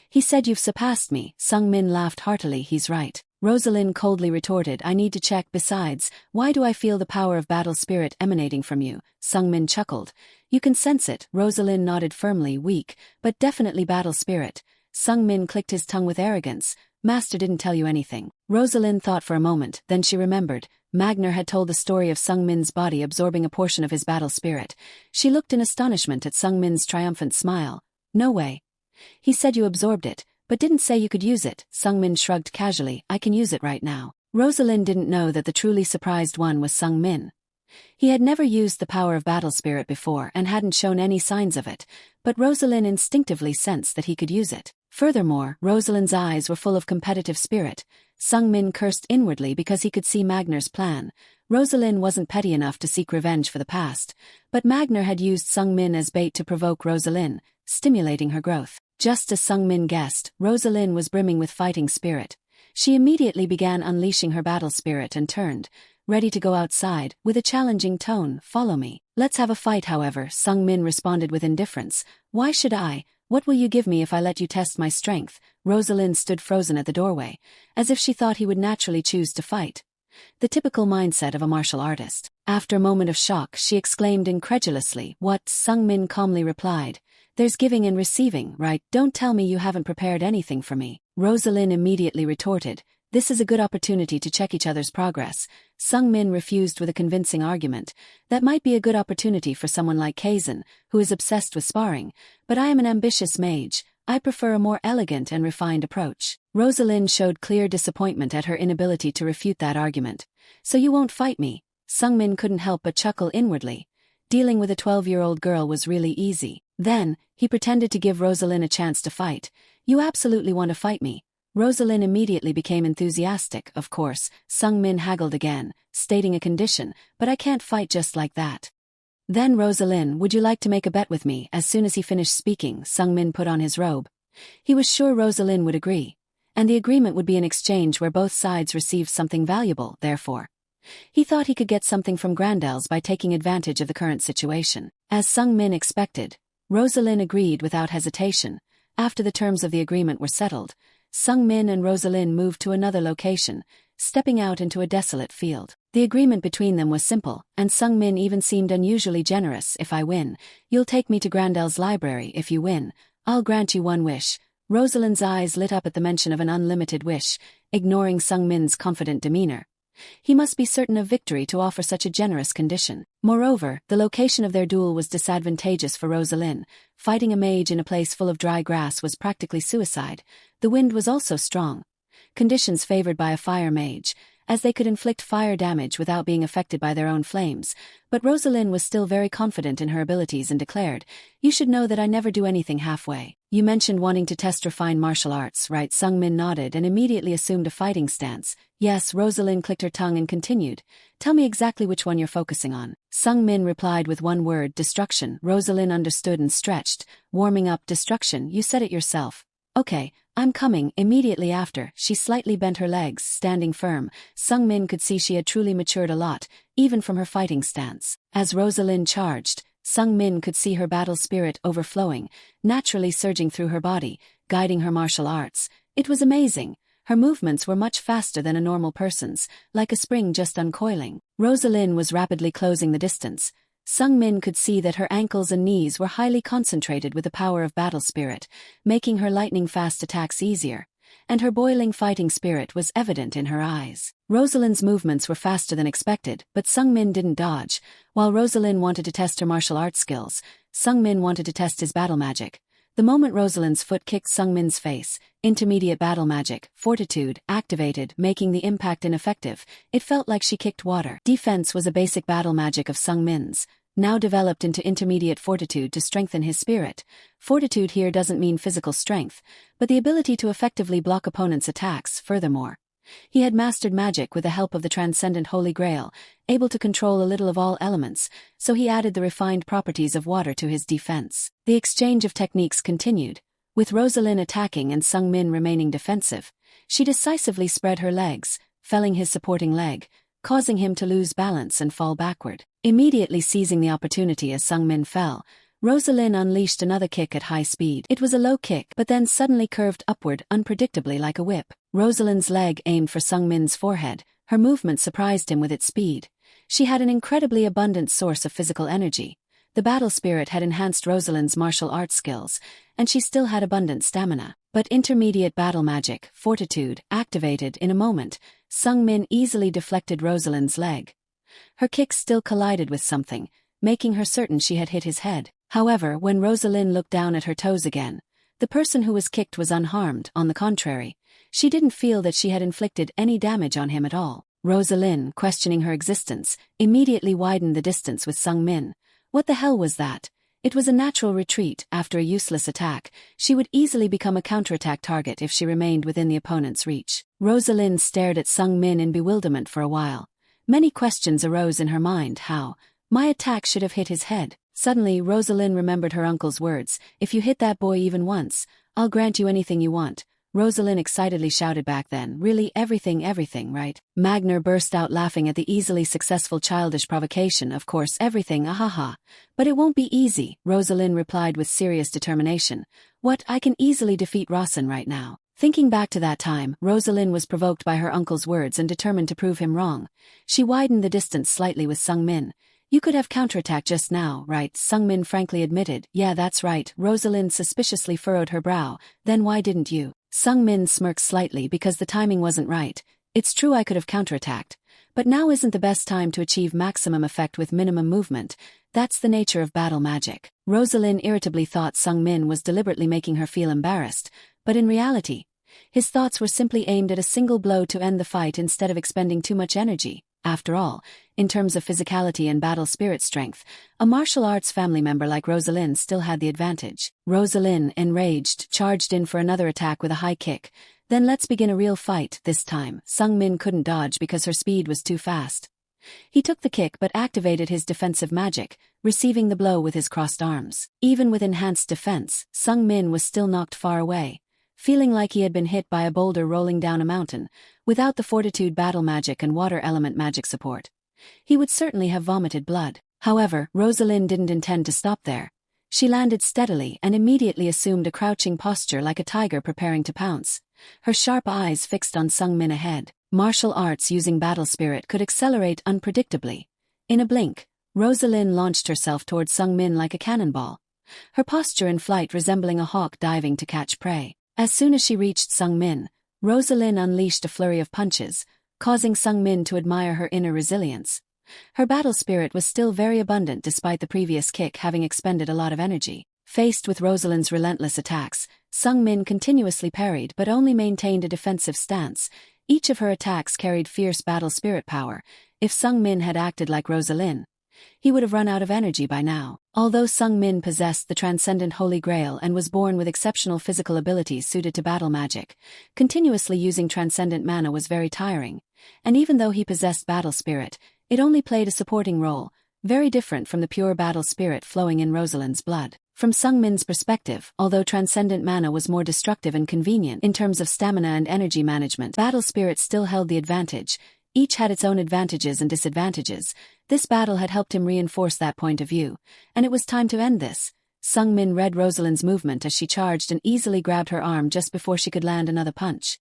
"He said you've surpassed me." Sung Min laughed heartily. "He's right." Rosalind coldly retorted. "I need to check. Besides, why do I feel the power of battle spirit emanating from you?" Sung Min chuckled. "You can sense it." Rosalind nodded firmly. "Weak, but definitely battle spirit." Sung Min clicked his tongue with arrogance. "Master didn't tell you anything." Rosalind thought for a moment, then she remembered. Magner had told the story of Sung Min's body absorbing a portion of his battle spirit. She looked in astonishment at Sung Min's triumphant smile. "No way. He said you absorbed it, but didn't say you could use it." Sung Min shrugged casually. "I can use it right now." Rosalind didn't know that the truly surprised one was Sung Min. He had never used the power of battle spirit before and hadn't shown any signs of it, but Rosalind instinctively sensed that he could use it. Furthermore, Rosalind's eyes were full of competitive spirit. Sung Min cursed inwardly because he could see Magner's plan. Rosalind wasn't petty enough to seek revenge for the past, but Magner had used Sung Min as bait to provoke Rosalind, stimulating her growth. Just as Sung Min guessed, Rosalind was brimming with fighting spirit. She immediately began unleashing her battle spirit and turned, ready to go outside, with a challenging tone. "Follow me. Let's have a fight." However, Sung Min responded with indifference. "Why should I? What will you give me if I let you test my strength?" Rosalind stood frozen at the doorway, as if she thought he would naturally choose to fight. The typical mindset of a martial artist. After a moment of shock, she exclaimed incredulously, "What?" Sung Min calmly replied, "There's giving and receiving, right? Don't tell me you haven't prepared anything for me." Rosalind immediately retorted, "This is a good opportunity to check each other's progress." Sung Min refused with a convincing argument. "That might be a good opportunity for someone like Kazan, who is obsessed with sparring, but I am an ambitious mage. I prefer a more elegant and refined approach." Rosalind showed clear disappointment at her inability to refute that argument. "So you won't fight me?" Sung Min couldn't help but chuckle inwardly. Dealing with a 12-year-old girl was really easy. Then, he pretended to give Rosalind a chance to fight. "You absolutely want to fight me?" Rosalind immediately became enthusiastic. Of course, Sung Min haggled again, stating a condition, but I can't fight just like that. Then Rosalind, would you like to make a bet with me? As soon as he finished speaking, Sung Min put on his robe. He was sure Rosalind would agree, and the agreement would be an exchange where both sides received something valuable, therefore. He thought he could get something from Grandel's by taking advantage of the current situation. As Sung Min expected, Rosalind agreed without hesitation. After the terms of the agreement were settled, Sung Min and Rosalind moved to another location, stepping out into a desolate field. The agreement between them was simple, and Sung Min even seemed unusually generous. If I win, you'll take me to Grandel's library. If you win, I'll grant you one wish. Rosalind's eyes lit up at the mention of an unlimited wish, ignoring Sung Min's confident demeanor. He must be certain of victory to offer such a generous condition. Moreover, the location of their duel was disadvantageous for Rosalind. Fighting a mage in a place full of dry grass was practically suicide. The wind was also strong. Conditions favored by a fire mage, as they could inflict fire damage without being affected by their own flames. But Rosalind was still very confident in her abilities and declared, "You should know that I never do anything halfway." You mentioned wanting to test refined martial arts, right? Sung Min nodded and immediately assumed a fighting stance. Yes, Rosalind clicked her tongue and continued, "Tell me exactly which one you're focusing on." Sung Min replied with one word, destruction. Rosalind understood and stretched, warming up. Destruction, you said it yourself. Okay, I'm coming. Immediately after, she slightly bent her legs, standing firm. Sung Min could see she had truly matured a lot, even from her fighting stance. As Rosalind charged, Sung Min could see her battle spirit overflowing, naturally surging through her body, guiding her martial arts. It was amazing. Her movements were much faster than a normal person's, like a spring just uncoiling. Rosalind was rapidly closing the distance. Sung Min could see that her ankles and knees were highly concentrated with the power of battle spirit, making her lightning-fast attacks easier, and her boiling fighting spirit was evident in her eyes. Rosalind's movements were faster than expected, but Sung Min didn't dodge. While Rosalind wanted to test her martial arts skills, Sung Min wanted to test his battle magic. The moment Rosalind's foot kicked Sung Min's face, intermediate battle magic, fortitude, activated, making the impact ineffective. It felt like she kicked water. Defense was a basic battle magic of Sung Min's, now developed into intermediate fortitude to strengthen his spirit. Fortitude here doesn't mean physical strength, but the ability to effectively block opponents' attacks. Furthermore, he had mastered magic with the help of the transcendent Holy Grail, able to control a little of all elements, so he added the refined properties of water to his defense. The exchange of techniques continued, with Rosalind attacking and Sung Min remaining defensive. She decisively spread her legs, felling his supporting leg, causing him to lose balance and fall backward. Immediately seizing the opportunity as Sung Min fell, Rosalind unleashed another kick at high speed. It was a low kick, but then suddenly curved upward unpredictably like a whip. Rosalind's leg aimed for Sung Min's forehead. Her movement surprised him with its speed. She had an incredibly abundant source of physical energy. The battle spirit had enhanced Rosalind's martial arts skills, and she still had abundant stamina. But intermediate battle magic, fortitude, activated in a moment. Sung Min easily deflected Rosalind's leg. Her kick still collided with something, making her certain she had hit his head. However, when Rosalind looked down at her toes again, the person who was kicked was unharmed. On the contrary, she didn't feel that she had inflicted any damage on him at all. Rosalind, questioning her existence, immediately widened the distance with Sung Min. What the hell was that? It was a natural retreat. After a useless attack, she would easily become a counterattack target if she remained within the opponent's reach. Rosalind stared at Sung Min in bewilderment for a while. Many questions arose in her mind. How? My attack should have hit his head. Suddenly, Rosalind remembered her uncle's words, "If you hit that boy even once, I'll grant you anything you want." Rosalind excitedly shouted back then, "Really, everything, right?" Magner burst out laughing at the easily successful childish provocation. "Of course, everything, ahaha. But it won't be easy," Rosalind replied with serious determination. "What, I can easily defeat Rosin right now." Thinking back to that time, Rosalind was provoked by her uncle's words and determined to prove him wrong. She widened the distance slightly with Sung Min. "You could have counterattacked just now, right?" Sung Min frankly admitted. "Yeah, that's right." Rosalind suspiciously furrowed her brow. "Then why didn't you?" Sung Min smirked slightly. "Because the timing wasn't right. It's true I could have counterattacked, but now isn't the best time to achieve maximum effect with minimum movement. That's the nature of battle magic." Rosalind irritably thought Sung Min was deliberately making her feel embarrassed, but in reality, his thoughts were simply aimed at a single blow to end the fight instead of expending too much energy. After all, in terms of physicality and battle spirit strength, a martial arts family member like Rosalind still had the advantage. Rosalind, enraged, charged in for another attack with a high kick. Then let's begin a real fight this time. Sung Min couldn't dodge because her speed was too fast. He took the kick but activated his defensive magic, receiving the blow with his crossed arms. Even with enhanced defense, Sung Min was still knocked far away, feeling like he had been hit by a boulder rolling down a mountain. Without the fortitude battle magic and water element magic support, he would certainly have vomited blood. However, Rosalind didn't intend to stop there. She landed steadily and immediately assumed a crouching posture like a tiger preparing to pounce, her sharp eyes fixed on Sung Min ahead. Martial arts using battle spirit could accelerate unpredictably. In a blink, Rosalind launched herself towards Sung Min like a cannonball, her posture in flight resembling a hawk diving to catch prey. As soon as she reached Sung Min, Rosalind unleashed a flurry of punches, causing Sung Min to admire her inner resilience. Her battle spirit was still very abundant despite the previous kick having expended a lot of energy. Faced with Rosalind's relentless attacks, Sung Min continuously parried but only maintained a defensive stance. Each of her attacks carried fierce battle spirit power. If Sung Min had acted like Rosalind, he would have run out of energy by now. Although Sung Min possessed the transcendent Holy Grail and was born with exceptional physical abilities suited to battle magic, continuously using transcendent mana was very tiring. And even though he possessed battle spirit, it only played a supporting role, very different from the pure battle spirit flowing in Rosalind's blood. From Sung Min's perspective, although transcendent mana was more destructive and convenient in terms of stamina and energy management, battle spirit still held the advantage. Each had its own advantages and disadvantages. This battle had helped him reinforce that point of view, and it was time to end this. Sung Min read Rosalind's movement as she charged and easily grabbed her arm just before she could land another punch.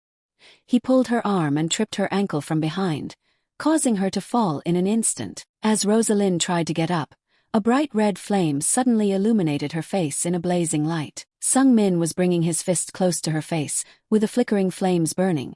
He pulled her arm and tripped her ankle from behind, causing her to fall in an instant. As Rosalind tried to get up, a bright red flame suddenly illuminated her face in a blazing light. Sung Min was bringing his fist close to her face, with the flickering flames burning.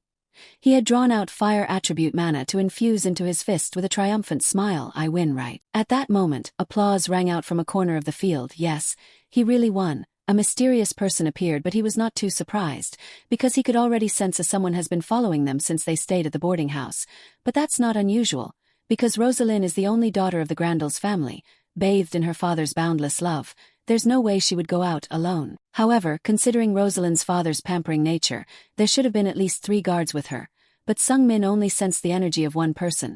He had drawn out fire attribute mana to infuse into his fist with a triumphant smile. "I win, right?" At that moment, applause rang out from a corner of the field. Yes, he really won. A mysterious person appeared, but he was not too surprised, because he could already sense someone has been following them since they stayed at the boarding house. But that's not unusual, because Rosalind is the only daughter of the Grandals family, bathed in her father's boundless love. There's no way she would go out alone. However, considering Rosalind's father's pampering nature, there should have been at least 3 guards with her. But Sung Min only sensed the energy of one person.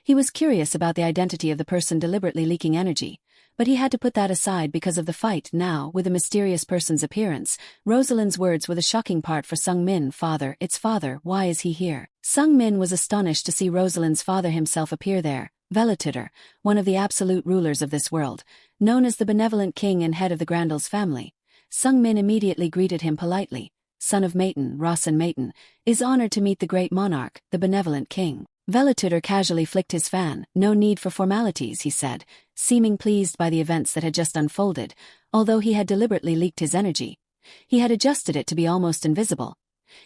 He was curious about the identity of the person deliberately leaking energy, but he had to put that aside because of the fight now with the mysterious person's appearance. Rosalind's words were the shocking part for Sung Min. "Father, it's father, why is he here?" Sung Min was astonished to see Rosalind's father himself appear there. Velitutor, one of the absolute rulers of this world, known as the benevolent king and head of the Grandals family. Sung Min immediately greeted him politely. "Son of Maiden, Rossen Maiden, is honored to meet the great monarch, the benevolent king." Velitutor casually flicked his fan. "No need for formalities," he said, seeming pleased by the events that had just unfolded. Although he had deliberately leaked his energy, he had adjusted it to be almost invisible.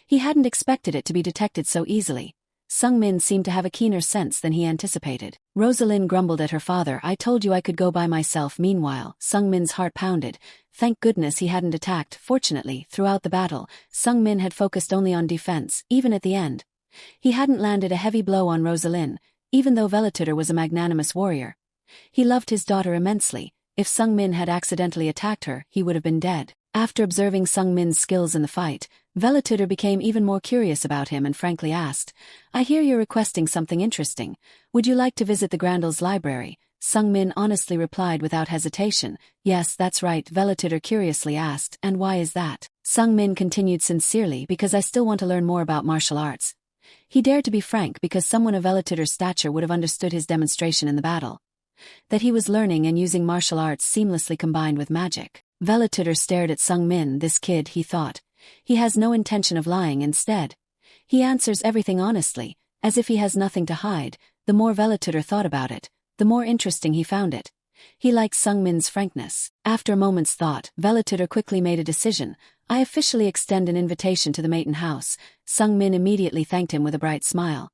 He hadn't expected it to be detected so easily. Sung Min seemed to have a keener sense than he anticipated. Rosalind grumbled at her father. "I told you I could go by myself." Meanwhile, Sung Min's heart pounded. Thank goodness he hadn't attacked. Fortunately, throughout the battle, Sung Min had focused only on defense. Even at the end, he hadn't landed a heavy blow on Rosalind, even though Velitutor was a magnanimous warrior. He loved his daughter immensely. If Sung Min had accidentally attacked her, he would have been dead. After observing Sung Min's skills in the fight, Velitutor became even more curious about him and frankly asked, "I hear you're requesting something interesting. Would you like to visit the Grandals library?" Sung Min honestly replied without hesitation. "Yes, that's right." Velitutor curiously asked, "And why is that?" Sung Min continued sincerely, "Because I still want to learn more about martial arts." He dared to be frank because someone of Velitutor's stature would have understood his demonstration in the battle, that he was learning and using martial arts seamlessly combined with magic. Velitutor stared at Sung Min. This kid, he thought. He has no intention of lying. Instead, he answers everything honestly, as if he has nothing to hide. The more Velitutor thought about it, the more interesting he found it. He liked Sung Min's frankness. After a moment's thought, Velitutor quickly made a decision. "I officially extend an invitation to the Maiden House." Sung Min immediately thanked him with a bright smile.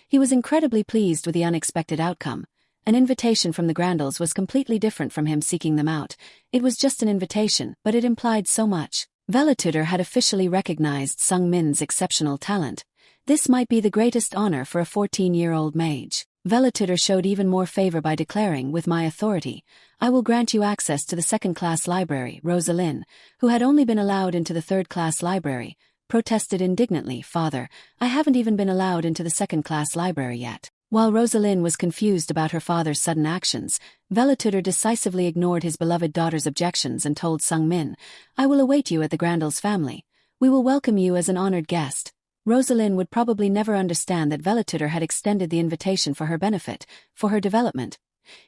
He was incredibly pleased with the unexpected outcome. An invitation from the Grandals was completely different from him seeking them out. It was just an invitation, but it implied so much. Velitutor had officially recognized Sung Min's exceptional talent. This might be the greatest honor for a 14-year-old mage. Velitutor showed even more favor by declaring, "With my authority, I will grant you access to the second-class library." Rosalind, who had only been allowed into the third-class library, protested indignantly, "Father, I haven't even been allowed into the second-class library yet." While Rosalind was confused about her father's sudden actions, Velatutor decisively ignored his beloved daughter's objections and told Sung-min, "I will await you at the Grandals family. We will welcome you as an honored guest." Rosalind would probably never understand that Velatutor had extended the invitation for her benefit, for her development.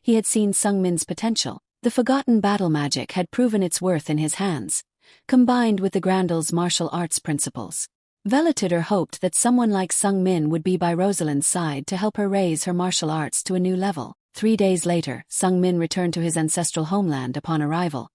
He had seen Sung-min's potential. The forgotten battle magic had proven its worth in his hands, combined with the Grandals' martial arts principles. Velatutor hoped that someone like Sung-min would be by Rosalind's side to help her raise her martial arts to a new level. 3 days later, Sung-min returned to his ancestral homeland upon arrival.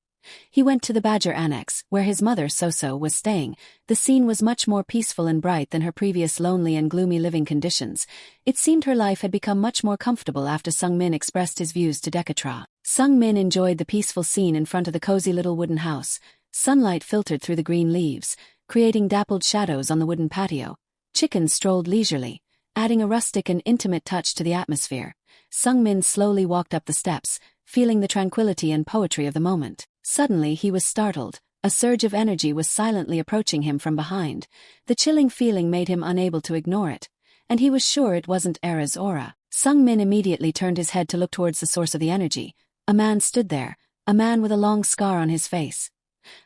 He went to the Badger Annex, where his mother, So-So, was staying. The scene was much more peaceful and bright than her previous lonely and gloomy living conditions. It seemed her life had become much more comfortable after Sung-min expressed his views to Dekatra. Sung-min enjoyed the peaceful scene in front of the cozy little wooden house. Sunlight filtered through the green leaves, creating dappled shadows on the wooden patio. Chickens strolled leisurely, adding a rustic and intimate touch to the atmosphere. Sung-min slowly walked up the steps, feeling the tranquility and poetry of the moment. Suddenly he was startled. A surge of energy was silently approaching him from behind. The chilling feeling made him unable to ignore it, and he was sure it wasn't Era's aura. Sung-min immediately turned his head to look towards the source of the energy. A man stood there, a man with a long scar on his face.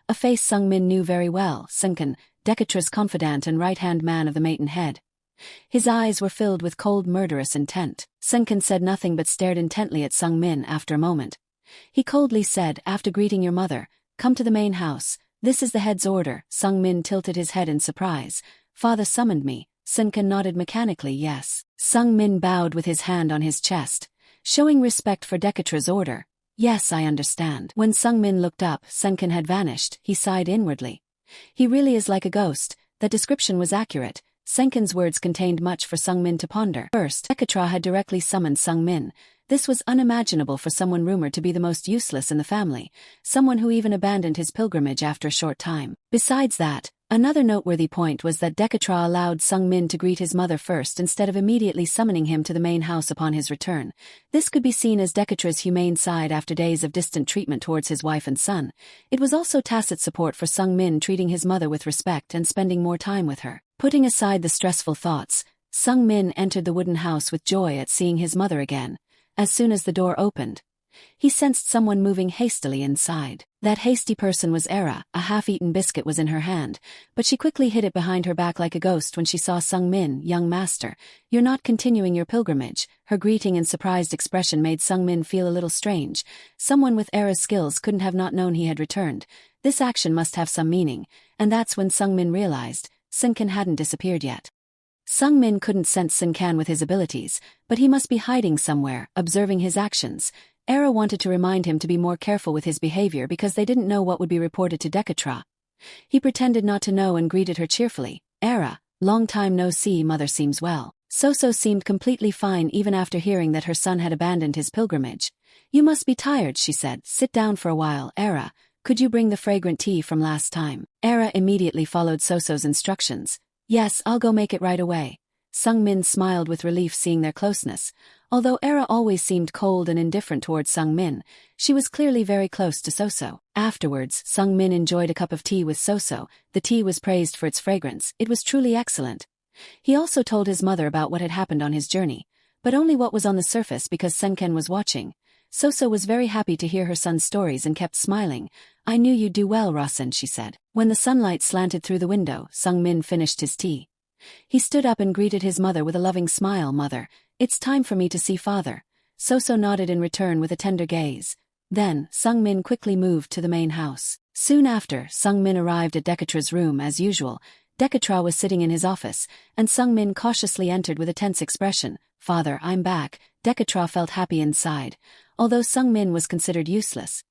A face Sung-min knew very well, Sunken, Dekatra's confidant and right-hand man of the Maidenhead. His eyes were filled with cold murderous intent. Sunken said nothing but stared intently at Sung-min after a moment. He coldly said, "After greeting your mother, come to the main house. This is the head's order." Sung-min tilted his head in surprise. "Father summoned me." Sunken nodded mechanically, "Yes." Sung-min bowed with his hand on his chest, showing respect for Dekatra's order. "Yes, I understand." When Sung-min looked up, Sunken had vanished. He sighed inwardly. "He really is like a ghost." That description was accurate. Sunken's words contained much for Sung-min to ponder. First, Dekatra had directly summoned Sung-min. This was unimaginable for someone rumored to be the most useless in the family, someone who even abandoned his pilgrimage after a short time. Besides that, another noteworthy point was that Dekatra allowed Sung-min to greet his mother first instead of immediately summoning him to the main house upon his return. This could be seen as Dekatra's humane side after days of distant treatment towards his wife and son. It was also tacit support for Sung-min treating his mother with respect and spending more time with her. Putting aside the stressful thoughts, Sung-min entered the wooden house with joy at seeing his mother again. As soon as the door opened, he sensed someone moving hastily inside. That hasty person was Era. A half-eaten biscuit was in her hand, but she quickly hid it behind her back like a ghost when she saw Sung-min. "Young master, you're not continuing your pilgrimage." Her greeting and surprised expression made Sung-min feel a little strange. Someone with Era's skills couldn't have not known he had returned. This action must have some meaning, and that's when Sung-min realized Sunken hadn't disappeared yet. Sung-min couldn't sense Sunkan with his abilities, but he must be hiding somewhere, observing his actions. Era wanted to remind him to be more careful with his behavior because they didn't know what would be reported to Dekatra. He pretended not to know and greeted her cheerfully. "Era, long time no see, mother seems well." So-So seemed completely fine even after hearing that her son had abandoned his pilgrimage. "You must be tired," she said. "Sit down for a while. Era, could you bring the fragrant tea from last time?" Era immediately followed So-So's instructions. "Yes, I'll go make it right away." Sung-min smiled with relief seeing their closeness. Although Era always seemed cold and indifferent towards Sung-min, she was clearly very close to So-So. Afterwards, Sung-min enjoyed a cup of tea with So-So. The tea was praised for its fragrance. It was truly excellent. He also told his mother about what had happened on his journey, but only what was on the surface because Senken was watching. So-So was very happy to hear her son's stories and kept smiling. "I knew you'd do well, Rosin," she said. When the sunlight slanted through the window, Sung-min finished his tea. He stood up and greeted his mother with a loving smile. "Mother, it's time for me to see father." So-So nodded in return with a tender gaze. Then, Sung-min quickly moved to the main house. Soon after, Sung-min arrived at Dekatra's room as usual. Dekatra was sitting in his office, and Sung-min cautiously entered with a tense expression. "Father, I'm back." Dekatra felt happy inside. Although Sung-min was considered useless,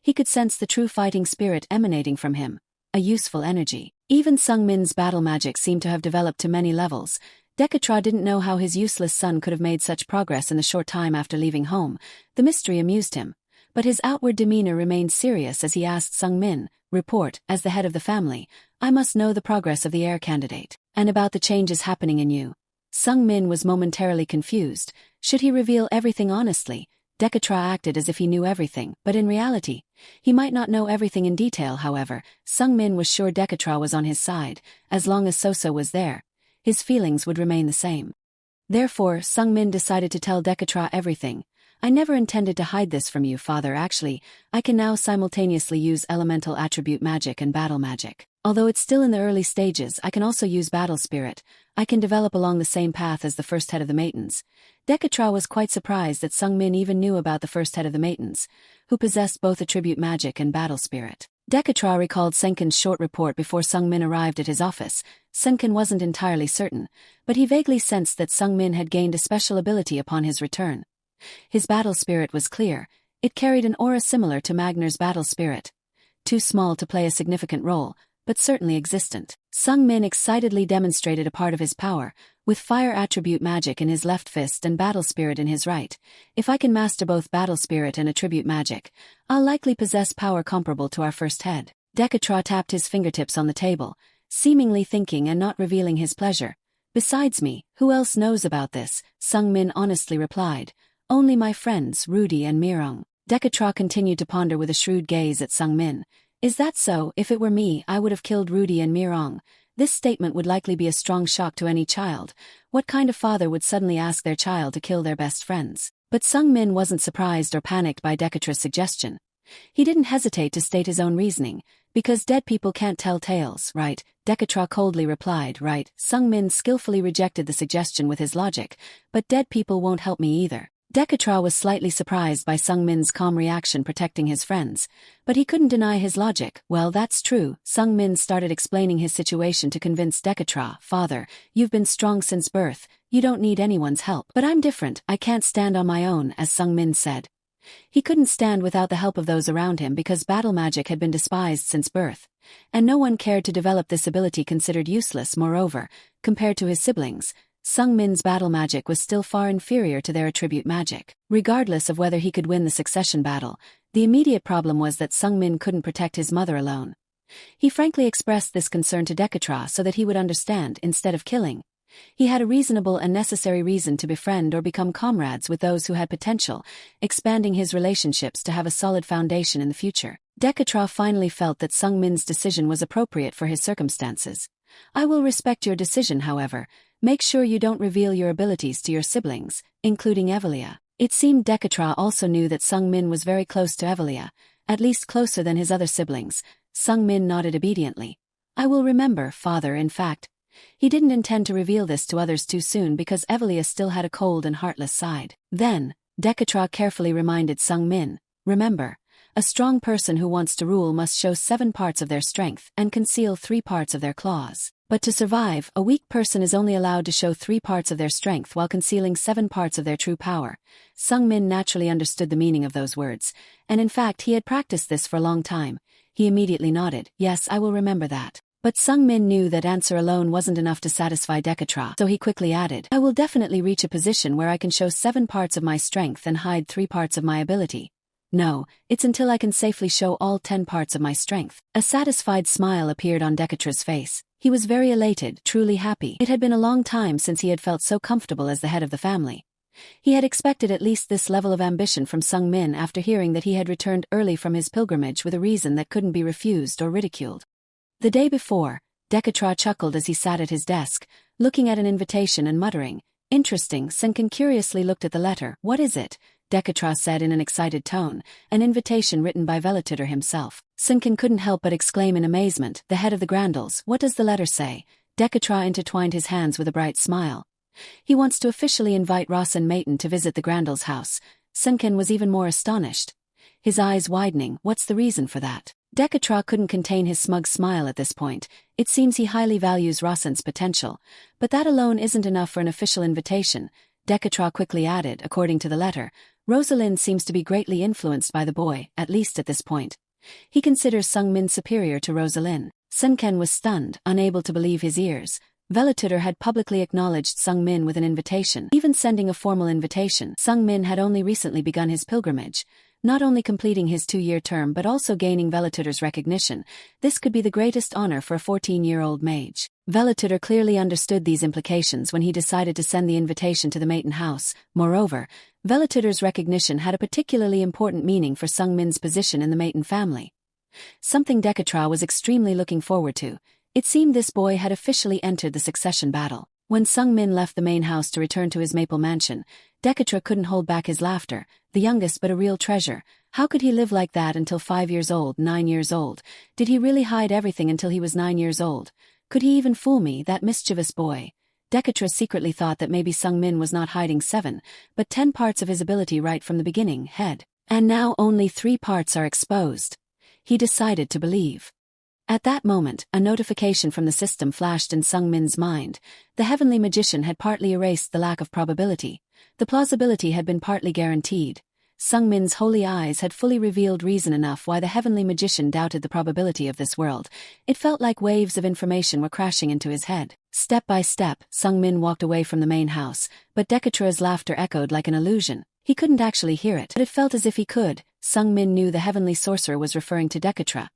he could sense the true fighting spirit emanating from him, a useful energy. Even Sung-min's battle magic seemed to have developed to many levels. Dekatra didn't know how his useless son could have made such progress in the short time after leaving home. The mystery amused him, but his outward demeanor remained serious as he asked Sung-min, "Report, as the head of the family, I must know the progress of the heir candidate, and about the changes happening in you." Sung-min was momentarily confused. Should he reveal everything honestly? Dekatra acted as if he knew everything, but in reality, he might not know everything in detail. However, Sung-min was sure Dekatra was on his side. As long as Soso was there, his feelings would remain the same. Therefore, Sung-min decided to tell Dekatra everything. I never intended to hide this from you, father. Actually, I can now simultaneously use elemental attribute magic and battle magic. Although it's still in the early stages, I can also use battle spirit. I can develop along the same path as the first head of the Maidens. Dekatra was quite surprised that Sung-min even knew about the first head of the Maidens, who possessed both attribute magic and battle spirit. Dekatra recalled Senkin's short report before Sung-min arrived at his office. Senkin wasn't entirely certain, but he vaguely sensed that Sung-min had gained a special ability upon his return. His battle spirit was clear. It carried an aura similar to Magnar's battle spirit. Too small to play a significant role, but certainly existent. Sung-min excitedly demonstrated a part of his power, with fire attribute magic in his left fist and battle spirit in his right. If I can master both battle spirit and attribute magic, I'll likely possess power comparable to our first head. Dekatra tapped his fingertips on the table, seemingly thinking and not revealing his pleasure. Besides me, who else knows about this? Sung-min honestly replied. Only my friends Rudy and Mirong. Dekatra continued to ponder with a shrewd gaze at Sung-min. Is that so? If it were me, I would have killed Rudy and Mirong. This statement would likely be a strong shock to any child. What kind of father would suddenly ask their child to kill their best friends? But Sung-min wasn't surprised or panicked by Dekatra's suggestion. He didn't hesitate to state his own reasoning. Because dead people can't tell tales, right? Dekatra coldly replied, right. Sung-min skillfully rejected the suggestion with his logic. But dead people won't help me either. Dekatra was slightly surprised by Sung-min's calm reaction protecting his friends, but he couldn't deny his logic. Well, that's true. Sung-min started explaining his situation to convince Dekatra. Father, you've been strong since birth. You don't need anyone's help. But I'm different. I can't stand on my own, as Sung-min said. He couldn't stand without the help of those around him because battle magic had been despised since birth, and no one cared to develop this ability considered useless. Moreover, compared to his siblings, Sung-min's battle magic was still far inferior to their attribute magic. Regardless of whether he could win the succession battle, the immediate problem was that Sung-min couldn't protect his mother alone. He frankly expressed this concern to Dekatra so that he would understand instead of killing. He had a reasonable and necessary reason to befriend or become comrades with those who had potential, expanding his relationships to have a solid foundation in the future. Dekatra finally felt that Sung-min's decision was appropriate for his circumstances. I will respect your decision, however. Make sure you don't reveal your abilities to your siblings, including Evelia. It seemed Dekatra also knew that Sung-min was very close to Evelia, at least closer than his other siblings. Sung-min nodded obediently. I will remember, father. In fact, he didn't intend to reveal this to others too soon because Evelia still had a cold and heartless side. Then, Dekatra carefully reminded Sung-min, remember, a strong person who wants to rule must show 7 parts of their strength and conceal 3 parts of their claws. But to survive, a weak person is only allowed to show 3 parts of their strength while concealing 7 parts of their true power. Sung-min naturally understood the meaning of those words, and in fact he had practiced this for a long time. He immediately nodded, yes, I will remember that. But Sung-min knew that answer alone wasn't enough to satisfy Dekatra, so he quickly added, I will definitely reach a position where I can show 7 parts of my strength and hide 3 parts of my ability. No, it's until I can safely show all 10 parts of my strength. A satisfied smile appeared on Dekatra's face. He was very elated, truly happy. It had been a long time since he had felt so comfortable as the head of the family. He had expected at least this level of ambition from Sung-min after hearing that he had returned early from his pilgrimage with a reason that couldn't be refused or ridiculed. The day before, Dekatra chuckled as he sat at his desk, looking at an invitation and muttering, interesting. Senkin curiously looked at the letter. What is it? Dekatra said in an excited tone, an invitation written by Velitutor himself. Senkin couldn't help but exclaim in amazement, the head of the Grandals, what does the letter say? Dekatra intertwined his hands with a bright smile. He wants to officially invite Ross and Maiden to visit the Grandals' house. Senkin was even more astonished, his eyes widening. What's the reason for that? Dekatra couldn't contain his smug smile at this point. It seems he highly values Rossand's potential, but that alone isn't enough for an official invitation. Dekatra quickly added, according to the letter, Rosalind seems to be greatly influenced by the boy, at least at this point. He considers Sung-min superior to Rosalind. Senkin was stunned, unable to believe his ears. Velitutor had publicly acknowledged Sung-min with an invitation, even sending a formal invitation. Sung-min had only recently begun his pilgrimage. Not only completing his 2-year term but also gaining Velitutor's recognition, this could be the greatest honor for a 14-year-old mage. Velitutor clearly understood these implications when he decided to send the invitation to the Maiden House. Moreover, Velitutor's recognition had a particularly important meaning for Sungmin's position in the Maiden family. Something Dekatra was extremely looking forward to. It seemed this boy had officially entered the succession battle. When Sungmin left the main house to return to his maple mansion, Dekatra couldn't hold back his laughter. The youngest but a real treasure. How could he live like that until 5 years old, 9 years old? Did he really hide everything until he was 9 years old? Could he even fool me, that mischievous boy? Dekatra secretly thought that maybe Sungmin was not hiding 7, but 10 parts of his ability right from the beginning, head. And now only 3 parts are exposed. He decided to believe. At that moment, a notification from the system flashed in Sungmin's mind. The heavenly magician had partly erased the lack of probability. The plausibility had been partly guaranteed. Sungmin's holy eyes had fully revealed reason enough why the heavenly magician doubted the probability of this world. It felt like waves of information were crashing into his head. Step by step, Sungmin walked away from the main house, but Dekatra's laughter echoed like an illusion. He couldn't actually hear it, but it felt as if he could. Sungmin knew the heavenly sorcerer was referring to Dekatra.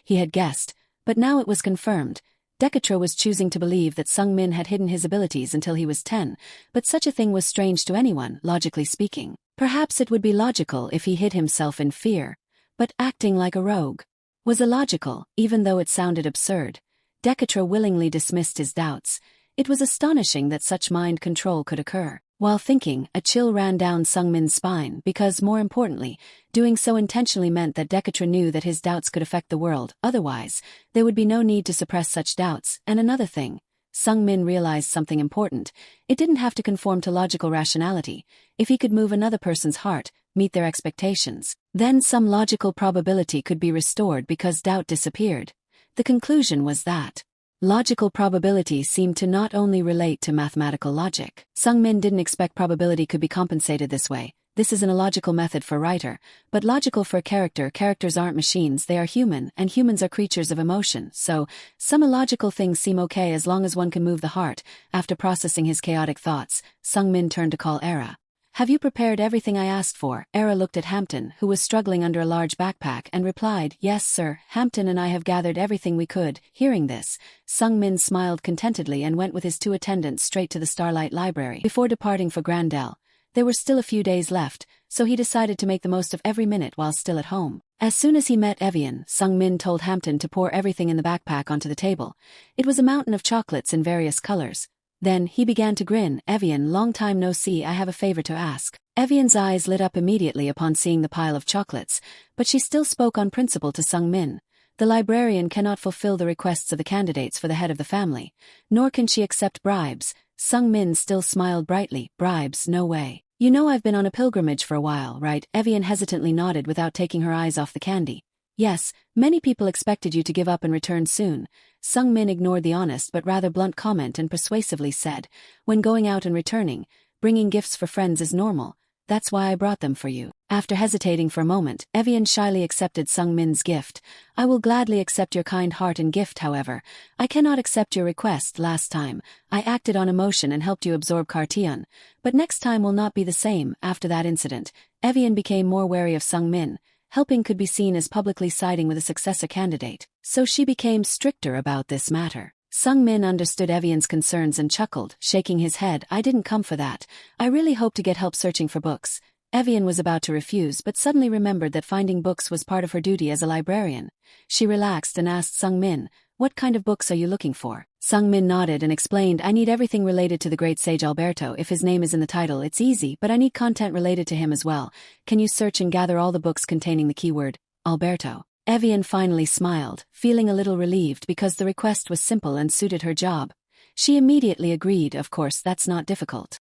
He had guessed, but now it was confirmed. Dekatra was choosing to believe that Sungmin had hidden his abilities until he was 10, but such a thing was strange to anyone, logically speaking. Perhaps it would be logical if he hid himself in fear, but acting like a rogue was illogical, even though it sounded absurd. Dekatra willingly dismissed his doubts. It was astonishing that such mind control could occur. While thinking, a chill ran down Sungmin's spine because, more importantly, doing so intentionally meant that Dekatra knew that his doubts could affect the world. Otherwise, there would be no need to suppress such doubts. And another thing, Sungmin realized something important. It didn't have to conform to logical rationality. If he could move another person's heart, meet their expectations, then some logical probability could be restored because doubt disappeared. The conclusion was that logical probability seemed to not only relate to mathematical logic. Sungmin didn't expect probability could be compensated this way. This is an illogical method for writer, but logical for a character. Characters aren't machines, they are human, and humans are creatures of emotion, so some illogical things seem okay as long as one can move the heart. After processing his chaotic thoughts, Sungmin turned to call Era. Have you prepared everything I asked for? Era looked at Hampton, who was struggling under a large backpack, and replied, Yes, sir, Hampton and I have gathered everything we could. Hearing this, Sungmin smiled contentedly and went with his 2 attendants straight to the Starlight Library. Before departing for Grandel, there were still a few days left, so he decided to make the most of every minute while still at home. As soon as he met Evian, Sungmin told Hampton to pour everything in the backpack onto the table. It was a mountain of chocolates in various colors. Then, he began to grin. Evian, long time no see, I have a favor to ask. Evian's eyes lit up immediately upon seeing the pile of chocolates, but she still spoke on principle to Sungmin. The librarian cannot fulfill the requests of the candidates for the head of the family, nor can she accept bribes. Sungmin still smiled brightly. Bribes, no way. You know I've been on a pilgrimage for a while, right? Evian hesitantly nodded without taking her eyes off the candy. Yes, many people expected you to give up and return soon. Sungmin ignored the honest but rather blunt comment and persuasively said, When going out and returning, bringing gifts for friends is normal. That's why I brought them for you. After hesitating for a moment, Evian shyly accepted Sungmin's gift. I will gladly accept your kind heart and gift, however. I cannot accept your request. Last time, I acted on emotion and helped you absorb Cartion, but next time will not be the same. After that incident, Evian became more wary of Sungmin. Helping could be seen as publicly siding with a successor candidate, so she became stricter about this matter. Sungmin understood Evian's concerns and chuckled, shaking his head. I didn't come for that. I really hope to get help searching for books. Evian was about to refuse but suddenly remembered that finding books was part of her duty as a librarian. She relaxed and asked Sungmin, What kind of books are you looking for? Sungmin nodded and explained, I need everything related to the great sage Alberto. If his name is in the title, it's easy, but I need content related to him as well. Can you search and gather all the books containing the keyword Alberto? Evian finally smiled, feeling a little relieved because the request was simple and suited her job. She immediately agreed. Of course, that's not difficult.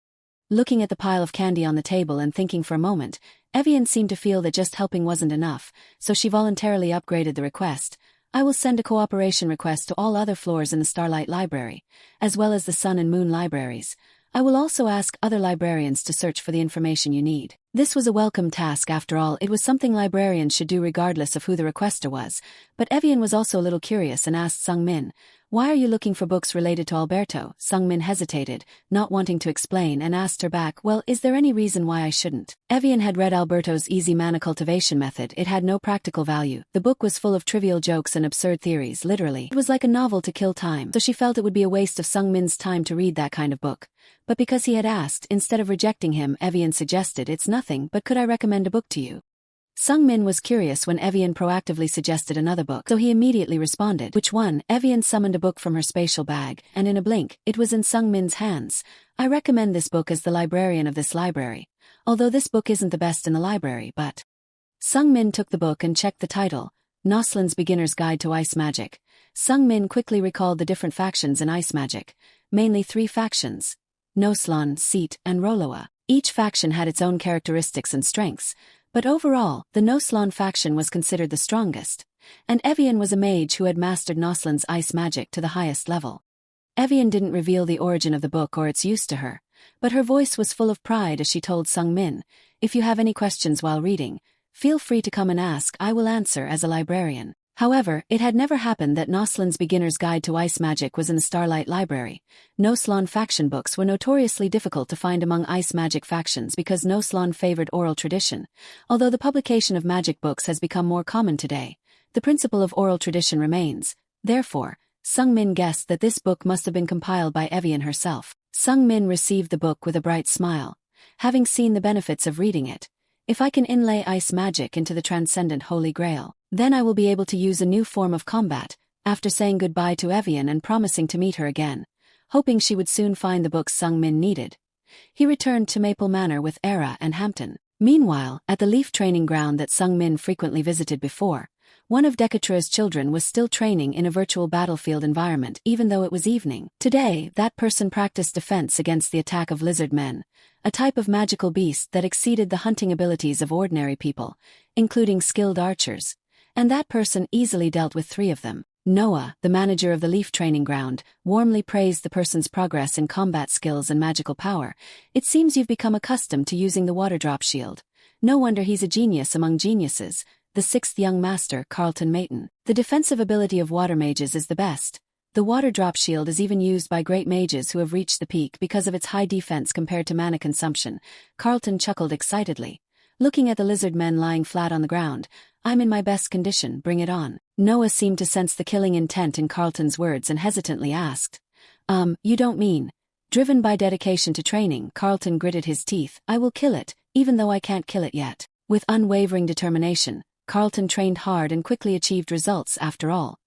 Looking at the pile of candy on the table and thinking for a moment, Evian seemed to feel that just helping wasn't enough, so she voluntarily upgraded the request. I will send a cooperation request to all other floors in the Starlight Library, as well as the Sun and Moon libraries. I will also ask other librarians to search for the information you need. This was a welcome task. After all, it was something librarians should do regardless of who the requester was, but Evian was also a little curious and asked Sungmin, "Why are you looking for books related to Alberto?" Sungmin hesitated, not wanting to explain, and asked her back, "Well, is there any reason why I shouldn't?" Evian had read Alberto's easy mana cultivation method. It had no practical value. The book was full of trivial jokes and absurd theories, literally. It was like a novel to kill time, so she felt it would be a waste of Sungmin's time to read that kind of book. But because he had asked, instead of rejecting him, Evian suggested, "It's nothing, but could I recommend a book to you?" Sungmin was curious when Evian proactively suggested another book, so he immediately responded, "Which one?" Evian summoned a book from her spatial bag, and in a blink, it was in Sungmin's hands. "I recommend this book as the librarian of this library. Although this book isn't the best in the library, but..." Sungmin took the book and checked the title, Noslin's Beginner's Guide to Ice Magic. Sungmin quickly recalled the different factions in ice magic, mainly 3 factions: Noslon, Seat, and Roloa. Each faction had its own characteristics and strengths, but overall, the Noslon faction was considered the strongest, and Evian was a mage who had mastered Noslin's ice magic to the highest level. Evian didn't reveal the origin of the book or its use to her, but her voice was full of pride as she told Sungmin, "If you have any questions while reading, feel free to come and ask. I will answer as a librarian." However, it had never happened that Noslin's Beginner's Guide to Ice Magic was in the Starlight Library. Noslon faction books were notoriously difficult to find among ice magic factions because Noslon favored oral tradition. Although the publication of magic books has become more common today, the principle of oral tradition remains. Therefore, Sungmin guessed that this book must have been compiled by Evian herself. Sungmin received the book with a bright smile, having seen the benefits of reading it. "If I can inlay ice magic into the transcendent Holy Grail, then I will be able to use a new form of combat." After saying goodbye to Evian and promising to meet her again, hoping she would soon find the books Sungmin needed, he returned to Maple Manor with Era and Hampton. Meanwhile, at the Leaf training ground that Sungmin frequently visited before, one of Decatra's children was still training in a virtual battlefield environment even though it was evening. Today, that person practiced defense against the attack of lizard men, a type of magical beast that exceeded the hunting abilities of ordinary people, including skilled archers, and that person easily dealt with 3 of them. Noah, the manager of the Leaf training ground, warmly praised the person's progress in combat skills and magical power. "It seems you've become accustomed to using the water drop shield. No wonder he's a genius among geniuses." The 6th young master, Carlton Mayton. "The defensive ability of water mages is the best. The water drop shield is even used by great mages who have reached the peak because of its high defense compared to mana consumption." Carlton chuckled excitedly, looking at the lizard men lying flat on the ground. "I'm in my best condition, bring it on." Noah seemed to sense the killing intent in Carlton's words and hesitantly asked, You don't mean..." Driven by dedication to training, Carlton gritted his teeth. "I will kill it, even though I can't kill it yet." With unwavering determination, Carlton trained hard and quickly achieved results after all.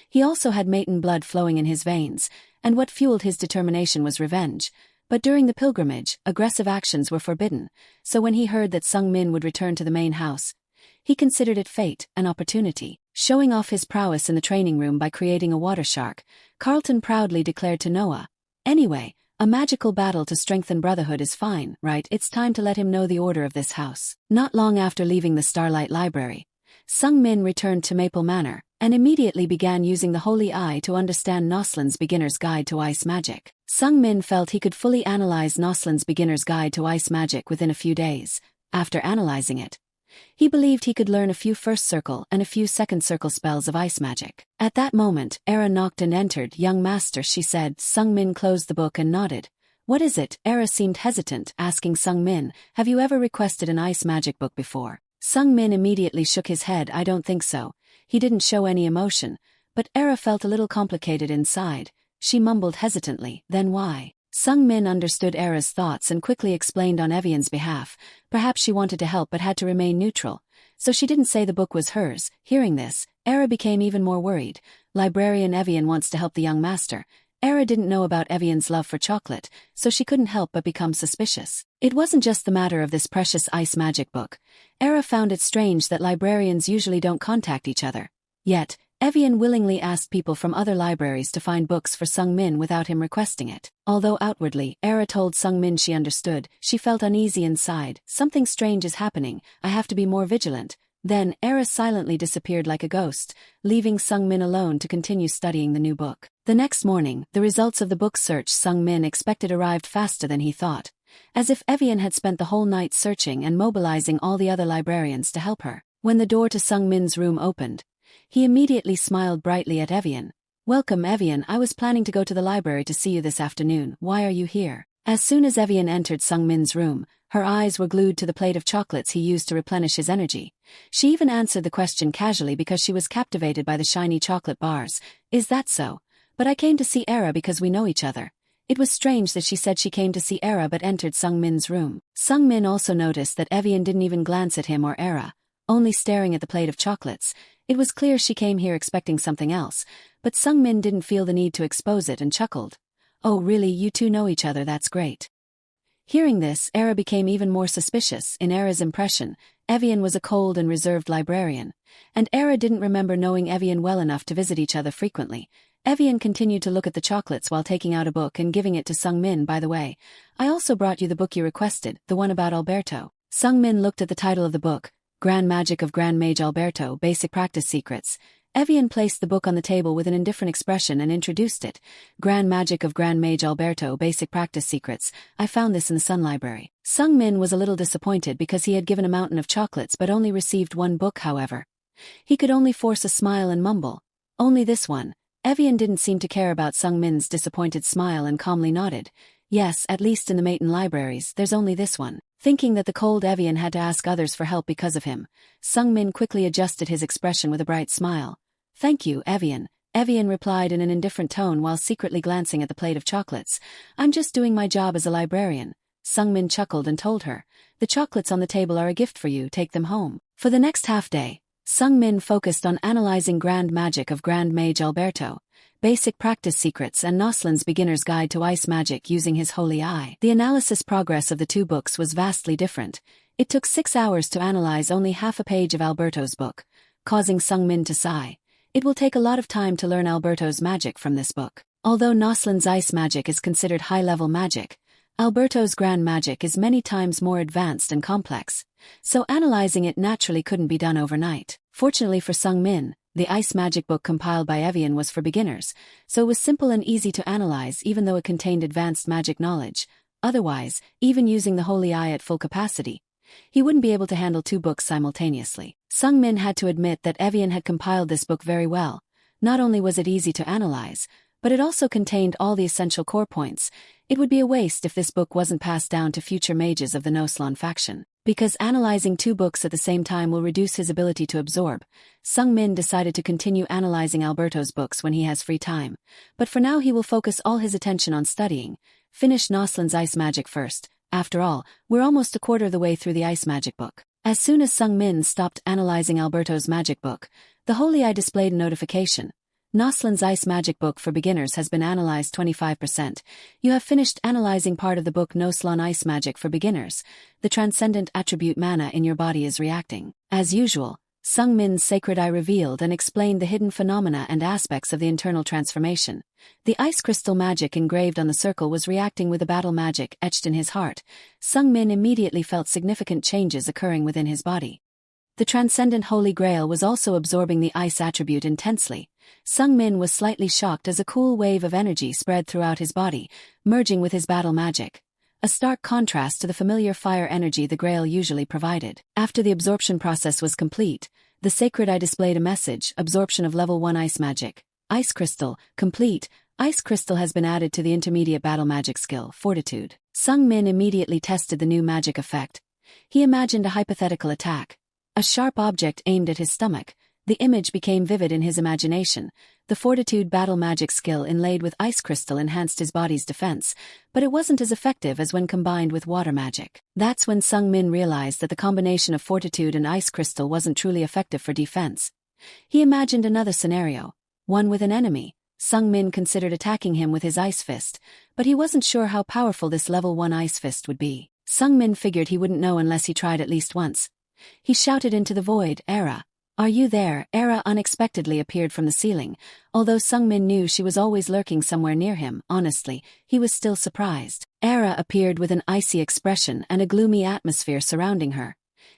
He also had Mayton blood flowing in his veins, and what fueled his determination was revenge. But during the pilgrimage, aggressive actions were forbidden, so when he heard that Sungmin would return to the main house, he considered it fate, an opportunity. Showing off his prowess in the training room by creating a water shark, Carlton proudly declared to Noah, "Anyway, a magical battle to strengthen brotherhood is fine, right? It's time to let him know the order of this house." Not long after leaving the Starlight Library, Sungmin returned to Maple Manor, and immediately began using the Holy Eye to understand Noslin's Beginner's Guide to Ice Magic. Sungmin felt he could fully analyze Noslin's Beginner's Guide to Ice Magic within a few days. After analyzing it, he believed he could learn a few first circle and a few second circle spells of ice magic. At that moment, Era knocked and entered. "Young master," she said. Sungmin closed the book and nodded. "What is it?" Era seemed hesitant, asking Sungmin, "Have you ever requested an ice magic book before?" Sungmin immediately shook his head. "I don't think so." He didn't show any emotion, but Era felt a little complicated inside. She mumbled hesitantly, "Then why?" Sungmin understood Era's thoughts and quickly explained on Evian's behalf. Perhaps she wanted to help but had to remain neutral, so she didn't say the book was hers. Hearing this, Era became even more worried. Librarian Evian wants to help the young master. Era didn't know about Evian's love for chocolate, so she couldn't help but become suspicious. It wasn't just the matter of this precious ice magic book. Era found it strange that librarians usually don't contact each other. Yet, Evian willingly asked people from other libraries to find books for Sungmin without him requesting it. Although outwardly, Era told Sungmin she understood, she felt uneasy inside. "Something strange is happening, I have to be more vigilant." Then, Era silently disappeared like a ghost, leaving Sungmin alone to continue studying the new book. The next morning, the results of the book search Sungmin expected arrived faster than he thought, as if Evian had spent the whole night searching and mobilizing all the other librarians to help her. When the door to Sungmin's room opened, he immediately smiled brightly at Evian. Welcome, Evian. I was planning to go to the library to see you this afternoon. Why are you here? As soon as Evian entered Sungmin's room, her eyes were glued to the plate of chocolates he used to replenish his energy. She even answered the question casually because she was captivated by the shiny chocolate bars. Is that so? But I came to see Era because we know each other. It was strange that she said she came to see Era but entered Sungmin's room. Sungmin also noticed that Evian didn't even glance at him or Era, only staring at the plate of chocolates. It was clear she came here expecting something else, but Sungmin didn't feel the need to expose it and chuckled. Oh really, you two know each other, that's great. Hearing this, Era became even more suspicious. In Era's impression, Evian was a cold and reserved librarian, and Era didn't remember knowing Evian well enough to visit each other frequently. Evian continued to look at the chocolates while taking out a book and giving it to Sungmin. By the way, I also brought you the book you requested, the one about Alberto. Sungmin looked at the title of the book, Grand Magic of Grand Mage Alberto, Basic Practice Secrets. Evian placed the book on the table with an indifferent expression and introduced it. Grand Magic of Grand Mage Alberto, Basic Practice Secrets. I found this in the Sun Library. Sungmin was a little disappointed because he had given a mountain of chocolates but only received one book. However, he could only force a smile and mumble, only this one. Evian didn't seem to care about Sungmin's disappointed smile and calmly nodded. Yes, at least in the Maiden libraries, there's only this one. Thinking that the cold Evian had to ask others for help because of him, Sungmin quickly adjusted his expression with a bright smile. Thank you, Evian. Evian replied in an indifferent tone while secretly glancing at the plate of chocolates. I'm just doing my job as a librarian. Sungmin chuckled and told her, the chocolates on the table are a gift for you, take them home. For the next half day, Sungmin focused on analyzing Grand Magic of Grand Mage Alberto, Basic Practice Secrets and Noslin's Beginner's Guide to Ice Magic using his holy eye. The analysis progress of the two books was vastly different. It took 6 hours to analyze only half a page of Alberto's book, causing Sungmin to sigh. It will take a lot of time to learn Alberto's magic from this book. Although Noslin's ice magic is considered high-level magic, Alberto's grand magic is many times more advanced and complex, so analyzing it naturally couldn't be done overnight. Fortunately for Sungmin, the ice magic book compiled by Evian was for beginners, so it was simple and easy to analyze even though it contained advanced magic knowledge. Otherwise, even using the holy eye at full capacity, he wouldn't be able to handle two books simultaneously. Sungmin had to admit that Evian had compiled this book very well. Not only was it easy to analyze, but it also contained all the essential core points. It would be a waste if this book wasn't passed down to future mages of the Noslan faction. Because analyzing two books at the same time will reduce his ability to absorb, Sungmin decided to continue analyzing Alberto's books when he has free time. But for now he will focus all his attention on studying. Finish Noslin's ice magic first. After all, we're almost a quarter of the way through the ice magic book. As soon as Sungmin stopped analyzing Alberto's magic book, the holy eye displayed a notification. Noslin's ice magic book for beginners has been analyzed 25%. You have finished analyzing part of the book Noslan Ice Magic for Beginners. The transcendent attribute mana in your body is reacting. As usual, Sungmin's sacred eye revealed and explained the hidden phenomena and aspects of the internal transformation. The ice crystal magic engraved on the circle was reacting with the battle magic etched in his heart. Sungmin immediately felt significant changes occurring within his body. The transcendent Holy Grail was also absorbing the ice attribute intensely. Sungmin was slightly shocked as a cool wave of energy spread throughout his body, merging with his battle magic. A stark contrast to the familiar fire energy the Grail usually provided. After the absorption process was complete, the sacred eye displayed a message: absorption of level 1 ice magic. Ice crystal, complete. Ice crystal has been added to the intermediate battle magic skill, Fortitude. Sungmin immediately tested the new magic effect. He imagined a hypothetical attack. A sharp object aimed at his stomach. The image became vivid in his imagination. The Fortitude battle magic skill inlaid with ice crystal enhanced his body's defense, but it wasn't as effective as when combined with water magic. That's when Sungmin realized that the combination of Fortitude and ice crystal wasn't truly effective for defense. He imagined another scenario, one with an enemy. Sungmin considered attacking him with his ice fist, but he wasn't sure how powerful this level 1 ice fist would be. Sungmin figured he wouldn't know unless he tried at least once. He shouted into the void, "Era, are you there?" Era unexpectedly appeared from the ceiling. Although Sungmin knew she was always lurking somewhere near him, honestly, he was still surprised. Era appeared with an icy expression and a gloomy atmosphere surrounding her.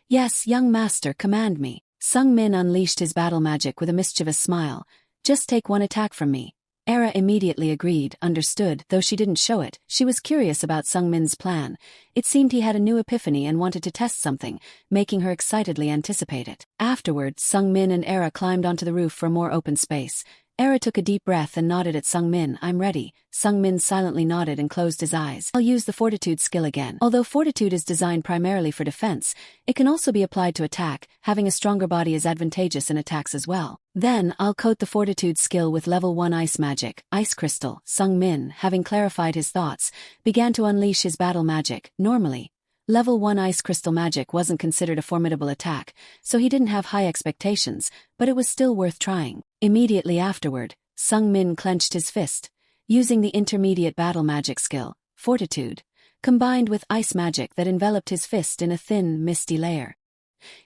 "Yes, young master, command me." Sungmin unleashed his battle magic with a mischievous smile. "Just take one attack from me." Era immediately agreed, understood, though she didn't show it. She was curious about Sungmin's plan. It seemed he had a new epiphany and wanted to test something, making her excitedly anticipate it. Afterward, Sungmin and Era climbed onto the roof for more open space. Era took a deep breath and nodded at Sungmin. I'm ready. Sungmin silently nodded and closed his eyes. I'll use the fortitude skill again. Although fortitude is designed primarily for defense, it can also be applied to attack. Having a stronger body is advantageous in attacks as well. Then, I'll coat the fortitude skill with level 1 ice magic, ice crystal. Sungmin, having clarified his thoughts, began to unleash his battle magic. Normally, level 1 ice crystal magic wasn't considered a formidable attack, so he didn't have high expectations, but it was still worth trying. Immediately afterward, Sungmin clenched his fist, using the intermediate battle magic skill, fortitude, combined with ice magic that enveloped his fist in a thin, misty layer.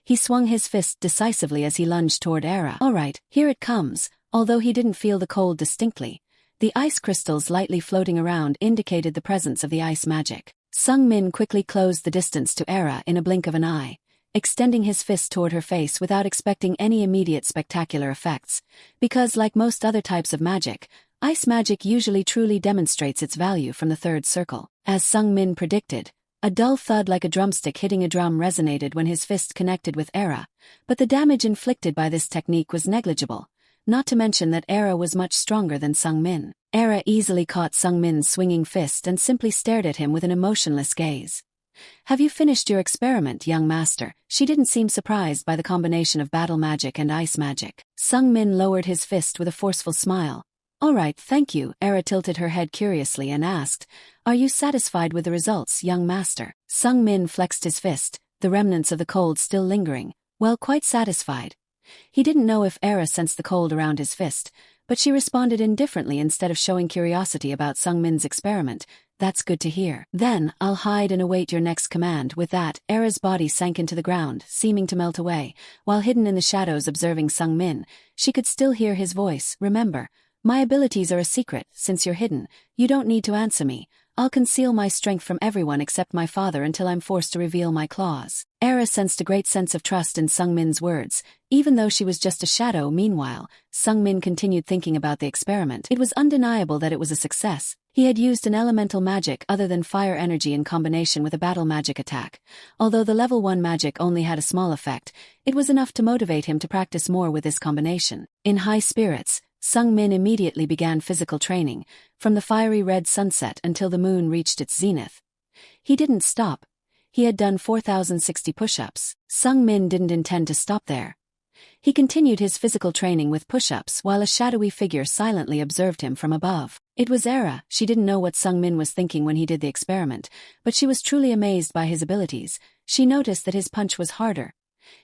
He swung his fist decisively as he lunged toward Era. Alright, here it comes. Although he didn't feel the cold distinctly, the ice crystals lightly floating around indicated the presence of the ice magic. Sungmin quickly closed the distance to Era in a blink of an eye, extending his fist toward her face without expecting any immediate spectacular effects, because like most other types of magic, ice magic usually truly demonstrates its value from the third circle. As Sungmin predicted, a dull thud like a drumstick hitting a drum resonated when his fist connected with Era, but the damage inflicted by this technique was negligible, not to mention that Era was much stronger than Sungmin. Era easily caught Sungmin's swinging fist and simply stared at him with an emotionless gaze. Have you finished your experiment, young master? She didn't seem surprised by the combination of battle magic and ice magic. Sungmin lowered his fist with a forceful smile. All right, thank you. Era tilted her head curiously and asked, are you satisfied with the results, young master? Sungmin flexed his fist, the remnants of the cold still lingering. Well, quite satisfied. He didn't know if Era sensed the cold around his fist, but she responded indifferently instead of showing curiosity about Sungmin's experiment. That's good to hear. Then, I'll hide and await your next command. With that, Era's body sank into the ground, seeming to melt away. While hidden in the shadows observing Sungmin, she could still hear his voice. Remember, my abilities are a secret. Since you're hidden, you don't need to answer me. I'll conceal my strength from everyone except my father until I'm forced to reveal my claws. Era sensed a great sense of trust in Sungmin's words, even though she was just a shadow. Meanwhile, Sungmin continued thinking about the experiment. It was undeniable that it was a success. He had used an elemental magic other than fire energy in combination with a battle magic attack. Although the level 1 magic only had a small effect, it was enough to motivate him to practice more with this combination. In high spirits, Sungmin immediately began physical training, from the fiery red sunset until the moon reached its zenith. He didn't stop. He had done 4,060 push-ups. Sungmin didn't intend to stop there. He continued his physical training with push-ups while a shadowy figure silently observed him from above. It was Era. She didn't know what Sungmin was thinking when he did the experiment, but she was truly amazed by his abilities. She noticed that his punch was harder,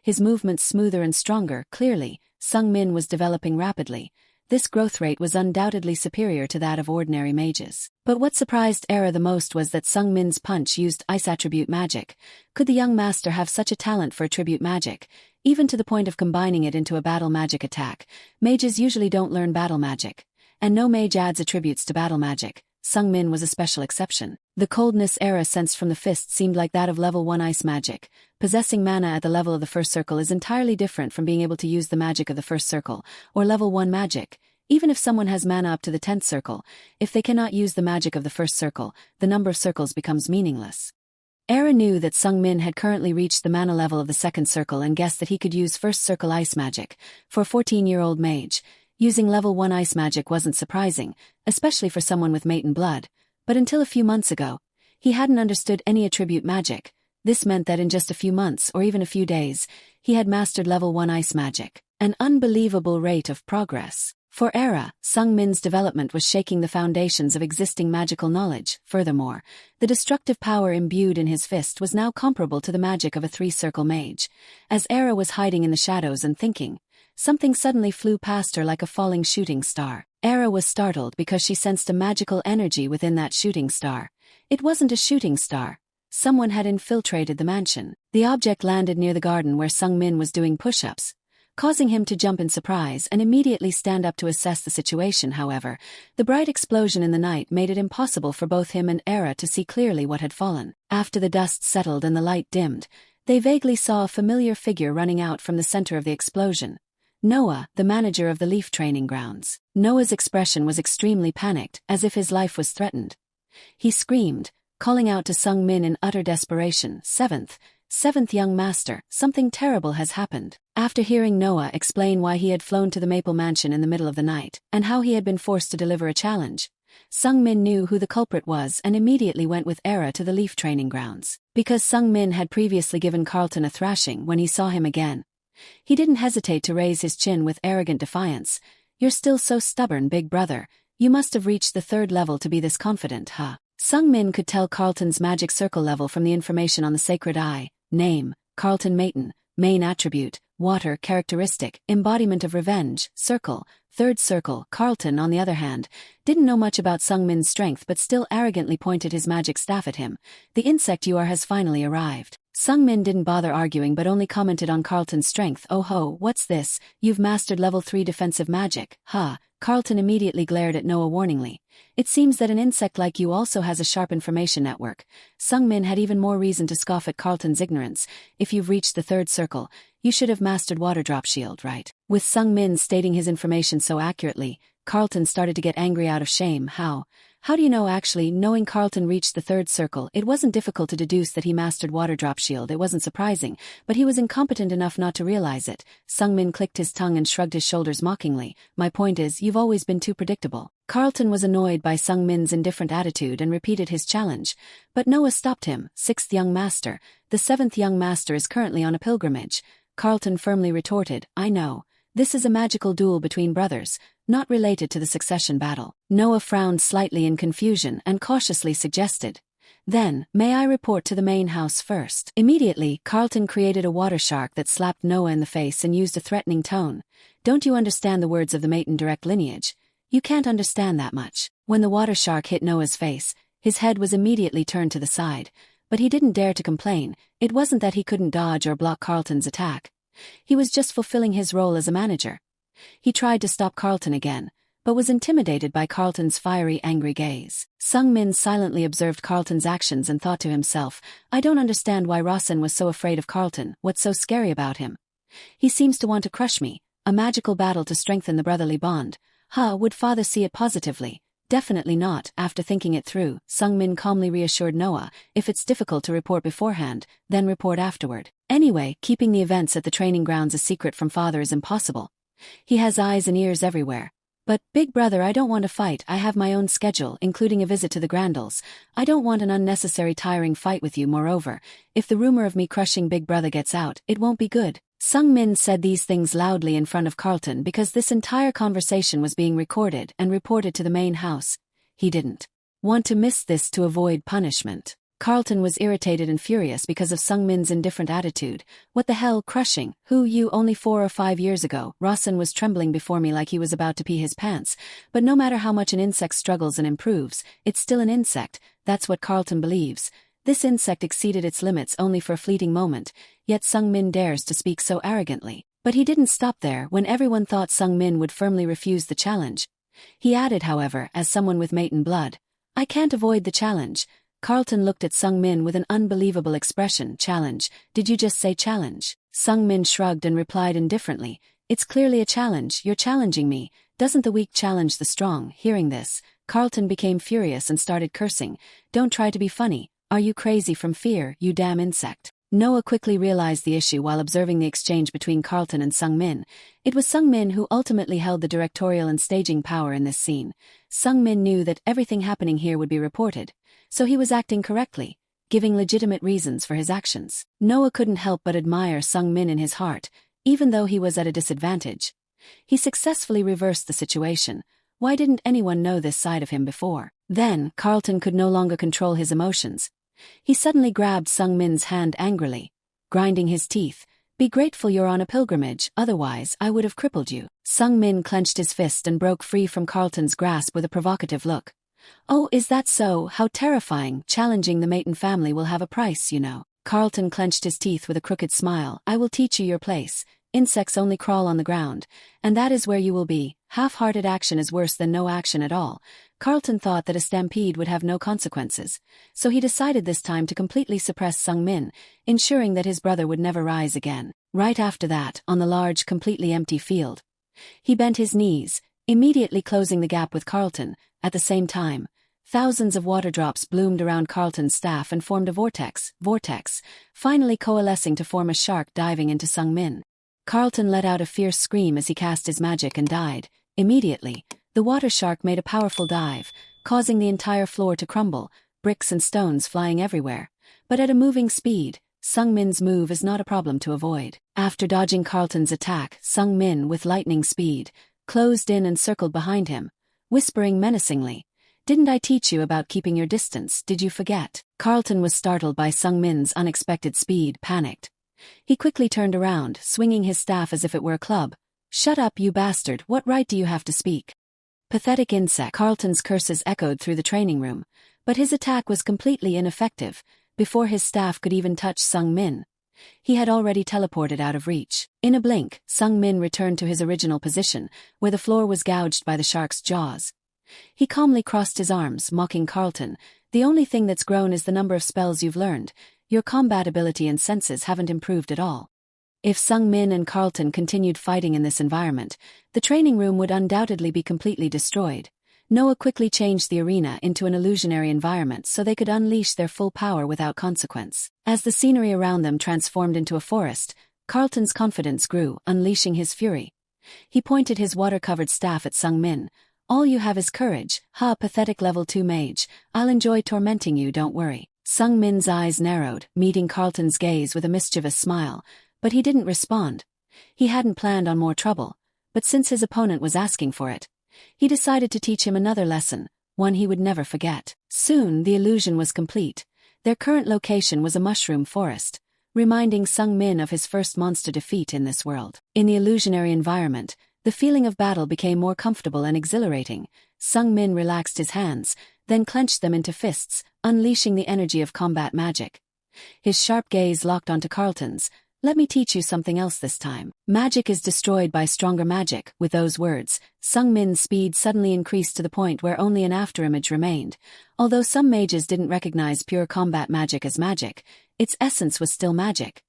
his movements smoother and stronger. Clearly, Sungmin was developing rapidly. This growth rate was undoubtedly superior to that of ordinary mages. But what surprised Era the most was that Sungmin's punch used ice attribute magic. Could the young master have such a talent for attribute magic, even to the point of combining it into a battle magic attack? Mages usually don't learn battle magic, and no mage adds attributes to battle magic. Sungmin was a special exception. The coldness Era sensed from the fist seemed like that of level 1 ice magic. Possessing mana at the level of the first circle is entirely different from being able to use the magic of the first circle, or level 1 magic. Even if someone has mana up to the 10th circle, if they cannot use the magic of the first circle, the number of circles becomes meaningless. Era knew that Sungmin had currently reached the mana level of the second circle and guessed that he could use first circle ice magic. For a 14-year-old mage, using level 1 ice magic wasn't surprising, especially for someone with maiden blood. But until a few months ago, he hadn't understood any attribute magic. This meant that in just a few months, or even a few days, he had mastered level 1 ice magic. An unbelievable rate of progress. For Era, Sungmin's development was shaking the foundations of existing magical knowledge. Furthermore, the destructive power imbued in his fist was now comparable to the magic of a 3-circle mage. As Era was hiding in the shadows and thinking, something suddenly flew past her like a falling shooting star. Era was startled because she sensed a magical energy within that shooting star. It wasn't a shooting star. Someone had infiltrated the mansion. The object landed near the garden where Sungmin was doing push-ups, causing him to jump in surprise and immediately stand up to assess the situation. However, the bright explosion in the night made it impossible for both him and Era to see clearly what had fallen. After the dust settled and the light dimmed, they vaguely saw a familiar figure running out from the center of the explosion. Noah, the manager of the Leaf training grounds. Noah's expression was extremely panicked, as if his life was threatened. He screamed, calling out to Sungmin in utter desperation. 7th, Seventh young master, something terrible has happened. After hearing Noah explain why he had flown to the Maple Mansion in the middle of the night, and how he had been forced to deliver a challenge, Sung Min knew who the culprit was and immediately went with Era to the Leaf training grounds. Because Sung Min had previously given Carlton a thrashing when he saw him again, he didn't hesitate to raise his chin with arrogant defiance. "You're still so stubborn, big brother. You must have reached the 3rd level to be this confident, huh?" Sung Min could tell Carlton's magic circle level from the information on the sacred eye. Name, Carlton Mayton. Main attribute, water characteristic, embodiment of revenge, circle, 3rd circle. Carlton, on the other hand, didn't know much about Sung Min's strength but still arrogantly pointed his magic staff at him. "The insect you are has finally arrived." Sung Min didn't bother arguing but only commented on Carlton's strength. "Oh ho, what's this? You've mastered level 3 defensive magic, huh?" Carlton immediately glared at Noah warningly. "It seems that an insect like you also has a sharp information network." Sung Min had even more reason to scoff at Carlton's ignorance. "If you've reached the 3rd circle, you should have mastered Water Drop Shield, right?" With Sung Min stating his information so accurately, Carlton started to get angry out of shame. How do you know?" Actually, knowing Carlton reached the 3rd circle, it wasn't difficult to deduce that he mastered Water Drop Shield. It wasn't surprising, but he was incompetent enough not to realize it. Sung Min clicked his tongue and shrugged his shoulders mockingly. "My point is, you've always been too predictable." Carlton was annoyed by Sung Min's indifferent attitude and repeated his challenge, but Noah stopped him. "6th young master. The 7th young master is currently on a pilgrimage." Carlton firmly retorted, "I know. This is a magical duel between brothers, not related to the succession battle." Noah frowned slightly in confusion and cautiously suggested, "Then, may I report to the main house first?" Immediately, Carlton created a water shark that slapped Noah in the face and used a threatening tone. "Don't you understand the words of the Mayton direct lineage? You can't understand that much." When the water shark hit Noah's face, his head was immediately turned to the side, but he didn't dare to complain. It wasn't that he couldn't dodge or block Carlton's attack. He was just fulfilling his role as a manager. He tried to stop Carlton again, but was intimidated by Carlton's fiery, angry gaze. Sung Min silently observed Carlton's actions and thought to himself, "I don't understand why Rossen was so afraid of Carlton. What's so scary about him? He seems to want to crush me. A magical battle to strengthen the brotherly bond. Would father see it positively? Definitely not." After thinking it through, Sung Min calmly reassured Noah, "If it's difficult to report beforehand, then report afterward. Anyway, keeping the events at the training grounds a secret from father is impossible. He has eyes and ears everywhere. But, big brother, I don't want to fight. I have my own schedule, including a visit to the Grandals. I don't want an unnecessary tiring fight with you. Moreover, if the rumor of me crushing big brother gets out, it won't be good." Sung Min said these things loudly in front of Carlton because this entire conversation was being recorded and reported to the main house. He didn't want to miss this to avoid punishment. Carlton was irritated and furious because of Sung Min's indifferent attitude. "What the hell, crushing? Who, you? Only 4 or 5 years ago, Rossen was trembling before me like he was about to pee his pants. But no matter how much an insect struggles and improves, it's still an insect." That's what Carlton believes. This insect exceeded its limits only for a fleeting moment, yet Sung Min dares to speak so arrogantly. But he didn't stop there. When everyone thought Sung Min would firmly refuse the challenge, he added, however, as someone with Mayton blood, "I can't avoid the challenge." Carlton looked at Sung Min with an unbelievable expression. "Challenge? Did you just say challenge?" Sung Min shrugged and replied indifferently, "It's clearly a challenge. You're challenging me. Doesn't the weak challenge the strong?" Hearing this, Carlton became furious and started cursing. "Don't try to be funny. Are you crazy from fear, you damn insect?" Noah quickly realized the issue while observing the exchange between Carlton and Sung Min. It was Sung Min who ultimately held the directorial and staging power in this scene. Sung Min knew that everything happening here would be reported, so he was acting correctly, giving legitimate reasons for his actions. Noah couldn't help but admire Sung Min in his heart, even though he was at a disadvantage. He successfully reversed the situation. Why didn't anyone know this side of him before? Then, Carlton could no longer control his emotions. He suddenly grabbed Sung Min's hand angrily, grinding his teeth. "Be grateful you're on a pilgrimage, otherwise I would have crippled you." Sung Min clenched his fist and broke free from Carlton's grasp with a provocative look. "Oh, is that so? How terrifying. Challenging the Mayton family will have a price, you know." Carlton clenched his teeth with a crooked smile. "I will teach you your place. Insects only crawl on the ground, and that is where you will be. Half-hearted action is worse than no action at all." Carlton thought that a stampede would have no consequences, so he decided this time to completely suppress Sung Min, ensuring that his brother would never rise again. Right after that, on the large, completely empty field, he bent his knees, immediately closing the gap with Carlton. At the same time, Thousands of water drops bloomed around Carlton's staff and formed a vortex, finally coalescing to form a shark diving into Sung Min. Carlton let out a fierce scream as he cast his magic and died. Immediately, the water shark made a powerful dive, causing the entire floor to crumble, bricks and stones flying everywhere. But at a moving speed, Sung Min's move is not a problem to avoid. After dodging Carlton's attack, Sung Min, with lightning speed, closed in and circled behind him, whispering menacingly, "Didn't I teach you about keeping your distance, did you forget?" Carlton was startled by Sung Min's unexpected speed, panicked. He quickly turned around, swinging his staff as if it were a club. "Shut up, you bastard, what right do you have to speak?" Pathetic insect. Carlton's curses echoed through the training room, but his attack was completely ineffective. Before his staff could even touch Sung Min, he had already teleported out of reach. In a blink, Sung Min returned to his original position, where the floor was gouged by the shark's jaws. He calmly crossed his arms, mocking Carlton. "The only thing that's grown is the number of spells you've learned. Your combat ability and senses haven't improved at all." If Sung Min and Carlton continued fighting in this environment, the training room would undoubtedly be completely destroyed. Noah quickly changed the arena into an illusionary environment so they could unleash their full power without consequence. As the scenery around them transformed into a forest, Carlton's confidence grew, unleashing his fury. He pointed his water-covered staff at Sung Min. "All you have is courage. Ha, pathetic level 2 mage. I'll enjoy tormenting you, don't worry." Sung Min's eyes narrowed, meeting Carlton's gaze with a mischievous smile, but he didn't respond. He hadn't planned on more trouble, but since his opponent was asking for it, he decided to teach him another lesson, one he would never forget. Soon, the illusion was complete. Their current location was a mushroom forest, reminding Sung Min of his first monster defeat in this world. In the illusionary environment, the feeling of battle became more comfortable and exhilarating. Sung Min relaxed his hands, then clenched them into fists, unleashing the energy of combat magic. His sharp gaze locked onto Carlton's. "Let me teach you something else this time. Magic is destroyed by stronger magic." With those words, Sung Min's speed suddenly increased to the point where only an afterimage remained. Although some mages didn't recognize pure combat magic as magic, its essence was still magic.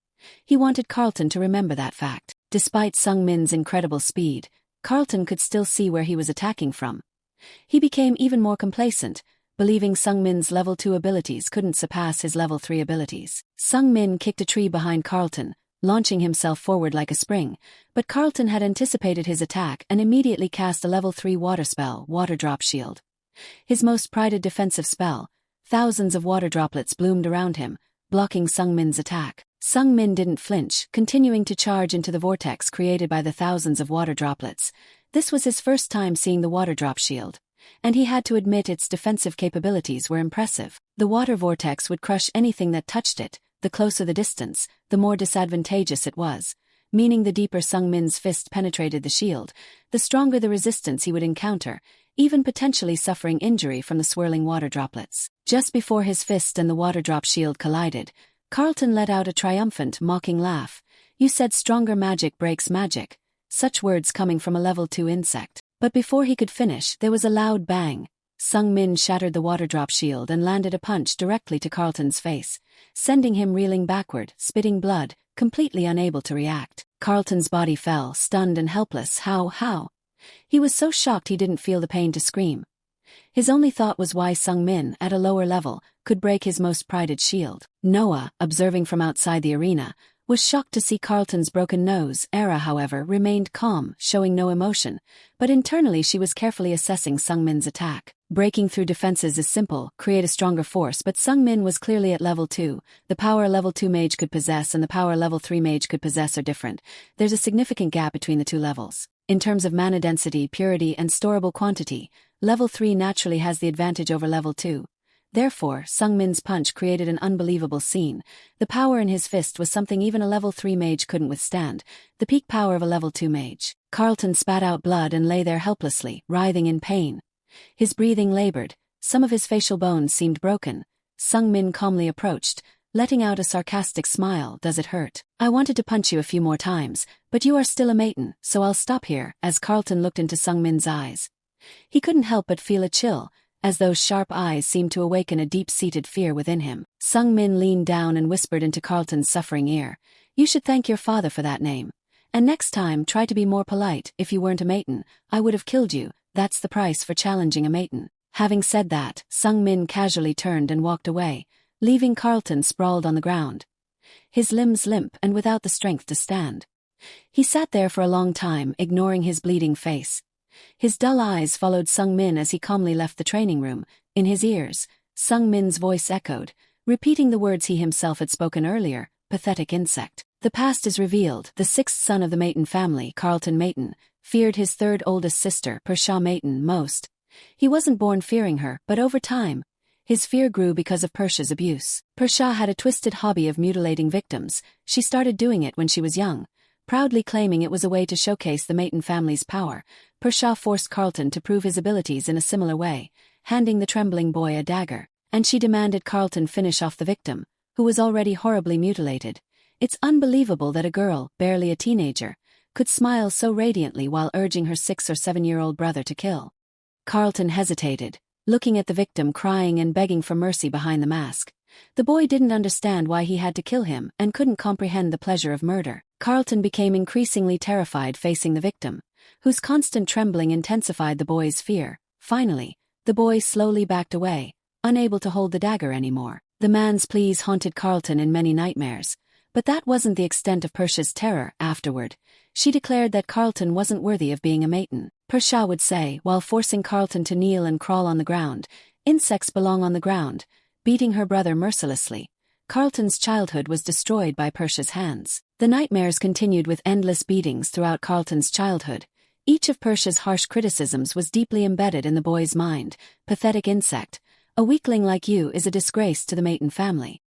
He wanted Carlton to remember that fact. Despite Sung Min's incredible speed, Carlton could still see where he was attacking from. He became even more complacent, believing Sung Min's level 2 abilities couldn't surpass his level 3 abilities. Sung Min kicked a tree behind Carlton, launching himself forward like a spring, but Carlton had anticipated his attack and immediately cast a level 3 water spell, Water Drop Shield. His most prided defensive spell. Thousands of water droplets bloomed around him, blocking Sung Min's attack. Sung Min didn't flinch, continuing to charge into the vortex created by the thousands of water droplets. This was his first time seeing the water drop shield, and he had to admit its defensive capabilities were impressive. The water vortex would crush anything that touched it. The closer the distance, the more disadvantageous it was, meaning the deeper Sung Min's fist penetrated the shield, the stronger the resistance he would encounter, even potentially suffering injury from the swirling water droplets. Just before his fist and the water drop shield collided, Carlton let out a triumphant, mocking laugh. "You said stronger magic breaks magic." Such words coming from a level 2 insect. But before he could finish, there was a loud bang. Sung Min shattered the water drop shield and landed a punch directly to Carlton's face, sending him reeling backward, spitting blood, completely unable to react. Carlton's body fell, stunned and helpless. How? He was so shocked he didn't feel the pain to scream. His only thought was why Sung Min, at a lower level, could break his most prided shield. Noah, observing from outside the arena, was shocked to see Carlton's broken nose. Era, however, remained calm, showing no emotion, but internally she was carefully assessing Sung Min's attack. Breaking through defenses is simple, create a stronger force, but Sung Min was clearly at level 2. The power a level 2 mage could possess and the power a level 3 mage could possess are different. There's a significant gap between the two levels. In terms of mana density, purity, and storable quantity, level 3 naturally has the advantage over level 2. Therefore, Sung Min's punch created an unbelievable scene. The power in his fist was something even a level 3 mage couldn't withstand, the peak power of a level 2 mage. Carlton spat out blood and lay there helplessly, writhing in pain. His breathing labored, some of his facial bones seemed broken. Sung Min calmly approached, letting out a sarcastic smile. "Does it hurt? I wanted to punch you a few more times, but you are still a maiden, so I'll stop here." As Carlton looked into Sung Min's eyes, he couldn't help but feel a chill, as those sharp eyes seemed to awaken a deep-seated fear within him. Sung Min leaned down and whispered into Carlton's suffering ear, "You should thank your father for that name. And next time try to be more polite. If you weren't a maiden, I would have killed you. That's the price for challenging a maiden." Having said that, Sung Min casually turned and walked away, leaving Carlton sprawled on the ground, his limbs limp and without the strength to stand. He sat there for a long time, ignoring his bleeding face. His dull eyes followed Sung Min as he calmly left the training room. In his ears, Sung Min's voice echoed, repeating the words he himself had spoken earlier, pathetic insect. The past is revealed. The sixth son of the Mayton family, Carlton Mayton, feared his third oldest sister, Persha Mayton, most. He wasn't born fearing her, but over time, his fear grew because of Persha's abuse. Persha had a twisted hobby of mutilating victims. She started doing it when she was young, proudly claiming it was a way to showcase the Mayton family's power. Persha forced Carlton to prove his abilities in a similar way, handing the trembling boy a dagger, and she demanded Carlton finish off the victim, who was already horribly mutilated. It's unbelievable that a girl, barely a teenager, could smile so radiantly while urging her 6 or 7-year-old brother to kill. Carlton hesitated, looking at the victim crying and begging for mercy behind the mask. The boy didn't understand why he had to kill him and couldn't comprehend the pleasure of murder. Carlton became increasingly terrified facing the victim, whose constant trembling intensified the boy's fear. Finally, the boy slowly backed away, unable to hold the dagger anymore. The man's pleas haunted Carlton in many nightmares, but that wasn't the extent of Persha's terror. Afterward, she declared that Carlton wasn't worthy of being a Mayton. Persha would say, while forcing Carlton to kneel and crawl on the ground, "Insects belong on the ground," beating her brother mercilessly. Carlton's childhood was destroyed by Persha's hands. The nightmares continued with endless beatings throughout Carlton's childhood. Each of Persha's harsh criticisms was deeply embedded in the boy's mind. "Pathetic insect. A weakling like you is a disgrace to the Mayton family."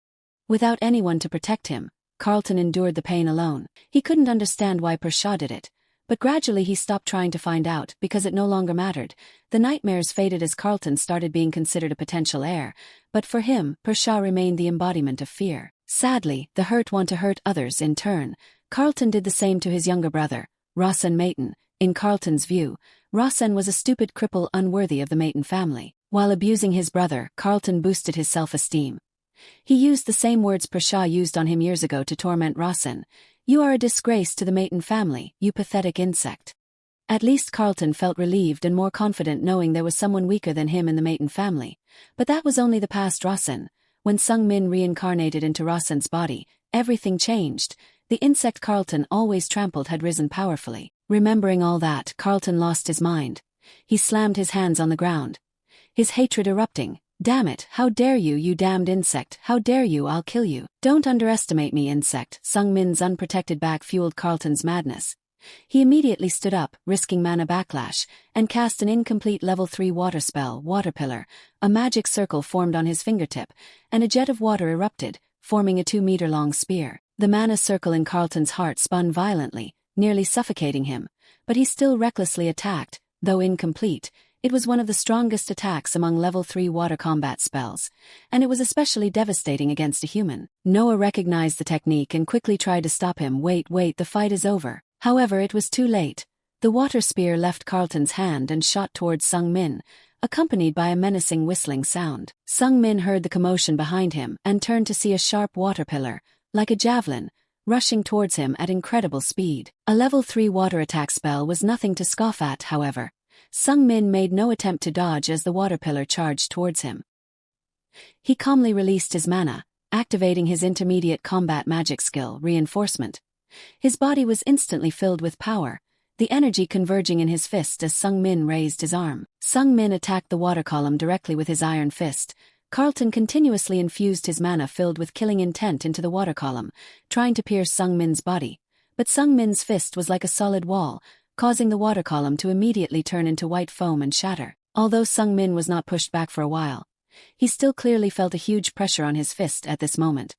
Without anyone to protect him, Carlton endured the pain alone. He couldn't understand why Persha did it, but gradually he stopped trying to find out because it no longer mattered. The nightmares faded as Carlton started being considered a potential heir, but for him, Persha remained the embodiment of fear. Sadly, the hurt want to hurt others in turn. Carlton did the same to his younger brother, Rasen Mayton. In Carlton's view, Rasen was a stupid cripple unworthy of the Mayton family. While abusing his brother, Carlton boosted his self-esteem. He used the same words Persha used on him years ago to torment Rasen. "You are a disgrace to the Mayton family, you pathetic insect." At least Carlton felt relieved and more confident knowing there was someone weaker than him in the Mayton family. But that was only the past Rasen. When Sung Min reincarnated into Rasen's body, everything changed. The insect Carlton always trampled had risen powerfully. Remembering all that, Carlton lost his mind. He slammed his hands on the ground, his hatred erupting. "Damn it, how dare you, you damned insect, how dare you, I'll kill you. Don't underestimate me, insect." Sung Min's unprotected back fueled Carlton's madness. He immediately stood up, risking mana backlash, and cast an incomplete level 3 water spell, Water Pillar. A magic circle formed on his fingertip, and a jet of water erupted, forming a 2-meter-long spear. The mana circle in Carlton's heart spun violently, nearly suffocating him, but he still recklessly attacked. Though incomplete, it was one of the strongest attacks among level 3 water combat spells, and it was especially devastating against a human. Noah recognized the technique and quickly tried to stop him. Wait, the fight is over." However, it was too late. The water spear left Carlton's hand and shot towards Sung Min, accompanied by a menacing whistling sound. Sung Min heard the commotion behind him and turned to see a sharp water pillar, like a javelin, rushing towards him at incredible speed. A level 3 water attack spell was nothing to scoff at, however. Sung Min made no attempt to dodge as the water pillar charged towards him. He calmly released his mana, activating his intermediate combat magic skill, Reinforcement. His body was instantly filled with power, the energy converging in his fist as Sung Min raised his arm. Sung Min attacked the water column directly with his iron fist. Carlton continuously infused his mana filled with killing intent into the water column, trying to pierce Sung Min's body. But Sung Min's fist was like a solid wall, causing the water column to immediately turn into white foam and shatter. Although Sung Min was not pushed back for a while, he still clearly felt a huge pressure on his fist at this moment.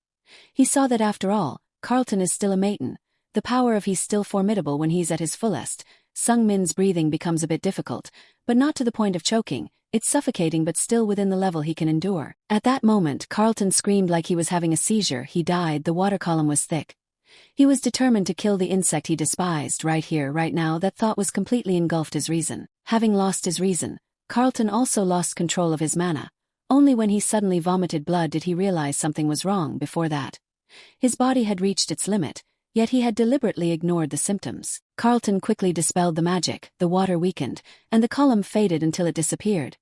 He saw that after all, Carlton is still a Mayton. The power of he's still formidable when he's at his fullest. Sung Min's breathing becomes a bit difficult, but not to the point of choking. It's suffocating but still within the level he can endure. At that moment, Carlton screamed like he was having a seizure. He died. The water column was thick. He was determined to kill the insect he despised right here, right now. That thought was completely engulfed his reason. Having lost his reason, Carlton also lost control of his mana. Only when he suddenly vomited blood did he realize something was wrong. Before that, his body had reached its limit, yet he had deliberately ignored the symptoms. Carlton quickly dispelled the magic, the water weakened, and the column faded until it disappeared.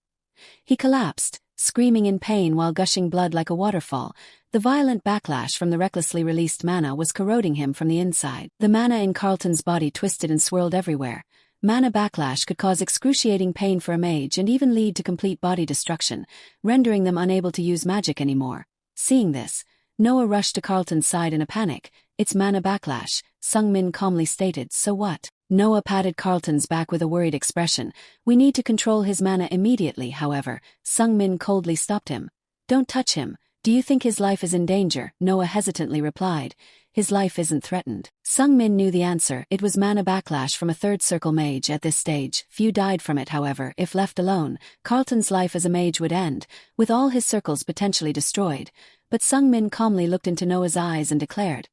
He collapsed, screaming in pain while gushing blood like a waterfall. The violent backlash from the recklessly released mana was corroding him from the inside. The mana in Carlton's body twisted and swirled everywhere. Mana backlash could cause excruciating pain for a mage and even lead to complete body destruction, rendering them unable to use magic anymore. Seeing this, Noah rushed to Carlton's side in a panic. "It's mana backlash," Sung-min calmly stated. "So what?" Noah patted Carlton's back with a worried expression. "We need to control his mana immediately." However, Sung-min coldly stopped him. "Don't touch him. Do you think his life is in danger?" Noah hesitantly replied. "His life isn't threatened." Sung-min knew the answer. It was mana backlash from a third circle mage at this stage. Few died from it, however. If left alone, Carlton's life as a mage would end, with all his circles potentially destroyed. But Sung-min calmly looked into Noah's eyes and declared.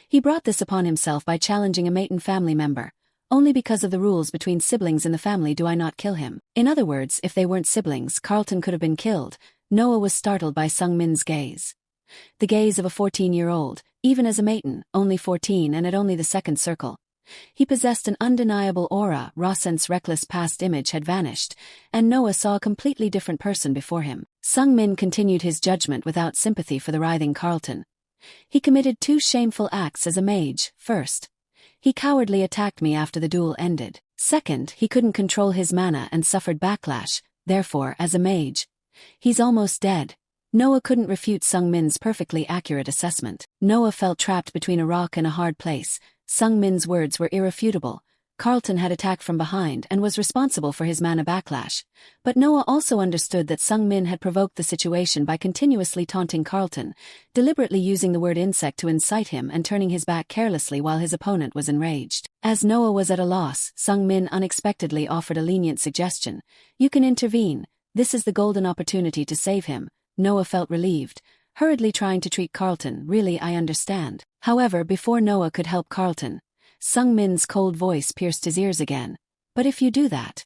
He brought this upon himself by challenging a maiden family member. "Only because of the rules between siblings in the family do I not kill him." In other words, if they weren't siblings, Carlton could have been killed. Noah was startled by Sung-min's gaze. The gaze of a 14-year-old, even as a maiden, only 14 and at only the second circle. He possessed an undeniable aura. Rasen's reckless past image had vanished, and Noah saw a completely different person before him. Sung-min continued his judgment without sympathy for the writhing Carlton. "He committed 2 shameful acts as a mage. First, he cowardly attacked me after the duel ended. Second, he couldn't control his mana and suffered backlash. Therefore, as a mage, he's almost dead." Noah couldn't refute Sung-min's perfectly accurate assessment. Noah felt trapped between a rock and a hard place. Sung-min's words were irrefutable. Carlton had attacked from behind and was responsible for his mana backlash. But Noah also understood that Sung-min had provoked the situation by continuously taunting Carlton, deliberately using the word insect to incite him and turning his back carelessly while his opponent was enraged. As Noah was at a loss, Sung-min unexpectedly offered a lenient suggestion. "You can intervene. This is the golden opportunity to save him." Noah felt relieved, hurriedly trying to treat Carlton. "Really, I understand." However, before Noah could help Carlton, Sung-min's cold voice pierced his ears again. "But if you do that,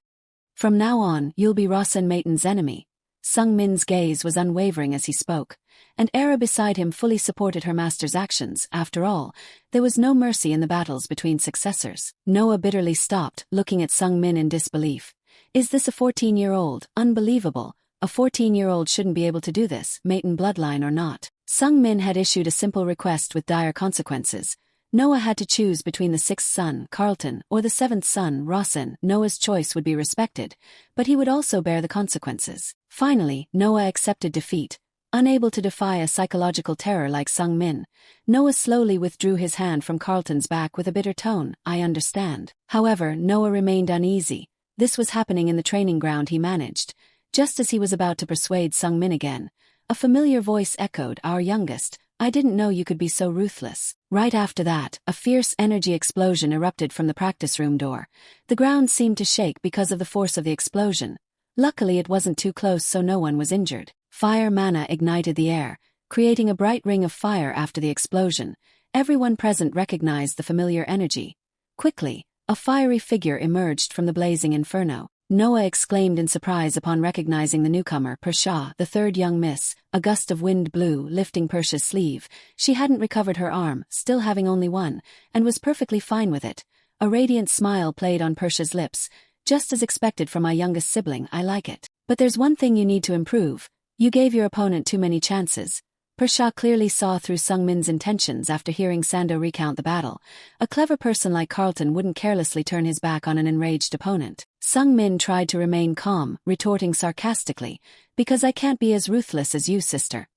from now on, you'll be Rasen Maiden's enemy." Sung-min's gaze was unwavering as he spoke, and Era beside him fully supported her master's actions. After all, there was no mercy in the battles between successors. Noah bitterly stopped, looking at Sung-min in disbelief. "Is this a 14-year-old? Unbelievable. A 14-year-old shouldn't be able to do this, Maiden bloodline or not." Sung-min had issued a simple request with dire consequences. Noah had to choose between the 6th son, Carlton, or the 7th son, Rasen. Noah's choice would be respected, but he would also bear the consequences. Finally, Noah accepted defeat. Unable to defy a psychological terror like Sung-min, Noah slowly withdrew his hand from Carlton's back with a bitter tone. "I understand." However, Noah remained uneasy. This was happening in the training ground he managed. Just as he was about to persuade Sung-min again, a familiar voice echoed, "Our youngest, I didn't know you could be so ruthless." Right after that, a fierce energy explosion erupted from the practice room door. The ground seemed to shake because of the force of the explosion. Luckily it wasn't too close, so no one was injured. Fire mana ignited the air, creating a bright ring of fire after the explosion. Everyone present recognized the familiar energy. Quickly, a fiery figure emerged from the blazing inferno. Noah exclaimed in surprise upon recognizing the newcomer, Persha, the third young miss. A gust of wind blew, lifting Persha's sleeve. She hadn't recovered her arm, still having only one, and was perfectly fine with it. A radiant smile played on Persha's lips. "Just as expected from my youngest sibling, I like it. But there's one thing you need to improve. You gave your opponent too many chances." Persha clearly saw through Sung-min's intentions after hearing Sando recount the battle. A clever person like Carlton wouldn't carelessly turn his back on an enraged opponent. Sung-min tried to remain calm, retorting sarcastically, "Because I can't be as ruthless as you, sister."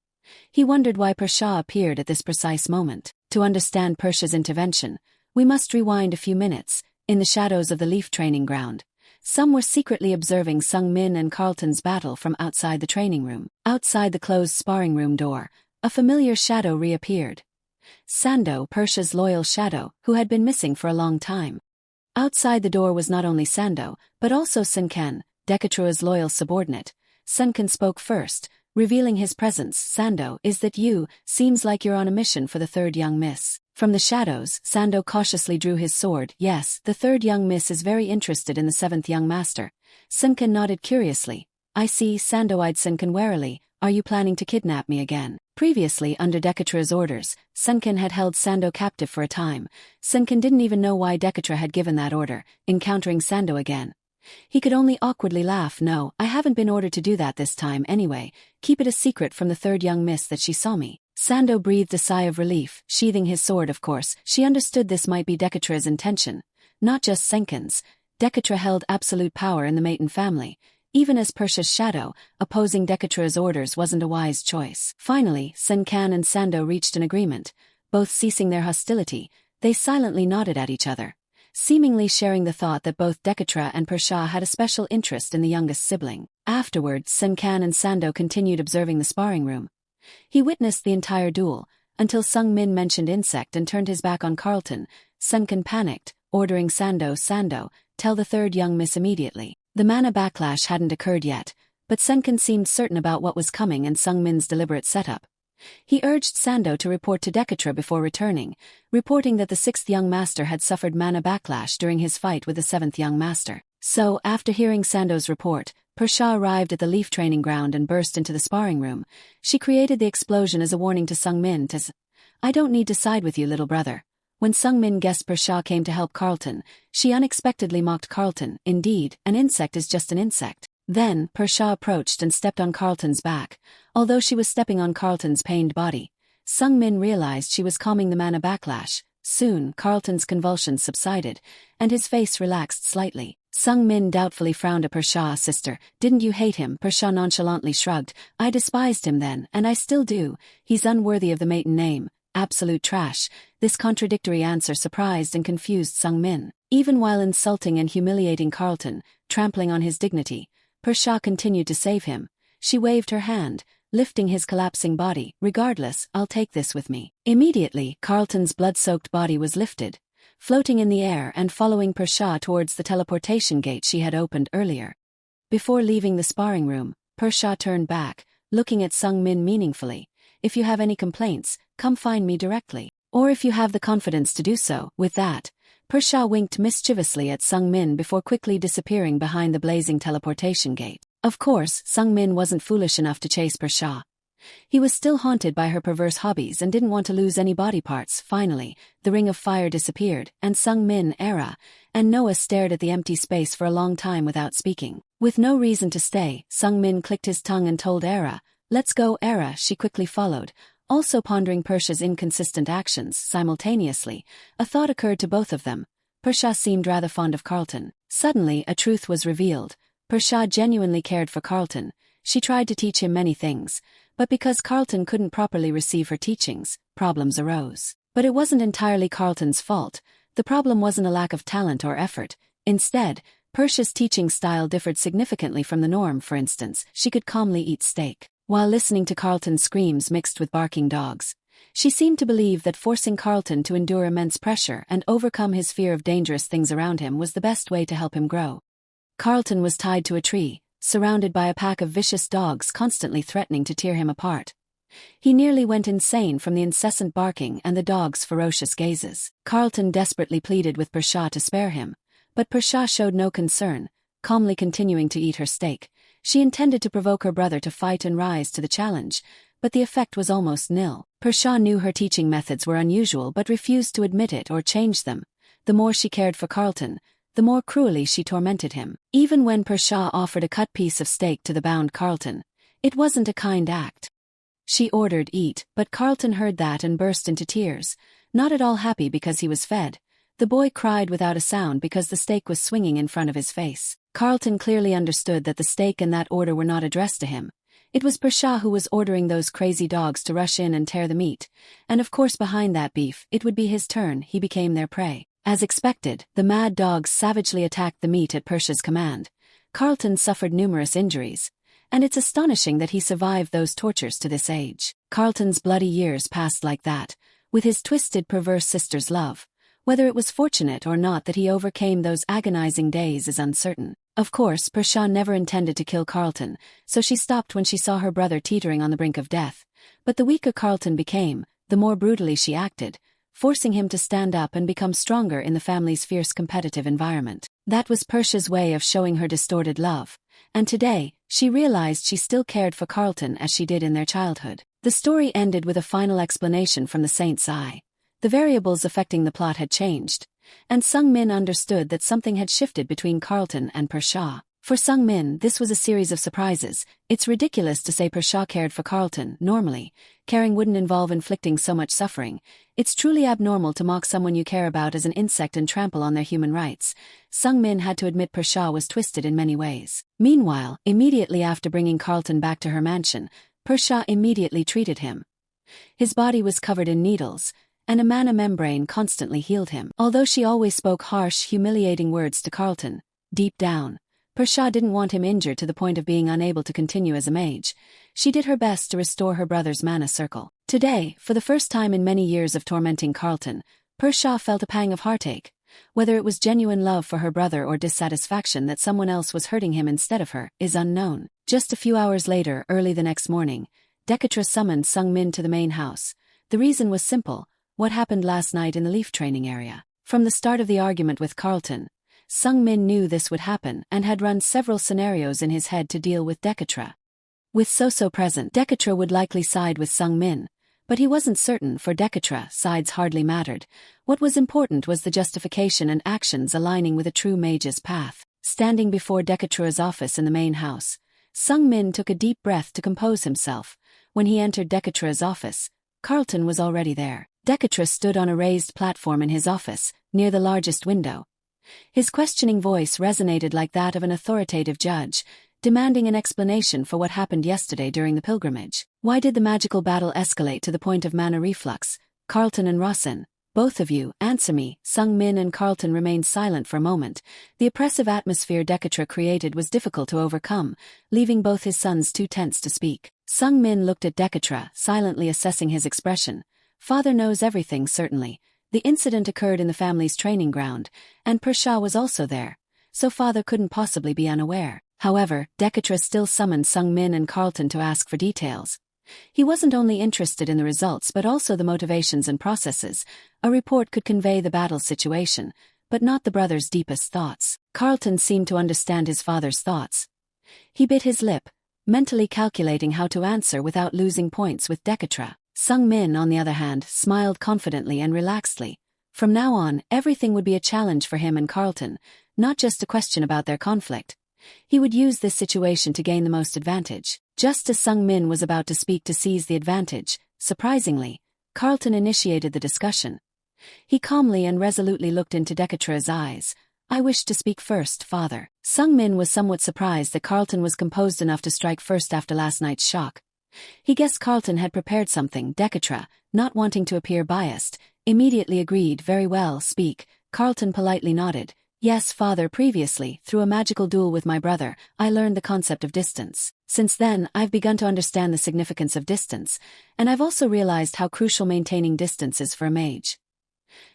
He wondered why Persha appeared at this precise moment. To understand Persha's intervention, we must rewind a few minutes. In the shadows of the Leaf training ground, some were secretly observing Sung-min and Carlton's battle from outside the training room. Outside the closed sparring room door, a familiar shadow reappeared. Sando, Persha's loyal shadow, who had been missing for a long time. Outside the door was not only Sando, but also Sunken, Dekatrua's loyal subordinate. Sunken spoke first, revealing his presence. "Sando, is that you? Seems like you're on a mission for the third young miss." From the shadows, Sando cautiously drew his sword. "Yes, the third young miss is very interested in the 7th young master." Sunken nodded curiously. "I see." Sando eyed Sunken warily. "Are you planning to kidnap me again?" Previously, under Dekatrua's orders, Sunken had held Sando captive for a time. Sunken didn't even know why Dekatra had given that order. Encountering Sando again, He could only awkwardly laugh. "No, I haven't been ordered to do that this time anyway. Keep it a secret from the third young miss that she saw me." Sando breathed a sigh of relief, sheathing his sword. Of course, she understood this might be Decatra's intention, not just Senkan's. Decatra held absolute power in the Maiden family. Even as Persia's shadow, opposing Decatra's orders wasn't a wise choice. Finally, Senkan and Sando reached an agreement. Both ceasing their hostility, they silently nodded at each other, seemingly sharing the thought that both Decatra and Persia had a special interest in the youngest sibling. Afterwards, Senkan and Sando continued observing the sparring room. He witnessed the entire duel, until Sung Min mentioned insect and turned his back on Carlton. Senkan panicked, ordering Sando, tell the third young miss immediately. The mana backlash hadn't occurred yet, but Senkan seemed certain about what was coming and Sung Min's deliberate setup. He urged Sando to report to Decatra before returning, reporting that the sixth young master had suffered mana backlash during his fight with the seventh young master. So, after hearing Sando's report, Persia arrived at the Leaf training ground and burst into the sparring room. She created the explosion as a warning to Sung Min "I don't need to side with you, little brother." When Sung Min guessed Persia came to help Carlton, she unexpectedly mocked Carlton. "Indeed, an insect is just an insect." Then, Persia approached and stepped on Carlton's back. Although she was stepping on Carlton's pained body, Sung Min realized she was calming the mana backlash. Soon, Carlton's convulsions subsided, and his face relaxed slightly. Sung Min doubtfully frowned at Persia. "Sister, didn't you hate him?" Persia nonchalantly shrugged. "I despised him then, and I still do. He's unworthy of the maiden name. Absolute trash." This contradictory answer surprised and confused Sung Min. Even while insulting and humiliating Carlton, trampling on his dignity, Persia continued to save him. She waved her hand, lifting his collapsing body. "Regardless, I'll take this with me." Immediately, Carlton's blood-soaked body was lifted, floating in the air and following Persia towards the teleportation gate she had opened earlier. Before leaving the sparring room, Persia turned back, looking at Sung Min meaningfully. "If you have any complaints, come find me directly. Or if you have the confidence to do so." With that, Persia winked mischievously at Sung Min before quickly disappearing behind the blazing teleportation gate. Of course, Sung Min wasn't foolish enough to chase Persia. He was still haunted by her perverse hobbies and didn't want to lose any body parts. Finally, the ring of fire disappeared, and Sung Min, Era, and Noah stared at the empty space for a long time without speaking. With no reason to stay, Sung Min clicked his tongue and told Era, "Let's go." Era, she quickly followed, also pondering Persia's inconsistent actions. Simultaneously, a thought occurred to both of them. Persia seemed rather fond of Carlton. Suddenly, a truth was revealed. Persia genuinely cared for Carlton. She tried to teach him many things, but because Carlton couldn't properly receive her teachings, problems arose. But it wasn't entirely Carlton's fault. The problem wasn't a lack of talent or effort. Instead, Persia's teaching style differed significantly from the norm. For instance, she could calmly eat steak while listening to Carlton's screams mixed with barking dogs. She seemed to believe that forcing Carlton to endure immense pressure and overcome his fear of dangerous things around him was the best way to help him grow. Carlton was tied to a tree, surrounded by a pack of vicious dogs constantly threatening to tear him apart. He nearly went insane from the incessant barking and the dogs' ferocious gazes. Carlton desperately pleaded with Persia to spare him, but Persia showed no concern, calmly continuing to eat her steak. She intended to provoke her brother to fight and rise to the challenge, but the effect was almost nil. Persia knew her teaching methods were unusual but refused to admit it or change them. The more she cared for Carlton, the more cruelly she tormented him. Even when Persia offered a cut piece of steak to the bound Carlton, it wasn't a kind act. She ordered, "Eat," but Carlton heard that and burst into tears, not at all happy because he was fed. The boy cried without a sound because the steak was swinging in front of his face. Carlton clearly understood that the steak and that order were not addressed to him. It was Persia who was ordering those crazy dogs to rush in and tear the meat, and of course behind that beef, it would be his turn. He became their prey. As expected, the mad dogs savagely attacked the meat at Persia's command. Carlton suffered numerous injuries, and it's astonishing that he survived those tortures to this age. Carlton's bloody years passed like that, with his twisted, perverse sister's love. Whether it was fortunate or not that he overcame those agonizing days is uncertain. Of course, Persia never intended to kill Carlton, so she stopped when she saw her brother teetering on the brink of death. But the weaker Carlton became, the more brutally she acted, forcing him to stand up and become stronger in the family's fierce competitive environment. That was Persia's way of showing her distorted love, and today, she realized she still cared for Carlton as she did in their childhood. The story ended with a final explanation from the Saint's eye. The variables affecting the plot had changed. And Sung Min understood that something had shifted between Carlton and Persha. For Sung Min, this was a series of surprises. It's ridiculous to say Persha cared for Carlton. Normally, caring wouldn't involve inflicting so much suffering. It's truly abnormal to mock someone you care about as an insect and trample on their human rights. Sung Min had to admit Persha was twisted in many ways. Meanwhile, immediately after bringing Carlton back to her mansion, Persha immediately treated him. His body was covered in needles, and a mana membrane constantly healed him. Although she always spoke harsh, humiliating words to Carlton, deep down, Persha didn't want him injured to the point of being unable to continue as a mage. She did her best to restore her brother's mana circle. Today, for the first time in many years of tormenting Carlton, Persha felt a pang of heartache. Whether it was genuine love for her brother or dissatisfaction that someone else was hurting him instead of her, is unknown. Just a few hours later, early the next morning, Dekatra summoned Sung Min to the main house. The reason was simple: what happened last night in the leaf training area. From the start of the argument with Carlton, Sung Min knew this would happen and had run several scenarios in his head to deal with Dekatra. With So-So present, Dekatra would likely side with Sung Min, but he wasn't certain. For Dekatra, sides hardly mattered. What was important was the justification and actions aligning with a true mage's path. Standing before Dekatra's office in the main house, Sung Min took a deep breath to compose himself. When he entered Dekatra's office, Carlton was already there. Dekatra stood on a raised platform in his office, near the largest window. His questioning voice resonated like that of an authoritative judge, demanding an explanation for what happened yesterday during the pilgrimage. Why did the magical battle escalate to the point of mana reflux? Carlton and Rosin, both of you, answer me. Sung Min and Carlton remained silent for a moment. The oppressive atmosphere Dekatra created was difficult to overcome, leaving both his sons too tense to speak. Sung Min looked at Dekatra, silently assessing his expression. Father knows everything, certainly. The incident occurred in the family's training ground, and Persha was also there, so father couldn't possibly be unaware. However, Dekatra still summoned Sung Min and Carlton to ask for details. He wasn't only interested in the results but also the motivations and processes. A report could convey the battle situation, but not the brothers' deepest thoughts. Carlton seemed to understand his father's thoughts. He bit his lip, mentally calculating how to answer without losing points with Dekatra. Sung Min, on the other hand, smiled confidently and relaxedly. From now on, everything would be a challenge for him and Carlton, not just a question about their conflict. He would use this situation to gain the most advantage. Just as Sung Min was about to speak to seize the advantage, surprisingly, Carlton initiated the discussion. He calmly and resolutely looked into Dekatra's eyes. I wish to speak first, father. Sung Min was somewhat surprised that Carlton was composed enough to strike first after last night's shock. He guessed Carlton had prepared something. Dekatra, not wanting to appear biased, immediately agreed. Very well, speak. Carlton politely nodded. Yes, father, previously, through a magical duel with my brother, I learned the concept of distance. Since then, I've begun to understand the significance of distance, and I've also realized how crucial maintaining distance is for a mage.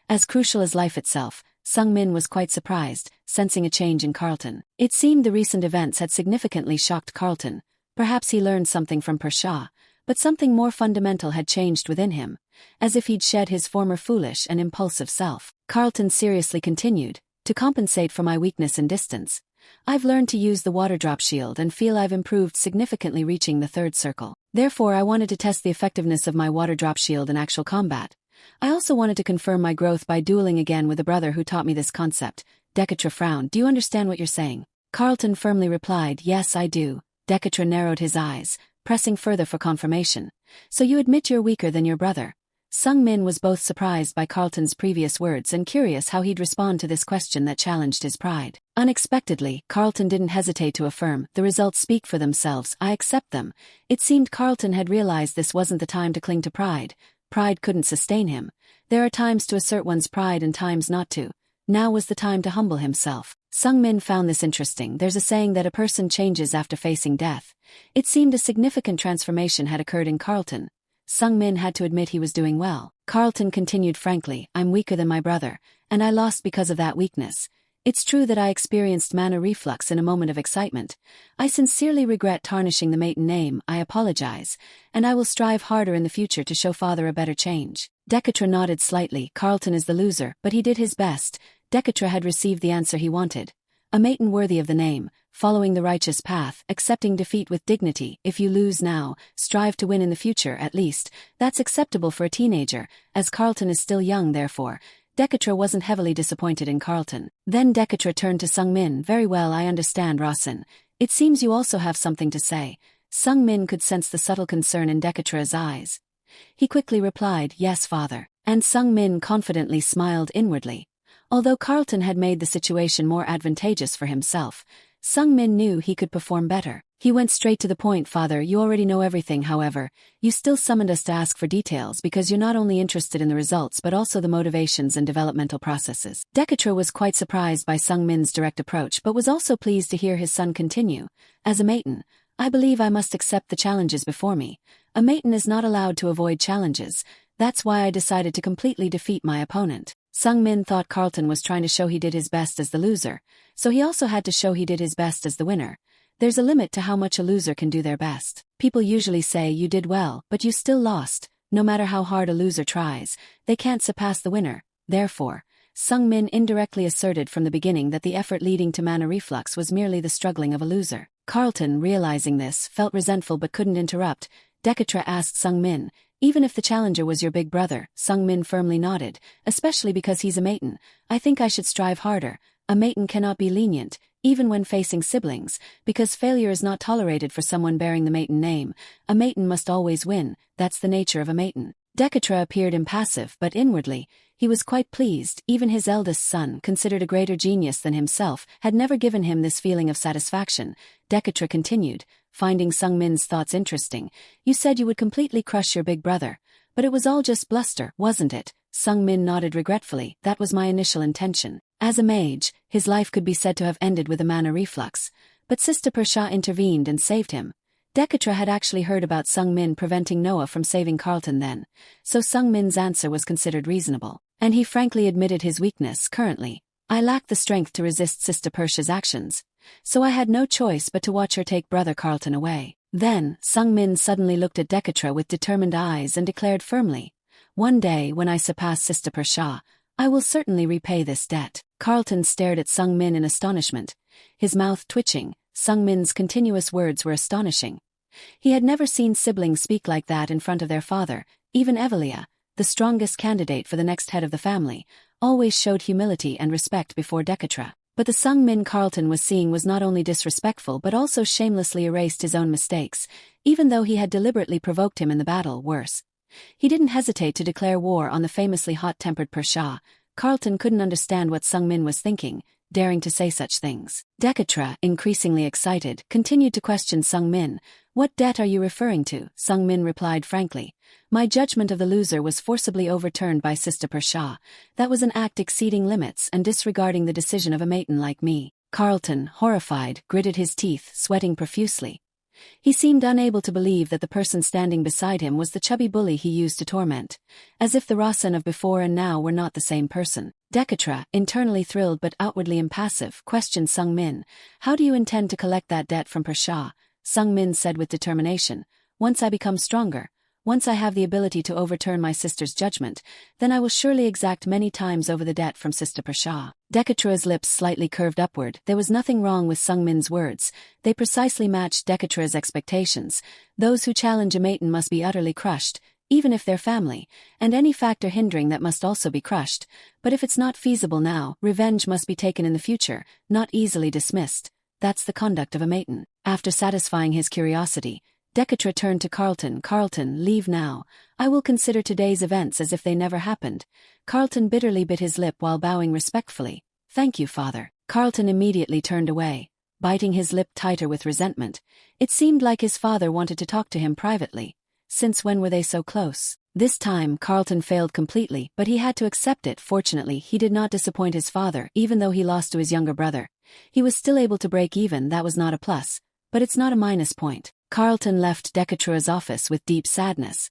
As crucial as life itself. Sung Min was quite surprised, sensing a change in Carlton. It seemed the recent events had significantly shocked Carlton. Perhaps he learned something from Persha, but something more fundamental had changed within him, as if he'd shed his former foolish and impulsive self. Carlton seriously continued, to compensate for my weakness in distance, I've learned to use the water drop shield and feel I've improved significantly, reaching the third circle. Therefore, I wanted to test the effectiveness of my water drop shield in actual combat. I also wanted to confirm my growth by dueling again with a brother who taught me this concept. Dekatra frowned. Do you understand what you're saying? Carlton firmly replied, yes, I do. Dekatra narrowed his eyes, pressing further for confirmation. So you admit you're weaker than your brother? Sung Min was both surprised by Carlton's previous words and curious how he'd respond to this question that challenged his pride. Unexpectedly, Carlton didn't hesitate to affirm, the results speak for themselves, I accept them. It seemed Carlton had realized this wasn't the time to cling to pride. Pride couldn't sustain him. There are times to assert one's pride and times not to. Now was the time to humble himself. Sung Min found this interesting. There's a saying that a person changes after facing death. It seemed a significant transformation had occurred in Carlton. Sung Min had to admit he was doing well. Carlton continued frankly, I'm weaker than my brother, and I lost because of that weakness. It's true that I experienced mana reflux in a moment of excitement. I sincerely regret tarnishing the maiden name, I apologize, and I will strive harder in the future to show father a better change. Dekatra nodded slightly. Carlton is the loser, but he did his best. Dekatra had received the answer he wanted. A maiden worthy of the name, following the righteous path, accepting defeat with dignity. If you lose now, strive to win in the future at least. That's acceptable for a teenager, as Carlton is still young therefore. Dekatra wasn't heavily disappointed in Carlton. Then Dekatra turned to Sungmin. Very well, I understand, Rasen. It seems you also have something to say. Sungmin could sense the subtle concern in Dekatra's eyes. He quickly replied, yes, father. And Sungmin confidently smiled inwardly. Although Carlton had made the situation more advantageous for himself, Sungmin knew he could perform better. He went straight to the point. Father, you already know everything. However, you still summoned us to ask for details because you're not only interested in the results but also the motivations and developmental processes. Dekatra was quite surprised by Sungmin's direct approach but was also pleased to hear his son continue. As a maiden, I believe I must accept the challenges before me. A maiden is not allowed to avoid challenges. That's why I decided to completely defeat my opponent. Sungmin thought Carlton was trying to show he did his best as the loser, so he also had to show he did his best as the winner. There's a limit to how much a loser can do their best. People usually say you did well, but you still lost. No matter how hard a loser tries, they can't surpass the winner. Therefore, Sungmin indirectly asserted from the beginning that the effort leading to mana reflux was merely the struggling of a loser. Carlton, realizing this, felt resentful but couldn't interrupt. Dekatra asked Sungmin, even if the challenger was your big brother. Sungmin firmly nodded, especially because he's a maiden. I think I should strive harder. A maiden cannot be lenient, even when facing siblings, because failure is not tolerated for someone bearing the maiden name. A maiden must always win, that's the nature of a maiden. Dekatra appeared impassive, but inwardly, he was quite pleased. Even his eldest son, considered a greater genius than himself, had never given him this feeling of satisfaction. Dekatra continued, finding Sungmin's thoughts interesting. You said you would completely crush your big brother, but it was all just bluster, wasn't it? Sungmin nodded regretfully. That was my initial intention. As a mage, his life could be said to have ended with a mana reflux, but Sister Persha intervened and saved him. Dekatra had actually heard about Sungmin preventing Noah from saving Carlton then, so Sungmin's answer was considered reasonable, and he frankly admitted his weakness. Currently, I lacked the strength to resist Sister Persha's actions, so I had no choice but to watch her take brother Carlton away. Then, Sungmin suddenly looked at Dekatra with determined eyes and declared firmly, one day when I surpass Sister Persha, I will certainly repay this debt. Carlton stared at Sungmin in astonishment, his mouth twitching. Sungmin's continuous words were astonishing. He had never seen siblings speak like that in front of their father. Even Evelia, the strongest candidate for the next head of the family, always showed humility and respect before Dekatra. But the Sungmin Carlton was seeing was not only disrespectful but also shamelessly erased his own mistakes, even though he had deliberately provoked him in the battle. Worse, he didn't hesitate to declare war on the famously hot-tempered Persha. Carlton couldn't understand what Sungmin was thinking, daring to say such things. Dekatra, increasingly excited, continued to question Sungmin. What debt are you referring to? Sungmin replied frankly. My judgment of the loser was forcibly overturned by Sister Persha. That was an act exceeding limits and disregarding the decision of a maiden like me. Carlton, horrified, gritted his teeth, sweating profusely. He seemed unable to believe that the person standing beside him was the chubby bully he used to torment, as if the Rasen of before and now were not the same person. Dekatra, internally thrilled but outwardly impassive, questioned Sungmin, how do you intend to collect that debt from Persha? Sungmin said with determination, once I become stronger, once I have the ability to overturn my sister's judgment, then I will surely exact many times over the debt from Sister Persha. Dekatra's lips slightly curved upward. There was nothing wrong with Sungmin's words. They precisely matched Dekatra's expectations. Those who challenge a maiden must be utterly crushed, even if they're family, and any factor hindering that must also be crushed. But if it's not feasible now, revenge must be taken in the future, not easily dismissed. That's the conduct of a maiden. After satisfying his curiosity, Dekatra turned to Carlton. Carlton, leave now. I will consider today's events as if they never happened. Carlton bitterly bit his lip while bowing respectfully. Thank you, father. Carlton immediately turned away, biting his lip tighter with resentment. It seemed like his father wanted to talk to him privately. Since when were they so close? This time Carlton failed completely, but he had to accept it. Fortunately, he did not disappoint his father. Even though he lost to his younger brother, he was still able to break even. That was not a plus, but it's not a minus point. Carlton left Dekatra's office with deep sadness.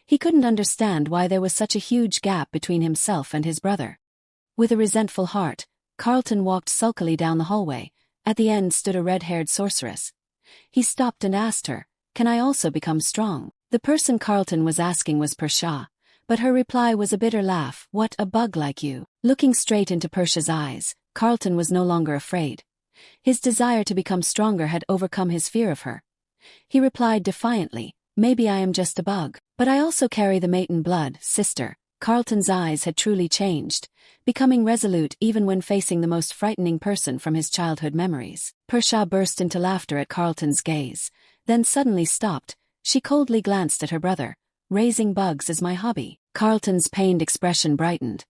He couldn't understand why there was such a huge gap between himself and his brother. With a resentful heart, Carlton walked sulkily down the hallway. At the end stood a red-haired sorceress. He stopped and asked her, can I also become strong? The person Carlton was asking was Persha, but her reply was a bitter laugh. What, a bug like you? Looking straight into Persha's eyes, Carlton was no longer afraid. His desire to become stronger had overcome his fear of her. He replied defiantly, maybe I am just a bug, but I also carry the maiden blood, sister. Carlton's eyes had truly changed, becoming resolute even when facing the most frightening person from his childhood memories. Persha burst into laughter at Carlton's gaze, then suddenly stopped. She coldly glanced at her brother. "Raising bugs is my hobby." Carlton's pained expression brightened.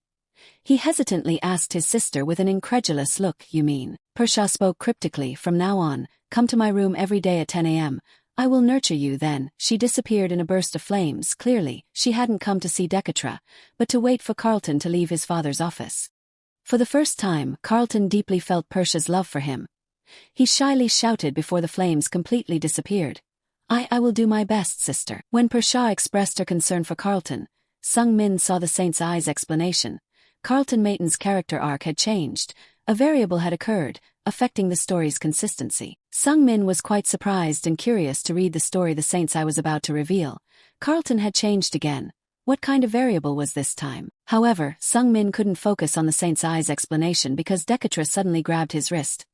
He hesitantly asked his sister with an incredulous look, "You mean?" Persha spoke cryptically, "From now on, come to my room every day at 10 a.m. I will nurture you." Then she disappeared in a burst of flames. Clearly, she hadn't come to see Dekatra, but to wait for Carlton to leave his father's office. For the first time, Carlton deeply felt Persha's love for him. He shyly shouted before the flames completely disappeared. I will do my best, sister." When Persha expressed her concern for Carlton, Sung Min saw the saint's eyes explanation. Carlton Mayton's character arc had changed. A variable had occurred, affecting the story's consistency. Sung Min was quite surprised and curious to read the story the saint's eye was about to reveal. Carlton had changed again. What kind of variable was this time? However, Sung Min couldn't focus on the saint's eye's explanation because Dekatra suddenly grabbed his wrist.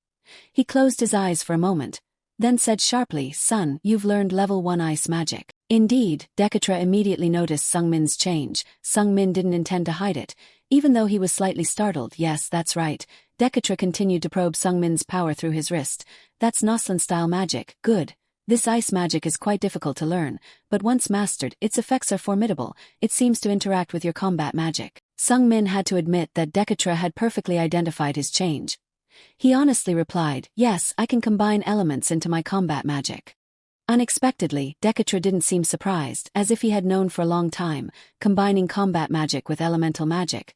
He closed his eyes for a moment, then said sharply, "Son, you've learned level 1 ice magic." Indeed, Dekatra immediately noticed Sung Min's change. Sung Min didn't intend to hide it, even though he was slightly startled. "Yes, that's right." Dekatra continued to probe Sung Min's power through his wrist. "That's Noslan-style magic. Good. This ice magic is quite difficult to learn, but once mastered, its effects are formidable. It seems to interact with your combat magic." Sung Min had to admit that Dekatra had perfectly identified his change. He honestly replied, "Yes, I can combine elements into my combat magic." Unexpectedly, Dekatra didn't seem surprised, as if he had known for a long time, combining combat magic with elemental magic.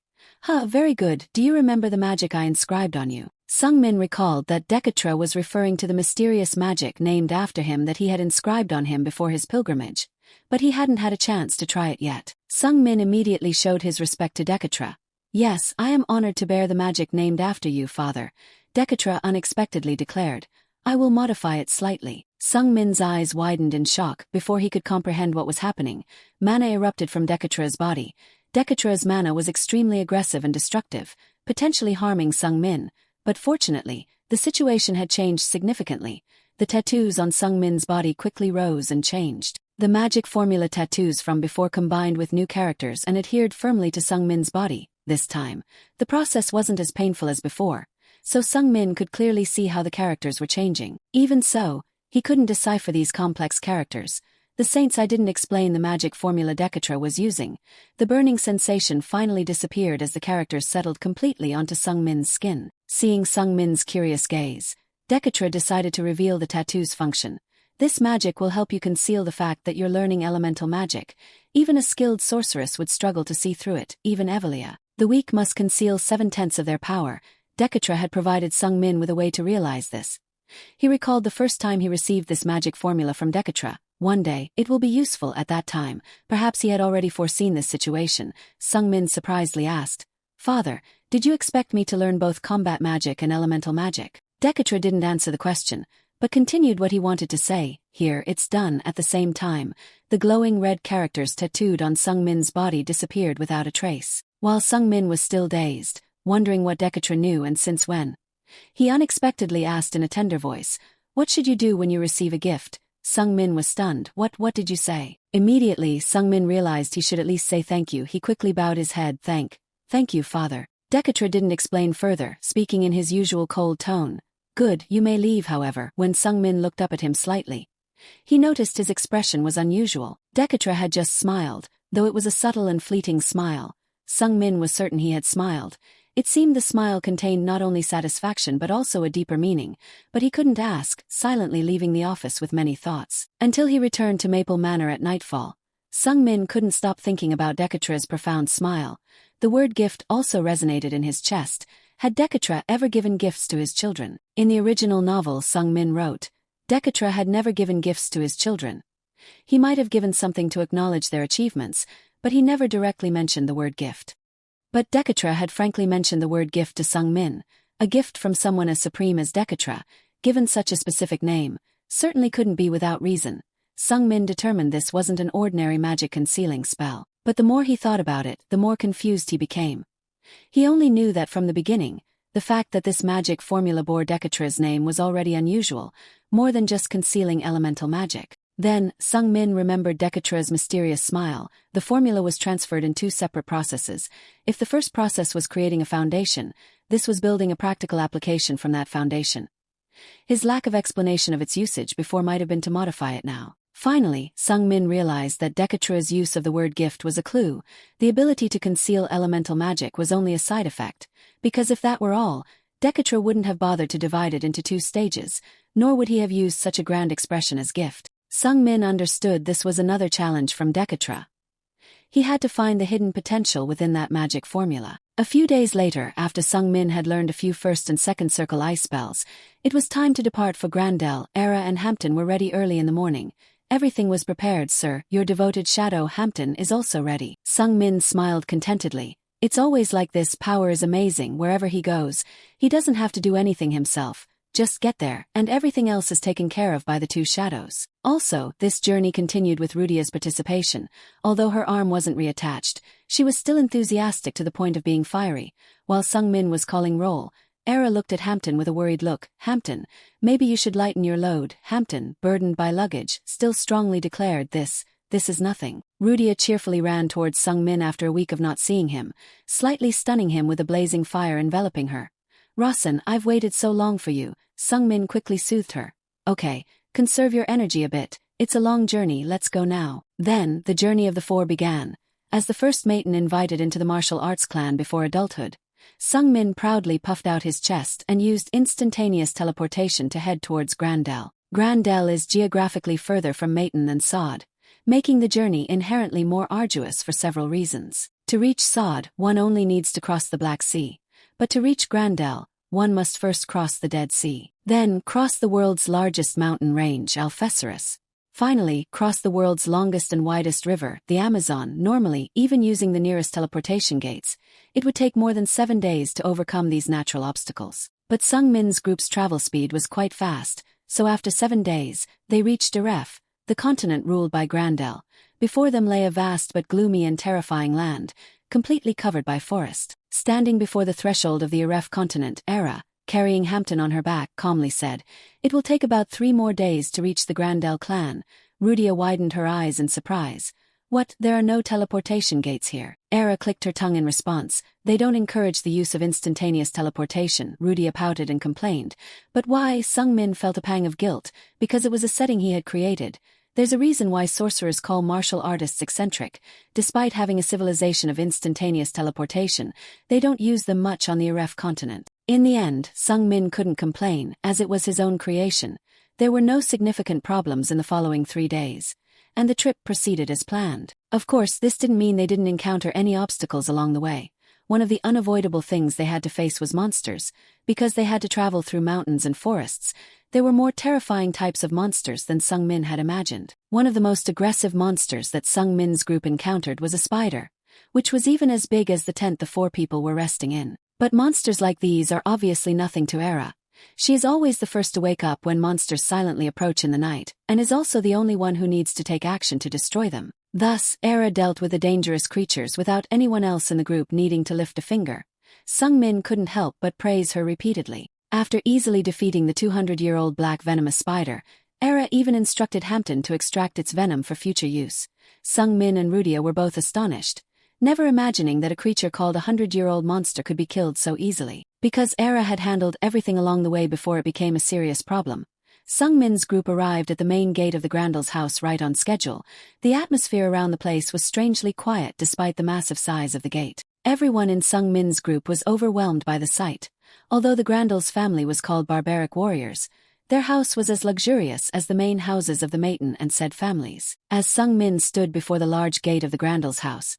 Very good. Do you remember the magic I inscribed on you?" Sung Min recalled that Dekatra was referring to the mysterious magic named after him that he had inscribed on him before his pilgrimage, but he hadn't had a chance to try it yet. Sung Min immediately showed his respect to Dekatra. "Yes, I am honored to bear the magic named after you, father," Dekatra unexpectedly declared. "I will modify it slightly." Sung Min's eyes widened in shock. Before he could comprehend what was happening, mana erupted from Dekatra's body. Dekatra's mana was extremely aggressive and destructive, potentially harming Sung Min, but fortunately, the situation had changed significantly. The tattoos on Sung Min's body quickly rose and changed. The magic formula tattoos from before combined with new characters and adhered firmly to Sung Min's body. This time, the process wasn't as painful as before, so Sung Min could clearly see how the characters were changing. Even so, he couldn't decipher these complex characters. The saint's eye didn't explain the magic formula Dekatra was using. The burning sensation finally disappeared as the characters settled completely onto Sung Min's skin. Seeing Sung Min's curious gaze, Dekatra decided to reveal the tattoo's function. "This magic will help you conceal the fact that you're learning elemental magic. Even a skilled sorceress would struggle to see through it, even Evelia. The weak must conceal 7/10 of their power." Dekatra had provided Sung Min with a way to realize this. He recalled the first time he received this magic formula from Dekatra. One day, it will be useful at that time. Perhaps he had already foreseen this situation. Sung Min surprisedly asked, "Father, did you expect me to learn both combat magic and elemental magic?" Dekatra didn't answer the question, but continued what he wanted to say. "Here, it's done." At the same time, the glowing red characters tattooed on Sung Min's body disappeared without a trace. While Sung Min was still dazed, wondering what Dekatra knew and since when, he unexpectedly asked in a tender voice, "What should you do when you receive a gift?" Sung Min was stunned. What did you say?" Immediately, Sung Min realized he should at least say thank you. He quickly bowed his head. Thank you, father." Dekatra didn't explain further, speaking in his usual cold tone. "Good, you may leave." However, when Sung Min looked up at him slightly, he noticed his expression was unusual. Dekatra had just smiled, though it was a subtle and fleeting smile. Sung Min was certain he had smiled. It seemed the smile contained not only satisfaction but also a deeper meaning, but he couldn't ask, silently leaving the office with many thoughts. Until he returned to Maple Manor at nightfall, Sung Min couldn't stop thinking about Dekatra's profound smile. The word gift also resonated in his chest. Had Dekatra ever given gifts to his children? In the original novel Sung Min wrote, Dekatra had never given gifts to his children. He might have given something to acknowledge their achievements, but he never directly mentioned the word gift. But Dekatra had frankly mentioned the word gift to Sung Min. A gift from someone as supreme as Dekatra, given such a specific name, certainly couldn't be without reason. Sung Min determined this wasn't an ordinary magic concealing spell. But the more he thought about it, the more confused he became. He only knew that from the beginning, the fact that this magic formula bore Dekatra's name was already unusual, more than just concealing elemental magic. Then, Sung Min remembered Decatra's mysterious smile. The formula was transferred in two separate processes. If the first process was creating a foundation, this was building a practical application from that foundation. His lack of explanation of its usage before might have been to modify it now. Finally, Sung Min realized that Decatra's use of the word gift was a clue. The ability to conceal elemental magic was only a side effect, because if that were all, Decatra wouldn't have bothered to divide it into two stages, nor would he have used such a grand expression as gift. Sung Min understood this was another challenge from Decatra. He had to find the hidden potential within that magic formula. A few days later, after Sung Min had learned a few first and second circle ice spells, it was time to depart for Grandel. Era and Hampton were ready early in the morning. Everything was prepared, sir. Your devoted shadow Hampton is also ready. Sung Min smiled contentedly. It's always like this, power is amazing wherever he goes. He doesn't have to do anything himself. Just get there, and everything else is taken care of by the two shadows. Also, this journey continued with Rudia's participation. Although her arm wasn't reattached, she was still enthusiastic to the point of being fiery. While Sung Min was calling roll, Era looked at Hampton with a worried look. Hampton, maybe you should lighten your load. Hampton, burdened by luggage, still strongly declared this is nothing. Rudia cheerfully ran towards Sung Min after a week of not seeing him, slightly stunning him with a blazing fire enveloping her. Rawson, I've waited so long for you. Sung Min quickly soothed her. Okay, conserve your energy a bit. It's a long journey, let's go now. Then, the journey of the four began. As the first maiden invited into the martial arts clan before adulthood, Sung Min proudly puffed out his chest and used instantaneous teleportation to head towards Grandel. Grandel is geographically further from Maton than Sod, making the journey inherently more arduous for several reasons. To reach Sod, one only needs to cross the Black Sea. But to reach Grandel, one must first cross the Dead Sea. Then, cross the world's largest mountain range, Alfesaris. Finally, cross the world's longest and widest river, the Amazon. Normally, even using the nearest teleportation gates, it would take more than 7 days to overcome these natural obstacles. But Sung Min's group's travel speed was quite fast, so after 7 days, they reached Eref, the continent ruled by Grandel. Before them lay a vast but gloomy and terrifying land, completely covered by forest. Standing before the threshold of the Eref continent, Era, carrying Hampton on her back, calmly said, "It will take about 3 more days to reach the Grandel clan." Rudia widened her eyes in surprise. "What, there are no teleportation gates here?" Era clicked her tongue in response. "They don't encourage the use of instantaneous teleportation," Rudia pouted and complained. "But why?" Sung Min felt a pang of guilt, because it was a setting he had created. There's a reason why sorcerers call martial artists eccentric. Despite having a civilization of instantaneous teleportation, they don't use them much on the Eref continent. In the end, Sung Min couldn't complain, as it was his own creation. There were no significant problems in the following 3 days, and the trip proceeded as planned. Of course, this didn't mean they didn't encounter any obstacles along the way. One of the unavoidable things they had to face was monsters. Because they had to travel through mountains and forests, there were more terrifying types of monsters than Sung Min had imagined. One of the most aggressive monsters that Sung Min's group encountered was a spider, which was even as big as the tent the 4 people were resting in. But monsters like these are obviously nothing to Era. She is always the first to wake up when monsters silently approach in the night, and is also the only one who needs to take action to destroy them. Thus, Era dealt with the dangerous creatures without anyone else in the group needing to lift a finger. Sung Min couldn't help but praise her repeatedly. After easily defeating the 200-year-old black venomous spider, Era even instructed Hampton to extract its venom for future use. Sung Min and Rudia were both astonished, never imagining that a creature called a 100-year-old monster could be killed so easily. Because Era had handled everything along the way before it became a serious problem, Sung Min's group arrived at the main gate of the Grandel's house right on schedule. The atmosphere around the place was strangely quiet despite the massive size of the gate. Everyone in Sung Min's group was overwhelmed by the sight. Although the Grandel's family was called barbaric warriors, their house was as luxurious as the main houses of the Maton and said families. As Sung Min stood before the large gate of the Grandel's house,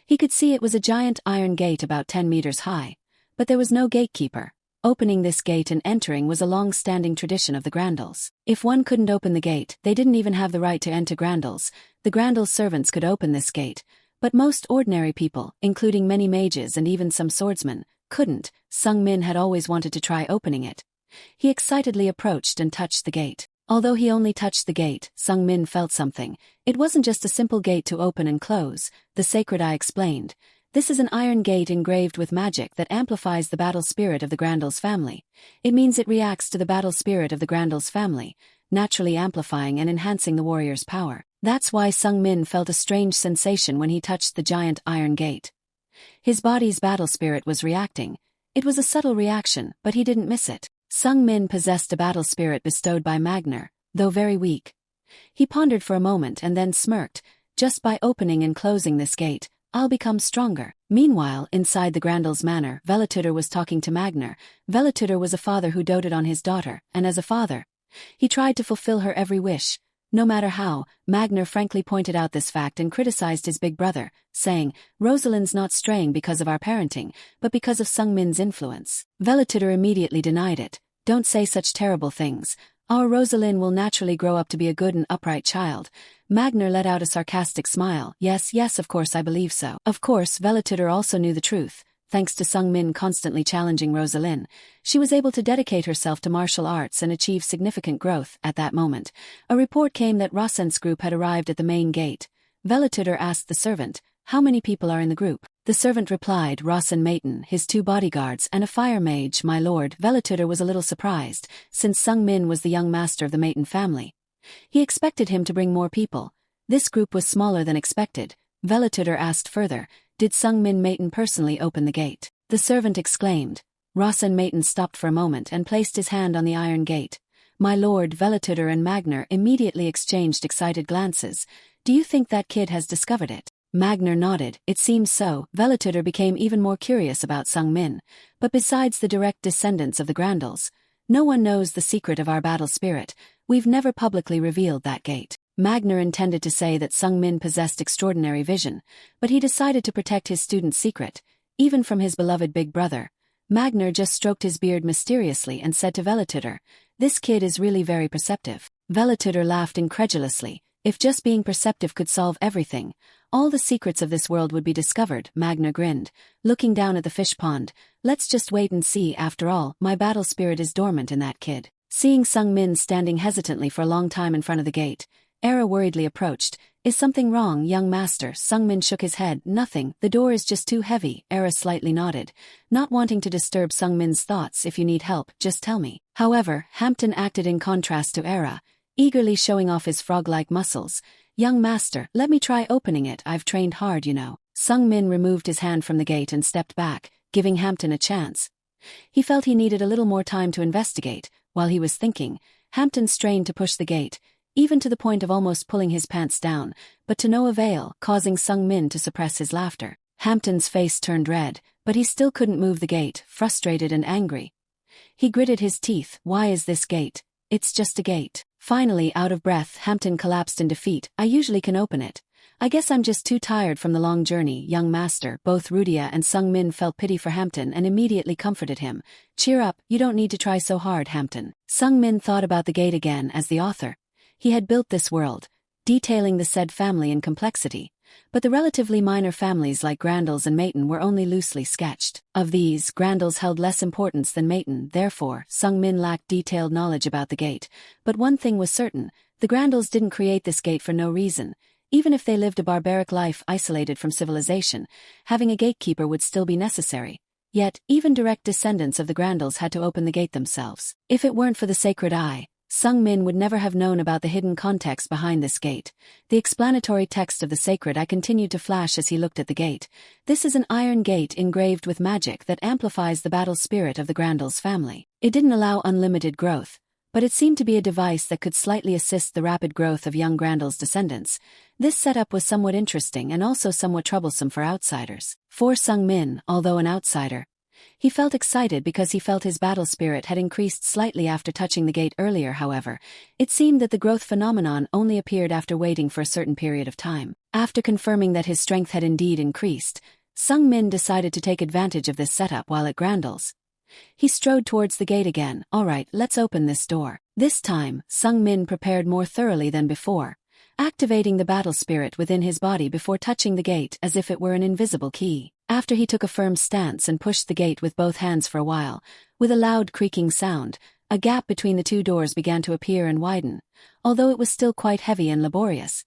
he could see it was a giant iron gate about 10 meters high, but there was no gatekeeper. Opening this gate and entering was a long-standing tradition of the Grandels. If one couldn't open the gate, they didn't even have the right to enter Grandels. The Grandel's servants could open this gate, but most ordinary people, including many mages and even some swordsmen, couldn't. Sung Min had always wanted to try opening it. He excitedly approached and touched the gate. Although he only touched the gate, Sung Min felt something. It wasn't just a simple gate to open and close, the sacred eye explained. This is an iron gate engraved with magic that amplifies the battle spirit of the Grandel's family. It means it reacts to the battle spirit of the Grandel's family. naturally amplifying and enhancing the warrior's power. That's why Sung Min felt a strange sensation when he touched the giant iron gate. His body's battle spirit was reacting. It was a subtle reaction, but he didn't miss it. Sung Min possessed a battle spirit bestowed by Magner, though very weak. He pondered for a moment and then smirked. Just by opening and closing this gate, I'll become stronger. Meanwhile, inside the Grandel's manor, Velituder was talking to Magner. Velituder was a father who doted on his daughter, and as a father, he tried to fulfill her every wish. No matter how, Magner frankly pointed out this fact and criticized his big brother, saying, Rosalind's not straying because of our parenting, but because of Sung Min's influence. Velituder immediately denied it. Don't say such terrible things. Our Rosalind will naturally grow up to be a good and upright child. Magner let out a sarcastic smile. Yes, of course I believe so. Of course, Velituder also knew the truth. Thanks to Sung Min constantly challenging Rosalind, she was able to dedicate herself to martial arts and achieve significant growth. At that moment, a report came that Rosen's group had arrived at the main gate. Velituder asked the servant, how many people are in the group? The servant replied, Rosen Maiden, his 2 bodyguards, and a fire mage, my lord. Velituder was a little surprised, since Sung Min was the young master of the Maiden family. He expected him to bring more people. This group was smaller than expected. Velituder asked further, did Sung Min Maiden personally open the gate? The servant exclaimed. Rosen Maiden stopped for a moment and placed his hand on the iron gate. My lord. Velituder and Magner immediately exchanged excited glances. Do you think that kid has discovered it? Magner nodded. It seems so. Velituder became even more curious about Sung Min. But besides the direct descendants of the Grandels, no one knows the secret of our battle spirit. We've never publicly revealed that gate. Magner intended to say that Sung Min possessed extraordinary vision, but he decided to protect his student's secret, even from his beloved big brother. Magner just stroked his beard mysteriously and said to Velituder, this kid is really very perceptive. Velituder laughed incredulously. If just being perceptive could solve everything, all the secrets of this world would be discovered. Magner grinned, looking down at the fish pond. Let's just wait and see. After all, my battle spirit is dormant in that kid. Seeing Sung Min standing hesitantly for a long time in front of the gate, Era worriedly approached. Is something wrong, young master? Sung Min shook his head. Nothing, the door is just too heavy. Era slightly nodded, not wanting to disturb Sung Min's thoughts. If you need help, just tell me. However, Hampton acted in contrast to Era, eagerly showing off his frog-like muscles. Young master, let me try opening it. I've trained hard, you know. Sung Min removed his hand from the gate and stepped back, giving Hampton a chance. He felt he needed a little more time to investigate. While he was thinking, Hampton strained to push the gate, even to the point of almost pulling his pants down, but to no avail, causing Sung Min to suppress his laughter. Hampton's face turned red, but he still couldn't move the gate, frustrated and angry. He gritted his teeth. Why is this gate? It's just a gate. Finally, out of breath, Hampton collapsed in defeat. I usually can open it. I guess I'm just too tired from the long journey, young master. Both Rudia and Sung Min felt pity for Hampton and immediately comforted him. Cheer up, you don't need to try so hard, Hampton. Sung Min thought about the gate again as the author. He had built this world, detailing the said family in complexity, but the relatively minor families like Grandels and Maiden were only loosely sketched. Of these, Grandels held less importance than Maiden, therefore, Sung Min lacked detailed knowledge about the gate. But one thing was certain, the Grandels didn't create this gate for no reason. Even if they lived a barbaric life isolated from civilization, having a gatekeeper would still be necessary. Yet, even direct descendants of the Grandels had to open the gate themselves. If it weren't for the sacred eye, Sung Min would never have known about the hidden context behind this gate. The explanatory text of the sacred eye continued to flash as he looked at the gate. This is an iron gate engraved with magic that amplifies the battle spirit of the Grandels family. It didn't allow unlimited growth, but it seemed to be a device that could slightly assist the rapid growth of young Grandels' descendants. This setup was somewhat interesting and also somewhat troublesome for outsiders. For Sung Min, although an outsider, he felt excited because he felt his battle spirit had increased slightly after touching the gate earlier. However, it seemed that the growth phenomenon only appeared after waiting for a certain period of time. After confirming that his strength had indeed increased, Sung Min decided to take advantage of this setup while at Grandel's. He strode towards the gate again. Alright, let's open this door. This time, Sung Min prepared more thoroughly than before, activating the battle spirit within his body before touching the gate as if it were an invisible key. After he took a firm stance and pushed the gate with both hands for a while, with a loud creaking sound, a gap between the two doors began to appear and widen, although it was still quite heavy and laborious.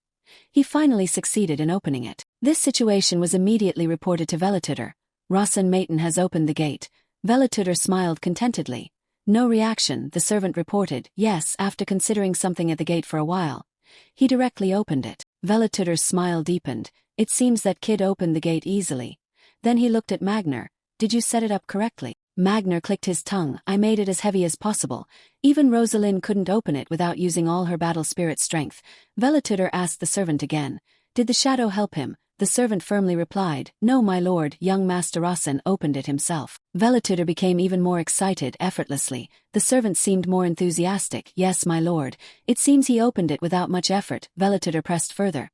He finally succeeded in opening it. This situation was immediately reported to Velituder. Rosen Maiden has opened the gate. Velituder smiled contentedly. No reaction, the servant reported. Yes, after considering something at the gate for a while. He directly opened it. Velituder's smile deepened. It seems that kid opened the gate easily. Then he looked at Magner. Did you set it up correctly? Magner clicked his tongue. I made it as heavy as possible. Even Rosalind couldn't open it without using all her battle spirit strength. Velituder asked the servant again. Did the shadow help him? The servant firmly replied, No, my lord, young Master Rossin opened it himself. Velituder became even more excited, effortlessly. The servant seemed more enthusiastic. Yes, my lord. It seems he opened it without much effort. Velituder pressed further,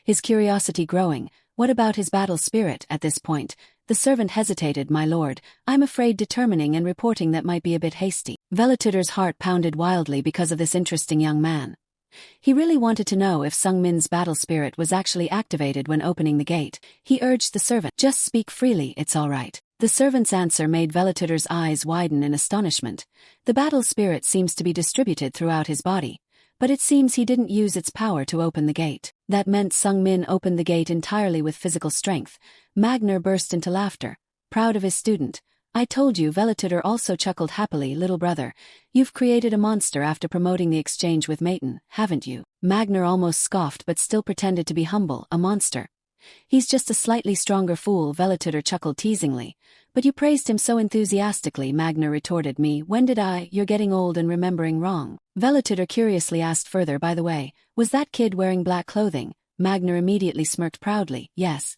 his curiosity growing. What about his battle spirit? At this point, the servant hesitated. My lord, I'm afraid determining and reporting that might be a bit hasty. Velituder's heart pounded wildly because of this interesting young man. He really wanted to know if Sung Min's battle spirit was actually activated when opening the gate. He urged the servant, just speak freely, it's all right. The servant's answer made Velituder's eyes widen in astonishment. The battle spirit seems to be distributed throughout his body, but it seems he didn't use its power to open the gate. That meant Sung Min opened the gate entirely with physical strength. Magner burst into laughter, proud of his student. I told you. Velituder also chuckled happily. Little brother, you've created a monster after promoting the exchange with Maiden, haven't you? Magner almost scoffed but still pretended to be humble. A monster? He's just a slightly stronger fool. Velituder chuckled teasingly. But you praised him so enthusiastically, Magner retorted. Me? When did I? You're getting old and remembering wrong. Velituder curiously asked further. By the way, was that kid wearing black clothing? Magner immediately smirked proudly. Yes.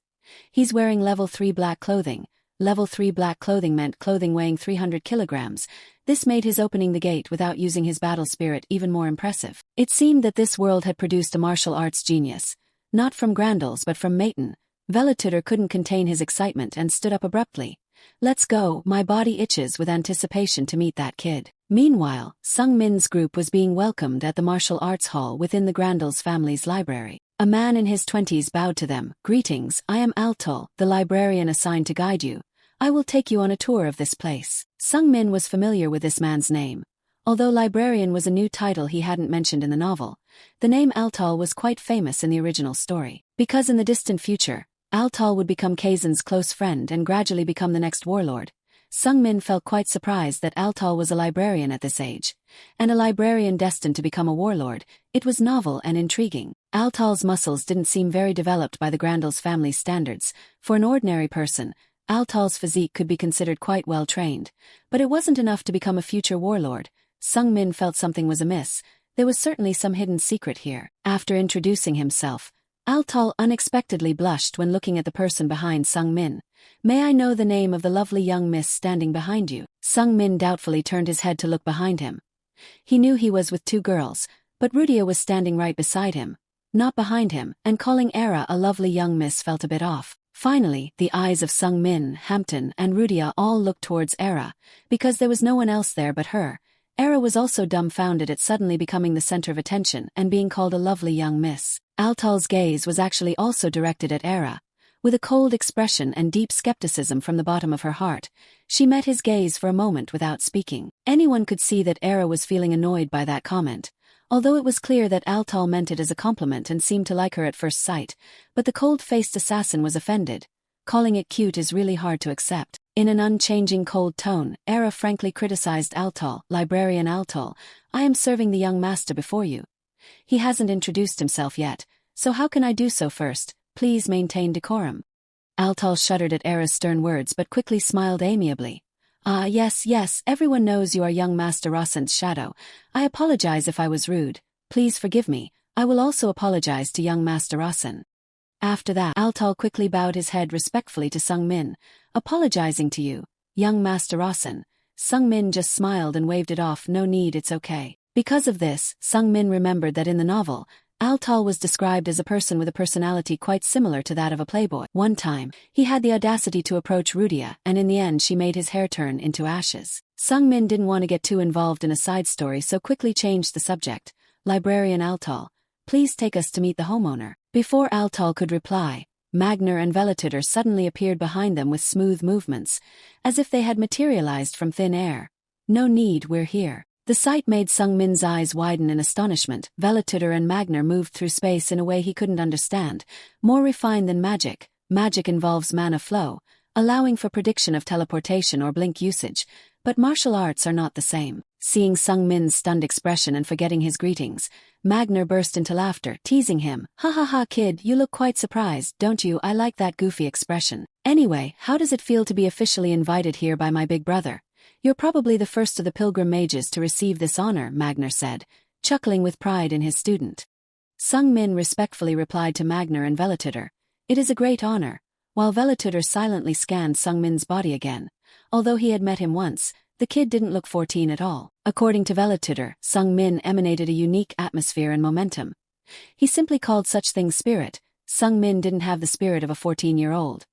He's wearing level 3 black clothing. Level 3 black clothing meant clothing weighing 300 kilograms. This made his opening the gate without using his battle spirit even more impressive. It seemed that this world had produced a martial arts genius. Not from Grandals but from Maiden. Velituder couldn't contain his excitement and stood up abruptly. Let's go, my body itches with anticipation to meet that kid. Meanwhile, Sung Min's group was being welcomed at the martial arts hall within the Grandals family's library. A man in his 20s bowed to them. Greetings, I am Altol, the librarian assigned to guide you. I will take you on a tour of this place. Sung Min was familiar with this man's name. Although librarian was a new title he hadn't mentioned in the novel, the name Altol was quite famous in the original story. Because in the distant future, Altol would become Kazan's close friend and gradually become the next warlord. Sung Min felt quite surprised that Altol was a librarian at this age. And a librarian destined to become a warlord. It was novel and intriguing. Altol's muscles didn't seem very developed by the Grandals family standards. For an ordinary person, Altol's physique could be considered quite well trained. But it wasn't enough to become a future warlord. Sung Min felt something was amiss. There was certainly some hidden secret here. After introducing himself, Altol unexpectedly blushed when looking at the person behind Sung Min. May I know the name of the lovely young miss standing behind you? Sung Min doubtfully turned his head to look behind him. He knew he was with two girls, but Rudia was standing right beside him, not behind him, and calling Era a lovely young miss felt a bit off. Finally, the eyes of Sung Min, Hampton, and Rudia all looked towards Era, because there was no one else there but her. Era was also dumbfounded at suddenly becoming the center of attention and being called a lovely young miss. Altol's gaze was actually also directed at Era. With a cold expression and deep skepticism from the bottom of her heart, she met his gaze for a moment without speaking. Anyone could see that Era was feeling annoyed by that comment. Although it was clear that Altol meant it as a compliment and seemed to like her at first sight, but the cold-faced assassin was offended. Calling it cute is really hard to accept. In an unchanging cold tone, Era frankly criticized Altol. Librarian Altol, I am serving the young master before you. He hasn't introduced himself yet, so how can I do so first? Please maintain decorum. Altol shuddered at Era's stern words but quickly smiled amiably. Ah, yes, everyone knows you are young Master Rossin's shadow. I apologize if I was rude. Please forgive me. I will also apologize to young Master Rossin. After that, Altol quickly bowed his head respectfully to Sung Min. Apologizing to you, young Master Rossin. Sung Min just smiled and waved it off. No need, it's okay. Because of this, Sung Min remembered that in the novel, Altol was described as a person with a personality quite similar to that of a playboy. One time, he had the audacity to approach Rudia, and in the end she made his hair turn into ashes. Sung Min didn't want to get too involved in a side story so quickly changed the subject. Librarian Altol, please take us to meet the homeowner. Before Altol could reply, Magner and Velituder suddenly appeared behind them with smooth movements, as if they had materialized from thin air. No need, we're here. The sight made Sung Min's eyes widen in astonishment. Velituder and Magner moved through space in a way he couldn't understand. More refined than magic, magic involves mana flow, allowing for prediction of teleportation or blink usage. But martial arts are not the same. Seeing Sung Min's stunned expression and forgetting his greetings, Magner burst into laughter, teasing him. Ha ha ha kid, you look quite surprised, don't you? I like that goofy expression. Anyway, how does it feel to be officially invited here by my big brother? You're probably the first of the pilgrim mages to receive this honor, Magner said, chuckling with pride in his student. Sung Min respectfully replied to Magner and Velitutor. It is a great honor, while Velitutor silently scanned Sung Min's body again. Although he had met him once, the kid didn't look 14 at all. According to Velitutor, Sung Min emanated a unique atmosphere and momentum. He simply called such things spirit. Sung Min didn't have the spirit of a 14-year-old.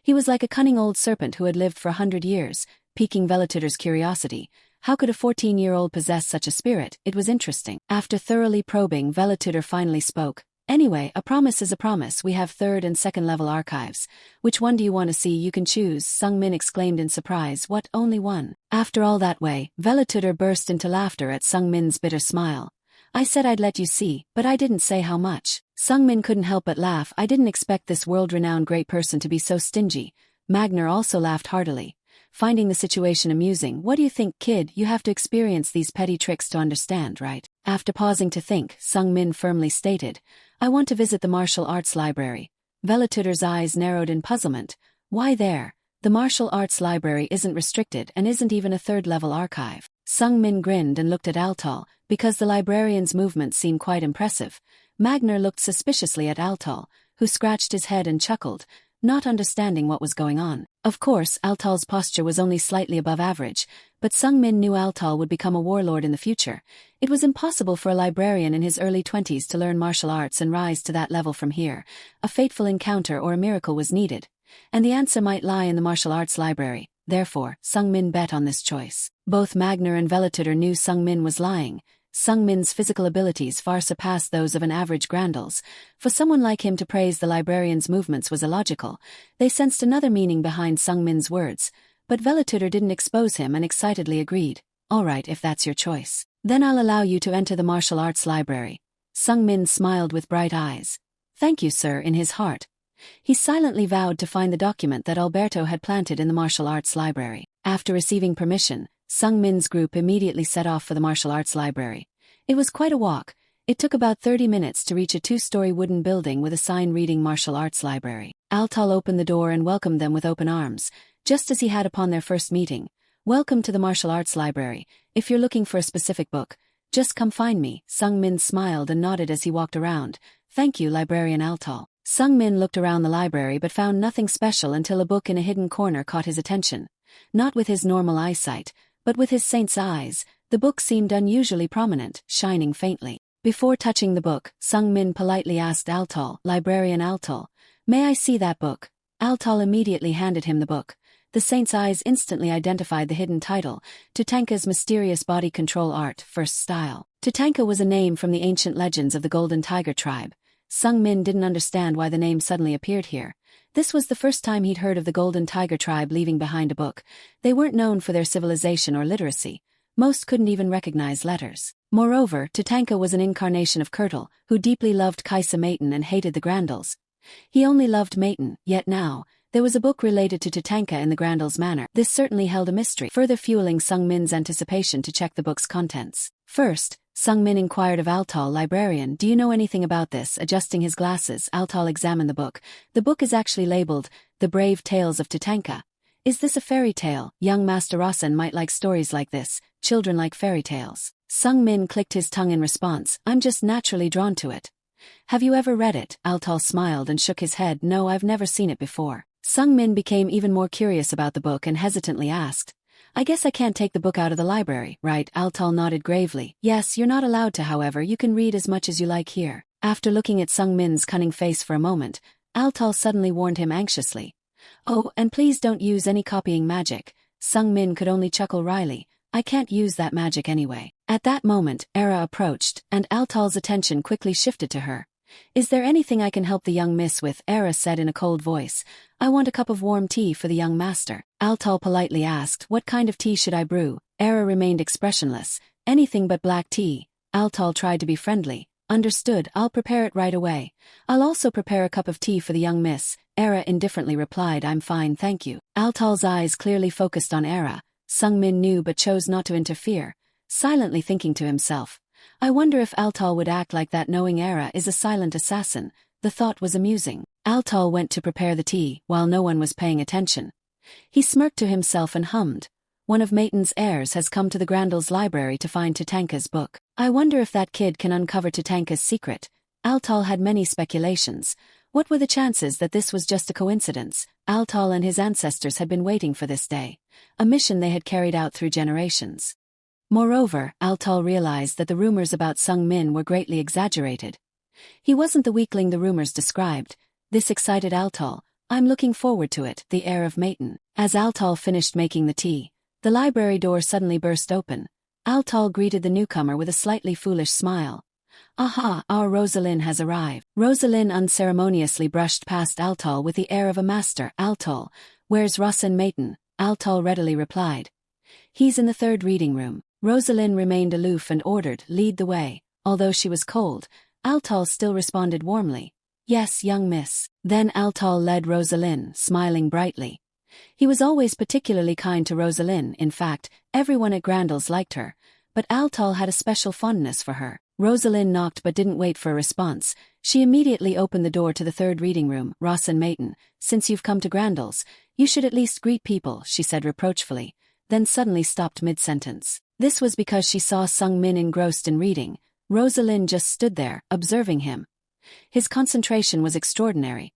He was like a cunning old serpent who had lived for 100 years, piquing Velitutor's curiosity. How could a 14-year-old possess such a spirit? It was interesting. After thoroughly probing, Velitutor finally spoke. Anyway, a promise is a promise. We have 3rd and 2nd level archives. Which one do you want to see? You can choose, Sung Min exclaimed in surprise. What, only one? After all that way, Velitutor burst into laughter at Sung Min's bitter smile. I said I'd let you see, but I didn't say how much. Sung Min couldn't help but laugh. I didn't expect this world-renowned great person to be so stingy. Magner also laughed heartily, finding the situation amusing. What do you think, kid? You have to experience these petty tricks to understand, right? After pausing to think, Sung Min firmly stated, I want to visit the martial arts library. Velitutor's eyes narrowed in puzzlement. Why there? The martial arts library isn't restricted and isn't even a 3rd level archive. Sung Min grinned and looked at Altal, because the librarian's movements seemed quite impressive. Magner looked suspiciously at Altal, who scratched his head and chuckled, not understanding what was going on. Of course, Altal's posture was only slightly above average, but Sung Min knew Altal would become a warlord in the future. It was impossible for a librarian in his early 20s to learn martial arts and rise to that level from here. A fateful encounter or a miracle was needed, and the answer might lie in the martial arts library. Therefore, Sung Min bet on this choice. Both Magner and Velitutor knew Sung Min was lying. Sung Min's physical abilities far surpassed those of an average Grandals. For someone like him to praise the librarian's movements was illogical. They sensed another meaning behind Sung Min's words, but Velitutor didn't expose him and excitedly agreed. All right, if that's your choice. Then I'll allow you to enter the martial arts library. Sung Min smiled with bright eyes. Thank you, sir, in his heart. He silently vowed to find the document that Alberto had planted in the martial arts library. After receiving permission, Sung Min's group immediately set off for the martial arts library. It was quite a walk. It took about 30 minutes to reach a 2-story wooden building with a sign reading Martial Arts Library. Altal opened the door and welcomed them with open arms, just as he had upon their first meeting. Welcome to the Martial Arts Library. If you're looking for a specific book, just come find me. Sung Min smiled and nodded as he walked around. Thank you, Librarian Altal. Sung Min looked around the library but found nothing special until a book in a hidden corner caught his attention. Not with his normal eyesight, but with his saint's eyes, the book seemed unusually prominent, shining faintly. Before touching the book, Sung Min politely asked Altal, Librarian Altal, may I see that book? Altal immediately handed him the book. The saint's eyes instantly identified the hidden title, Tatanka's Mysterious Body Control Art, First Style. Tatanka was a name from the ancient legends of the Golden Tiger tribe. Sung Min didn't understand why the name suddenly appeared here. This was the first time he'd heard of the Golden Tiger tribe leaving behind a book. They weren't known for their civilization or literacy. Most couldn't even recognize letters. Moreover, Tatanka was an incarnation of Kurtle, who deeply loved Kaisa Maiden and hated the Grandals. He only loved Maiden, yet now, there was a book related to Tatanka in the Grandals manner. This certainly held a mystery, further fueling Sung Min's anticipation to check the book's contents. First, Sung Min inquired of Altal, Librarian, do you know anything about this? Adjusting his glasses, Altal examined the book. The book is actually labeled, The Brave Tales of Tatanka. Is this a fairy tale? Young Master Rasen might like stories like this. Children like fairy tales. Sung Min clicked his tongue in response. I'm just naturally drawn to it. Have you ever read it? Altal smiled and shook his head. No, I've never seen it before. Sung Min became even more curious about the book and hesitantly asked, I guess I can't take the book out of the library, right? Altal nodded gravely. Yes, you're not allowed to, however, you can read as much as you like here. After looking at Sung Min's cunning face for a moment, Altal suddenly warned him anxiously. Oh, and please don't use any copying magic. Sung Min could only chuckle wryly. I can't use that magic anyway. At that moment, Era approached, and Altal's attention quickly shifted to her. Is there anything I can help the young miss with? Era said in a cold voice. I want a cup of warm tea for the young master. Altal politely asked, what kind of tea should I brew? Era remained expressionless. Anything but black tea. Altal tried to be friendly. Understood, I'll prepare it right away. I'll also prepare a cup of tea for the young miss. Era indifferently replied, I'm fine, thank you. Altal's eyes clearly focused on Era. Sung Min knew but chose not to interfere, silently thinking to himself, I wonder if Altal would act like that knowing Era is a silent assassin. The thought was amusing. Altal went to prepare the tea, while no one was paying attention. He smirked to himself and hummed. One of Mayton's heirs has come to the Grandal's library to find Tatanka's book. I wonder if that kid can uncover Tatanka's secret. Altal had many speculations. What were the chances that this was just a coincidence? Altal and his ancestors had been waiting for this day, a mission they had carried out through generations. Moreover, Altal realized that the rumors about Sung Min were greatly exaggerated. He wasn't the weakling the rumors described. This excited Altal. I'm looking forward to it, the heir of Mayton. As Altal finished making the tea, the library door suddenly burst open. Altal greeted the newcomer with a slightly foolish smile. Aha, our Rosalind has arrived. Rosalind unceremoniously brushed past Altal with the air of a master. Altal, where's Rosin Mayton? Altal readily replied. He's in the third reading room. Rosalind remained aloof and ordered, lead the way. Although she was cold, Altal still responded warmly. Yes, young miss. Then Altal led Rosalind, smiling brightly. He was always particularly kind to Rosalind. In fact, everyone at Grandal's liked her, but Altal had a special fondness for her. Rosalind knocked but didn't wait for a response. She immediately opened the door to the third reading room. Rosin Mayton, since you've come to Grandal's, you should at least greet people, she said reproachfully, then suddenly stopped mid-sentence. This was because she saw Sung Min engrossed in reading. Rosalind just stood there, observing him. His concentration was extraordinary.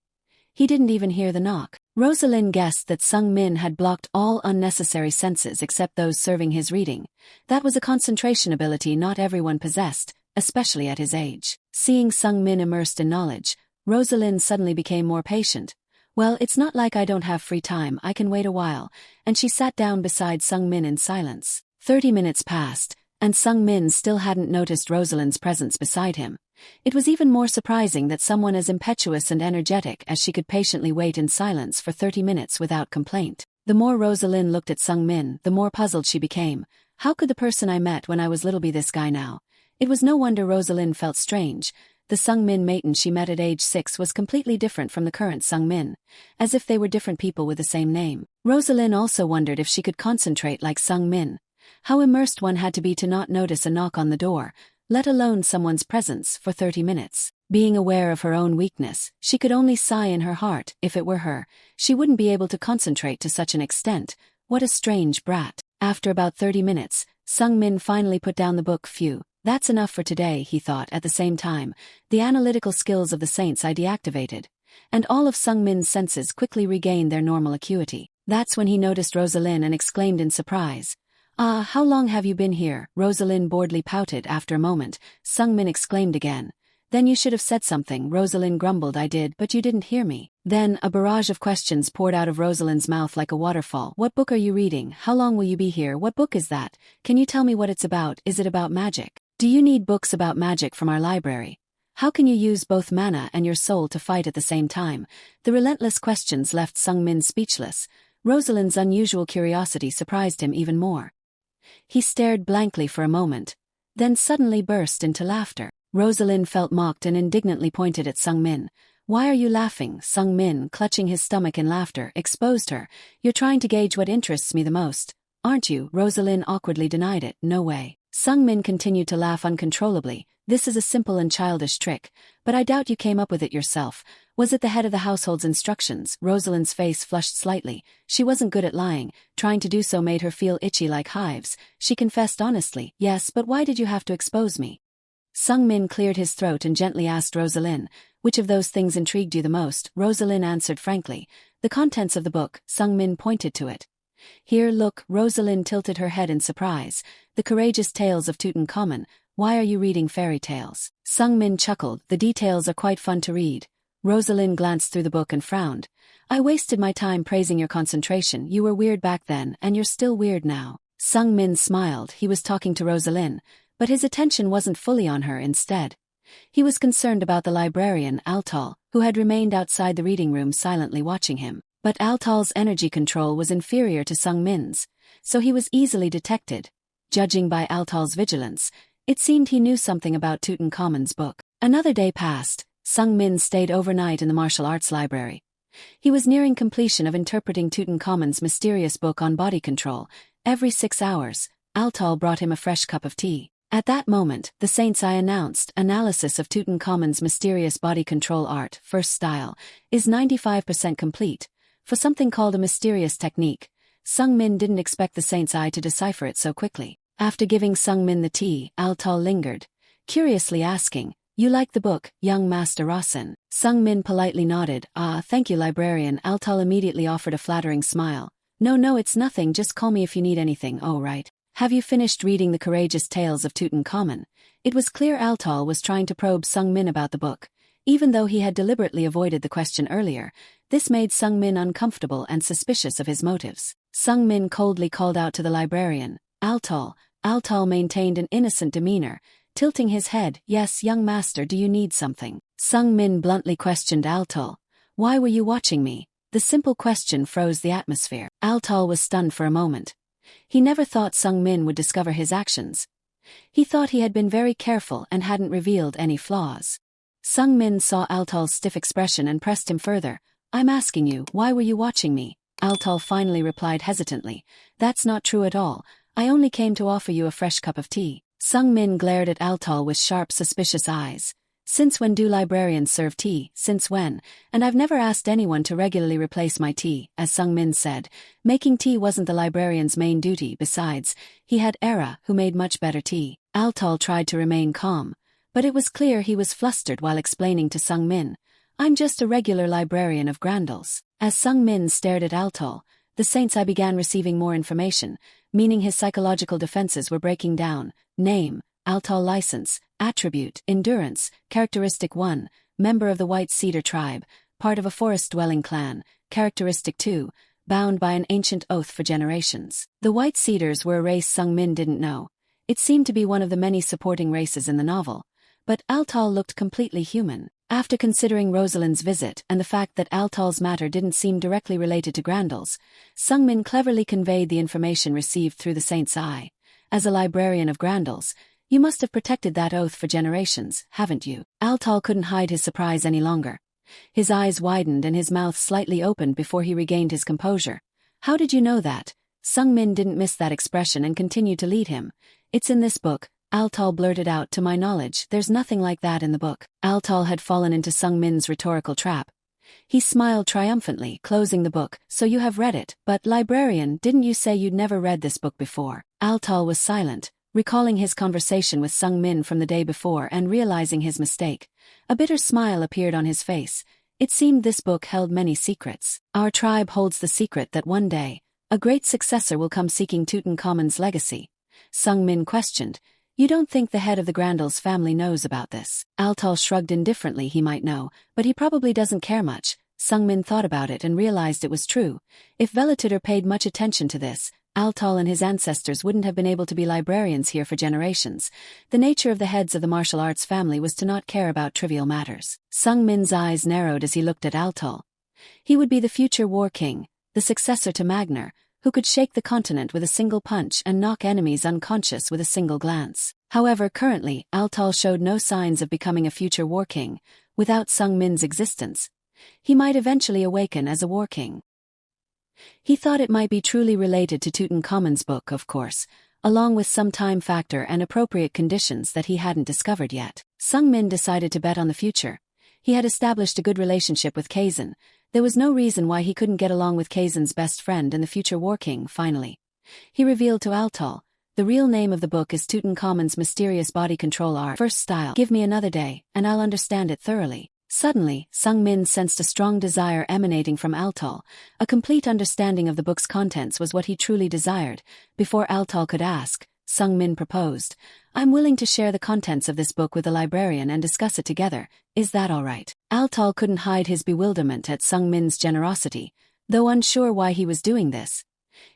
He didn't even hear the knock. Rosalind guessed that Sung Min had blocked all unnecessary senses except those serving his reading. That was a concentration ability not everyone possessed, especially at his age. Seeing Sung Min immersed in knowledge, Rosalind suddenly became more patient. Well, it's not like I don't have free time, I can wait a while, and she sat down beside Sung Min in silence. 30 minutes passed, and Sung Min still hadn't noticed Rosalind's presence beside him. It was even more surprising that someone as impetuous and energetic as she could patiently wait in silence for 30 minutes without complaint. The more Rosalind looked at Sung Min, the more puzzled she became. How could the person I met when I was little be this guy now? It was no wonder Rosalind felt strange. The Sung Min Mayton she met at age 6 was completely different from the current Sung Min, as if they were different people with the same name. Rosalind also wondered if she could concentrate like Sung Min. How immersed one had to be to not notice a knock on the door, let alone someone's presence, for 30 minutes. Being aware of her own weakness, she could only sigh in her heart. If it were her, she wouldn't be able to concentrate to such an extent. What a strange brat. After about 30 minutes, Sung Min finally put down the book. Phew, that's enough for today, he thought at the same time. The analytical skills of the saints I deactivated. And all of Sung Min's senses quickly regained their normal acuity. That's when he noticed Rosalind and exclaimed in surprise. Ah, how long have you been here? Rosalind boredly pouted. After a moment, Sung Min exclaimed again. Then you should have said something. Rosalind grumbled. I did, but you didn't hear me. Then, a barrage of questions poured out of Rosalind's mouth like a waterfall. What book are you reading? How long will you be here? What book is that? Can you tell me what it's about? Is it about magic? Do you need books about magic from our library? How can you use both mana and your soul to fight at the same time? The relentless questions left Sung Min speechless. Rosalind's unusual curiosity surprised him even more. He stared blankly for a moment, then suddenly burst into laughter. Rosalind felt mocked and indignantly pointed at Sung Min. Why are you laughing? Sung Min, clutching his stomach in laughter, exposed her. You're trying to gauge what interests me the most, aren't you? Rosalind awkwardly denied it. No way. Sung Min continued to laugh uncontrollably. This is a simple and childish trick, but I doubt you came up with it yourself. Was it the head of the household's instructions? Rosalind's face flushed slightly. She wasn't good at lying. Trying to do so made her feel itchy like hives. She confessed honestly. Yes, but why did you have to expose me? Sung Min cleared his throat and gently asked Rosalind, which of those things intrigued you the most? Rosalind answered frankly. The contents of the book. Sung Min pointed to it. Here, look. Rosalind tilted her head in surprise. The courageous tales of Tutankhamun. Why are you reading fairy tales? Sung Min chuckled. The details are quite fun to read. Rosalind glanced through the book and frowned. I wasted my time praising your concentration. You were weird back then, and you're still weird now. Sung Min smiled. He was talking to Rosalind, but his attention wasn't fully on her. Instead, he was concerned about the librarian, Altal, who had remained outside the reading room silently watching him. But Altal's energy control was inferior to Sung Min's, so he was easily detected. Judging by Altal's vigilance, it seemed he knew something about Tutankhamun's book. Another day passed. Sung Min stayed overnight in the martial arts library. He was nearing completion of interpreting Tutankhamun's mysterious book on body control. Every 6 hours, Altal brought him a fresh cup of tea. At that moment, the Saint's Eye announced, analysis of Tutankhamun's mysterious body control art, first style, is 95% complete. For something called a mysterious technique, Sung Min didn't expect the Saint's Eye to decipher it so quickly. After giving Sung Min the tea, Altal lingered, curiously asking, "You like the book, young Master Rasen?" Sung Min politely nodded. "Ah, thank you, librarian." Altal immediately offered a flattering smile. No, it's nothing, just call me if you need anything." "Oh, right. Have you finished reading the courageous tales of Tutankhamun?" It was clear Altal was trying to probe Sung Min about the book. Even though he had deliberately avoided the question earlier, this made Sung Min uncomfortable and suspicious of his motives. Sung Min coldly called out to the librarian, "Altal." Altal maintained an innocent demeanor, tilting his head. "Yes, young master, do you need something?" Sung Min bluntly questioned Altal. "Why were you watching me?" The simple question froze the atmosphere. Altal was stunned for a moment. He never thought Sung Min would discover his actions. He thought he had been very careful and hadn't revealed any flaws. Sung Min saw Altal's stiff expression and pressed him further. "I'm asking you, why were you watching me?" Altal finally replied hesitantly, "That's not true at all. I only came to offer you a fresh cup of tea." Sung Min glared at Altal with sharp, suspicious eyes. "Since when do librarians serve tea? Since when? And I've never asked anyone to regularly replace my tea." As Sung Min said, making tea wasn't the librarian's main duty. Besides, he had Era, who made much better tea. Altal tried to remain calm, but it was clear he was flustered while explaining to Sung Min, "I'm just a regular librarian of Grandals." As Sung Min stared at Altal, the Saint's Eye began receiving more information, meaning his psychological defenses were breaking down. Name, Altal license, attribute, endurance, characteristic 1, member of the White Cedar tribe, part of a forest-dwelling clan, characteristic 2, bound by an ancient oath for generations. The White Cedars were a race Sung Min didn't know. It seemed to be one of the many supporting races in the novel, but Altal looked completely human. After considering Rosalind's visit and the fact that Altal's matter didn't seem directly related to Grandals, Sung Min cleverly conveyed the information received through the Saint's Eye. "As a librarian of Grandals, you must have protected that oath for generations, haven't you?" Altal couldn't hide his surprise any longer. His eyes widened and his mouth slightly opened before he regained his composure. "How did you know that?" Sung Min didn't miss that expression and continued to lead him. "It's in this book," Altal blurted out. "To my knowledge, there's nothing like that in the book." Altal had fallen into Sung Min's rhetorical trap. He smiled triumphantly, closing the book. "So you have read it, but librarian, didn't you say you'd never read this book before?" Altal was silent, recalling his conversation with Sung Min from the day before and realizing his mistake. A bitter smile appeared on his face. It seemed this book held many secrets. "Our tribe holds the secret that one day, a great successor will come seeking Tutankhamun's legacy." Sung Min questioned, "You don't think the head of the Grandals family knows about this?" Altal shrugged indifferently. "He might know, but he probably doesn't care much." Sung Min thought about it and realized it was true. If Velatitor paid much attention to this, Altal and his ancestors wouldn't have been able to be librarians here for generations. The nature of the heads of the martial arts family was to not care about trivial matters. Sung Min's eyes narrowed as he looked at Altal. He would be the future war king, the successor to Magnar, who could shake the continent with a single punch and knock enemies unconscious with a single glance. However, currently, Altal showed no signs of becoming a future war king. Without Sung Min's existence, he might eventually awaken as a war king. He thought it might be truly related to Tutankhamun's book, of course, along with some time factor and appropriate conditions that he hadn't discovered yet. Sung Min decided to bet on the future. He had established a good relationship with Kazan. There was no reason why he couldn't get along with Kazan's best friend and the future war king. Finally, he revealed to Altal, "The real name of the book is Tutankhamun's Mysterious Body Control Art, First Style. Give me another day, and I'll understand it thoroughly." Suddenly, Sung Min sensed a strong desire emanating from Altal. A complete understanding of the book's contents was what he truly desired. Before Altal could ask, Sung Min proposed, "I'm willing to share the contents of this book with the librarian and discuss it together. Is that all right?" Altal couldn't hide his bewilderment at Sung Min's generosity. Though unsure why he was doing this,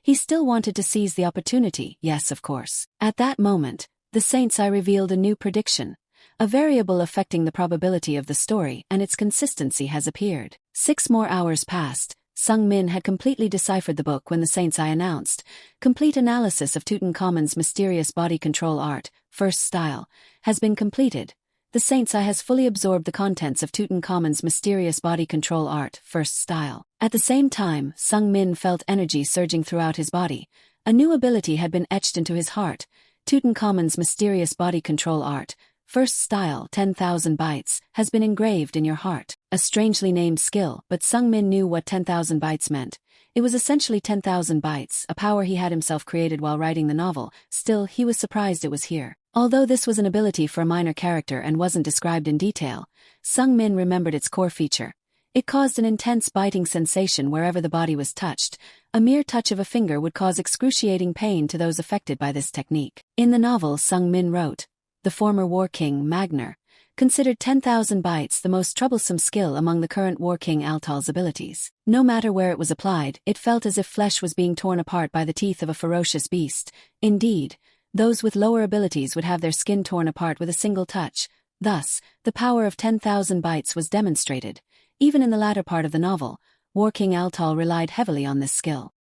he still wanted to seize the opportunity. Yes, of course. At that moment, the Saint's Eye revealed a new prediction. A variable affecting the probability of the story and its consistency has appeared. 6 more hours passed. Sung Min had completely deciphered the book when the Saint's Eye announced, "Complete analysis of Tutankhamun's mysterious body control art, first style, has been completed." The Saint's Eye has fully absorbed the contents of Tutankhamun's mysterious body control art, first style. At the same time, Sung Min felt energy surging throughout his body, A new ability had been etched into his heart: Tutankhamun's mysterious body control art, first style 10,000 bytes, has been engraved in your heart. A strangely named skill, but Sung Min knew what 10,000 bytes meant. It was essentially 10,000 bytes, a power he had himself created while writing the novel. Still, he was surprised it was here. Although this was an ability for a minor character and wasn't described in detail, Sung Min remembered its core feature. It caused an intense biting sensation wherever the body was touched. A mere touch of a finger would cause excruciating pain to those affected by this technique. In the novel, Sung Min wrote, the former War King, Magnar, considered 10,000 bytes the most troublesome skill among the current War King Altal's abilities. No matter where it was applied, it felt as if flesh was being torn apart by the teeth of a ferocious beast. Indeed, those with lower abilities would have their skin torn apart with a single touch. Thus, the power of 10,000 bytes was demonstrated. Even in the latter part of the novel, War King Altal relied heavily on this skill.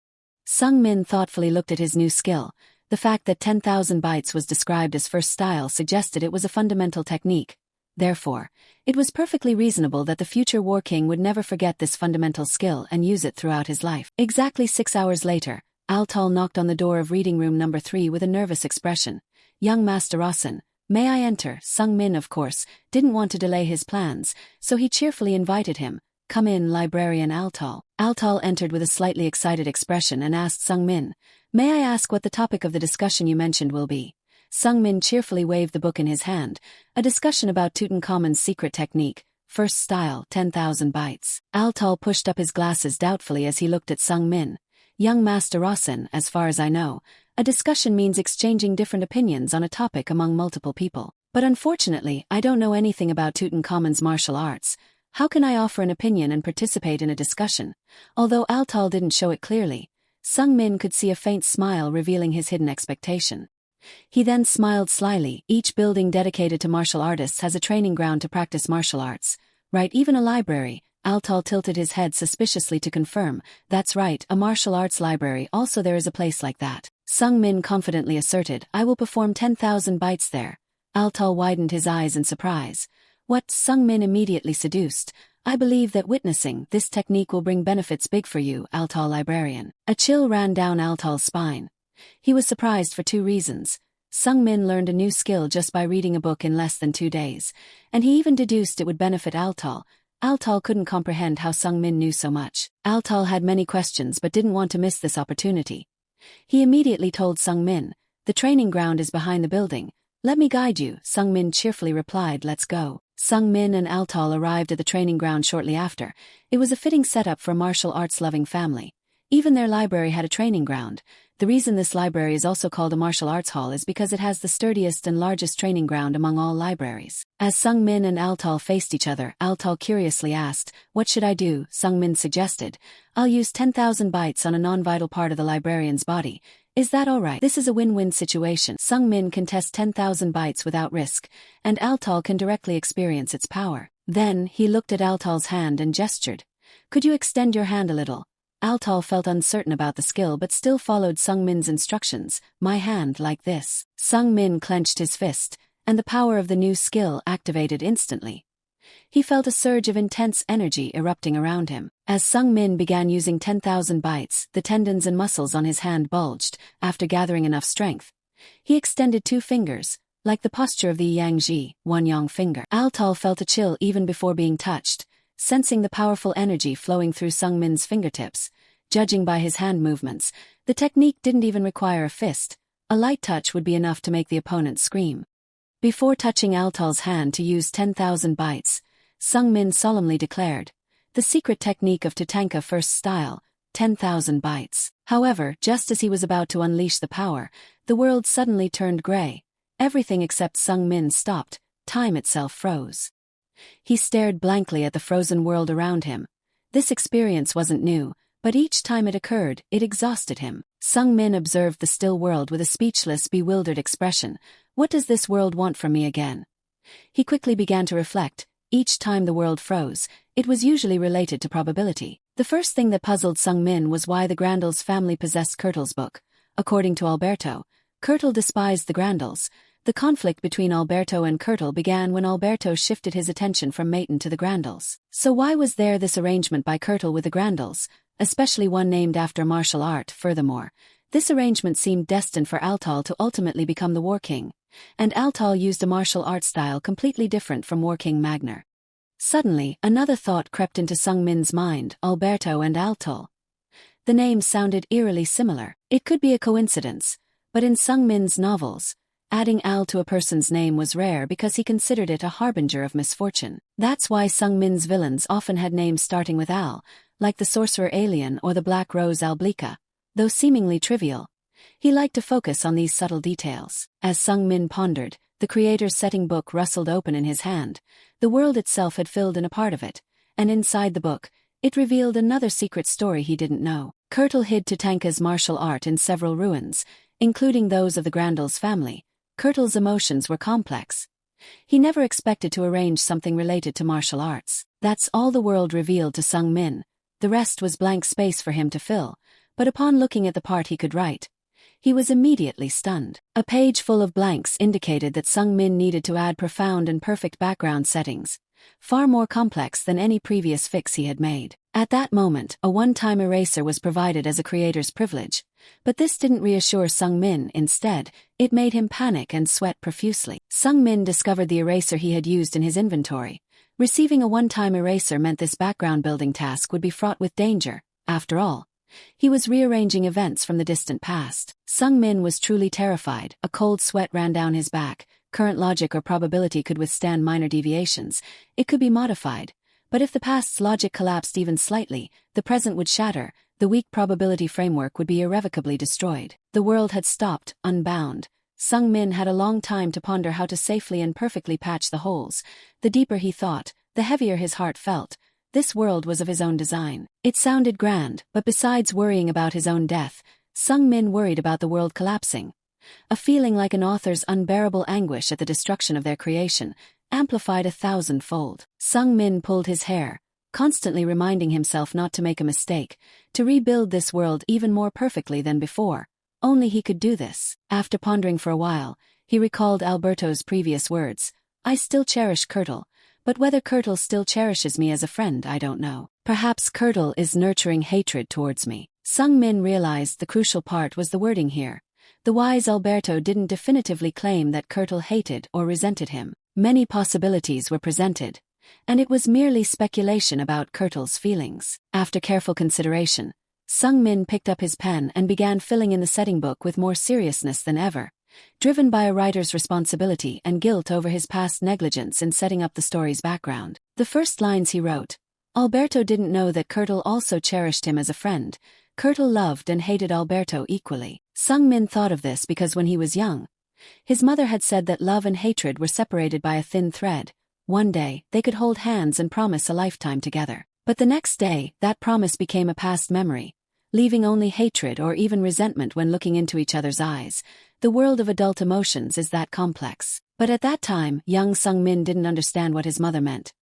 Sung Min thoughtfully looked at his new skill. The fact that 10,000 bytes was described as first style suggested it was a fundamental technique. Therefore, it was perfectly reasonable that the future War King would never forget this fundamental skill and use it throughout his life. Exactly 6 hours later, Altal knocked on the door of reading room number 3 with a nervous expression. Young Master Rosen, may I enter? Sung Min, of course, didn't want to delay his plans, so he cheerfully invited him. Come in, Librarian Altal. Altal entered with a slightly excited expression and asked Sung Min, may I ask what the topic of the discussion you mentioned will be? Sung Min cheerfully waved the book in his hand. A discussion about Tutankhamun's secret technique, first style 10,000 bytes. Altal pushed up his glasses doubtfully as he looked at Sung Min. Young Master Rosen, as far as I know, a discussion means exchanging different opinions on a topic among multiple people. But unfortunately, I don't know anything about Tutankhamun's martial arts. How can I offer an opinion and participate in a discussion? Although Altal didn't show it clearly, Sung Min could see a faint smile revealing his hidden expectation. He then smiled slyly. Each building dedicated to martial artists has a training ground to practice martial arts. Right, even a library. Altal tilted his head suspiciously to confirm. That's right, a martial arts library. Also there is a place like that. Sung Min confidently asserted, I will perform 10,000 bytes there. Altal widened his eyes in surprise. What? Sung Min immediately seduced. I believe that witnessing this technique will bring benefits big for you, Altal Librarian. A chill ran down Altal's spine. He was surprised for 2 reasons. Sung Min learned a new skill just by reading a book in less than 2 days, and he even deduced it would benefit Altal. Altal couldn't comprehend how Sung Min knew so much. Altal had many questions but didn't want to miss this opportunity. He immediately told Sung Min, the training ground is behind the building. Let me guide you. Sung Min cheerfully replied, let's go. Sung Min and Altal arrived at the training ground shortly after. It was a fitting setup for a martial arts-loving family. Even their library had a training ground. The reason this library is also called a martial arts hall is because it has the sturdiest and largest training ground among all libraries. As Sung Min and Altal faced each other, Altal curiously asked, what should I do? Sung Min suggested, I'll use 10,000 bytes on a non-vital part of the librarian's body. Is that alright? This is a win-win situation. Sung Min can test 10,000 bytes without risk, and Altal can directly experience its power. Then, he looked at Altal's hand and gestured. Could you extend your hand a little? Altal felt uncertain about the skill but still followed Sung Min's instructions. My hand like this. Sung Min clenched his fist, and the power of the new skill activated instantly. He felt a surge of intense energy erupting around him. As Sung Min began using 10,000 bytes, the tendons and muscles on his hand bulged. After gathering enough strength, he extended 2 fingers, like the posture of the Yang Ji, one yang finger. Altal felt a chill even before being touched, sensing the powerful energy flowing through Sung Min's fingertips. Judging by his hand movements, the technique didn't even require a fist. A light touch would be enough to make the opponent scream. Before touching Altal's hand to use 10,000 bytes, Sung Min solemnly declared, the secret technique of Tatanka first style, 10,000 bytes. However, just as he was about to unleash the power, the world suddenly turned gray. Everything except Sung Min stopped. Time itself froze. He stared blankly at the frozen world around him. This experience wasn't new, but each time it occurred, it exhausted him. Sung Min observed the still world with a speechless, bewildered expression. What does this world want from me again? He quickly began to reflect. Each time the world froze, it was usually related to probability. The first thing that puzzled Sung Min was why the Grandals family possessed Kurtl's book. According to Alberto, Kurtl despised the Grandals. The conflict between Alberto and Kurtl began when Alberto shifted his attention from Maiden to the Grandals. So why was there this arrangement by Kurtl with the Grandals, especially one named after martial art? Furthermore, This arrangement seemed destined for Altal to ultimately become the War King, and Altal used a martial art style completely different from War King Magnar. Suddenly, another thought crept into Sung Min's mind: Alberto and Altal. The names sounded eerily similar. It could be a coincidence, but in Sung Min's novels, adding Al to a person's name was rare because he considered it a harbinger of misfortune. That's why Sung Min's villains often had names starting with Al, like the Sorcerer Alien or the Black Rose Alblica. Though seemingly trivial, he liked to focus on these subtle details. As Sung Min pondered, the creator's setting book rustled open in his hand. The world itself had filled in a part of it, and inside the book, it revealed another secret story he didn't know. Kurtle hid Tatanka's martial art in several ruins, including those of the Grandal's family. Kurtle's emotions were complex. He never expected to arrange something related to martial arts. That's all the world revealed to Sung Min. The rest was blank space for him to fill, but upon looking at the part he could write, he was immediately stunned. A page full of blanks indicated that Sung Min needed to add profound and perfect background settings, far more complex than any previous fix he had made. At that moment, a one-time eraser was provided as a creator's privilege, but this didn't reassure Sung Min. Instead, it made him panic and sweat profusely. Sung Min discovered the eraser he had used in his inventory. Receiving a one-time eraser meant this background building task would be fraught with danger. After all, he was rearranging events from the distant past. Sung Min was truly terrified. A cold sweat ran down his back. Current logic or probability could withstand minor deviations. It could be modified. But if the past's logic collapsed even slightly, the present would shatter. The weak probability framework would be irrevocably destroyed. The world had stopped, unbound. Sung Min had a long time to ponder how to safely and perfectly patch the holes. The deeper he thought, the heavier his heart felt. This world was of his own design. It sounded grand, but besides worrying about his own death, Sung Min worried about the world collapsing. A feeling like an author's unbearable anguish at the destruction of their creation, amplified 1,000-fold. Sung Min pulled his hair, constantly reminding himself not to make a mistake, to rebuild this world even more perfectly than before. Only he could do this. After pondering for a while, he recalled Alberto's previous words: "I still cherish Kurtle, but whether Kurtle still cherishes me as a friend, I don't know. Perhaps Kurtle is nurturing hatred towards me." Sung Min realized the crucial part was the wording here. The wise Alberto didn't definitively claim that Kurtle hated or resented him. Many possibilities were presented, and it was merely speculation about Kurtle's feelings. After careful consideration, Sung Min picked up his pen and began filling in the setting book with more seriousness than ever, driven by a writer's responsibility and guilt over his past negligence in setting up the story's background. The first lines he wrote: "Alberto didn't know that Kurtle also cherished him as a friend. Kurtle loved and hated Alberto equally." Sung Min thought of this because when he was young, his mother had said that love and hatred were separated by a thin thread. One day, they could hold hands and promise a lifetime together. But the next day, that promise became a past memory, leaving only hatred or even resentment when looking into each other's eyes. The world of adult emotions is that complex. But at that time, young Sung Min didn't understand what his mother meant.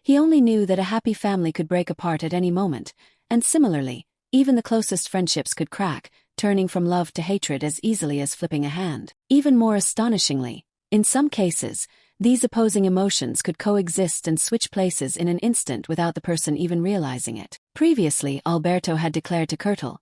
He only knew that a happy family could break apart at any moment, and similarly, even the closest friendships could crack, turning from love to hatred as easily as flipping a hand. Even more astonishingly, in some cases, these opposing emotions could coexist and switch places in an instant without the person even realizing it. Previously, Alberto had declared to Kurtle,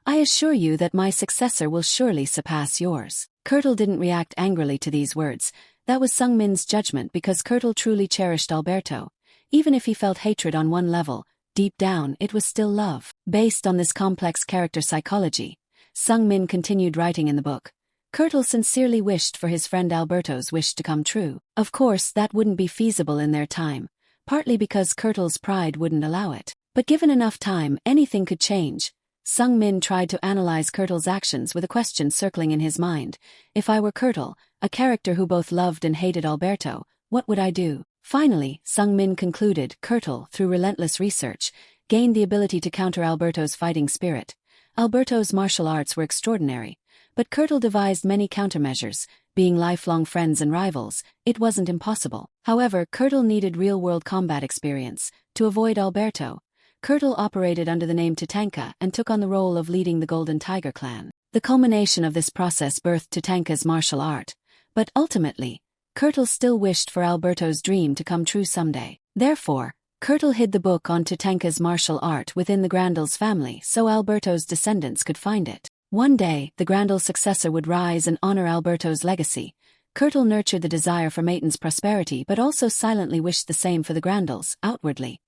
"I assure you that my successor will surely surpass yours." Kurtle didn't react angrily to these words. That was Sung Min's judgment because Kurtle truly cherished Alberto. Even if he felt hatred on one level, deep down it was still love. Based on this complex character psychology, Sung Min continued writing in the book. Kurtle sincerely wished for his friend Alberto's wish to come true. Of course, that wouldn't be feasible in their time, partly because Kurtle's pride wouldn't allow it. But given enough time, anything could change. Sung Min tried to analyze Kurtle's actions with a question circling in his mind. If I were Kurtle, a character who both loved and hated Alberto, what would I do? Finally, Sung Min concluded Kurtle, through relentless research, gained the ability to counter Alberto's fighting spirit. Alberto's martial arts were extraordinary, but Kurtle devised many countermeasures. Being lifelong friends and rivals, it wasn't impossible. However, Kurtle needed real-world combat experience. To avoid Alberto, Kurtle operated under the name Tatanka and took on the role of leading the Golden Tiger clan. The culmination of this process birthed Tatanka's martial art, but ultimately, Kurtle still wished for Alberto's dream to come true someday. Therefore, Kurtle hid the book on Tatanka's martial art within the Grandal's family so Alberto's descendants could find it. One day, the Grandal's successor would rise and honor Alberto's legacy. Kurtle nurtured the desire for Maiten's prosperity but also silently wished the same for the Grandals, outwardly.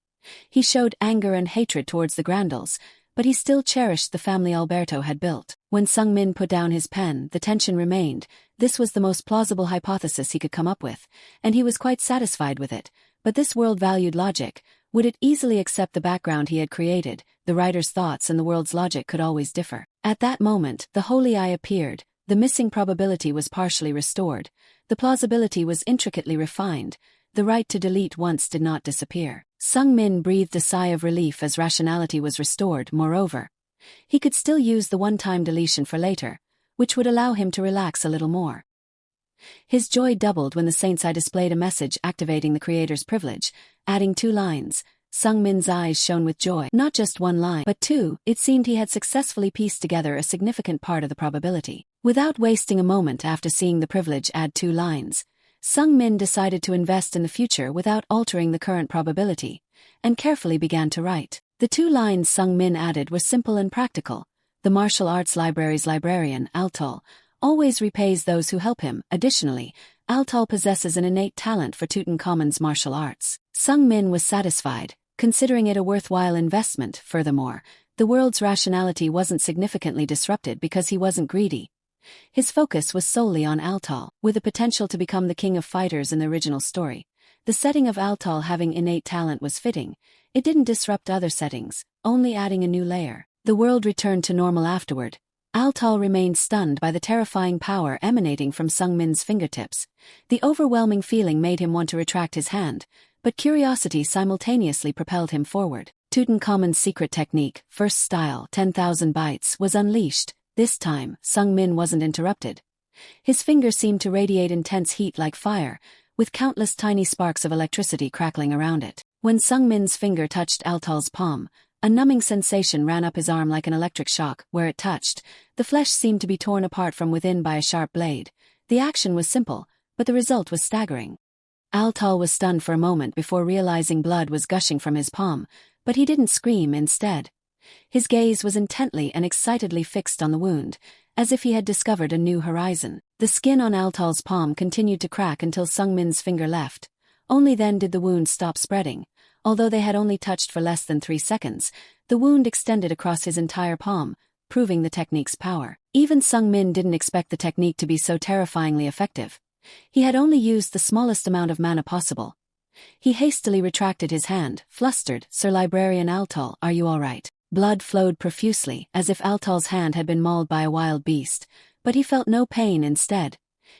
He showed anger and hatred towards the Grandals, but he still cherished the family Alberto had built. When Sung Min put down his pen, the tension remained. This was the most plausible hypothesis he could come up with, and he was quite satisfied with it. But this world valued logic. Would it easily accept the background he had created? The writer's thoughts and the world's logic could always differ. At that moment, the holy eye appeared. The missing probability was partially restored. The plausibility was intricately refined. The right to delete once did not disappear. Sung Min breathed a sigh of relief as rationality was restored. Moreover, he could still use the one-time deletion for later, which would allow him to relax a little more. His joy doubled when the Saint's Eye displayed a message activating the creator's privilege, adding 2 lines. Sung Min's eyes shone with joy. Not just 1 line, but 2. It seemed he had successfully pieced together a significant part of the probability. Without wasting a moment after seeing the privilege add 2 lines, Sung Min decided to invest in the future without altering the current probability, and carefully began to write. The 2 lines Sung Min added were simple and practical. The martial arts library's librarian, Altal, always repays those who help him. Additionally, Altal possesses an innate talent for Tutankhamun's martial arts. Sung Min was satisfied, considering it a worthwhile investment. Furthermore, the world's rationality wasn't significantly disrupted because he wasn't greedy. His focus was solely on Altal, with the potential to become the king of fighters in the original story. The setting of Altal having innate talent was fitting. It didn't disrupt other settings, only adding a new layer. The world returned to normal afterward. Altal remained stunned by the terrifying power emanating from Sung Min's fingertips. The overwhelming feeling made him want to retract his hand, but curiosity simultaneously propelled him forward. Tutankhamun's secret technique, first style, 10,000 bytes, was unleashed. This time, Sung Min wasn't interrupted. His finger seemed to radiate intense heat like fire, with countless tiny sparks of electricity crackling around it. When Sung Min's finger touched Altal's palm, a numbing sensation ran up his arm like an electric shock. Where it touched, the flesh seemed to be torn apart from within by a sharp blade. The action was simple, but the result was staggering. Altal was stunned for a moment before realizing blood was gushing from his palm, but he didn't scream. Instead, his gaze was intently and excitedly fixed on the wound, as if he had discovered a new horizon. The skin on Altal's palm continued to crack until Sung Min's finger left. Only then did the wound stop spreading. Although they had only touched for less than 3 seconds, the wound extended across his entire palm, proving the technique's power. Even Sung Min didn't expect the technique to be so terrifyingly effective. He had only used the smallest amount of mana possible. He hastily retracted his hand, flustered. "Sir Librarian Altal, are you all right?" Blood flowed profusely, as if Altal's hand had been mauled by a wild beast, but he felt no pain. Instead,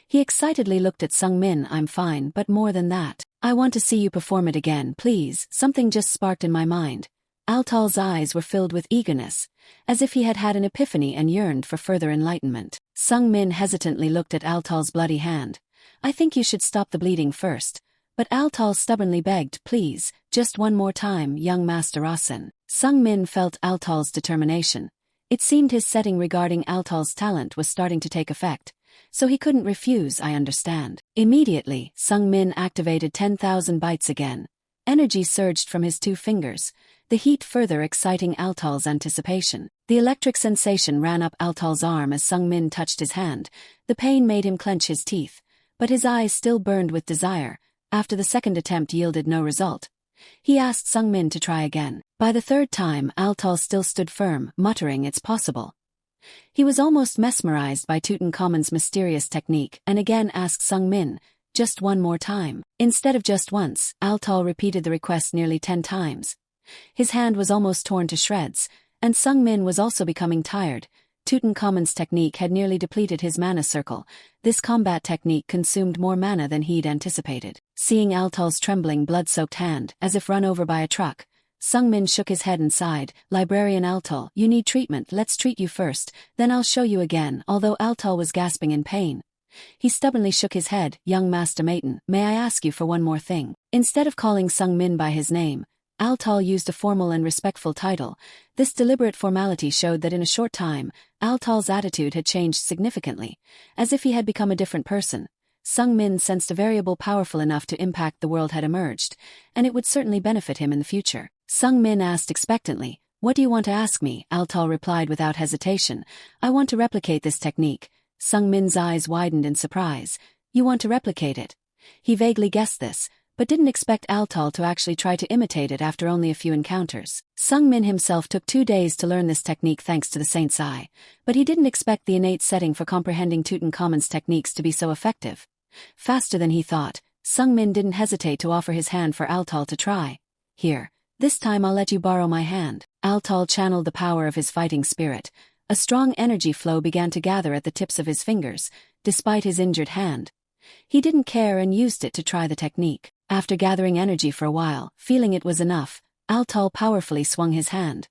he excitedly looked at Sung Min. "I'm fine, but more than that, I want to see you perform it again, please." Something just sparked in my mind. Altal's eyes were filled with eagerness, as if he had had an epiphany and yearned for further enlightenment. Sung Min hesitantly looked at Altal's bloody hand. "I think you should stop the bleeding first." But Altal stubbornly begged, "Please, just one more time, young Master Rasen." Sung Min felt Altal's determination. It seemed his setting regarding Altal's talent was starting to take effect, so he couldn't refuse. "I understand." Immediately, Sung Min activated 10,000 bytes again. Energy surged from his 2 fingers, the heat further exciting Altal's anticipation. The electric sensation ran up Altal's arm as Sung Min touched his hand. The pain made him clench his teeth, but his eyes still burned with desire. After the second attempt yielded no result, he asked Sung Min to try again. By the 3rd time, Altal still stood firm, muttering, "It's possible." He was almost mesmerized by Tutankhamun's mysterious technique and again asked Sung Min, "Just one more time." Instead of just once, Altal repeated the request nearly 10 times. His hand was almost torn to shreds, and Sung Min was also becoming tired. Tutankhamun's technique had nearly depleted his mana circle. This combat technique consumed more mana than he'd anticipated. Seeing Altal's trembling, blood-soaked hand, as if run over by a truck, Sung Min shook his head and sighed. "Librarian Altal, you need treatment. Let's treat you first, then I'll show you again." Although Altal was gasping in pain, he stubbornly shook his head. "Young Master Maiten, may I ask you for one more thing?" Instead of calling Sung Min by his name, Altal used a formal and respectful title. This deliberate formality showed that in a short time, Altal's attitude had changed significantly, as if he had become a different person. Sung Min sensed a variable powerful enough to impact the world had emerged, and it would certainly benefit him in the future. Sung Min asked expectantly, What do you want to ask me? Altal replied without hesitation. I want to replicate this technique. Sung Min's eyes widened in surprise. You want to replicate it? He vaguely guessed this, but didn't expect Altal to actually try to imitate it after only a few encounters. Sung Min himself took 2 days to learn this technique thanks to the Saint's Eye, but he didn't expect the innate setting for comprehending Tutankhamun's techniques to be so effective. Faster than he thought, Sung Min didn't hesitate to offer his hand for Altal to try. Here, this time I'll let you borrow my hand. Altal channeled the power of his fighting spirit. A strong energy flow began to gather at the tips of his fingers, despite his injured hand. He didn't care and used it to try the technique. After gathering energy for a while, feeling it was enough, Altal powerfully swung his hand.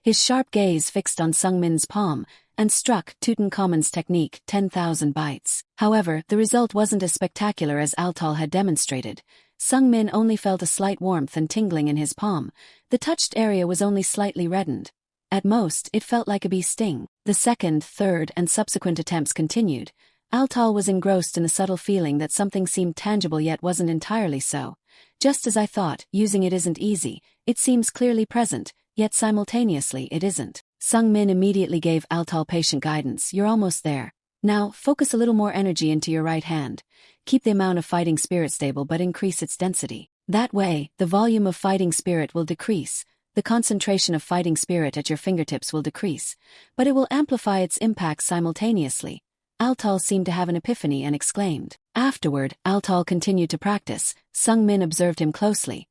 His sharp gaze fixed on Sung Min's palm, and struck Tutankhamun's technique 10,000 bites. However, the result wasn't as spectacular as Altal had demonstrated. Sung Min only felt a slight warmth and tingling in his palm. The touched area was only slightly reddened. At most, it felt like a bee sting. The second, third, and subsequent attempts continued. Altal was engrossed in the subtle feeling that something seemed tangible yet wasn't entirely so. Just as I thought, using it isn't easy. It seems clearly present, yet simultaneously it isn't. Sung Min immediately gave Altal patient guidance. You're almost there. Now, focus a little more energy into your right hand. Keep the amount of fighting spirit stable but increase its density. That way, the volume of fighting spirit will decrease. The concentration of fighting spirit at your fingertips will decrease, but it will amplify its impact simultaneously. Altal seemed to have an epiphany and exclaimed. Afterward, Altal continued to practice. Sung Min observed him closely.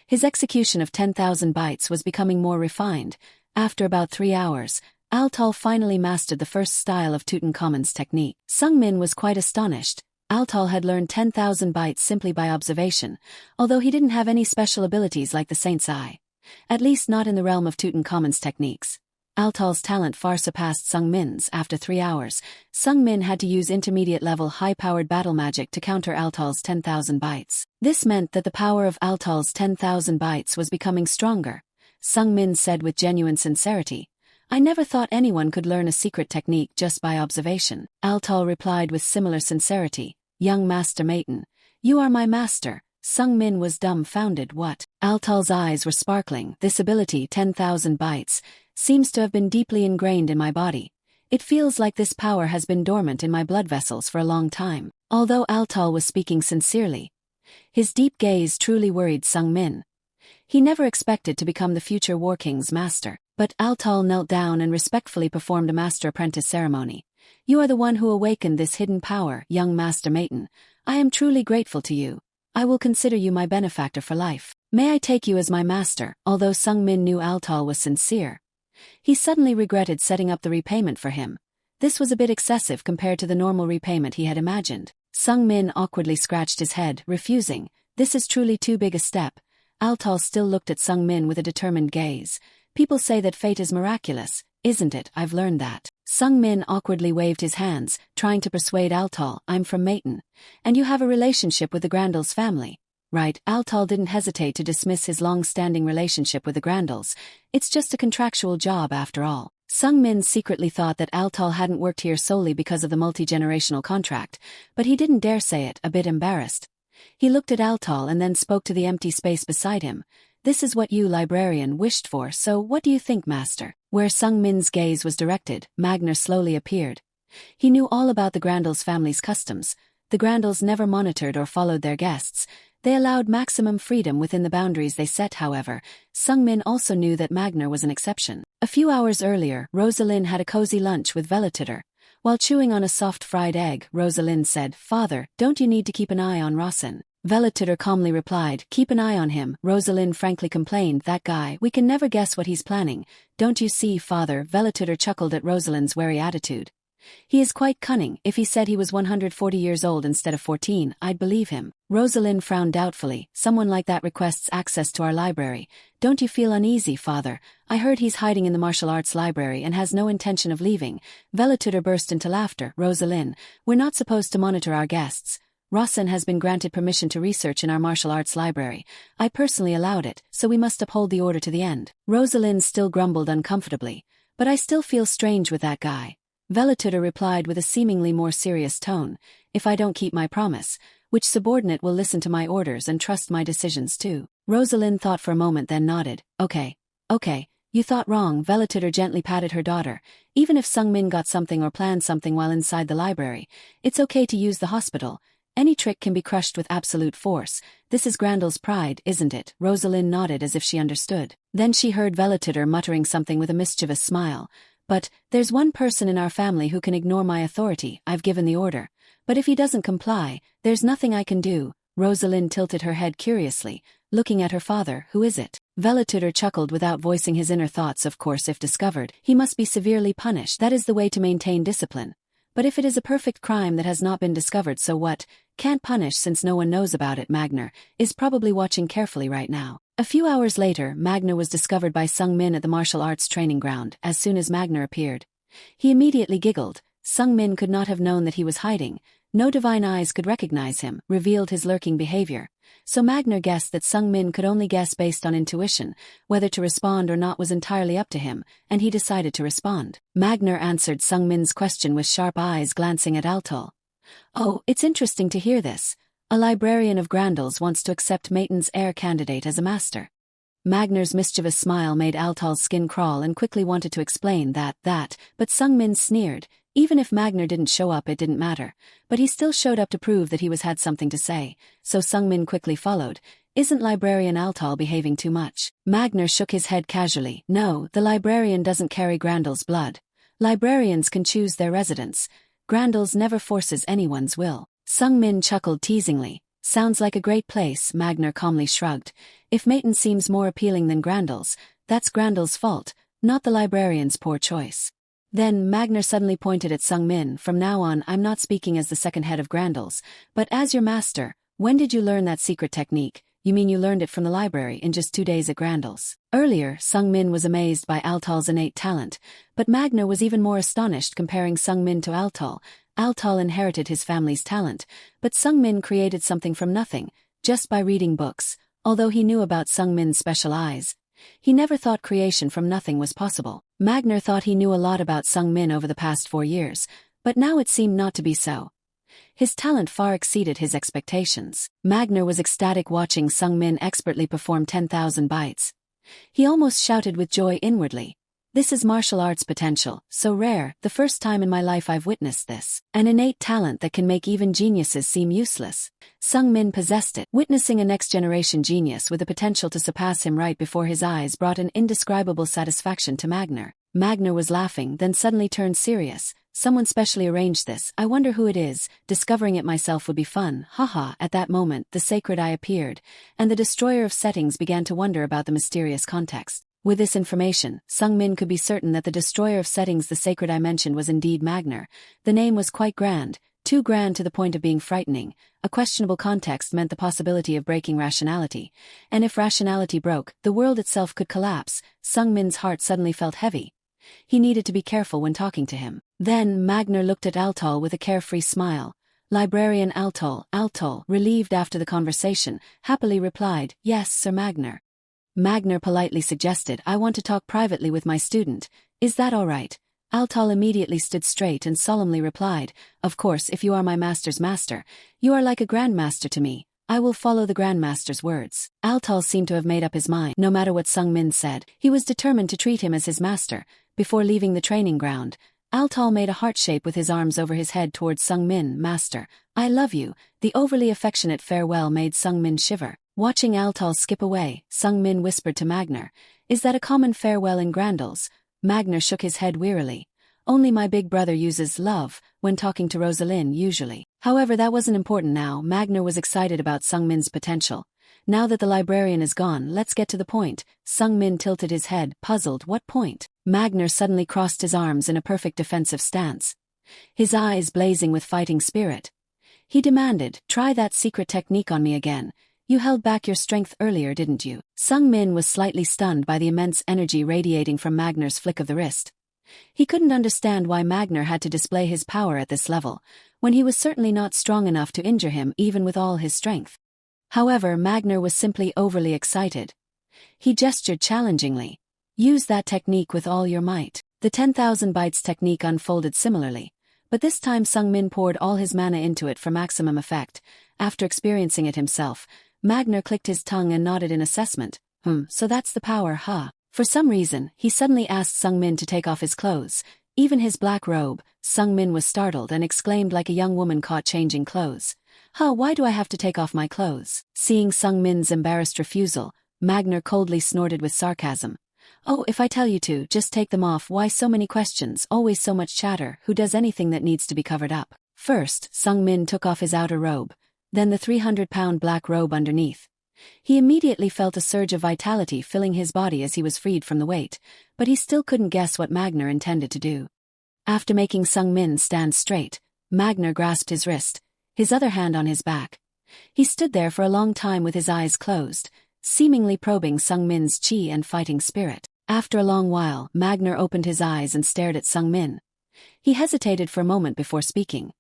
His execution of 10,000 bites was becoming more refined. After about 3 hours, Altal finally mastered the first style of Tutankhamun's technique. Sung Min was quite astonished. Altal had learned 10,000 bites simply by observation, although he didn't have any special abilities like the Saint's Eye. At least not in the realm of Tutankhamun's techniques. Altal's talent far surpassed Sung Min's. After 3 hours, Sung Min had to use intermediate-level high-powered battle magic to counter Altal's 10,000 bites. This meant that the power of Altal's 10,000 bites was becoming stronger. Sung Min said with genuine sincerity, I never thought anyone could learn a secret technique just by observation. Altal replied with similar sincerity, Young Master Maiden, you are my master. Sung Min was dumbfounded. What? Altal's eyes were sparkling. This ability, 10,000 bites, seems to have been deeply ingrained in my body. It feels like this power has been dormant in my blood vessels for a long time. Although Altal was speaking sincerely, his deep gaze truly worried Sung Min. He never expected to become the future War King's master. But Altal knelt down and respectfully performed a master-apprentice ceremony. You are the one who awakened this hidden power, young Master Maiden. I am truly grateful to you. I will consider you my benefactor for life. May I take you as my master? Although Sung Min knew Altal was sincere, he suddenly regretted setting up the repayment for him. This was a bit excessive compared to the normal repayment he had imagined. Sung Min awkwardly scratched his head, refusing. This is truly too big a step. Altal still looked at Sung Min with a determined gaze. People say that fate is miraculous, isn't it? I've learned that. Sung Min awkwardly waved his hands, trying to persuade Altal. I'm from Maton. And you have a relationship with the Grandals family. Right, Altal didn't hesitate to dismiss his long-standing relationship with the Grandals. It's just a contractual job after all. Sung Min secretly thought that Altal hadn't worked here solely because of the multi-generational contract, but he didn't dare say it, a bit embarrassed. He looked at Altal and then spoke to the empty space beside him. This is what you, librarian, wished for, so what do you think, master? Where Sung Min's gaze was directed, Magner slowly appeared. He knew all about the Grandals family's customs. The Grandals never monitored or followed their guests. They allowed maximum freedom within the boundaries they set. However, Sung Min also knew that Magner was an exception. A few hours earlier, Rosalind had a cozy lunch with Velitutor. While chewing on a soft fried egg, Rosalind said, Father, don't you need to keep an eye on Rosin? Velitutor calmly replied, Keep an eye on him. Rosalind frankly complained, That guy, we can never guess what he's planning. Don't you see, Father? Velitutor chuckled at Rosalind's wary attitude. He is quite cunning. If he said he was 140 years old instead of 14, I'd believe him. Rosalind frowned doubtfully. Someone like that requests access to our library. Don't you feel uneasy, Father? I heard he's hiding in the martial arts library and has no intention of leaving. Velitutor burst into laughter. Rosalind, we're not supposed to monitor our guests. Rosin has been granted permission to research in our martial arts library. I personally allowed it, so we must uphold the order to the end. Rosalind still grumbled uncomfortably. But I still feel strange with that guy. Velitutor replied with a seemingly more serious tone, If I don't keep my promise, which subordinate will listen to my orders and trust my decisions too? Rosalind thought for a moment then nodded. Okay, You thought wrong, Velitutor gently patted her daughter. Even if Sungmin got something or planned something while inside the library, it's okay to use the hospital. Any trick can be crushed with absolute force. This is Grandel's pride, isn't it? Rosalind nodded as if she understood. Then she heard Velitutor muttering something with a mischievous smile. But, there's one person in our family who can ignore my authority. I've given the order. But if he doesn't comply, there's nothing I can do. Rosalind tilted her head curiously, looking at her father. Who is it? Velitutor chuckled without voicing his inner thoughts. Of course, if discovered, he must be severely punished. That is the way to maintain discipline. But if it is a perfect crime that has not been discovered, so what? Can't punish since no one knows about it. Magner is probably watching carefully right now. A few hours later, Magner was discovered by Sungmin at the martial arts training ground. As soon as Magner appeared, he immediately giggled. Sungmin could not have known that he was hiding. No divine eyes could recognize him, revealed his lurking behavior. So Magner guessed that Sungmin could only guess based on intuition. Whether to respond or not was entirely up to him, and he decided to respond. Magner answered Sungmin's question with sharp eyes glancing at Altal. Oh, it's interesting to hear this. A librarian of Grandel's wants to accept Mayton's heir candidate as a master. Magner's mischievous smile made Altal's skin crawl and quickly wanted to explain that, but Sungmin sneered. Even if Magner didn't show up, it didn't matter. But he still showed up to prove that he had something to say. So Sungmin quickly followed. Isn't Librarian Altal behaving too much? Magner shook his head casually. No, the librarian doesn't carry Grandel's blood. Librarians can choose their residents. Grandel's never forces anyone's will. Sungmin chuckled teasingly. Sounds like a great place, Magner calmly shrugged. If Mayton seems more appealing than Grandel's, that's Grandel's fault, not the librarian's poor choice. Then Magner suddenly pointed at Sungmin. From now on, I'm not speaking as the second head of Grandel's, but as your master. When did you learn that secret technique? You mean you learned it from the library in just 2 days at Grandel's? Earlier, Sungmin was amazed by Altal's innate talent, but Magner was even more astonished comparing Sungmin to Altal. Altal inherited his family's talent, but Sungmin created something from nothing, just by reading books. Although he knew about Sungmin's special eyes, he never thought creation from nothing was possible. Magner thought he knew a lot about Sungmin over the past 4 years, but now it seemed not to be so. His talent far exceeded his expectations. Magner was ecstatic watching Sungmin expertly perform 10,000 bites. He almost shouted with joy inwardly. This is martial arts potential, so rare, the first time in my life I've witnessed this. An innate talent that can make even geniuses seem useless. Sungmin possessed it. Witnessing a next-generation genius with the potential to surpass him right before his eyes brought an indescribable satisfaction to Magner. Magner was laughing, then suddenly turned serious. Someone specially arranged this. I wonder who it is. Discovering it myself would be fun. Haha. At that moment, the sacred eye appeared, and the destroyer of settings began to wonder about the mysterious context. With this information, Sungmin could be certain that the destroyer of settings the sacred eye mentioned was indeed Magner. The name was quite grand, too grand to the point of being frightening. A questionable context meant the possibility of breaking rationality. And if rationality broke, the world itself could collapse. Sungmin's heart suddenly felt heavy. He needed to be careful when talking to him. Then Magner looked at Altal with a carefree smile. Librarian Altal, relieved after the conversation, happily replied, Yes, Sir Magner. Magner politely suggested, I want to talk privately with my student. Is that all right? Altal immediately stood straight and solemnly replied, Of course, if you are my master's master. You are like a grandmaster to me. I will follow the grandmaster's words. Altal seemed to have made up his mind. No matter what Sungmin said, he was determined to treat him as his master. Before leaving the training ground, Altal made a heart shape with his arms over his head towards Sungmin. Master, I love you. The overly affectionate farewell made Sungmin shiver. Watching Altal skip away, Sungmin whispered to Magner, Is that a common farewell in Grandel's? Magner shook his head wearily. Only my big brother uses love when talking to Rosalind usually. However, that wasn't important now. Magner was excited about Sungmin's potential. Now that the librarian is gone, let's get to the point. Sungmin tilted his head, puzzled. What point? Magner suddenly crossed his arms in a perfect defensive stance, his eyes blazing with fighting spirit. He demanded, Try that secret technique on me again. You held back your strength earlier, didn't you? Sungmin was slightly stunned by the immense energy radiating from Magner's flick of the wrist. He couldn't understand why Magner had to display his power at this level, when he was certainly not strong enough to injure him even with all his strength. However, Magner was simply overly excited. He gestured challengingly. Use that technique with all your might. The 10,000 bites technique unfolded similarly, but this time Sungmin poured all his mana into it for maximum effect. After experiencing it himself, Magner clicked his tongue and nodded in assessment. So that's the power, huh? For some reason, he suddenly asked Sung Min to take off his clothes, even his black robe. Sung Min was startled and exclaimed like a young woman caught changing clothes. Huh, why do I have to take off my clothes? Seeing Sung Min's embarrassed refusal, Magner coldly snorted with sarcasm. Oh, if I tell you to, just take them off. Why so many questions, always so much chatter, who does anything that needs to be covered up? First, Sung Min took off his outer robe, then the 300-pound black robe underneath. He immediately felt a surge of vitality filling his body as he was freed from the weight, but he still couldn't guess what Magner intended to do. After making Sung Min stand straight, Magner grasped his wrist, his other hand on his back. He stood there for a long time with his eyes closed, seemingly probing Sung Min's chi and fighting spirit. After a long while, Magner opened his eyes and stared at Sung Min. He hesitated for a moment before speaking.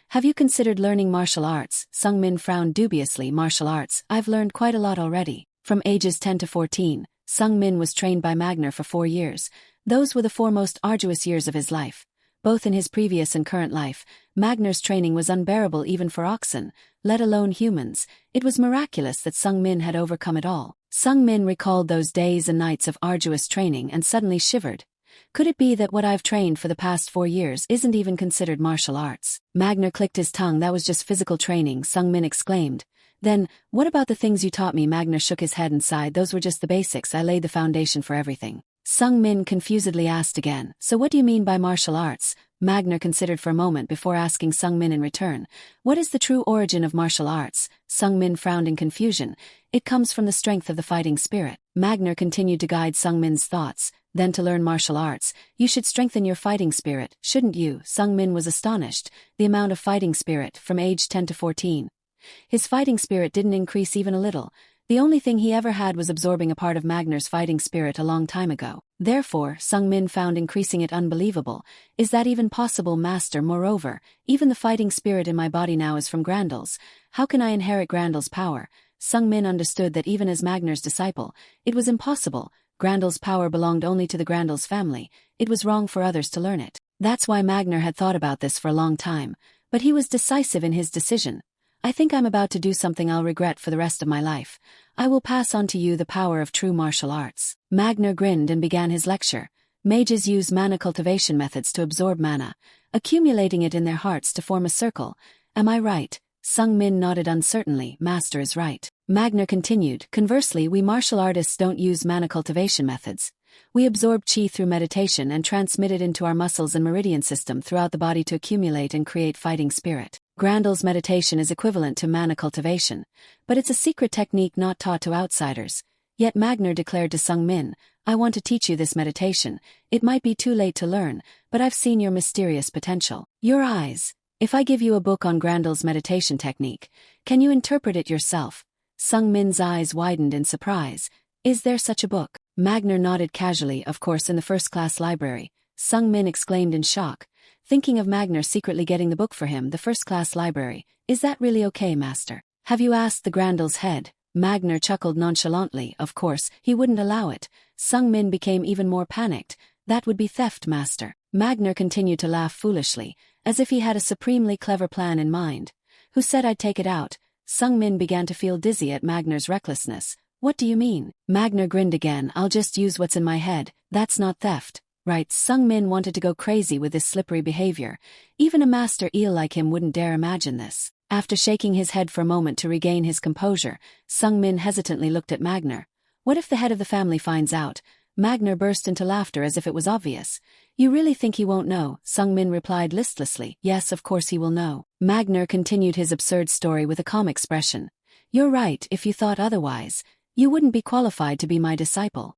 Have you considered learning martial arts? Sung Min frowned dubiously. Martial arts, I've learned quite a lot already. From ages 10 to 14, Sung Min was trained by Magner for 4 years. Those were the 4 most arduous years of his life. Both in his previous and current life, Magner's training was unbearable even for oxen, let alone humans. It was miraculous that Sung Min had overcome it all. Sung Min recalled those days and nights of arduous training and suddenly shivered. Could it be that what I've trained for the past 4 years isn't even considered martial arts? Magner clicked his tongue. That was just physical training, Sung Min exclaimed. Then, what about the things you taught me? Magner shook his head and sighed. Those were just the basics. I laid the foundation for everything. Sung Min confusedly asked again. So what do you mean by martial arts? Magner considered for a moment before asking Sung Min in return. What is the true origin of martial arts? Sung Min frowned in confusion. It comes from the strength of the fighting spirit. Magner continued to guide Sung Min's thoughts. Then to learn martial arts, you should strengthen your fighting spirit, shouldn't you? Sung Min was astonished. The amount of fighting spirit, from age 10 to 14. His fighting spirit didn't increase even a little. The only thing he ever had was absorbing a part of Magner's fighting spirit a long time ago. Therefore, Sung Min found increasing it unbelievable. Is that even possible, Master? Moreover, even the fighting spirit in my body now is from Grandel's. How can I inherit Grandel's power? Sung Min understood that even as Magner's disciple, it was impossible. Grandel's power belonged only to the Grandel's family. It was wrong for others to learn it. That's why Magner had thought about this for a long time. But he was decisive in his decision. I think I'm about to do something I'll regret for the rest of my life. I will pass on to you the power of true martial arts. Magner grinned and began his lecture. Mages use mana cultivation methods to absorb mana, accumulating it in their hearts to form a circle. Am I right? Sung Min nodded uncertainly. Master is right. Magner continued. Conversely, we martial artists don't use mana cultivation methods. We absorb chi through meditation and transmit it into our muscles and meridian system throughout the body to accumulate and create fighting spirit. Grandel's meditation is equivalent to mana cultivation, but it's a secret technique not taught to outsiders. Yet Magner declared to Sung Min, I want to teach you this meditation. It might be too late to learn, but I've seen your mysterious potential. Your eyes. If I give you a book on Grandel's meditation technique, can you interpret it yourself? Sung Min's eyes widened in surprise. Is there such a book? Magner nodded casually. Of course, in the first-class library. Sung Min exclaimed in shock, thinking of Magner secretly getting the book for him. The first-class library. Is that really okay, Master? Have you asked the Grandel's head? Magner chuckled nonchalantly. Of course, he wouldn't allow it. Sung Min became even more panicked. That would be theft, Master. Magner continued to laugh foolishly, as if he had a supremely clever plan in mind. Who said I'd take it out? Sung Min began to feel dizzy at Magner's recklessness. What do you mean? Magner grinned again. I'll just use what's in my head. That's not theft. Right? Sung Min wanted to go crazy with this slippery behavior. Even a master eel like him wouldn't dare imagine this. After shaking his head for a moment to regain his composure, Sung Min hesitantly looked at Magner. What if the head of the family finds out? Magner burst into laughter as if it was obvious. You really think he won't know? Sung Min replied listlessly. Yes, of course he will know. Magner continued his absurd story with a calm expression. You're right. If you thought otherwise, you wouldn't be qualified to be my disciple.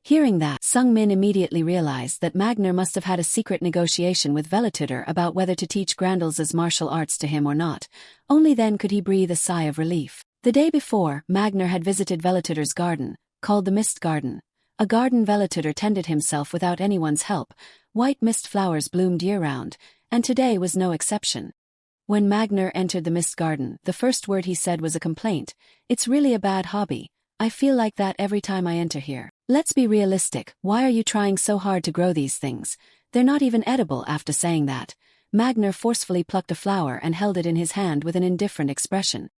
Hearing that, Sung Min immediately realized that Magner must have had a secret negotiation with Velituder about whether to teach Grandel's martial arts to him or not. Only then could he breathe a sigh of relief. The day before, Magner had visited Velituder's garden, called the Mist Garden. A garden Velituder tended himself without anyone's help. White mist flowers bloomed year-round, and today was no exception. When Magner entered the Mist Garden, the first word he said was a complaint. It's really a bad hobby. I feel like that every time I enter here. Let's be realistic. Why are you trying so hard to grow these things? They're not even edible. After saying that, Magner forcefully plucked a flower and held it in his hand with an indifferent expression.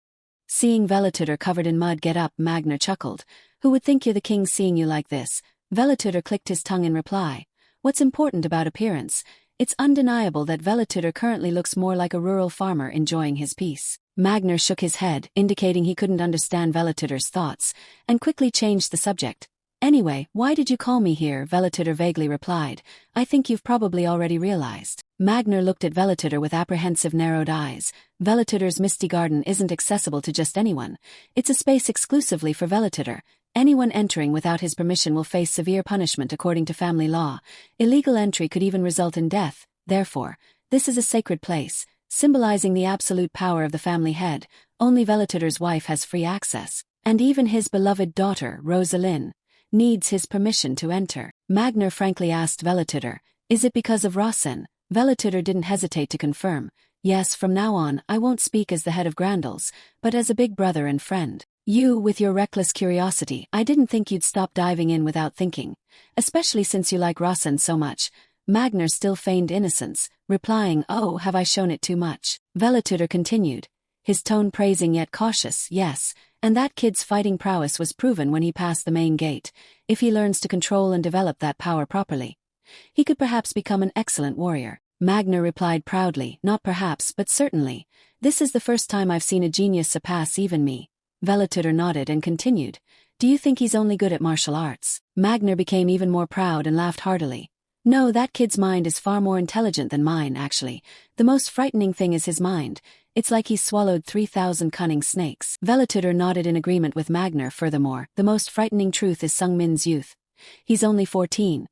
Seeing Velituder covered in mud get up, Magner chuckled. Who would think you're the king seeing you like this? Velituder clicked his tongue in reply. What's important about appearance? It's undeniable that Velituder currently looks more like a rural farmer enjoying his peace. Magner shook his head, indicating he couldn't understand Velituder's thoughts, and quickly changed the subject. Anyway, why did you call me here? Velituder vaguely replied. I think you've probably already realized. Magner looked at Velituder with apprehensive narrowed eyes. Velituder's misty garden isn't accessible to just anyone. It's a space exclusively for Velituder. Anyone entering without his permission will face severe punishment according to family law. Illegal entry could even result in death. Therefore, this is a sacred place, symbolizing the absolute power of the family head. Only Velituder's wife has free access, and even his beloved daughter, Rosalind, needs his permission to enter. Magner frankly asked Velituder, is it because of Rosen? Velituder didn't hesitate to confirm. Yes, from now on, I won't speak as the head of Grandels, but as a big brother and friend. You, with your reckless curiosity, I didn't think you'd stop diving in without thinking, especially since you like Rosen so much. Magner still feigned innocence, replying, oh, have I shown it too much? Velituder continued, his tone praising yet cautious, yes, and that kid's fighting prowess was proven when he passed the main gate. If he learns to control and develop that power properly, he could perhaps become an excellent warrior. Magner replied proudly, not perhaps, but certainly. This is the first time I've seen a genius surpass even me. Velituder nodded and continued, do you think he's only good at martial arts? Magner became even more proud and laughed heartily. No, that kid's mind is far more intelligent than mine, actually. The most frightening thing is his mind. It's like he's swallowed 3,000 cunning snakes. Velituder nodded in agreement with Magner. Furthermore, the most frightening truth is Sung Min's youth. He's only 14.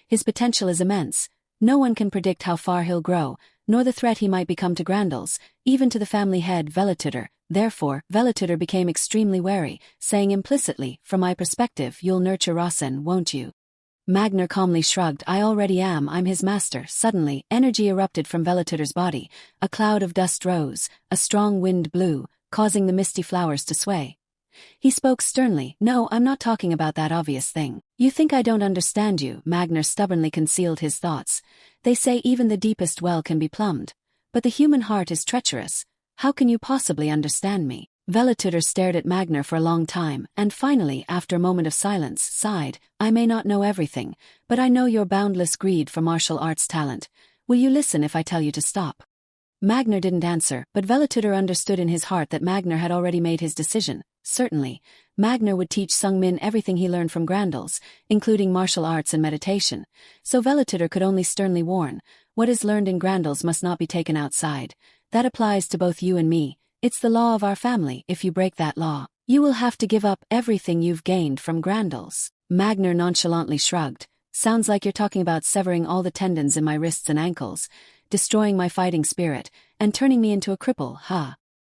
His potential is immense. No one can predict how far he'll grow, nor the threat he might become to Grandels, even to the family head Velituder. Therefore, Velituder became extremely wary, saying implicitly, from my perspective, you'll nurture Rosen, won't you? Magner calmly shrugged, I already am, I'm his master. Suddenly, energy erupted from Velituder's body. A cloud of dust rose, a strong wind blew, causing the misty flowers to sway. He spoke sternly, no, I'm not talking about that obvious thing. You think I don't understand you? Magner stubbornly concealed his thoughts. They say even the deepest well can be plumbed. But the human heart is treacherous. How can you possibly understand me? Velituder stared at Magner for a long time, and finally, after a moment of silence, sighed, I may not know everything, but I know your boundless greed for martial arts talent. Will you listen if I tell you to stop? Magner didn't answer, but Velituder understood in his heart that Magner had already made his decision. Certainly, Magner would teach Sung Min everything he learned from Grandels, including martial arts and meditation. So Velituder could only sternly warn, what is learned in Grandels must not be taken outside. That applies to both you and me. It's the law of our family. If you break that law, you will have to give up everything you've gained from Grandels. Magner nonchalantly shrugged. Sounds like you're talking about severing all the tendons in my wrists and ankles, destroying my fighting spirit, and turning me into a cripple, huh?